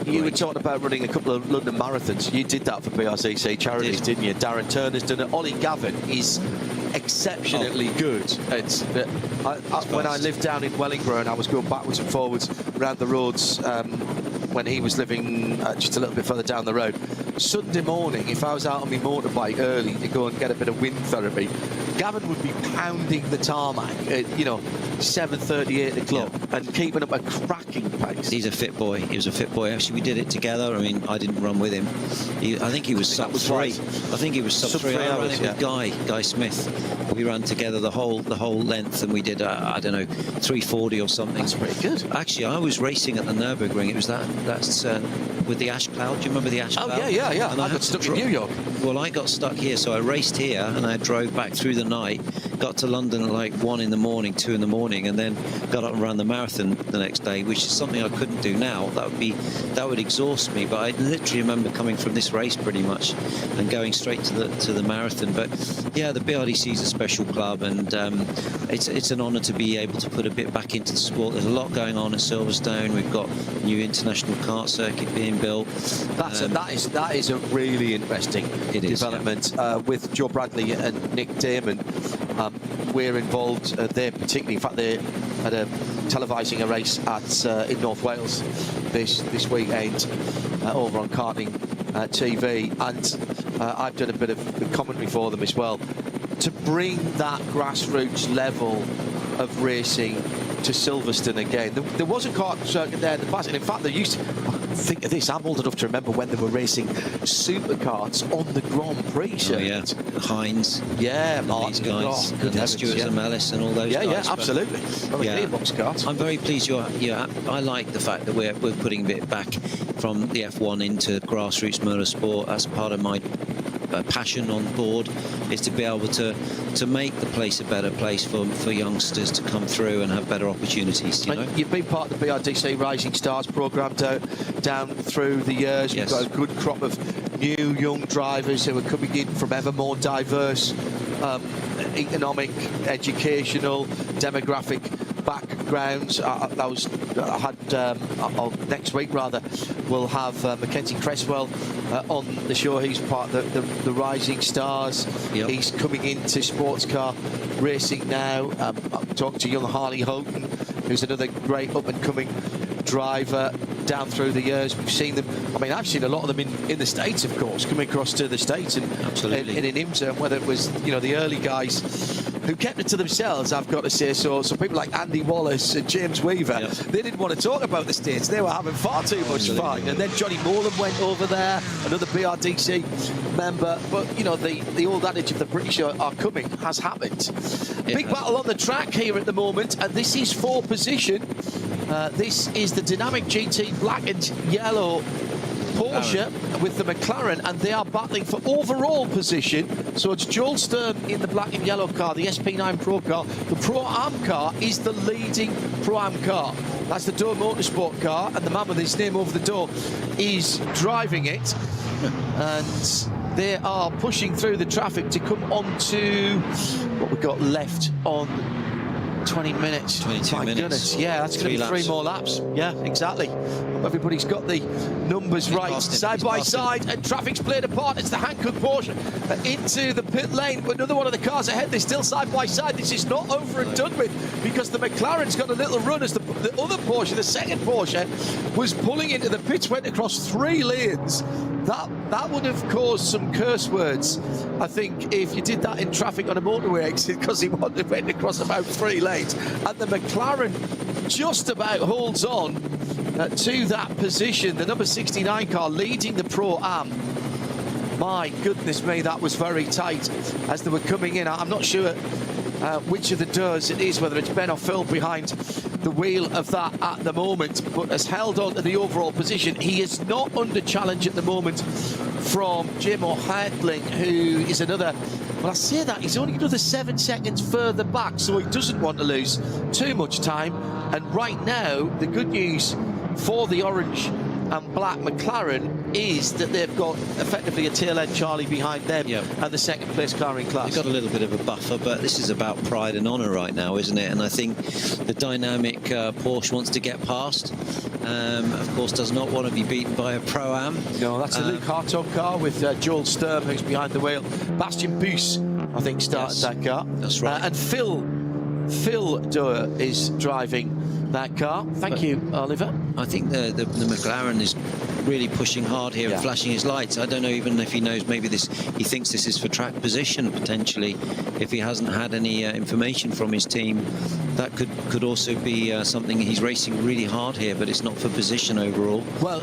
You were talking about running a couple of London marathons. You did that for BRDC Charities, didn't you? Darren Turner's done it. Ollie Gavin is exceptionally good. When I lived down in Wellingborough and I was going backwards and forwards around the roads when he was living just a little bit further down the road, Sunday morning, if I was out on my motorbike early to go and get a bit of wind therapy, Gavin would be pounding the tarmac at 7:38 at the club and keeping up a cracking pace. He's a fit boy. He was a fit boy. Actually, we did it together. I mean, I didn't run with him. I think he was sub 3. Right. I think he was sub 3 hours with Guy Smith. We ran together the whole length, and we did I don't know, 3:40 or something. That's pretty good. Actually, I was racing at the Nürburgring. It was that's with the ash cloud. Do you remember the ash cloud? Oh yeah. And I got stuck in New York. Well, I got stuck here, so I raced here and I drove back through the night, got to London at like 1 in the morning, 2 in the morning, and then got up and ran the marathon the next day, which is something I couldn't do now. That would exhaust me. But I literally remember coming from this race pretty much and going straight to the marathon. But yeah, the BRDC is a special club, and it's an honour to be able to put a bit back into the sport. There's a lot going on at Silverstone. We've got a new international kart circuit being built. That is a really interesting development with Joe Bradley and Nick Damon. We're involved there particularly. In fact, they had televising a race in North Wales this weekend over on Karting TV, and I've done a bit of commentary for them as well. To bring that grassroots level of racing to Silverstone again. There was a kart circuit there in the past, and in fact there used to, think of this, I'm old enough to remember when they were racing supercarts on the Grand Prix circuit. Oh yeah, Hines. Yeah, these guys, and Stewart and Mellis and all those guys. Yeah, absolutely. Gearbox karts. I'm very pleased I like the fact that we're putting a bit back from the F1 into grassroots motorsport. That's part of my passion on board, is to be able to make the place a better place for youngsters to come through and have better opportunities. You've been part of the BRDC Rising Stars programme down through the years. Yes. We've got a good crop of new young drivers who are coming in from ever more diverse economic, educational, demographic backgrounds. Next week rather, we'll have Mackenzie Cresswell on the show. He's part of the Rising Stars. Yep. He's coming into sports car racing now. I'm talking to young Harley Houghton, who's another great up and coming driver. down through the years. We've seen them. I mean, I've seen a lot of them in the States, of course, coming across to the States and in IMSA, and whether it was, you know, the early guys who kept it to themselves, I've got to say. So people like Andy Wallace and James Weaver, they didn't want to talk about the States. They were having far too much fun. And then Johnny Molan went over there, another BRDC member. But, you know, the old adage of the British are coming has happened. Big battle on the track here at the moment, and this is for position. This is the Dynamic GT black and yellow Porsche with the McLaren, and they are battling for overall position. So it's Joel Sturm in the black and yellow car, the SP9 Pro car. The Pro-Am car is the leading Pro-Am car. That's the Door Motorsport car, and the man with his name over the door is driving it. And they are pushing through the traffic to come on to what we've got left on 20 minutes. 22 minutes. Goodness. Yeah, that's going to be 3 more laps. Yeah, exactly. Everybody's got the numbers right. Side by side, and traffic's played a part. It's the Hankook Porsche into the pit lane. Another one of the cars ahead. They're still side by side. This is not over and done with, because the McLaren's got a little run as the other Porsche, the second Porsche, was pulling into the pits, went across 3 lanes. That would have caused some curse words, I think, if you did that in traffic on a motorway exit, because he went across about 3 lanes. And the McLaren just about holds on to that position. The number 69 car leading the Pro-Am. My goodness me, that was very tight as they were coming in. I'm not sure which of the doors it is, whether it's Ben or Phil behind the wheel of that at the moment, but has held on to the overall position. He is not under challenge at the moment from Jim O'Hartling, who is another, well, I say that, he's only another 7 seconds further back, so he doesn't want to lose too much time. And right now, the good news for the orange and black McLaren is that they've got effectively a tail-end Charlie behind them and the second place car in class. They've got a little bit of a buffer, but this is about pride and honour right now, isn't it? And I think the dynamic Porsche wants to get past. Of course, does not want to be beaten by a Pro-Am. No, that's a Luke Hartog car with Joel Sturm, who's behind the wheel. Bastian Buus, I think, started that car. That's right. And Phil Doer is driving that car. Thank you, Oliver. I think the McLaren is really pushing hard here and flashing his lights. I don't know even if he knows, maybe he thinks this is for track position potentially, if he hasn't had any information from his team. That could also be something. He's racing really hard here, but it's not for position overall. Well,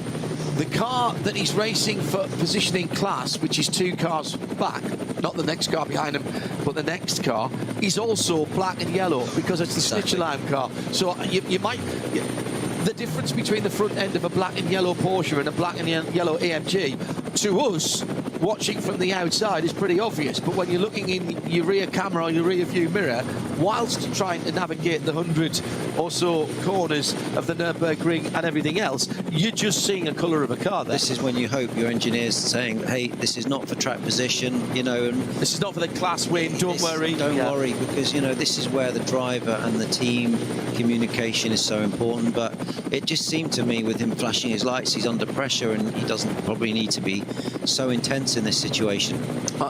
the car that he's racing for positioning class, which is 2 cars back, not the next car behind him, but the next car, is also black and yellow, because it's the Snitcherlime car. So you might... The difference between the front end of a black and yellow Porsche and a black and yellow AMG, to us, watching from the outside, is pretty obvious. But when you're looking in your rear camera or your rear view mirror, whilst trying to navigate the 100 or so corners of the Nürburgring and everything else, you're just seeing a colour of a car there. This is when you hope your engineer's saying, hey, this is not for track position, you know. And this is not for the class win, don't worry. Don't worry, because, you know, this is where the driver and the team communication is so important. But it just seemed to me, with him flashing his lights, he's under pressure, and he doesn't probably need to be so intense in this situation.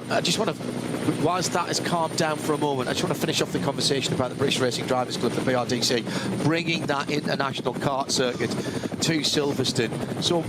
I just want to, whilst that has calmed down for a moment, I just want to finish off the conversation about the British Racing Drivers Club, the BRDC, bringing that international kart circuit to Silverstone. So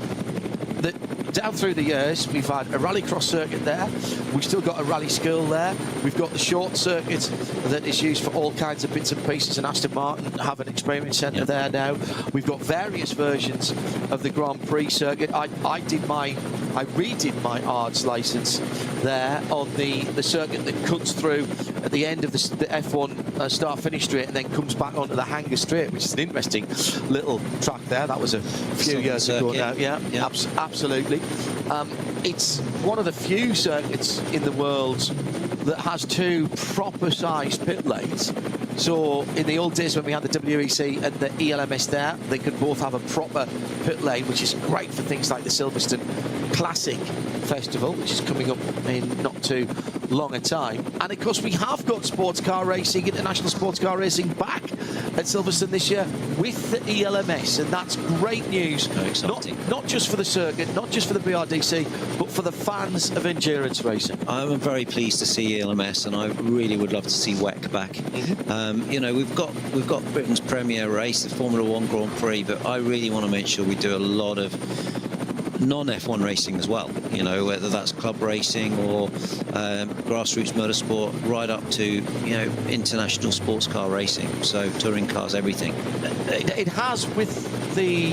down through the years, we've had a rallycross circuit there. We've still got a rally school there. We've got the short circuit that is used for all kinds of bits and pieces, and Aston Martin have an experience centre there now. We've got various versions of the Grand Prix circuit. I redid my ARDS licence there on the circuit that cuts through at the end of the F1 start-finish straight and then comes back onto the Hangar straight, which is an interesting little track there. That was a few years ago now. Yeah. Absolutely. It's one of the few circuits in the world that has 2 proper-sized pit lanes. So in the old days when we had the WEC and the ELMS there, they could both have a proper pit lane, which is great for things like the Silverstone Classic Festival, which is coming up in not too long a time. And of course, we have got sports car racing, international sports car racing, back at Silverstone this year with the ELMS, and that's great news. Not just for the circuit, not just for the BRDC, but for the fans of endurance racing. I'm very pleased to see ELMS, and I really would love to see WEC back. You know, we've got Britain's premier race, the Formula 1 Grand Prix, but I really want to make sure we do a lot of non-F1 racing as well, you know, whether that's club racing or grassroots motorsport, right up to, you know, international sports car racing, so touring cars, everything. It has, with the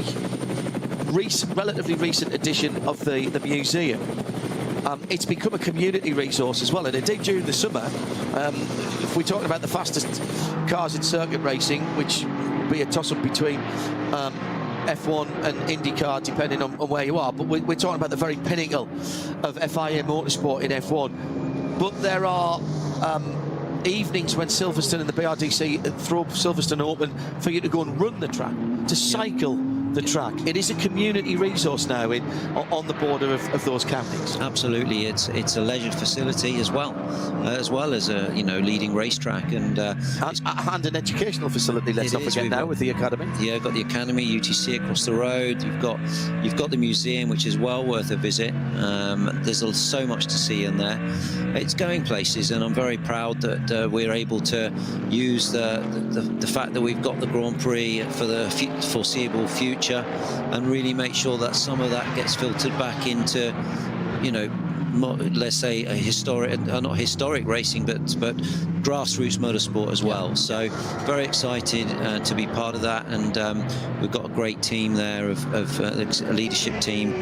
relatively recent addition of the museum, it's become a community resource as well. And indeed, during the summer, if we're talking about the fastest cars in circuit racing, which would be a toss-up between F1 and IndyCar, depending on where you are, but we're talking about the very pinnacle of FIA motorsport in F1. But there are evenings when Silverstone and the BRDC throw Silverstone open for you to go and run the track, to cycle the track. It is a community resource now on the border of those counties. Absolutely, it's a leisure facility as well as a, you know, leading racetrack, and an educational facility. Let's not forget now with the academy. Yeah, got the academy, UTC across the road. You've got the museum, which is well worth a visit. There's so much to see in there. It's going places, and I'm very proud that we're able to use the fact that we've got the Grand Prix for the foreseeable future, and really make sure that some of that gets filtered back into, you know, let's say a historic, not historic racing, but grassroots motorsport as well. So very excited to be part of that, and we've got a great team there of a leadership team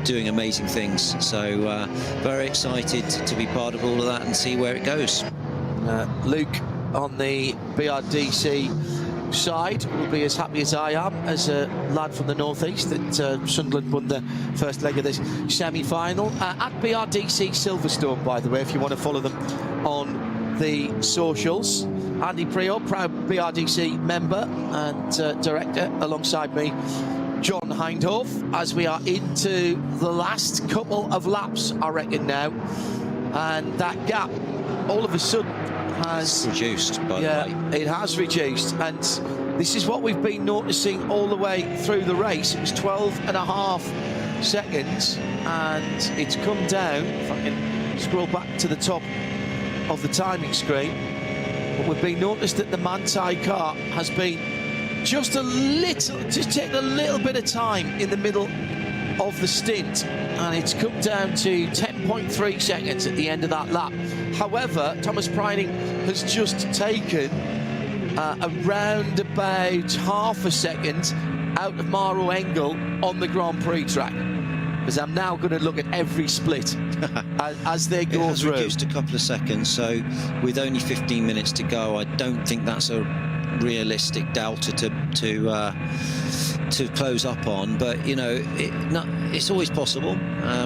doing amazing things. So very excited to be part of all of that and see where it goes. Luke on the BRDC side will be as happy as I am, as a lad from the northeast, that Sunderland won the first leg of this semi-final at BRDC Silverstone, by the way, if you want to follow them on the socials. Andy Prior, proud BRDC member and director, alongside me, John Hindhoff, as we are into the last couple of laps, I reckon now, and that gap all of a sudden has reduced, by the way. It has reduced, and this is what we've been noticing all the way through the race. It was 12.5 seconds, and it's come down. If I can scroll back to the top of the timing screen, but we've been noticed that the Manthey car has been just taking a little bit of time in the middle of the stint, and it's come down to 10.3 seconds at the end of that lap. However, Thomas Preining has just taken around about half a second out of Maro Engel on the Grand Prix track, because I'm now going to look at every split as they go through. It has reduced a couple of seconds, so with only 15 minutes to go, I don't think that's a realistic delta to close up on, but you know, it's always possible.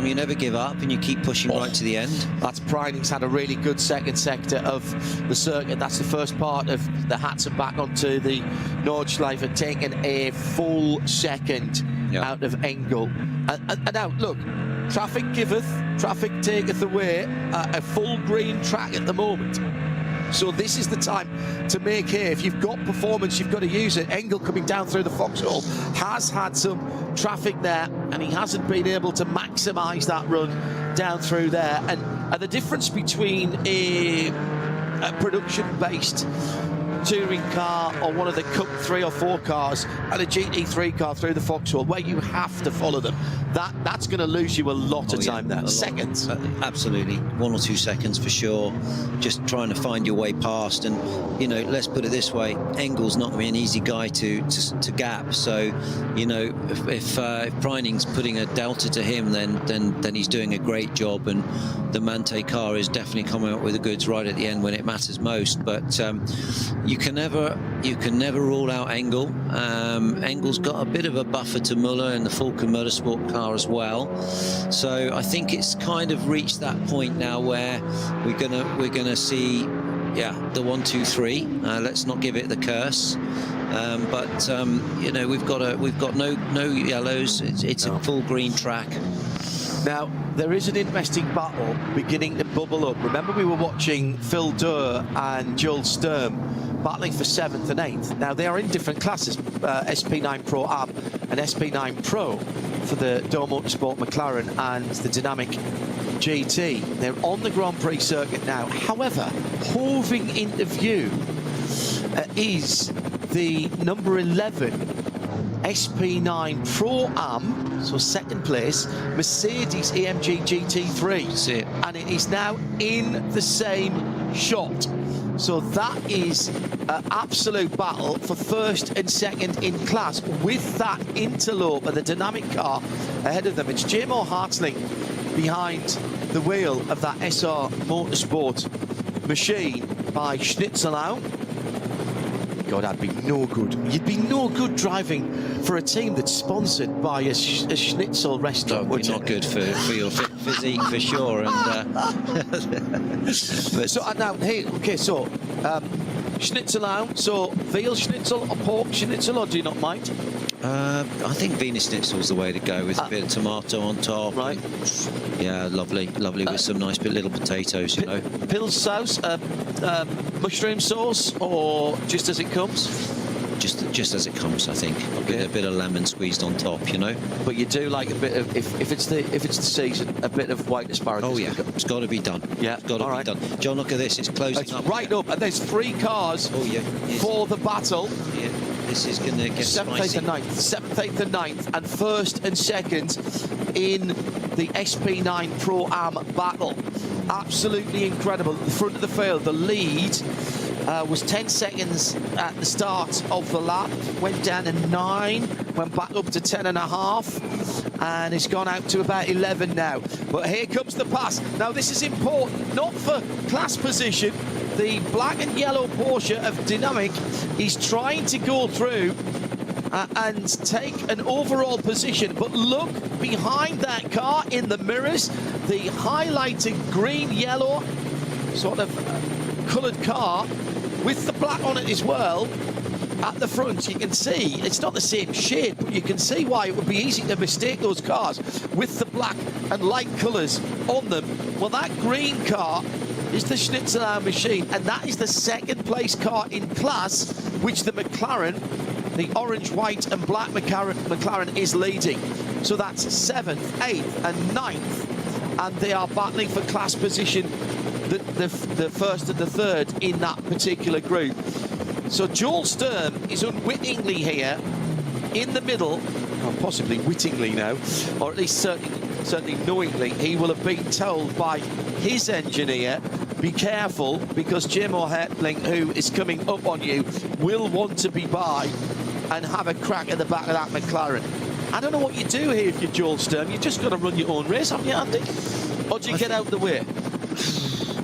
You never give up, and you keep pushing right to the end. That's Preining's had a really good second sector of the circuit. That's the first part of the Hatton back onto the Nordschleife, taking a full second out of Engel. And now, look, traffic giveth, traffic taketh away. A full green track at the moment. So this is the time to make hay. If you've got performance, you've got to use it. Engel coming down through the foxhole has had some traffic there, and he hasn't been able to maximise that run down through there. And the difference between a production-based touring car or one of the Cup 3 or 4 cars and a GT3 car through the foxhole, where you have to follow them, that's going to lose you a lot of time there. Seconds. Absolutely. 1 or 2 seconds for sure. Just trying to find your way past. And, you know, let's put it this way, Engel's not going to be an easy guy to gap. So, you know, if Preining's putting a delta to him, then he's doing a great job. And the Manthey car is definitely coming up with the goods right at the end when it matters most. But you can never rule out Engel. Engel's got a bit of a buffer to Muller in the Falcon Motorsport car as well, so I think it's kind of reached that point now where we're gonna see the 1, 2, 3. Let's not give it the curse, but you know, we've got no yellows. It's a full green track. Now, there is an interesting battle beginning to bubble up. Remember, we were watching Phil Durr and Joel Sturm battling for 7th and 8th. Now, they are in different classes, SP9 Pro Ab and SP9 Pro for the Durr Motorsport McLaren and the Dynamic GT. They're on the Grand Prix circuit now. However, hoving into view is the number 11 SP9 Pro-Am, so second place, Mercedes-AMG GT3. That's it. And it is now in the same shot. So that is an absolute battle for first and second in class with that interloper, the dynamic car ahead of them. It's J-Mo Hartzling behind the wheel of that SR Motorsport machine by Schnitzelau. God, I'd be no good. You'd be no good driving for a team that's sponsored by a schnitzel restaurant. Would not good for your physique for sure. And so now here, okay, so Schnitzelau, so veal schnitzel or pork schnitzel, or do you not mind? I think Wiener Schnitzel's the way to go, with a bit of tomato on top. Right. Yeah, lovely with some nice little potatoes, you know. Pils sauce, mushroom sauce, or just as it comes? Just as it comes, I think. Okay. With a bit of lemon squeezed on top, you know. But you do like a bit of, if it's the season, a bit of white asparagus. Oh yeah, it's got to be done. Yeah, it's got to be done. John, look at this. It's closing up. Right up, and there's 3 cars for the battle. Yeah. This is going to get 7th, spicy. 8th and 9th. 7th, 8th and 9th, and 1st and 2nd in the SP9 Pro-Am battle. Absolutely incredible. At the front of the field, the lead was 10 seconds at the start of the lap, went down to 9, went back up to 10.5, and it's gone out to about 11 now. But here comes the pass. Now this is important, not for class position. The black and yellow Porsche of Dynamic is trying to go through and take an overall position, but look behind that car in the mirrors, the highlighted green-yellow sort of coloured car with the black on it as well. At the front, you can see it's not the same shade, but you can see why it would be easy to mistake those cars with the black and light colours on them. Well, that green car is the Schnitzelau machine, and that is the 2nd place car in class, which the McLaren, the orange, white and black McLaren is leading. So that's 7th, 8th and 9th, and they are battling for class position, the 1st and the 3rd in that particular group. So Joel Sturm is unwittingly here in the middle, or possibly wittingly now, or at least certainly knowingly. He will have been told by his engineer, be careful, because J-Mo Hartzling, who is coming up on you, will want to be by and have a crack at the back of that McLaren. I don't know what you do here if you're Joel Sturm. You just got to run your own race, haven't you, Andy? Or do you get out of the way?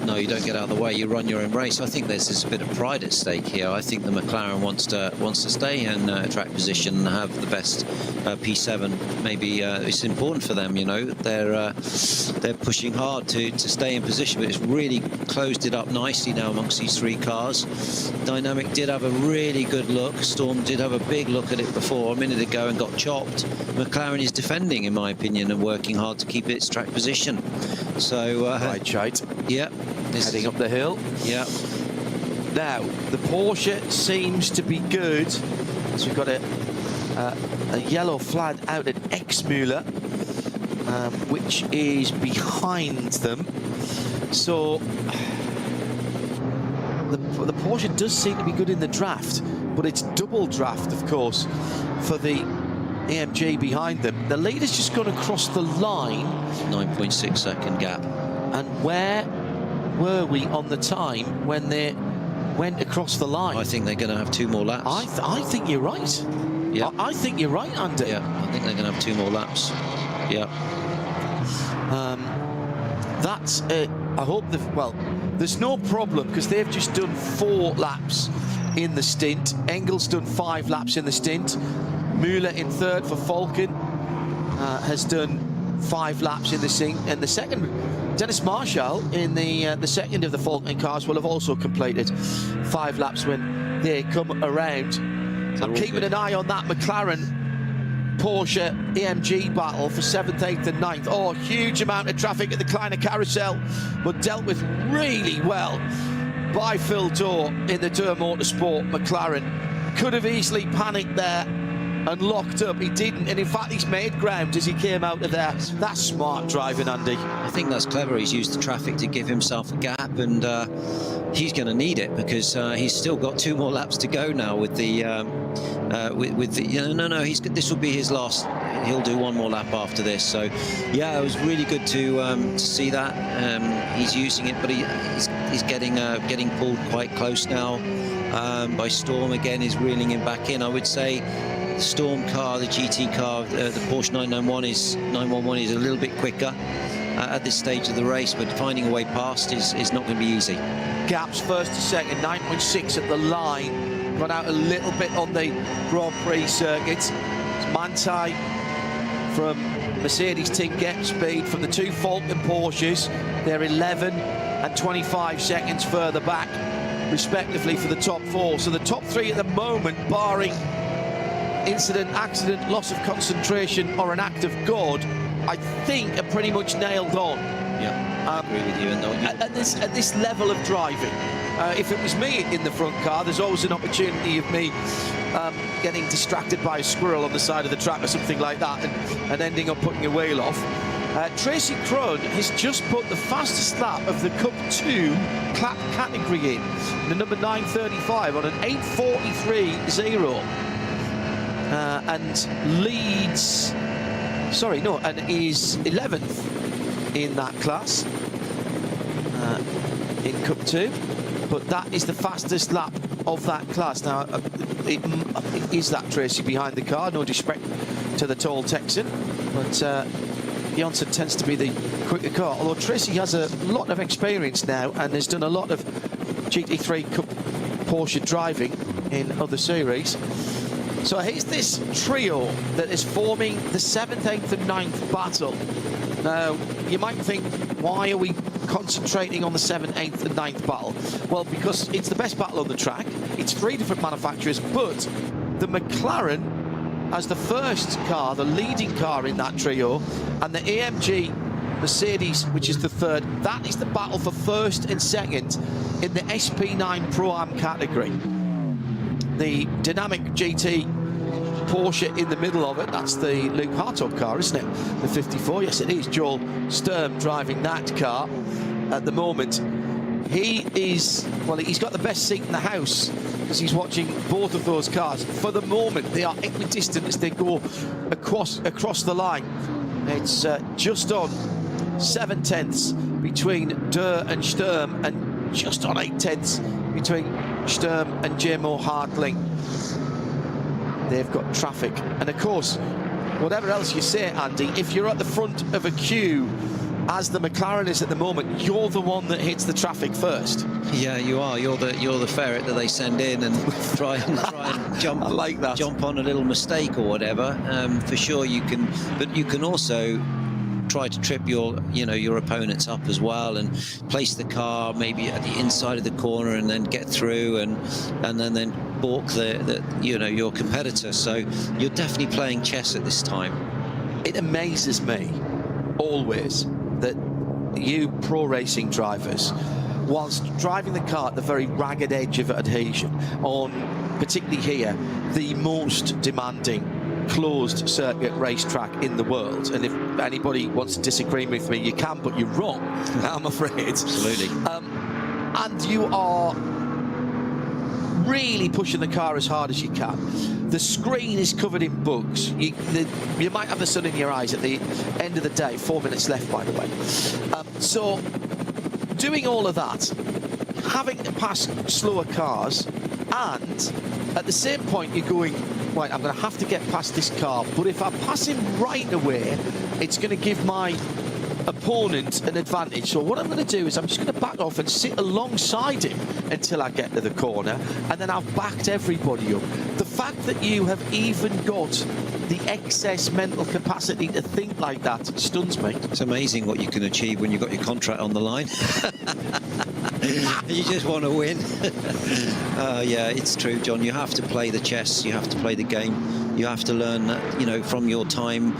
No, you don't get out of the way. You run your own race. I think there's a bit of pride at stake here. I think the McLaren wants to stay in track position and have the best P7. Maybe it's important for them. You know, they're pushing hard to stay in position, but it's really closed it up nicely now amongst these 3 cars. Dynamic did have a really good look. Storm did have a big look at it before a minute ago and got chopped. McLaren is defending, in my opinion, and working hard to keep its track position. So right, shite. Yeah. Heading up the hill. Yeah. Now, the Porsche seems to be good. So we've got a yellow flag out at Exmüller, which is behind them. So the Porsche does seem to be good in the draft, but it's double draft, of course, for the AMG behind them. The leader's just gone across the line. 9.6 second gap. And where were we on the time when they went across the line? I think they're going to have 2 more laps. I think you're right. Yeah. I think you're right, Andy. Yeah, I think they're going to have 2 more laps. Yeah. That's it. I hope well, there's no problem because they've just done 4 laps in the stint. Engel's done 5 laps in the stint. Müller in 3rd for Falcon has done 5 laps in the second. Dennis Marshall in the 2nd of the Falcon cars will have also completed 5 laps when they come around. I'm keeping an eye on that McLaren Porsche AMG battle for 7th, 8th and 9th. Oh, huge amount of traffic at the Kleiner Carousel, but dealt with really well by Phil Dorr in the Durr Motorsport McLaren. Could have easily panicked there and locked up. He didn't, and in fact he's made ground as he came out of there. That's smart driving, Andy. I think that's clever. He's used the traffic to give himself a gap, and he's going to need it because he's still got 2 more laps to go now with the this will be his last. He'll do 1 more lap after this. So yeah, it was really good to see that. He's using it, but he's getting pulled quite close now by Storm. Again, is reeling him back in. I would say the Storm car, the GT car, the Porsche 911 is a little bit quicker at this stage of the race, but finding a way past is not going to be easy. Gaps first to second, 9.6 at the line. Run out a little bit on the Grand Prix circuit. It's Manthey from Mercedes team gets speed from the 2 Falcon Porsches. They're 11 and 25 seconds further back, respectively, for the top 4. So the top 3 at the moment, barring incident, accident, loss of concentration, or an act of God, I think are pretty much nailed on. Yeah, I agree with you. At this level of driving, if it was me in the front car, there's always an opportunity of me getting distracted by a squirrel on the side of the track or something like that, and ending up putting a wheel off. Tracy Crun has just put the fastest lap of the Cup 2 clap category in the number 935 on an 8:43.0, and leads. Sorry, no, and is 11th in that class in Cup 2. But that is the fastest lap of that class. Now, is that Tracy behind the car? No disrespect to the tall Texan, but Johnson tends to be the quicker car. Although Tracy has a lot of experience now and has done a lot of GT3 Cup Porsche driving in other series. So here's this trio that is forming the 7th, 8th and 9th battle. Now, you might think, why are we concentrating on the 7th, 8th and 9th battle? Well, because it's the best battle on the track. It's 3 different manufacturers, but the McLaren as the first car, the leading car in that trio, and the AMG Mercedes, which is the 3rd, that is the battle for 1st and 2nd in the SP9 Pro-Am category. The dynamic GT Porsche in the middle of it, that's the Luke Hartog car, isn't it? The 54, yes it is. Joel Sturm driving that car at the moment. He is, well, he's got the best seat in the house because he's watching both of those cars. For the moment, they are equidistant as they go across the line. It's just on 7/10 between Durr and Sturm, and just on 8/10 between Sturm and JMO Hartling. They've got traffic, and of course, whatever else you say, Andy, if you're at the front of a queue, as the McLaren is at the moment, you're the one that hits the traffic first. Yeah, you are. You're the ferret that they send in and try and jump. I like that. Jump on a little mistake or whatever. For sure, you can, but you can also try to trip your opponents up as well, and place the car maybe at the inside of the corner and then get through and then balk your competitor. So you're definitely playing chess at this time. It amazes me always that you pro racing drivers, whilst driving the car at the very ragged edge of adhesion on, particularly here, the most demanding closed circuit racetrack in the world, and if anybody wants to disagree with me, you can, but you're wrong, I'm afraid. Absolutely. And you are really pushing the car as hard as you can. The screen is covered in bugs. You might have the sun in your eyes at the end of the day. 4 minutes left, by the way. So doing all of that, having to pass slower cars, and at the same point you're going, right, I'm going to have to get past this car, but if I pass him right away, it's going to give my opponent an advantage. So what I'm going to do is I'm just going to back off and sit alongside him until I get to the corner, and then I've backed everybody up. The fact that you have even got the excess mental capacity to think like that stuns me. It's amazing what you can achieve when you've got your contract on the line. You just want to win. Yeah, it's true, John. You have to play the chess. You have to play the game. You have to learn, from your time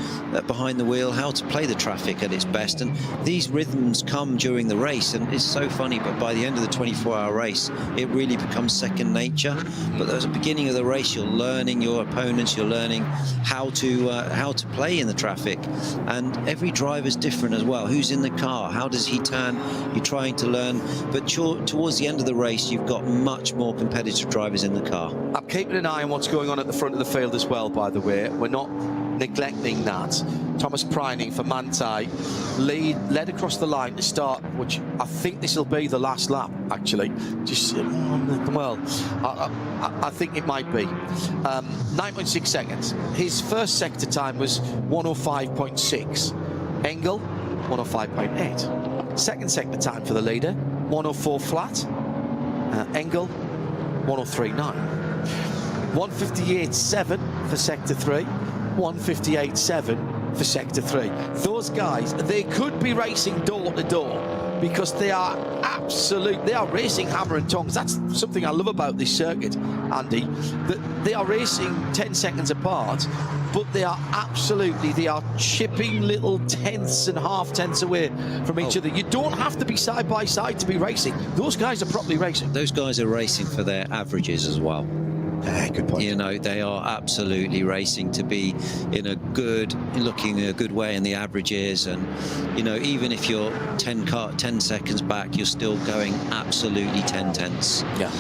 behind the wheel, how to play the traffic at its best. And these rhythms come during the race, and it's so funny, but by the end of the 24-hour race, it really becomes second nature. But at the beginning of the race, you'll You're learning your opponents. You're learning how to play in the traffic, and every driver's different as well. Who's in the car? How does he turn? You're trying to learn, but towards the end of the race, you've got much more competitive drivers in the car. I'm keeping an eye on what's going on at the front of the field as well, by the way. We're not neglecting that. Thomas Preining for Manthey led across the line to start, which I think this will be the last lap, actually. Just, well, I think it might be. 9.6 seconds. His first sector time was 105.6. Engel, 105.8. Second sector time for the leader, 104 flat. Engel, 103.9. 158.7 for sector 3. 158.7 for sector 3. Those guys, they could be racing door to door because they are racing hammer and tongs. That's something I love about this circuit, Andy, that they are racing 10 seconds apart, but they are chipping little tenths and half tenths away from each other. You don't have to be side by side to be racing. Those guys are properly racing. Those guys are racing for their averages as well. Good point. You know, they are absolutely racing to be looking in a good way in the averages, and you know, even if you're 10 seconds back, you're still going absolutely 10 tenths. Yeah.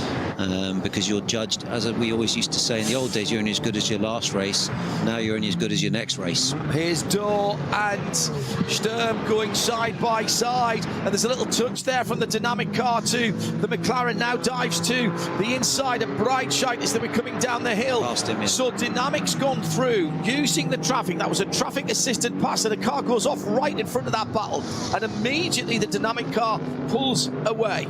Because you're judged, as we always used to say in the old days, you're only as good as your last race. Now you're only as good as your next race. Here's Dorr and Sturm going side by side, and there's a little touch there from the dynamic car to the McLaren. Now dives to the inside of Breitscheid as they were coming down the hill. Past him, yeah. So dynamic's gone through using the traffic. That was a traffic assisted pass, and the car goes off right in front of that battle, and immediately the dynamic car pulls away.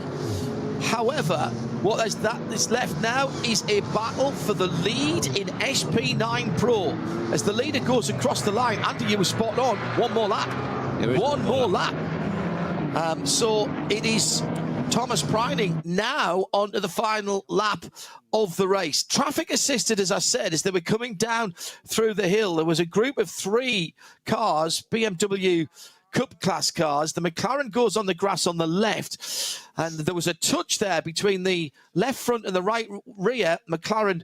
However, what is left now is a battle for the lead in SP9 Pro. As the leader goes across the line, Andy, you were spot on. One more lap. One more lap. So it is Thomas Preining now onto the final lap of the race. Traffic assisted, as I said, as they were coming down through the hill. There was a group of 3 cars, BMW Cup class cars. The McLaren goes on the grass on the left, and there was a touch there between the left front and the right rear. McLaren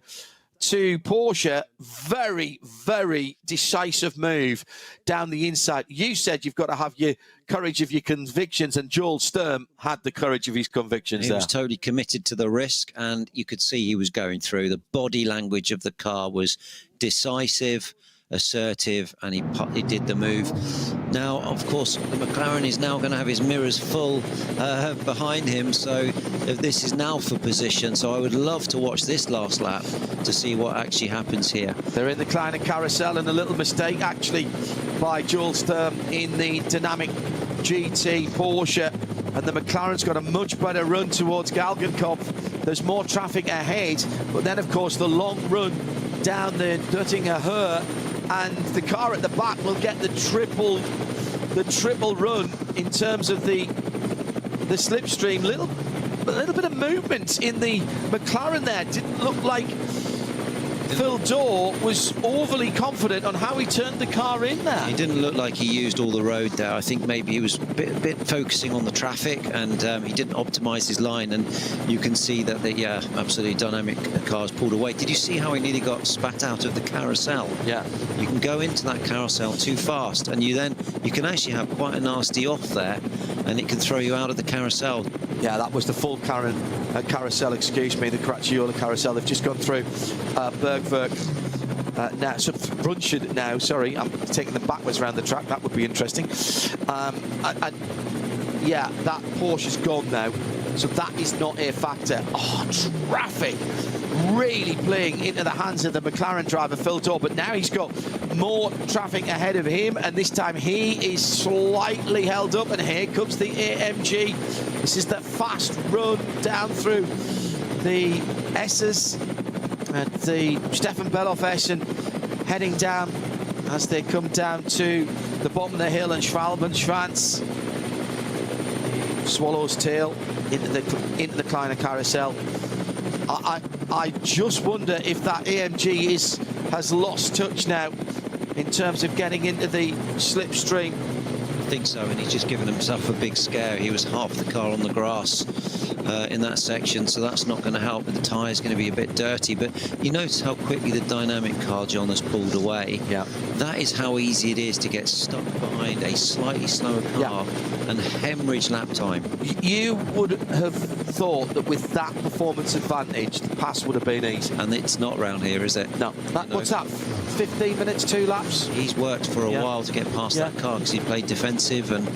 to Porsche, very, very decisive move down the inside. You said you've got to have your courage of your convictions, and Joel Sturm had the courage of his convictions. He was totally committed to the risk, and you could see he was going through. The body language of the car was decisive, assertive, and he did the move. Now, of course, the McLaren is now going to have his mirrors full behind him, so this is now for position. So I would love to watch this last lap to see what actually happens here. They're in the Kleiner carousel, and a little mistake actually by Joel Sturm in the dynamic GT Porsche, and the McLaren's got a much better run towards Galgenkopf. There's more traffic ahead, but then of course the long run down the Duttinger Höhe, and the car at the back will get the triple run in terms of the slipstream. A little bit of movement in the McLaren there. Didn't look like Phil Dorr was overly confident on how he turned the car in there. He didn't look like he used all the road there. I think maybe he was a bit focusing on the traffic, and he didn't optimize his line, and you can see that the absolutely dynamic cars pulled away. Did you see how he nearly got spat out of the carousel? Yeah. You can go into that carousel too fast, and you can actually have quite a nasty off there, and it can throw you out of the carousel. Yeah, that was the full carousel, excuse me, the Cracchiola carousel. They've just gone through Bergwerk now, so Rundstrecken now, sorry, I'm taking them backwards around the track. That would be interesting. Yeah, that Porsche's gone now, so that is not a factor. Oh, traffic really playing into the hands of the McLaren driver, Phil Dorr, but now he's got more traffic ahead of him, and this time he is slightly held up, and here comes the AMG. This is the fast run down through the S's at the Stefan Bellof Essen, heading down as they come down to the bottom of the hill, and Schwalbenschwanz, Swallow's Tail into the Kleiner carousel. I just wonder if that AMG has lost touch now in terms of getting into the slipstream. I think so, and he's just given himself a big scare. He was half the car on the grass, in that section, so that's not going to help. But the tyre's going to be a bit dirty. But you notice how quickly the dynamic car, John, has pulled away. Yeah. That is how easy it is to get stuck behind a slightly slower car and hemorrhage lap time. You would have thought that with that performance advantage, the pass would have been easy. And it's not round here, is it? No. What's that? 15 minutes, 2 laps? He's worked for a while to get past that car because he played defensive, and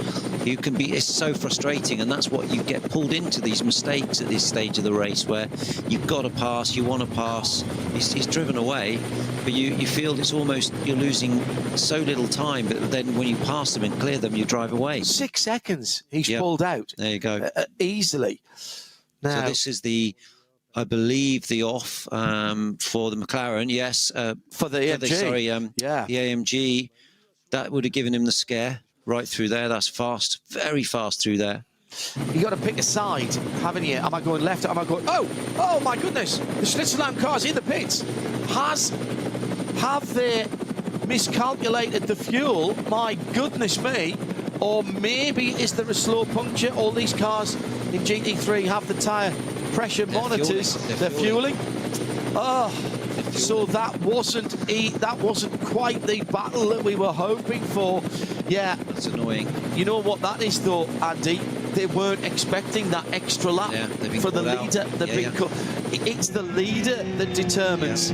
you can be, it's so frustrating, and that's what you get pulled into, these mistakes at this stage of the race where you've got to pass, you want to pass. He's driven away, but you feel it's almost, you're losing so little time, but then when you pass them and clear them, you drive away. 6 seconds he's pulled out. There you go. Easily. Now, so this is the, I believe, the off for the McLaren, yes. For the AMG. The AMG, that would have given him the scare right through there. That's fast, very fast through there. You got to pick a side, haven't you? Am I going left? Am I going... Oh my goodness. The Schlitzerland car's in the pits. Have they miscalculated the fuel? My goodness me. Or maybe is there a slow puncture? All these cars in GT3 have the tyre pressure monitors. They're fueling. Oh, so that wasn't quite the battle that we were hoping for. Yeah, that's annoying. You know what that is, though, Andy? They weren't expecting that extra lap for the leader. It's the leader that determines.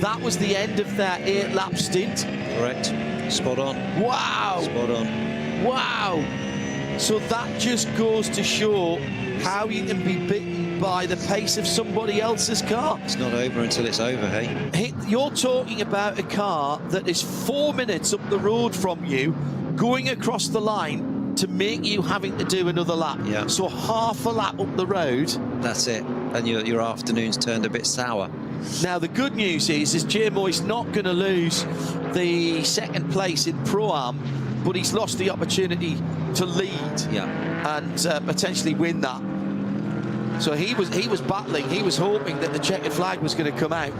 That was the end of their 8-lap stint. Correct. Spot on. Wow. Spot on. Wow. So that just goes to show how you can be beaten by the pace of somebody else's car. It's not over until it's over, hey? You're talking about a car that is 4 minutes up the road from you, going across the line to make you having to do another lap. Yeah. So half a lap up the road. That's it. And your afternoon's turned a bit sour. Now, the good news is Jay Moy's not going to lose the 2nd place in Pro-Am, but he's lost the opportunity to lead and potentially win that. So he was battling, he was hoping that the checkered flag was going to come out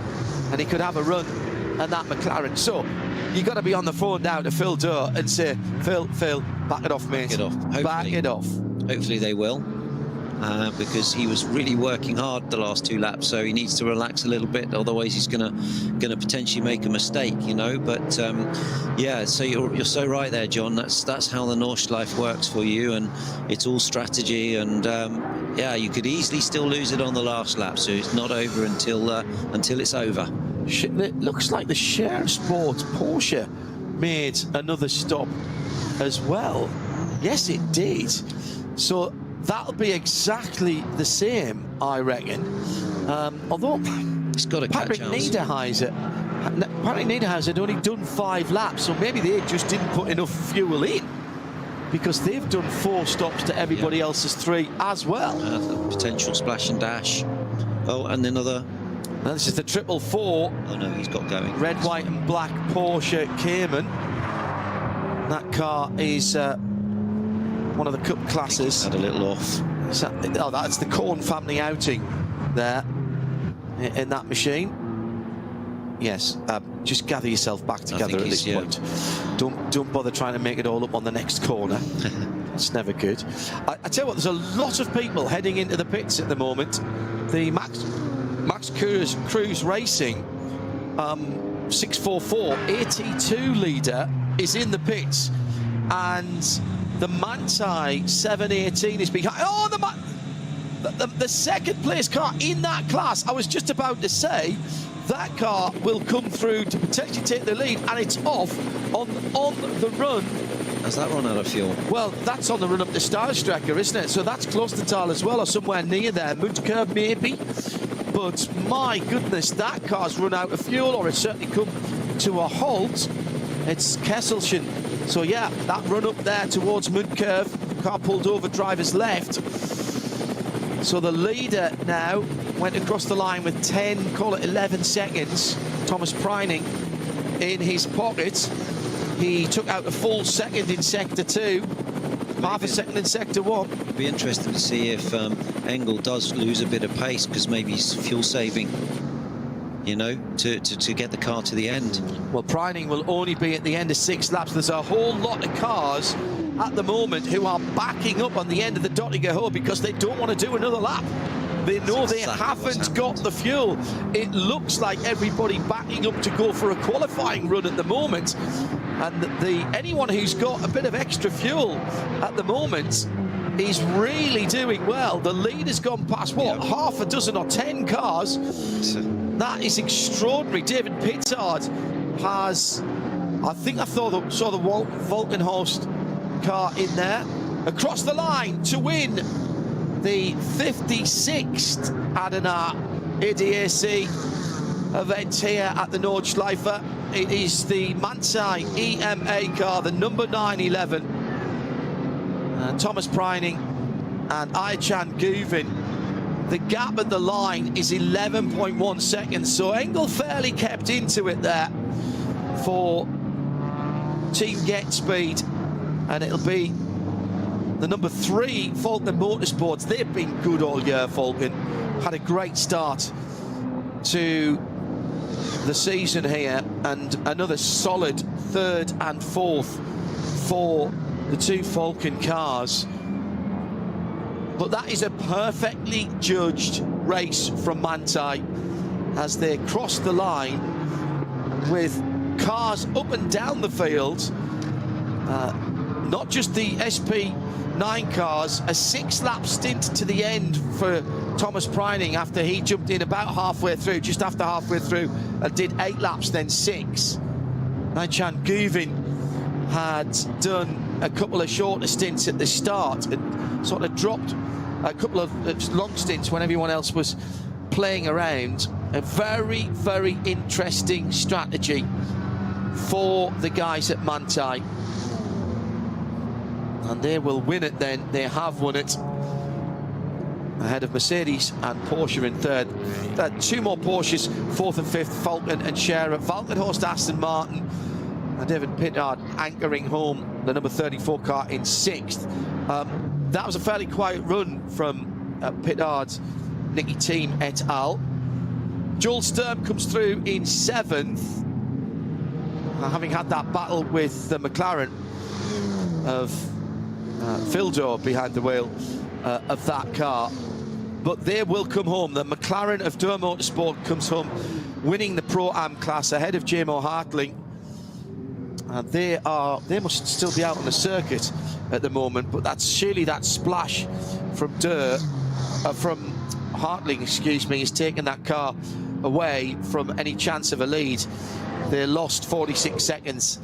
and he could have a run at that McLaren. So you got to be on the phone now to Phil Durr and say, Phil, back it off, mate. Back it off. Hopefully, back it off. Hopefully they will. Because he was really working hard the last 2 laps, so he needs to relax a little bit, otherwise he's gonna potentially make a mistake, you know. But yeah, so you're so right there, John. That's how the Nordschleife works for you, and it's all strategy. And yeah, you could easily still lose it on the last lap, so it's not over until it's over. It looks like the Share Sport Porsche made another stop as well. Yes, it did. So that'll be exactly the same, I reckon. Although it's got to Patrick Niederhauser had only done 5 laps, so maybe they just didn't put enough fuel in, because they've done 4 stops to everybody else's 3 as well. Potential splash and dash. Oh, and another. Now this is the 444. Oh no, he's got going. Red, white, and black Porsche Cayman. That car is one of the cup classes. Had a little off. Oh, that's the Korn family outing there in that machine. Yes, just gather yourself back together at this point. Don't bother trying to make it all up on the next corner. It's never good. I tell you what, there's a lot of people heading into the pits at the moment. The Max Cruz Racing 644 82 leader is in the pits, and the Manthey 718 is behind. Oh, the second place car in that class. I was just about to say that car will come through to potentially take the lead, and it's off on the run. Has that run out of fuel? Well, that's on the run up the Starstrecker, isn't it? So that's close to Tal as well, or somewhere near there. Mundkurv maybe. But my goodness, that car's run out of fuel, or it's certainly come to a halt. It's Kesselchen. So yeah, that run up there towards Mundkurv, car pulled over driver's left. So the leader now went across the line with 10, call it 11 seconds. Thomas Preining in his pocket. He took out a full second in sector 2, half a second in sector 1. It'd be interesting to see if Engel does lose a bit of pace, because maybe he's fuel saving, you know, to get the car to the end. Well, Preining will only be at the end of 6 laps. There's a whole lot of cars at the moment who are backing up on the end of the Dottinger Hole because they don't want to do another lap. They know they haven't got the fuel. It looks like everybody backing up to go for a qualifying run at the moment. And anyone who's got a bit of extra fuel at the moment is really doing well. The lead has gone past, what, half a dozen or 10 cars? That is extraordinary. David Pittard has, I think I saw the Volkenhorst car in there. Across the line to win the 56th Adenauer ADAC event here at the Nordschleife. It is the Manthey EMA car, the number 911. Thomas Preining and Aychan Guvin. The gap at the line is 11.1 seconds, so Engel fairly kept into it there for Team Get Speed, and it'll be the number 3 Falcon Motorsports. They've been good all year, Falcon. Had a great start to the season here, and another solid 3rd and 4th for the 2 Falcon cars. But that is a perfectly judged race from Manthey as they cross the line with cars up and down the field. Not just the SP9 cars, a 6-lap stint to the end for Thomas Preining after he jumped in about halfway through, just after halfway through, and did 8 laps, then 6. Aychan Guvin had done a couple of shorter stints at the start and sort of dropped a couple of long stints when everyone else was playing around. A very, very interesting strategy for the guys at Manthey. And they will win it then. They have won it ahead of Mercedes and Porsche in 3rd. 2 more Porsches, 4th and 5th, Falcon and Scherer. Valkenhorst, Aston Martin, and David Pittard anchoring home the number 34 car in 6th. That was a fairly quiet run from Pittard's Nicky Team et al. Joel Sturm comes through in 7th, having had that battle with the McLaren of Fildo behind the wheel of that car. But they will come home. The McLaren of Dürr Motorsport comes home, winning the Pro-Am class ahead of JMO Hartling. They must still be out on the circuit at the moment, but that's surely that splash from from Hartling, excuse me, is taking that car away from any chance of a lead. They lost 46 seconds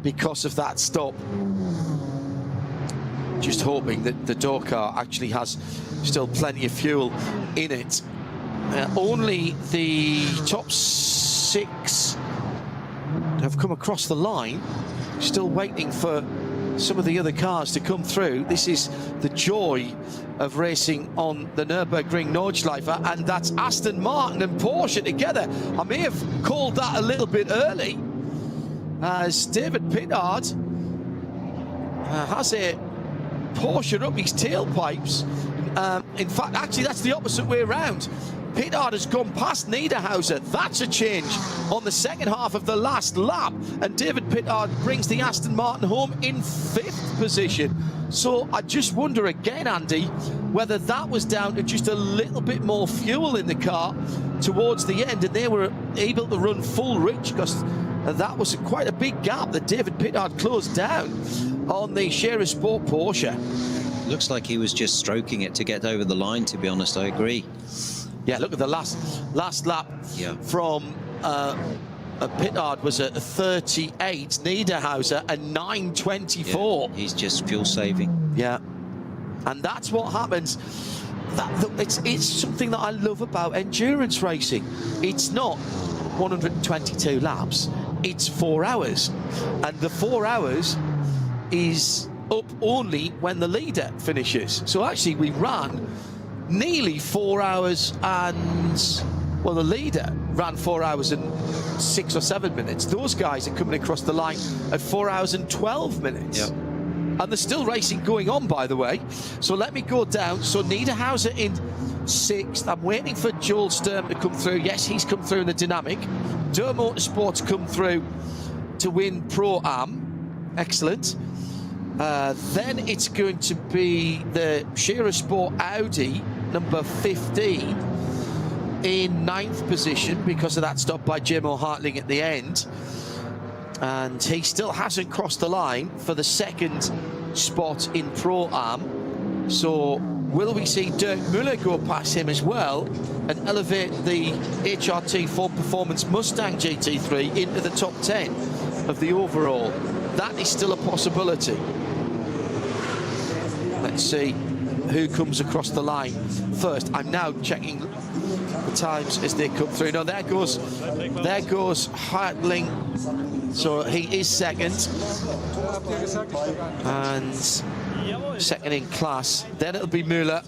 because of that stop. Just hoping that the Dürr car actually has still plenty of fuel in it. Only the top 6 have come across the line, still waiting for some of the other cars to come through. This is the joy of racing on the Nürburgring Nordschleife, and that's Aston Martin and Porsche together. I may have called that a little bit early, as David Pittard has a Porsche up his tailpipes. In fact, actually, that's the opposite way around. Pittard has gone past Niederhauser. That's a change on the second half of the last lap. And David Pittard brings the Aston Martin home in 5th position. So I just wonder again, Andy, whether that was down to just a little bit more fuel in the car towards the end, and they were able to run full reach, because that was quite a big gap that David Pittard closed down on the Scherer Sport Porsche. Looks like he was just stroking it to get over the line, to be honest. I agree. Yeah, look at the last lap from Pittard was at 38, Niederhauser a 9:24. Yeah, he's just fuel saving. Yeah, and that's what happens. It's something that I love about endurance racing. It's not 122 laps, it's 4 hours, and the 4 hours is up only when the leader finishes. So actually we ran nearly 4 hours, and well, the leader ran 4 hours and 6 or 7 minutes. Those guys are coming across the line at 4 hours and 12 minutes. Yep. And there's still racing going on, by the way. So let me go down. So Niederhauser in 6th. I'm waiting for Joel Sturm to come through. Yes, he's come through in the Dynamic. Dürr Motorsports come through to win Pro-Am. Excellent. Then it's going to be the Shearer Sport Audi, number 15, in 9th position because of that stop by Jim O'Hartling at the end. And he still hasn't crossed the line for the 2nd spot in Pro-Am. So will we see Dirk Müller go past him as well and elevate the HRT Ford Performance Mustang GT3 into the top 10 of the overall? That is still a possibility. Let's see who comes across the line first. I'm now checking the times as they come through. No, there goes Hartling. So he is 2nd. And 2nd in class. Then it'll be Müller.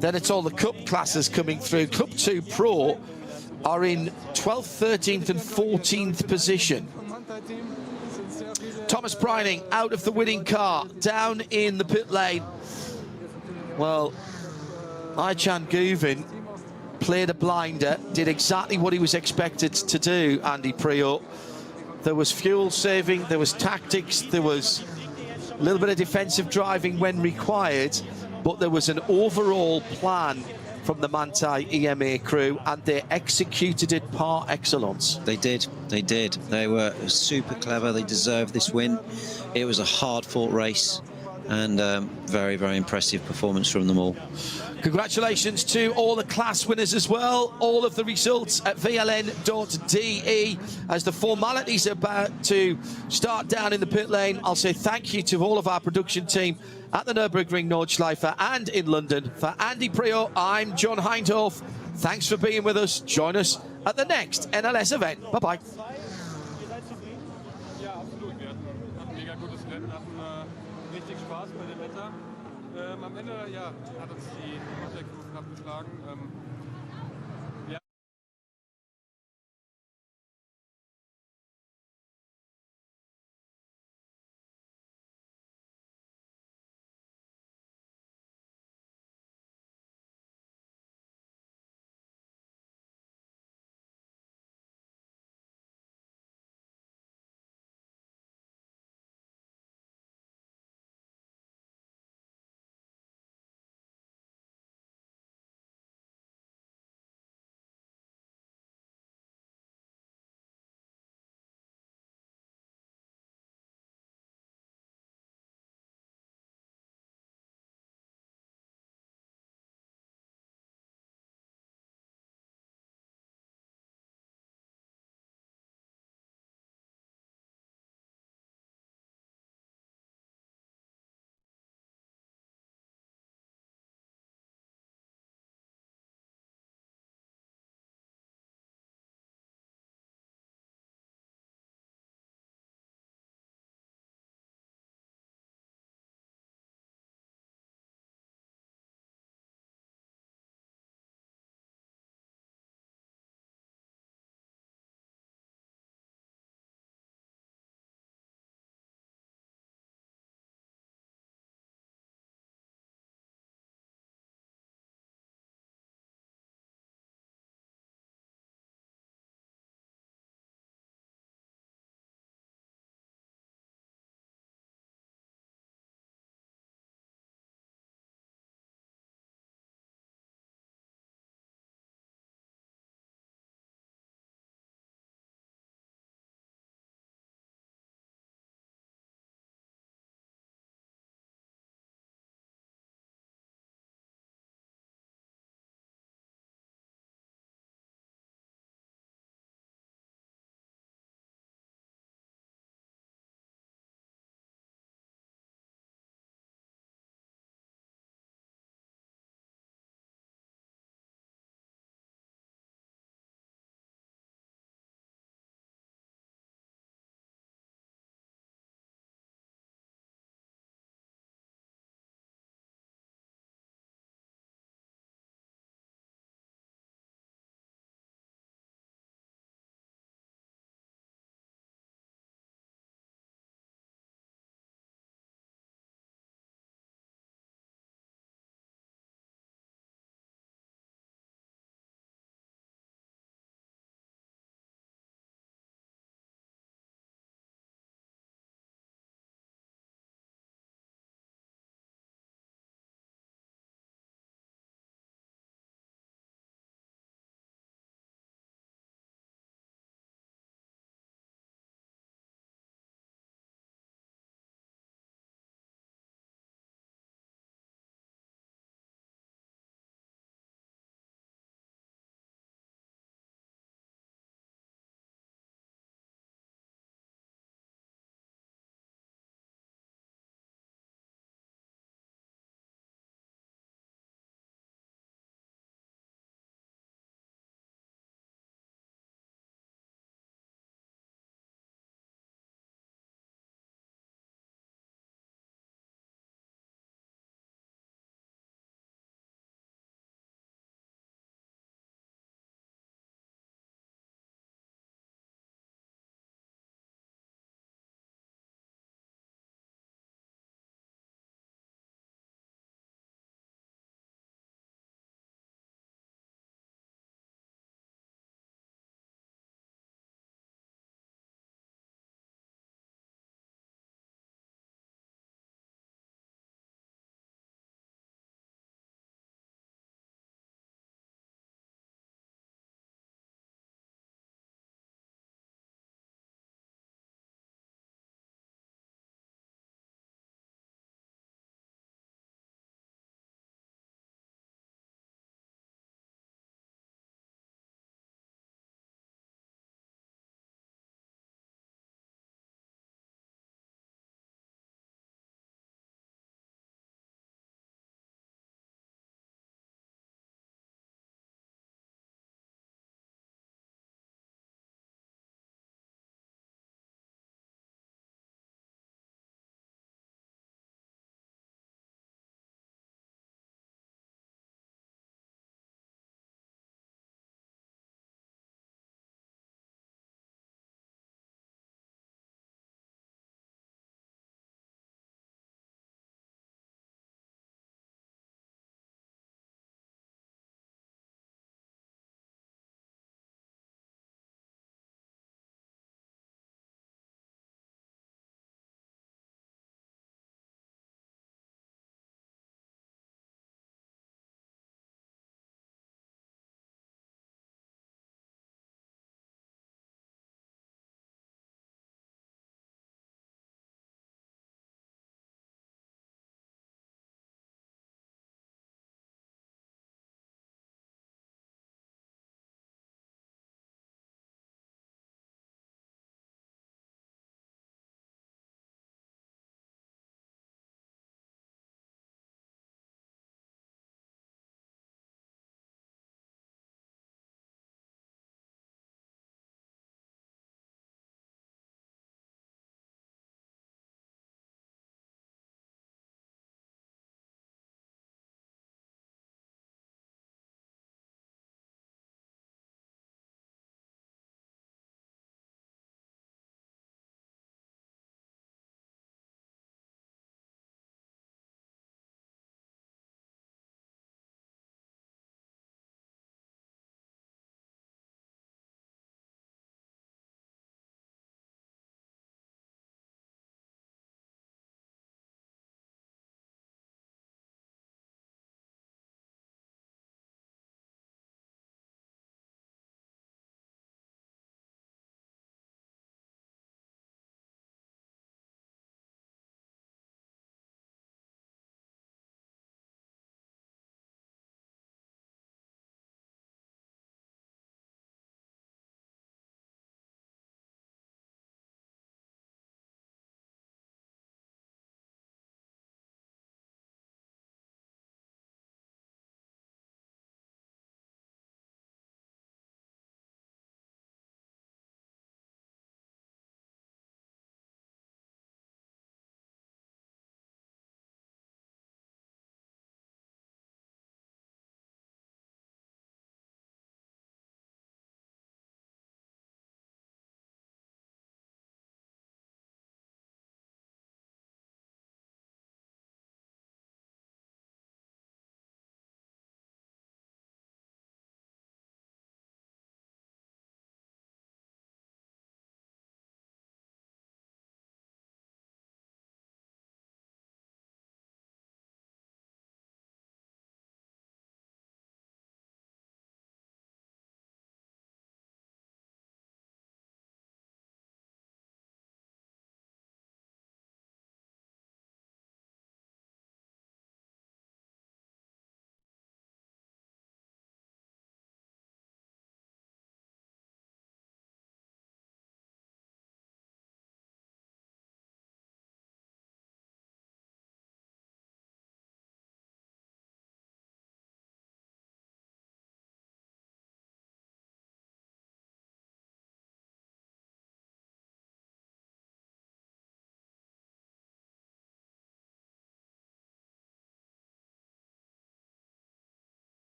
Then it's all the Cup classes coming through. Cup 2 Pro are in 12th, 13th and 14th position. Thomas Preining out of the winning car, down in the pit lane. Well, Aycan Guvin played a blinder, did exactly what he was expected to do, Andy Priault. There was fuel saving, there was tactics, there was a little bit of defensive driving when required, but there was an overall plan from the Manthey EMA crew, and they executed it par excellence. They did. They were super clever. They deserved this win. It was a hard-fought race, and very, very impressive performance from them all. Congratulations to all the class winners as well. All of the results at vln.de. As the formalities are about to start down in the pit lane, I'll say thank you to all of our production team at the Nürburgring Nordschleife and in London. For Andy Priault, I'm John Hindhoff. Thanks for being with us. Join us at the next NLS event. Bye-bye. Ja, absolut. Wir hatten ein mega gutes Rennen, hatten richtig Spaß bei dem Wetter. Am Ende ja, hat uns die Crew knapp geschlagen.